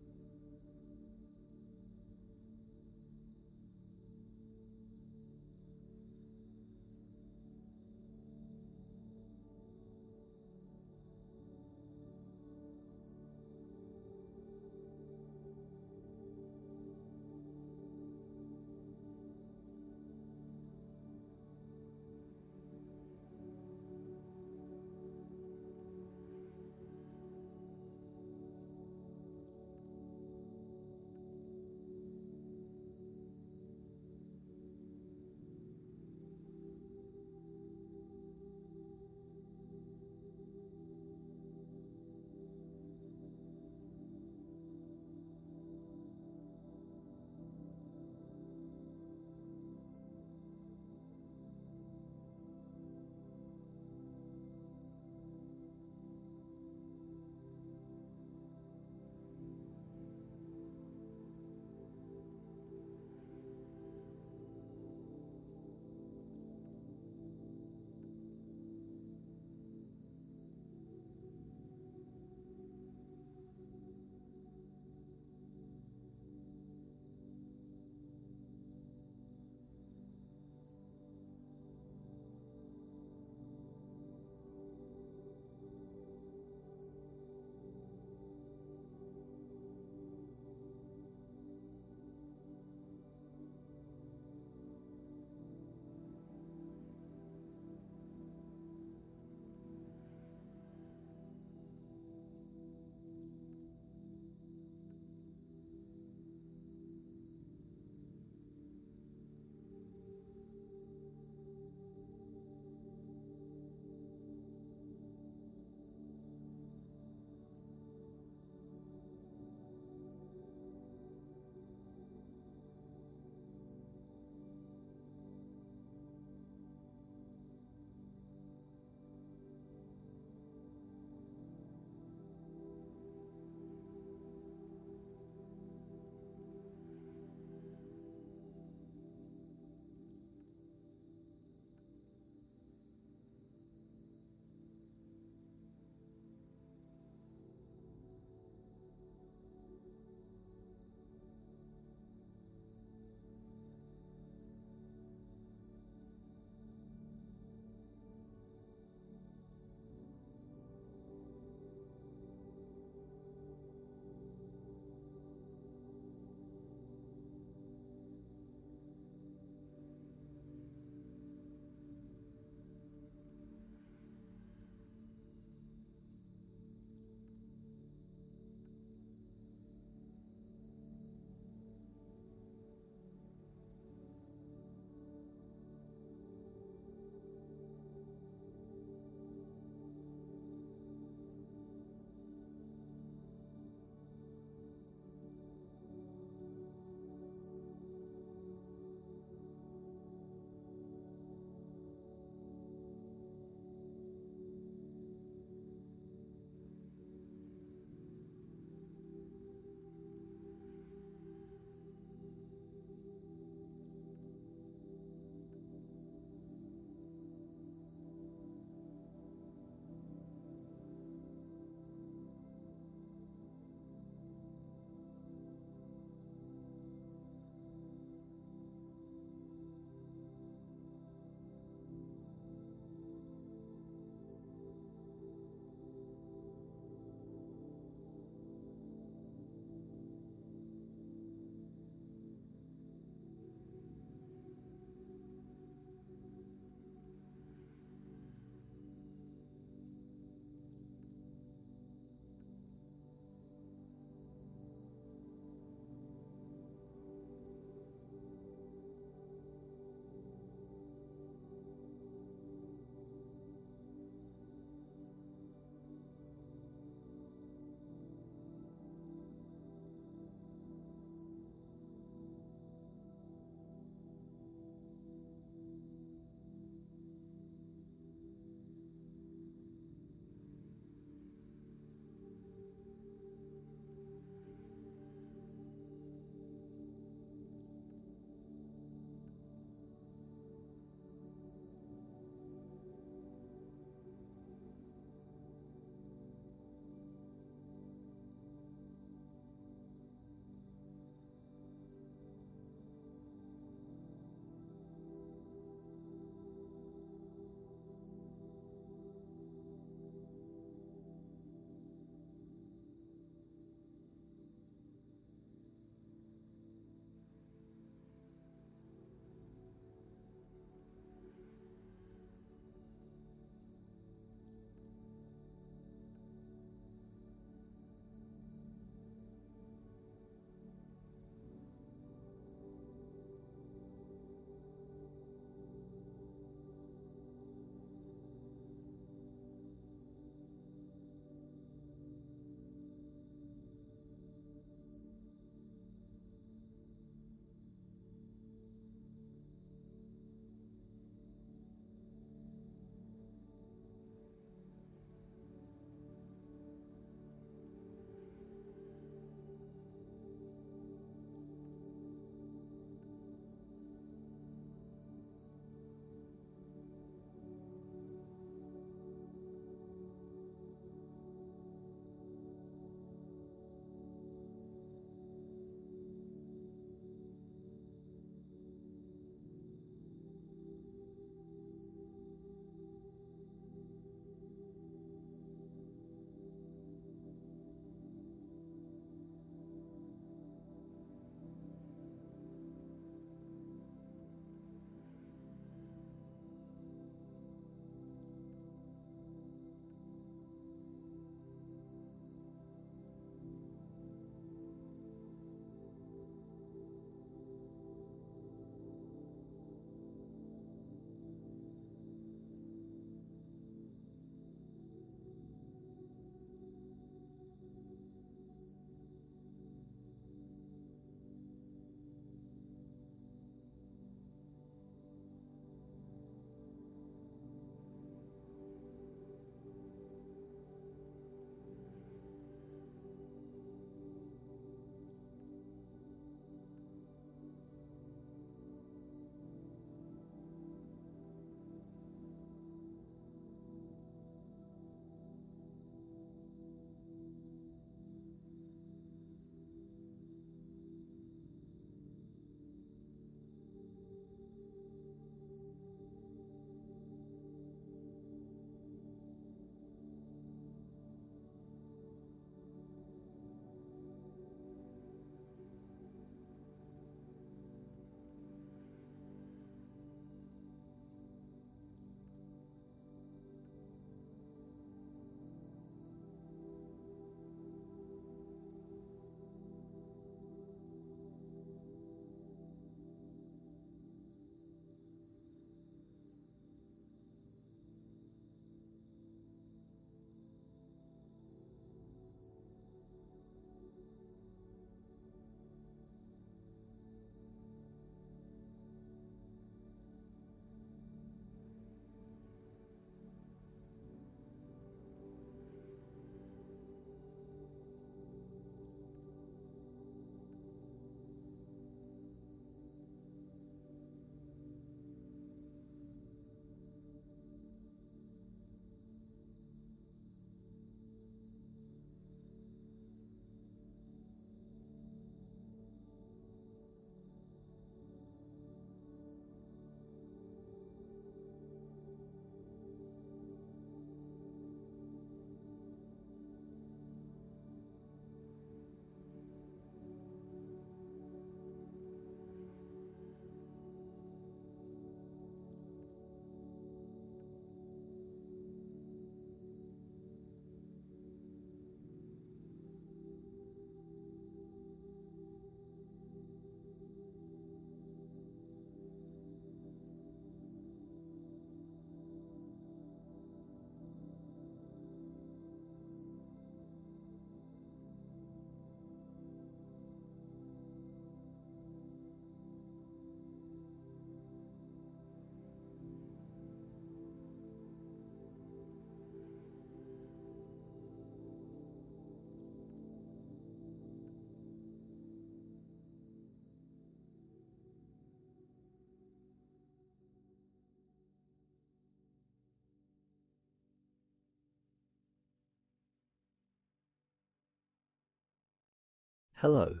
Hello,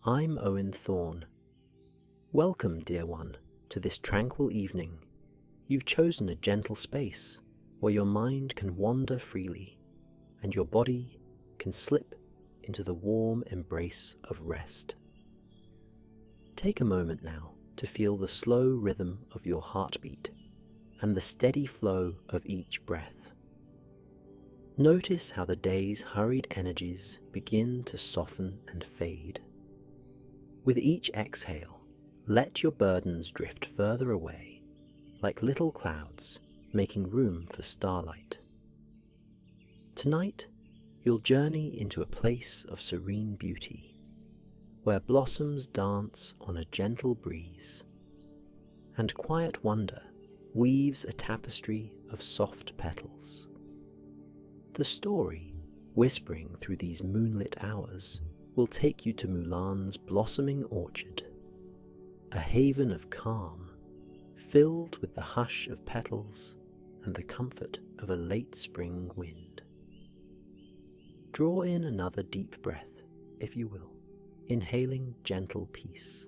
I'm Owen Thorne. Welcome, dear one, to this tranquil evening. You've chosen a gentle space where your mind can wander freely and your body can slip into the warm embrace of rest. Take a moment now to feel the slow rhythm of your heartbeat and the steady flow of each breath. Notice how the day's hurried energies begin to soften and fade. With each exhale, let your burdens drift further away, like little clouds making room for starlight. Tonight, you'll journey into a place of serene beauty, where blossoms dance on a gentle breeze, and quiet wonder weaves a tapestry of soft petals. The story, whispering through these moonlit hours, will take you to Mulan's blossoming orchard, a haven of calm, filled with the hush of petals and the comfort of a late spring wind. Draw in another deep breath, if you will, inhaling gentle peace.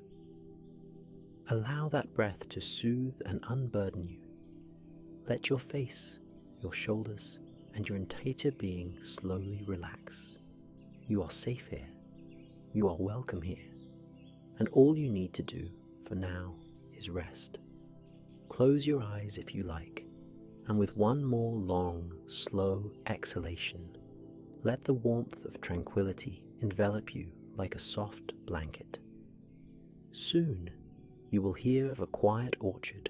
Allow that breath to soothe and unburden you. Let your face, your shoulders, and your entire being slowly relax. You are safe here. You are welcome here. And all you need to do for now is rest. Close your eyes if you like, and with one more long, slow exhalation, let the warmth of tranquility envelop you like a soft blanket. Soon, you will hear of a quiet orchard,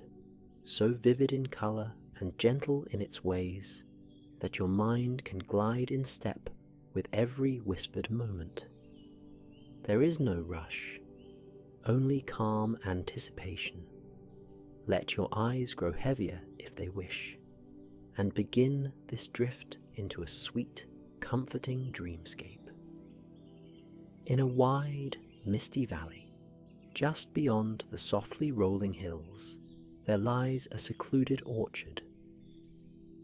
so vivid in color and gentle in its ways that your mind can glide in step with every whispered moment. There is no rush, only calm anticipation. Let your eyes grow heavier if they wish, and begin this drift into a sweet, comforting dreamscape. In a wide, misty valley, just beyond the softly rolling hills, there lies a secluded orchard.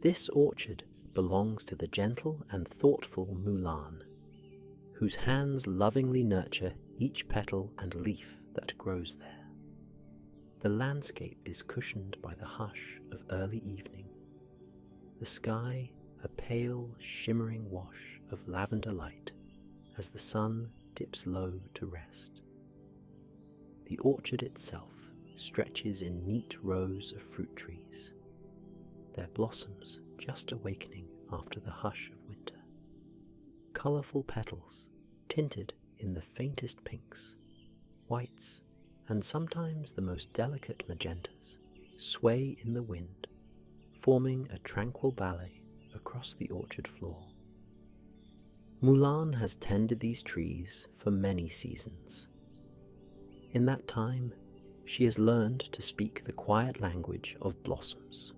This orchard belongs to the gentle and thoughtful Mulan, whose hands lovingly nurture each petal and leaf that grows there. The landscape is cushioned by the hush of early evening, the sky a pale, shimmering wash of lavender light as the sun dips low to rest. The orchard itself stretches in neat rows of fruit trees, their blossoms just awakening after the hush of winter. Colourful petals, tinted in the faintest pinks, whites, and sometimes the most delicate magentas, sway in the wind, forming a tranquil ballet across the orchard floor. Mulan has tended these trees for many seasons. In that time, she has learned to speak the quiet language of blossoms.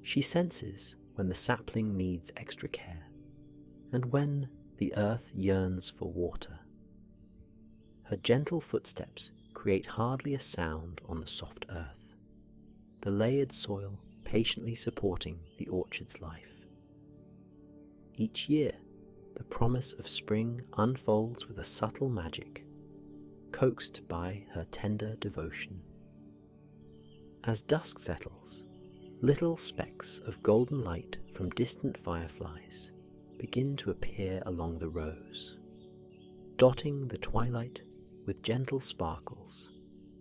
She senses when the sapling needs extra care, and when the earth yearns for water. Her gentle footsteps create hardly a sound on the soft earth, the layered soil patiently supporting the orchard's life. Each year, the promise of spring unfolds with a subtle magic, coaxed by her tender devotion. As dusk settles, little specks of golden light from distant fireflies begin to appear along the rows, dotting the twilight with gentle sparkles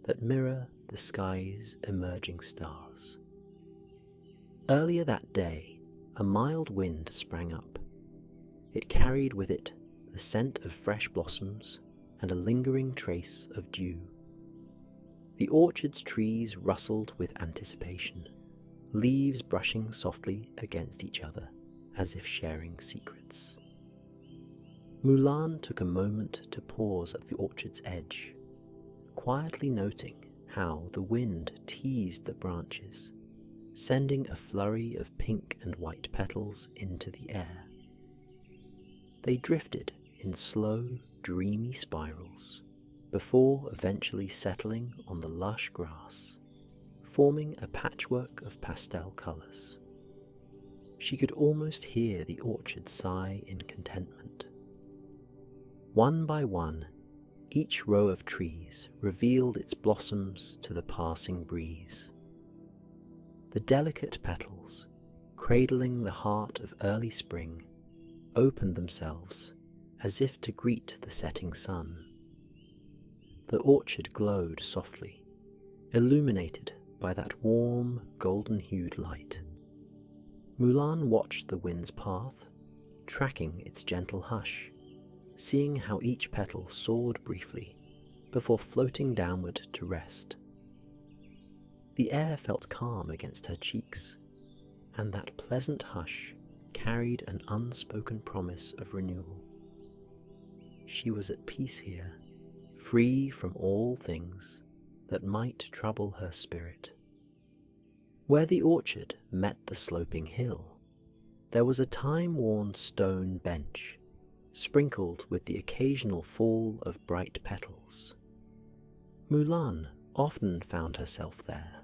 that mirror the sky's emerging stars. Earlier that day, a mild wind sprang up. It carried with it the scent of fresh blossoms and a lingering trace of dew. The orchard's trees rustled with anticipation, leaves brushing softly against each other as if sharing secrets. Mulan took a moment to pause at the orchard's edge, quietly noting how the wind teased the branches, sending a flurry of pink and white petals into the air. They drifted in slow, dreamy spirals before eventually settling on the lush grass, forming a patchwork of pastel colours. She could almost hear the orchard sigh in contentment. One by one, each row of trees revealed its blossoms to the passing breeze. The delicate petals, cradling the heart of early spring, opened themselves as if to greet the setting sun. The orchard glowed softly, illuminated by that warm, golden-hued light. Mulan watched the wind's path, tracking its gentle hush, seeing how each petal soared briefly before floating downward to rest. The air felt calm against her cheeks, and that pleasant hush carried an unspoken promise of renewal. She was at peace here, free from all things that might trouble her spirit. Where the orchard met the sloping hill, there was a time-worn stone bench, sprinkled with the occasional fall of bright petals. Mulan often found herself there,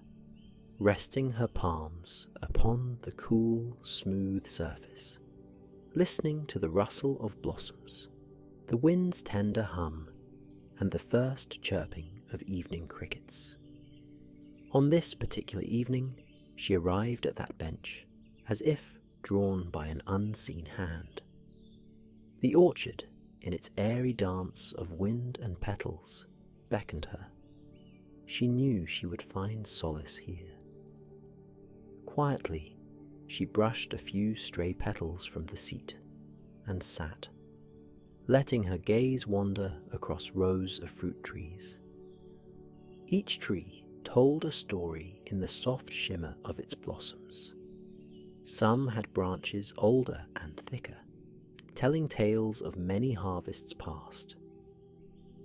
resting her palms upon the cool, smooth surface, listening to the rustle of blossoms, the wind's tender hum, and the first chirping of evening crickets. On this particular evening, she arrived at that bench, as if drawn by an unseen hand. The orchard, in its airy dance of wind and petals, beckoned her. She knew she would find solace here. Quietly, she brushed a few stray petals from the seat and sat, letting her gaze wander across rows of fruit trees. Each tree told a story in the soft shimmer of its blossoms. Some had branches older and thicker, telling tales of many harvests past,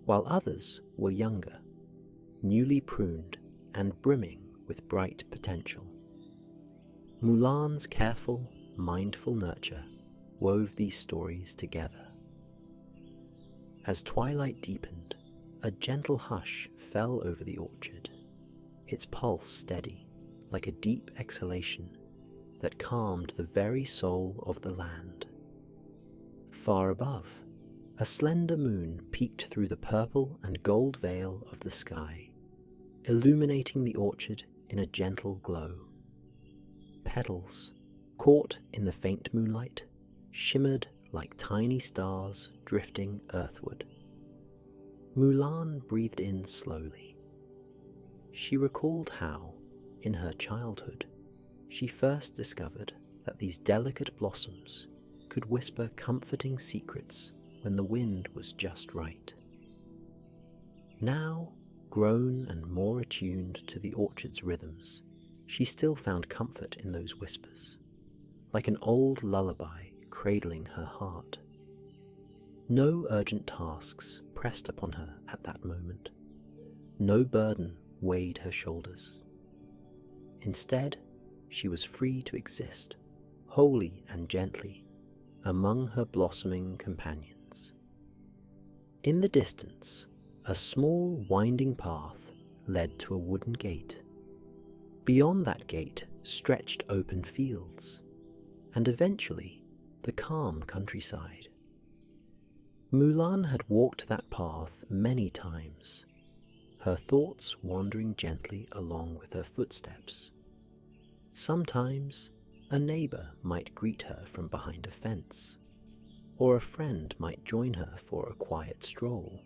while others were younger, newly pruned and brimming with bright potential. Mulan's careful, mindful nurture wove these stories together. As twilight deepened, a gentle hush fell over the orchard, its pulse steady, like a deep exhalation that calmed the very soul of the land. Far above, a slender moon peeked through the purple and gold veil of the sky, illuminating the orchard in a gentle glow. Petals, caught in the faint moonlight, shimmered like tiny stars drifting earthward. Mulan breathed in slowly. She recalled how, in her childhood, she first discovered that these delicate blossoms could whisper comforting secrets when the wind was just right. Now, grown and more attuned to the orchard's rhythms, she still found comfort in those whispers, like an old lullaby cradling her heart. No urgent tasks pressed upon her at that moment. No burden weighed her shoulders. Instead, she was free to exist, wholly and gently, among her blossoming companions. In the distance, a small winding path led to a wooden gate. Beyond that gate stretched open fields, and eventually the calm countryside. Mulan had walked that path many times, her thoughts wandering gently along with her footsteps. Sometimes a neighbor might greet her from behind a fence, or a friend might join her for a quiet stroll.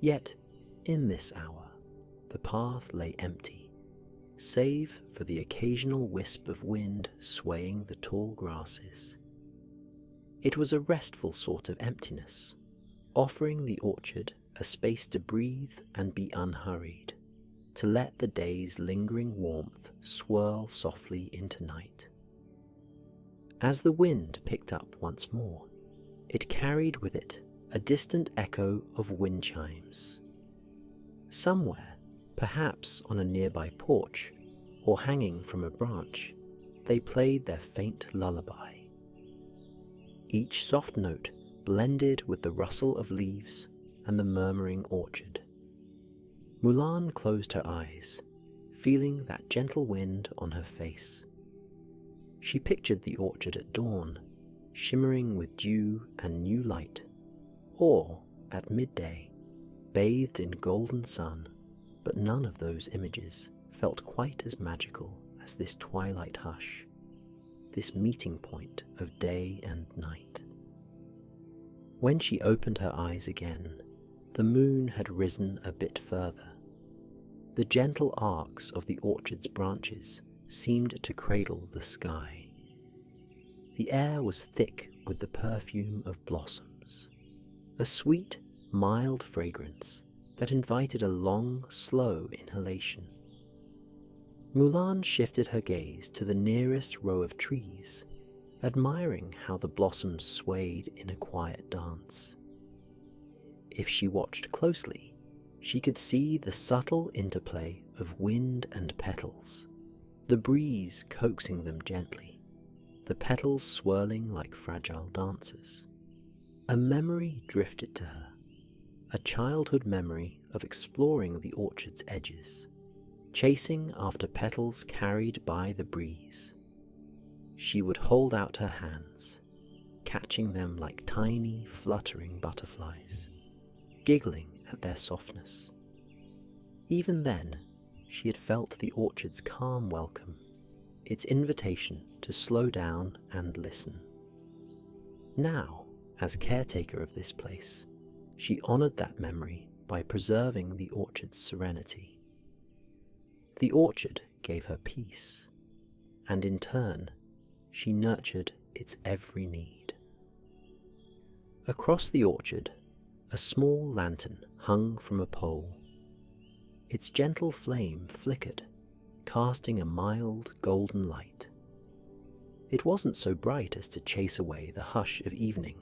Yet, in this hour, the path lay empty, save for the occasional wisp of wind swaying the tall grasses. It was a restful sort of emptiness, offering the orchard a space to breathe and be unhurried, to let the day's lingering warmth swirl softly into night. As the wind picked up once more, it carried with it a distant echo of wind chimes. Somewhere, perhaps on a nearby porch or hanging from a branch, they played their faint lullaby. Each soft note blended with the rustle of leaves and the murmuring orchard. Mulan closed her eyes, feeling that gentle wind on her face. She pictured the orchard at dawn, shimmering with dew and new light, or at midday, bathed in golden sun, but none of those images felt quite as magical as this twilight hush, this meeting point of day and night. When she opened her eyes again, the moon had risen a bit further. The gentle arcs of the orchard's branches seemed to cradle the sky. The air was thick with the perfume of blossoms, a sweet, mild fragrance that invited a long, slow inhalation. Mulan shifted her gaze to the nearest row of trees, admiring how the blossoms swayed in a quiet dance. If she watched closely, she could see the subtle interplay of wind and petals, the breeze coaxing them gently, the petals swirling like fragile dancers. A memory drifted to her, a childhood memory of exploring the orchard's edges, chasing after petals carried by the breeze. She would hold out her hands, catching them like tiny, fluttering butterflies, giggling at their softness. Even then, she had felt the orchard's calm welcome, its invitation to slow down and listen. Now, as caretaker of this place, she honored that memory by preserving the orchard's serenity. The orchard gave her peace, and in turn, she nurtured its every need. Across the orchard, a small lantern hung from a pole. Its gentle flame flickered, casting a mild golden light. It wasn't so bright as to chase away the hush of evening.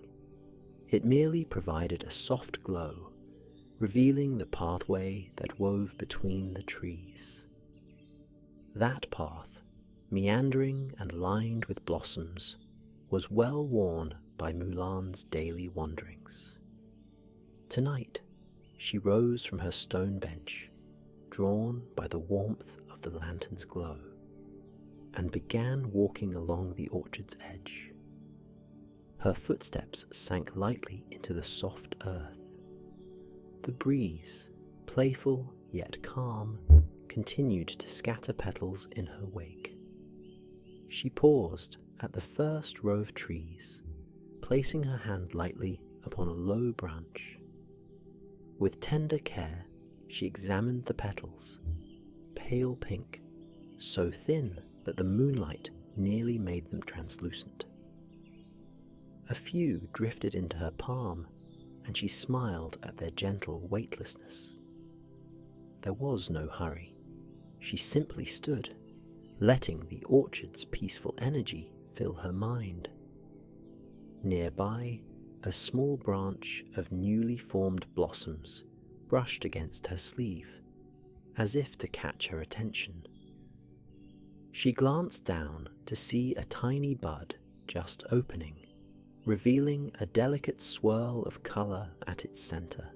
It merely provided a soft glow, revealing the pathway that wove between the trees. That path, meandering and lined with blossoms, was well worn by Mulan's daily wanderings. Tonight, she rose from her stone bench, drawn by the warmth of the lantern's glow, and began walking along the orchard's edge. Her footsteps sank lightly into the soft earth. The breeze, playful yet calm, continued to scatter petals in her wake. She paused at the first row of trees, placing her hand lightly upon a low branch. With tender care, she examined the petals, pale pink, so thin that the moonlight nearly made them translucent. A few drifted into her palm, and she smiled at their gentle weightlessness. There was no hurry. She simply stood, letting the orchard's peaceful energy fill her mind. Nearby, a small branch of newly formed blossoms brushed against her sleeve, as if to catch her attention. She glanced down to see a tiny bud just opening, revealing a delicate swirl of colour at its centre.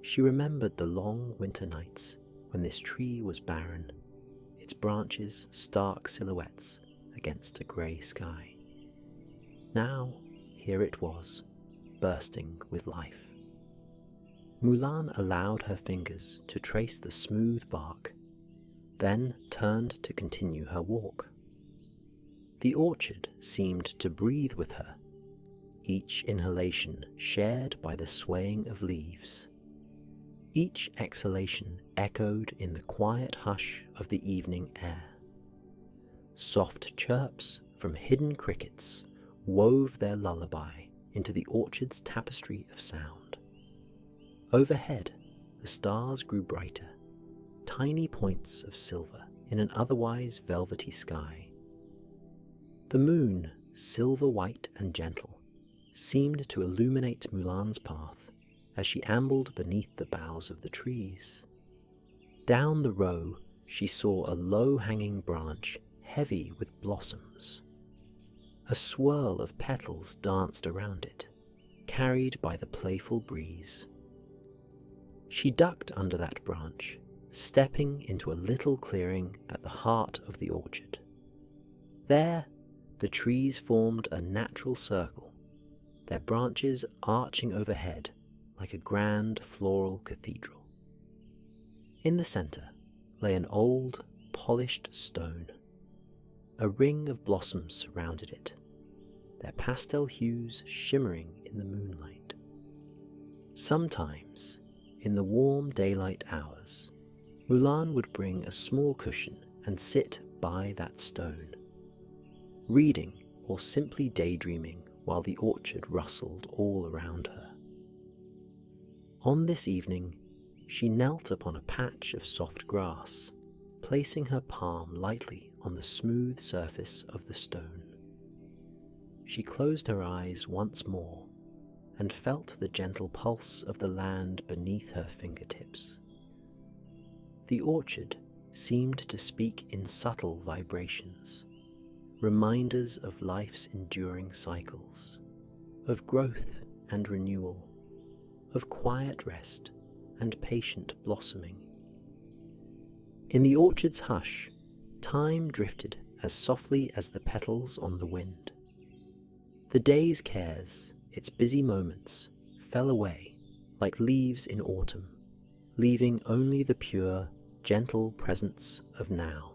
She remembered the long winter nights when this tree was barren, its branches stark silhouettes against a grey sky. Now, here it was, bursting with life. Mulan allowed her fingers to trace the smooth bark, then turned to continue her walk. The orchard seemed to breathe with her, each inhalation shared by the swaying of leaves. Each exhalation echoed in the quiet hush of the evening air. Soft chirps from hidden crickets wove their lullaby into the orchard's tapestry of sound. Overhead, the stars grew brighter, tiny points of silver in an otherwise velvety sky. The moon, silver white and gentle, seemed to illuminate Mulan's path as she ambled beneath the boughs of the trees. Down the row, she saw a low-hanging branch heavy with blossoms. A swirl of petals danced around it, carried by the playful breeze. She ducked under that branch, stepping into a little clearing at the heart of the orchard. There, the trees formed a natural circle, their branches arching overhead like a grand floral cathedral. In the centre lay an old, polished stone. A ring of blossoms surrounded it, their pastel hues shimmering in the moonlight. Sometimes, in the warm daylight hours, Mulan would bring a small cushion and sit by that stone, reading or simply daydreaming while the orchard rustled all around her. On this evening, she knelt upon a patch of soft grass, placing her palm lightly on the smooth surface of the stone. She closed her eyes once more and felt the gentle pulse of the land beneath her fingertips. The orchard seemed to speak in subtle vibrations, reminders of life's enduring cycles, of growth and renewal, of quiet rest and patient blossoming. In the orchard's hush, time drifted as softly as the petals on the wind. The day's cares, its busy moments, fell away like leaves in autumn, leaving only the pure, gentle presence of now.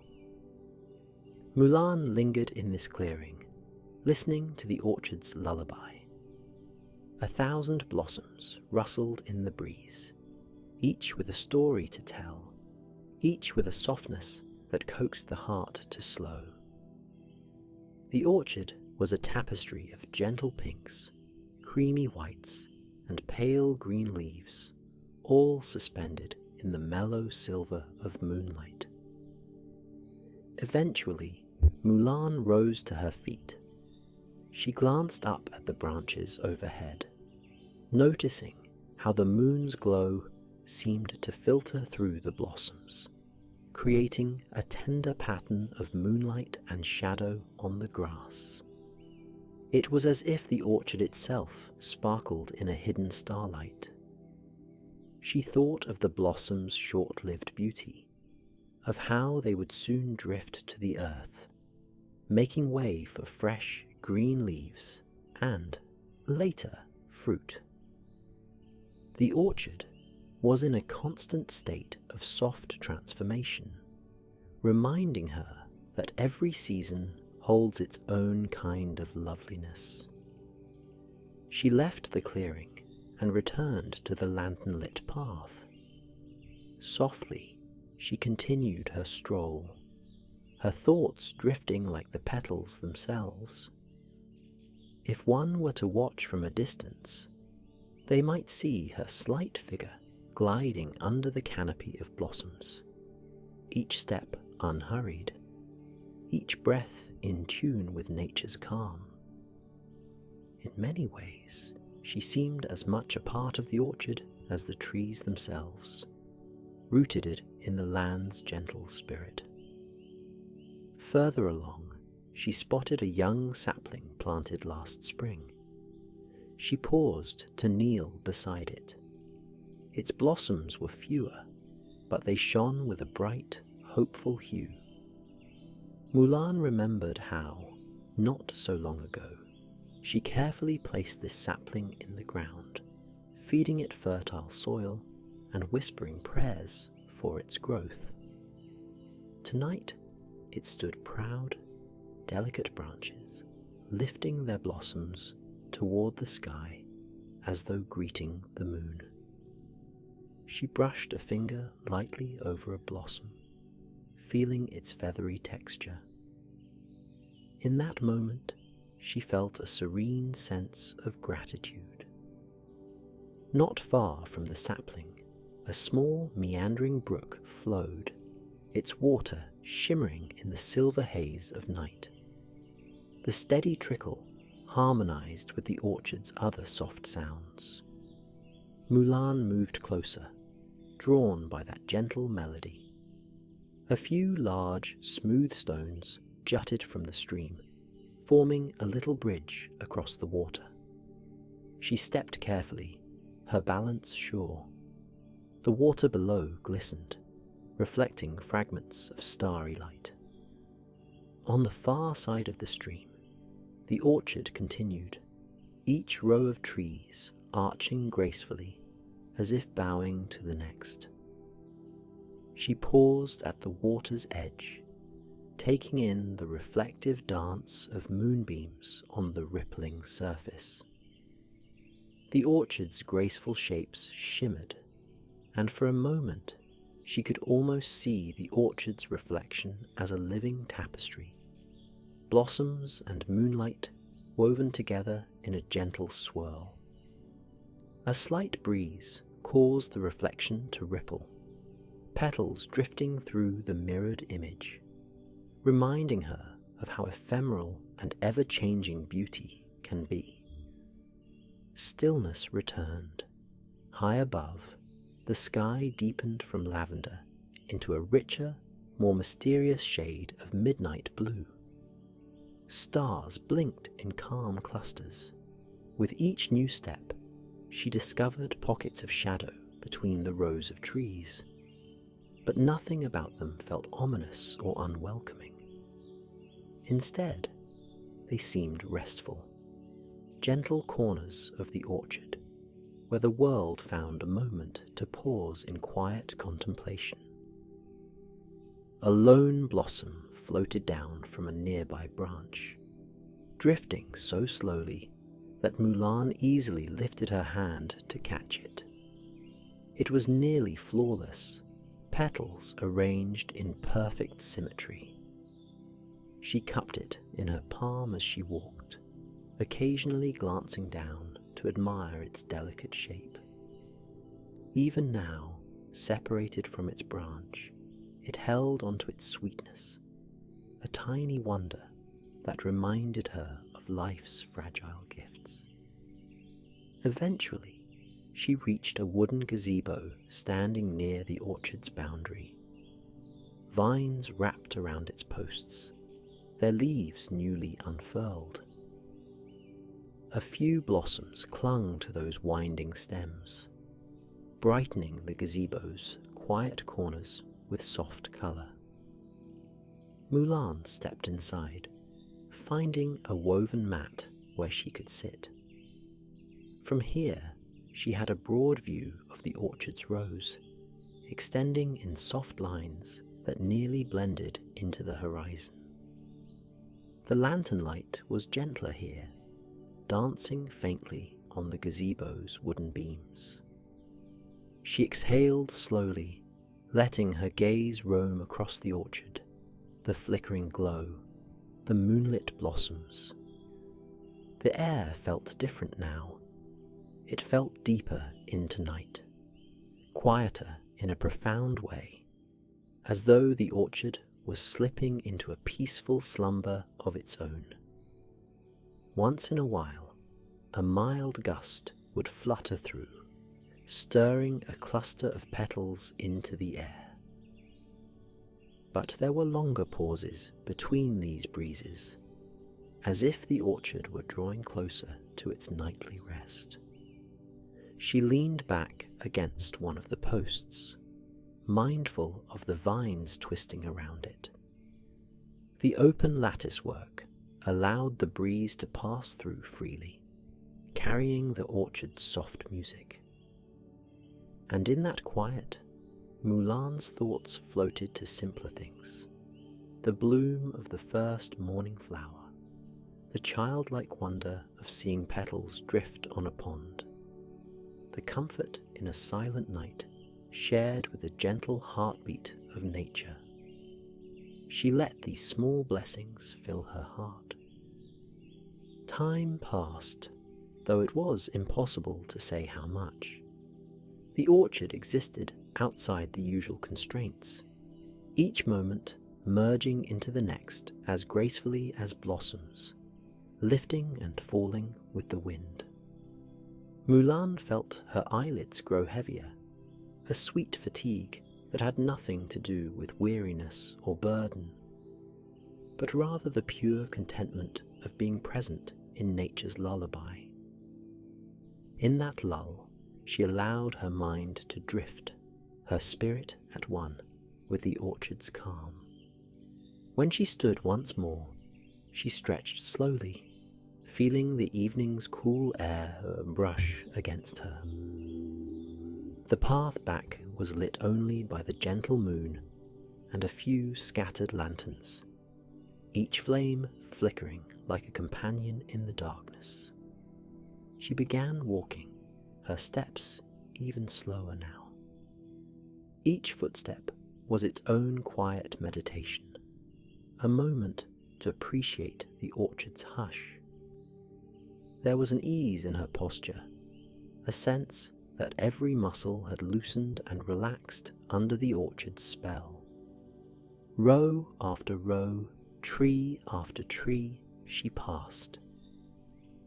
Mulan lingered in this clearing, listening to the orchard's lullaby. 1,000 blossoms rustled in the breeze, each with a story to tell, each with a softness that coaxed the heart to slow. The orchard was a tapestry of gentle pinks, creamy whites, and pale green leaves, all suspended in the mellow silver of moonlight. Eventually, Mulan rose to her feet. She glanced up at the branches overhead, noticing how the moon's glow seemed to filter through the blossoms, creating a tender pattern of moonlight and shadow on the grass. It was as if the orchard itself sparkled in a hidden starlight. She thought of the blossoms' short-lived beauty, of how they would soon drift to the earth, making way for fresh green leaves and, later, fruit. The orchard was in a constant state of soft transformation, reminding her that every season holds its own kind of loveliness. She left the clearing and returned to the lantern-lit path. Softly, she continued her stroll, her thoughts drifting like the petals themselves. If one were to watch from a distance, they might see her slight figure gliding under the canopy of blossoms, each step unhurried, each breath in tune with nature's calm. In many ways, she seemed as much a part of the orchard as the trees themselves, rooted in the land's gentle spirit. Further along, she spotted a young sapling planted last spring. She paused to kneel beside it. Its blossoms were fewer, but they shone with a bright, hopeful hue. Mulan remembered how, not so long ago, she carefully placed this sapling in the ground, feeding it fertile soil and whispering prayers for its growth. Tonight, it stood proud, delicate branches, lifting their blossoms toward the sky as though greeting the moon. She brushed a finger lightly over a blossom, feeling its feathery texture. In that moment, she felt a serene sense of gratitude. Not far from the sapling, a small meandering brook flowed, its water shimmering in the silver haze of night. The steady trickle harmonized with the orchard's other soft sounds. Mulan moved closer, drawn by that gentle melody. A few large, smooth stones jutted from the stream, forming a little bridge across the water. She stepped carefully, her balance sure. The water below glistened, reflecting fragments of starry light. On the far side of the stream, the orchard continued, each row of trees arching gracefully as if bowing to the next. She paused at the water's edge, taking in the reflective dance of moonbeams on the rippling surface. The orchard's graceful shapes shimmered, and for a moment she could almost see the orchard's reflection as a living tapestry, blossoms and moonlight woven together in a gentle swirl. A slight breeze caused the reflection to ripple, petals drifting through the mirrored image, reminding her of how ephemeral and ever-changing beauty can be. Stillness returned. High above, the sky deepened from lavender into a richer, more mysterious shade of midnight blue. Stars blinked in calm clusters. With each new step, she discovered pockets of shadow between the rows of trees, but nothing about them felt ominous or unwelcoming. Instead, they seemed restful, gentle corners of the orchard where the world found a moment to pause in quiet contemplation. A lone blossom floated down from a nearby branch, drifting so slowly that Mulan easily lifted her hand to catch it. It was nearly flawless, petals arranged in perfect symmetry. She cupped it in her palm as she walked, occasionally glancing down to admire its delicate shape. Even now, separated from its branch, it held onto its sweetness, a tiny wonder that reminded her of life's fragile gifts. Eventually, she reached a wooden gazebo standing near the orchard's boundary. Vines wrapped around its posts, their leaves newly unfurled. A few blossoms clung to those winding stems, brightening the gazebo's quiet corners with soft colour. Mulan stepped inside, finding a woven mat where she could sit. From here, she had a broad view of the orchard's rows, extending in soft lines that nearly blended into the horizon. The lantern light was gentler here, dancing faintly on the gazebo's wooden beams. She exhaled slowly, letting her gaze roam across the orchard, the flickering glow, the moonlit blossoms. The air felt different now. It felt deeper into night, quieter in a profound way, as though the orchard was slipping into a peaceful slumber of its own. Once in a while, a mild gust would flutter through, stirring a cluster of petals into the air. But there were longer pauses between these breezes, as if the orchard were drawing closer to its nightly rest. She leaned back against one of the posts, mindful of the vines twisting around it. The open lattice work allowed the breeze to pass through freely, carrying the orchard's soft music. And in that quiet, Mulan's thoughts floated to simpler things: the bloom of the first morning flower, the childlike wonder of seeing petals drift on a pond, the comfort in a silent night shared with the gentle heartbeat of nature. She let these small blessings fill her heart. Time passed, though it was impossible to say how much. The orchard existed outside the usual constraints, each moment merging into the next as gracefully as blossoms, lifting and falling with the wind. Mulan felt her eyelids grow heavier, a sweet fatigue that had nothing to do with weariness or burden, but rather the pure contentment of being present in nature's lullaby. In that lull, she allowed her mind to drift, her spirit at one with the orchard's calm. When she stood once more, she stretched slowly, feeling the evening's cool air brush against her. The path back was lit only by the gentle moon and a few scattered lanterns, each flame flickering like a companion in the darkness. She began walking, her steps even slower now. Each footstep was its own quiet meditation, a moment to appreciate the orchard's hush. There was an ease in her posture, a sense that every muscle had loosened and relaxed under the orchard's spell. Row after row, tree after tree, she passed,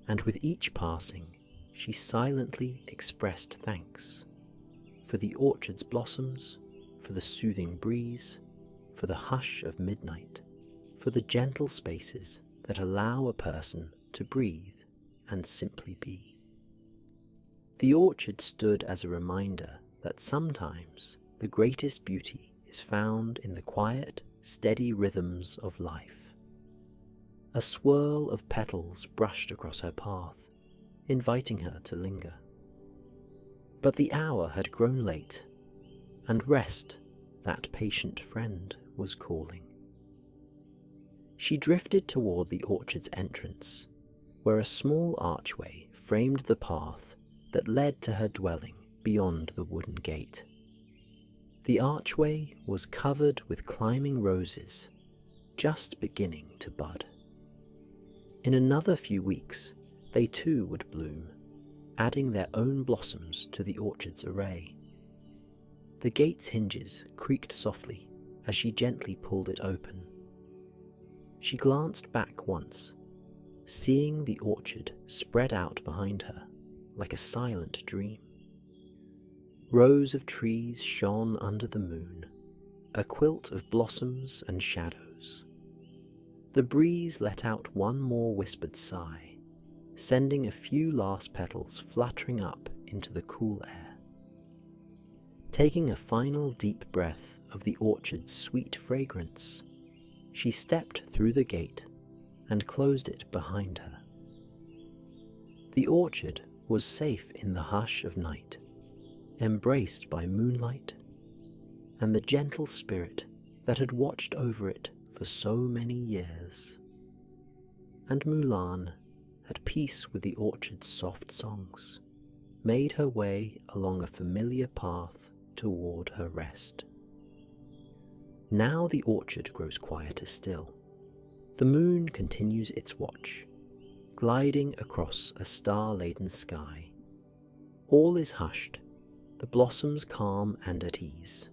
and with each passing she silently expressed thanks for the orchard's blossoms, for the soothing breeze, for the hush of midnight, for the gentle spaces that allow a person to breathe and simply be. The orchard stood as a reminder that sometimes the greatest beauty is found in the quiet, steady rhythms of life. A swirl of petals brushed across her path, inviting her to linger. But the hour had grown late, and rest, that patient friend, was calling. She drifted toward the orchard's entrance, where a small archway framed the path that led to her dwelling beyond the wooden gate. The archway was covered with climbing roses, just beginning to bud. In another few weeks, they too would bloom, adding their own blossoms to the orchard's array. The gate's hinges creaked softly as she gently pulled it open. She glanced back once, seeing the orchard spread out behind her like a silent dream. Rows of trees shone under the moon, a quilt of blossoms and shadows. The breeze let out one more whispered sigh, sending a few last petals fluttering up into the cool air. Taking a final deep breath of the orchard's sweet fragrance, she stepped through the gate and closed it behind her. The orchard was safe in the hush of night, embraced by moonlight and the gentle spirit that had watched over it for so many years. And Mulan, at peace with the orchard's soft songs, made her way along a familiar path toward her rest. Now the orchard grows quieter still. The moon continues its watch, gliding across a star-laden sky. All is hushed, the blossoms calm and at ease,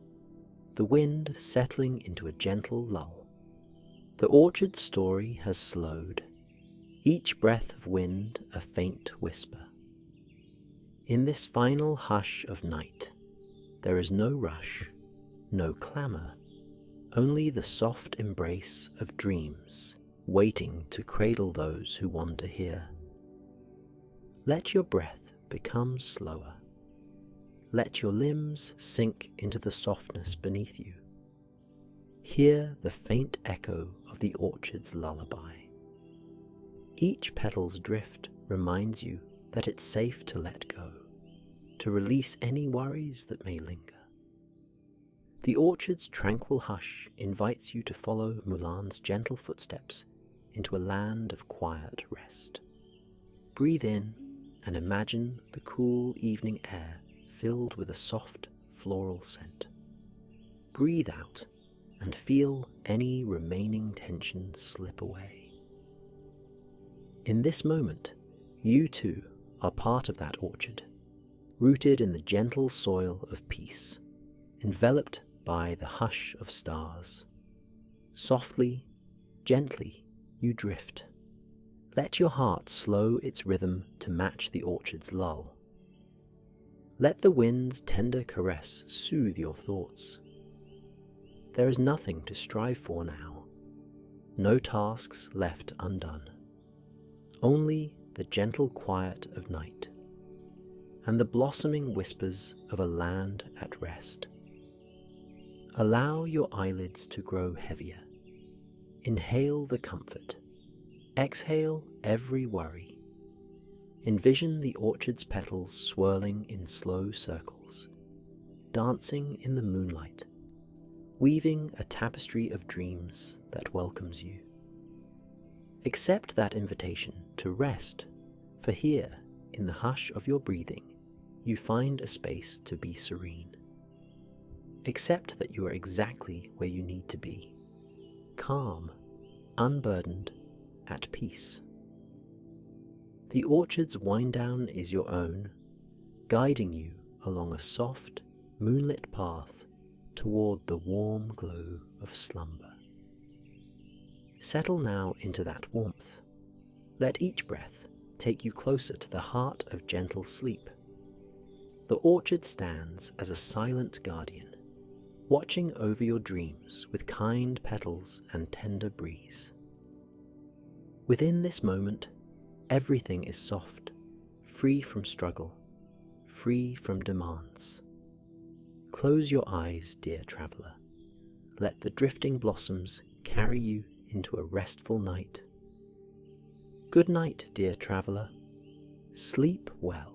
the wind settling into a gentle lull. The orchard's story has slowed, each breath of wind a faint whisper. In this final hush of night, there is no rush, no clamour, only the soft embrace of dreams waiting to cradle those who wander here. Let your breath become slower. Let your limbs sink into the softness beneath you. Hear the faint echo of the orchard's lullaby. Each petal's drift reminds you that it's safe to let go, to release any worries that may linger. The orchard's tranquil hush invites you to follow Mulan's gentle footsteps into a land of quiet rest. Breathe in and imagine the cool evening air filled with a soft floral scent. Breathe out and feel any remaining tension slip away. In this moment, you too are part of that orchard, rooted in the gentle soil of peace, enveloped by the hush of stars. Softly, gently, you drift. Let your heart slow its rhythm to match the orchard's lull. Let the wind's tender caress soothe your thoughts. There is nothing to strive for now, no tasks left undone. Only the gentle quiet of night, and the blossoming whispers of a land at rest. Allow your eyelids to grow heavier. Inhale the comfort, Exhale every worry. Envision the orchard's petals swirling in slow circles, dancing in the moonlight, weaving a tapestry of dreams that welcomes you. Accept that invitation to rest, for here, in the hush of your breathing, you find a space to be serene. Accept that you are exactly where you need to be, calm, unburdened, at peace. The orchard's wind-down is your own, guiding you along a soft, moonlit path toward the warm glow of slumber. Settle now into that warmth. Let each breath take you closer to the heart of gentle sleep. The orchard stands as a silent guardian, watching over your dreams with kind petals and tender breeze. Within this moment, everything is soft, free from struggle, free from demands. Close your eyes, dear traveller. Let the drifting blossoms carry you into a restful night. Good night, dear traveller. Sleep well.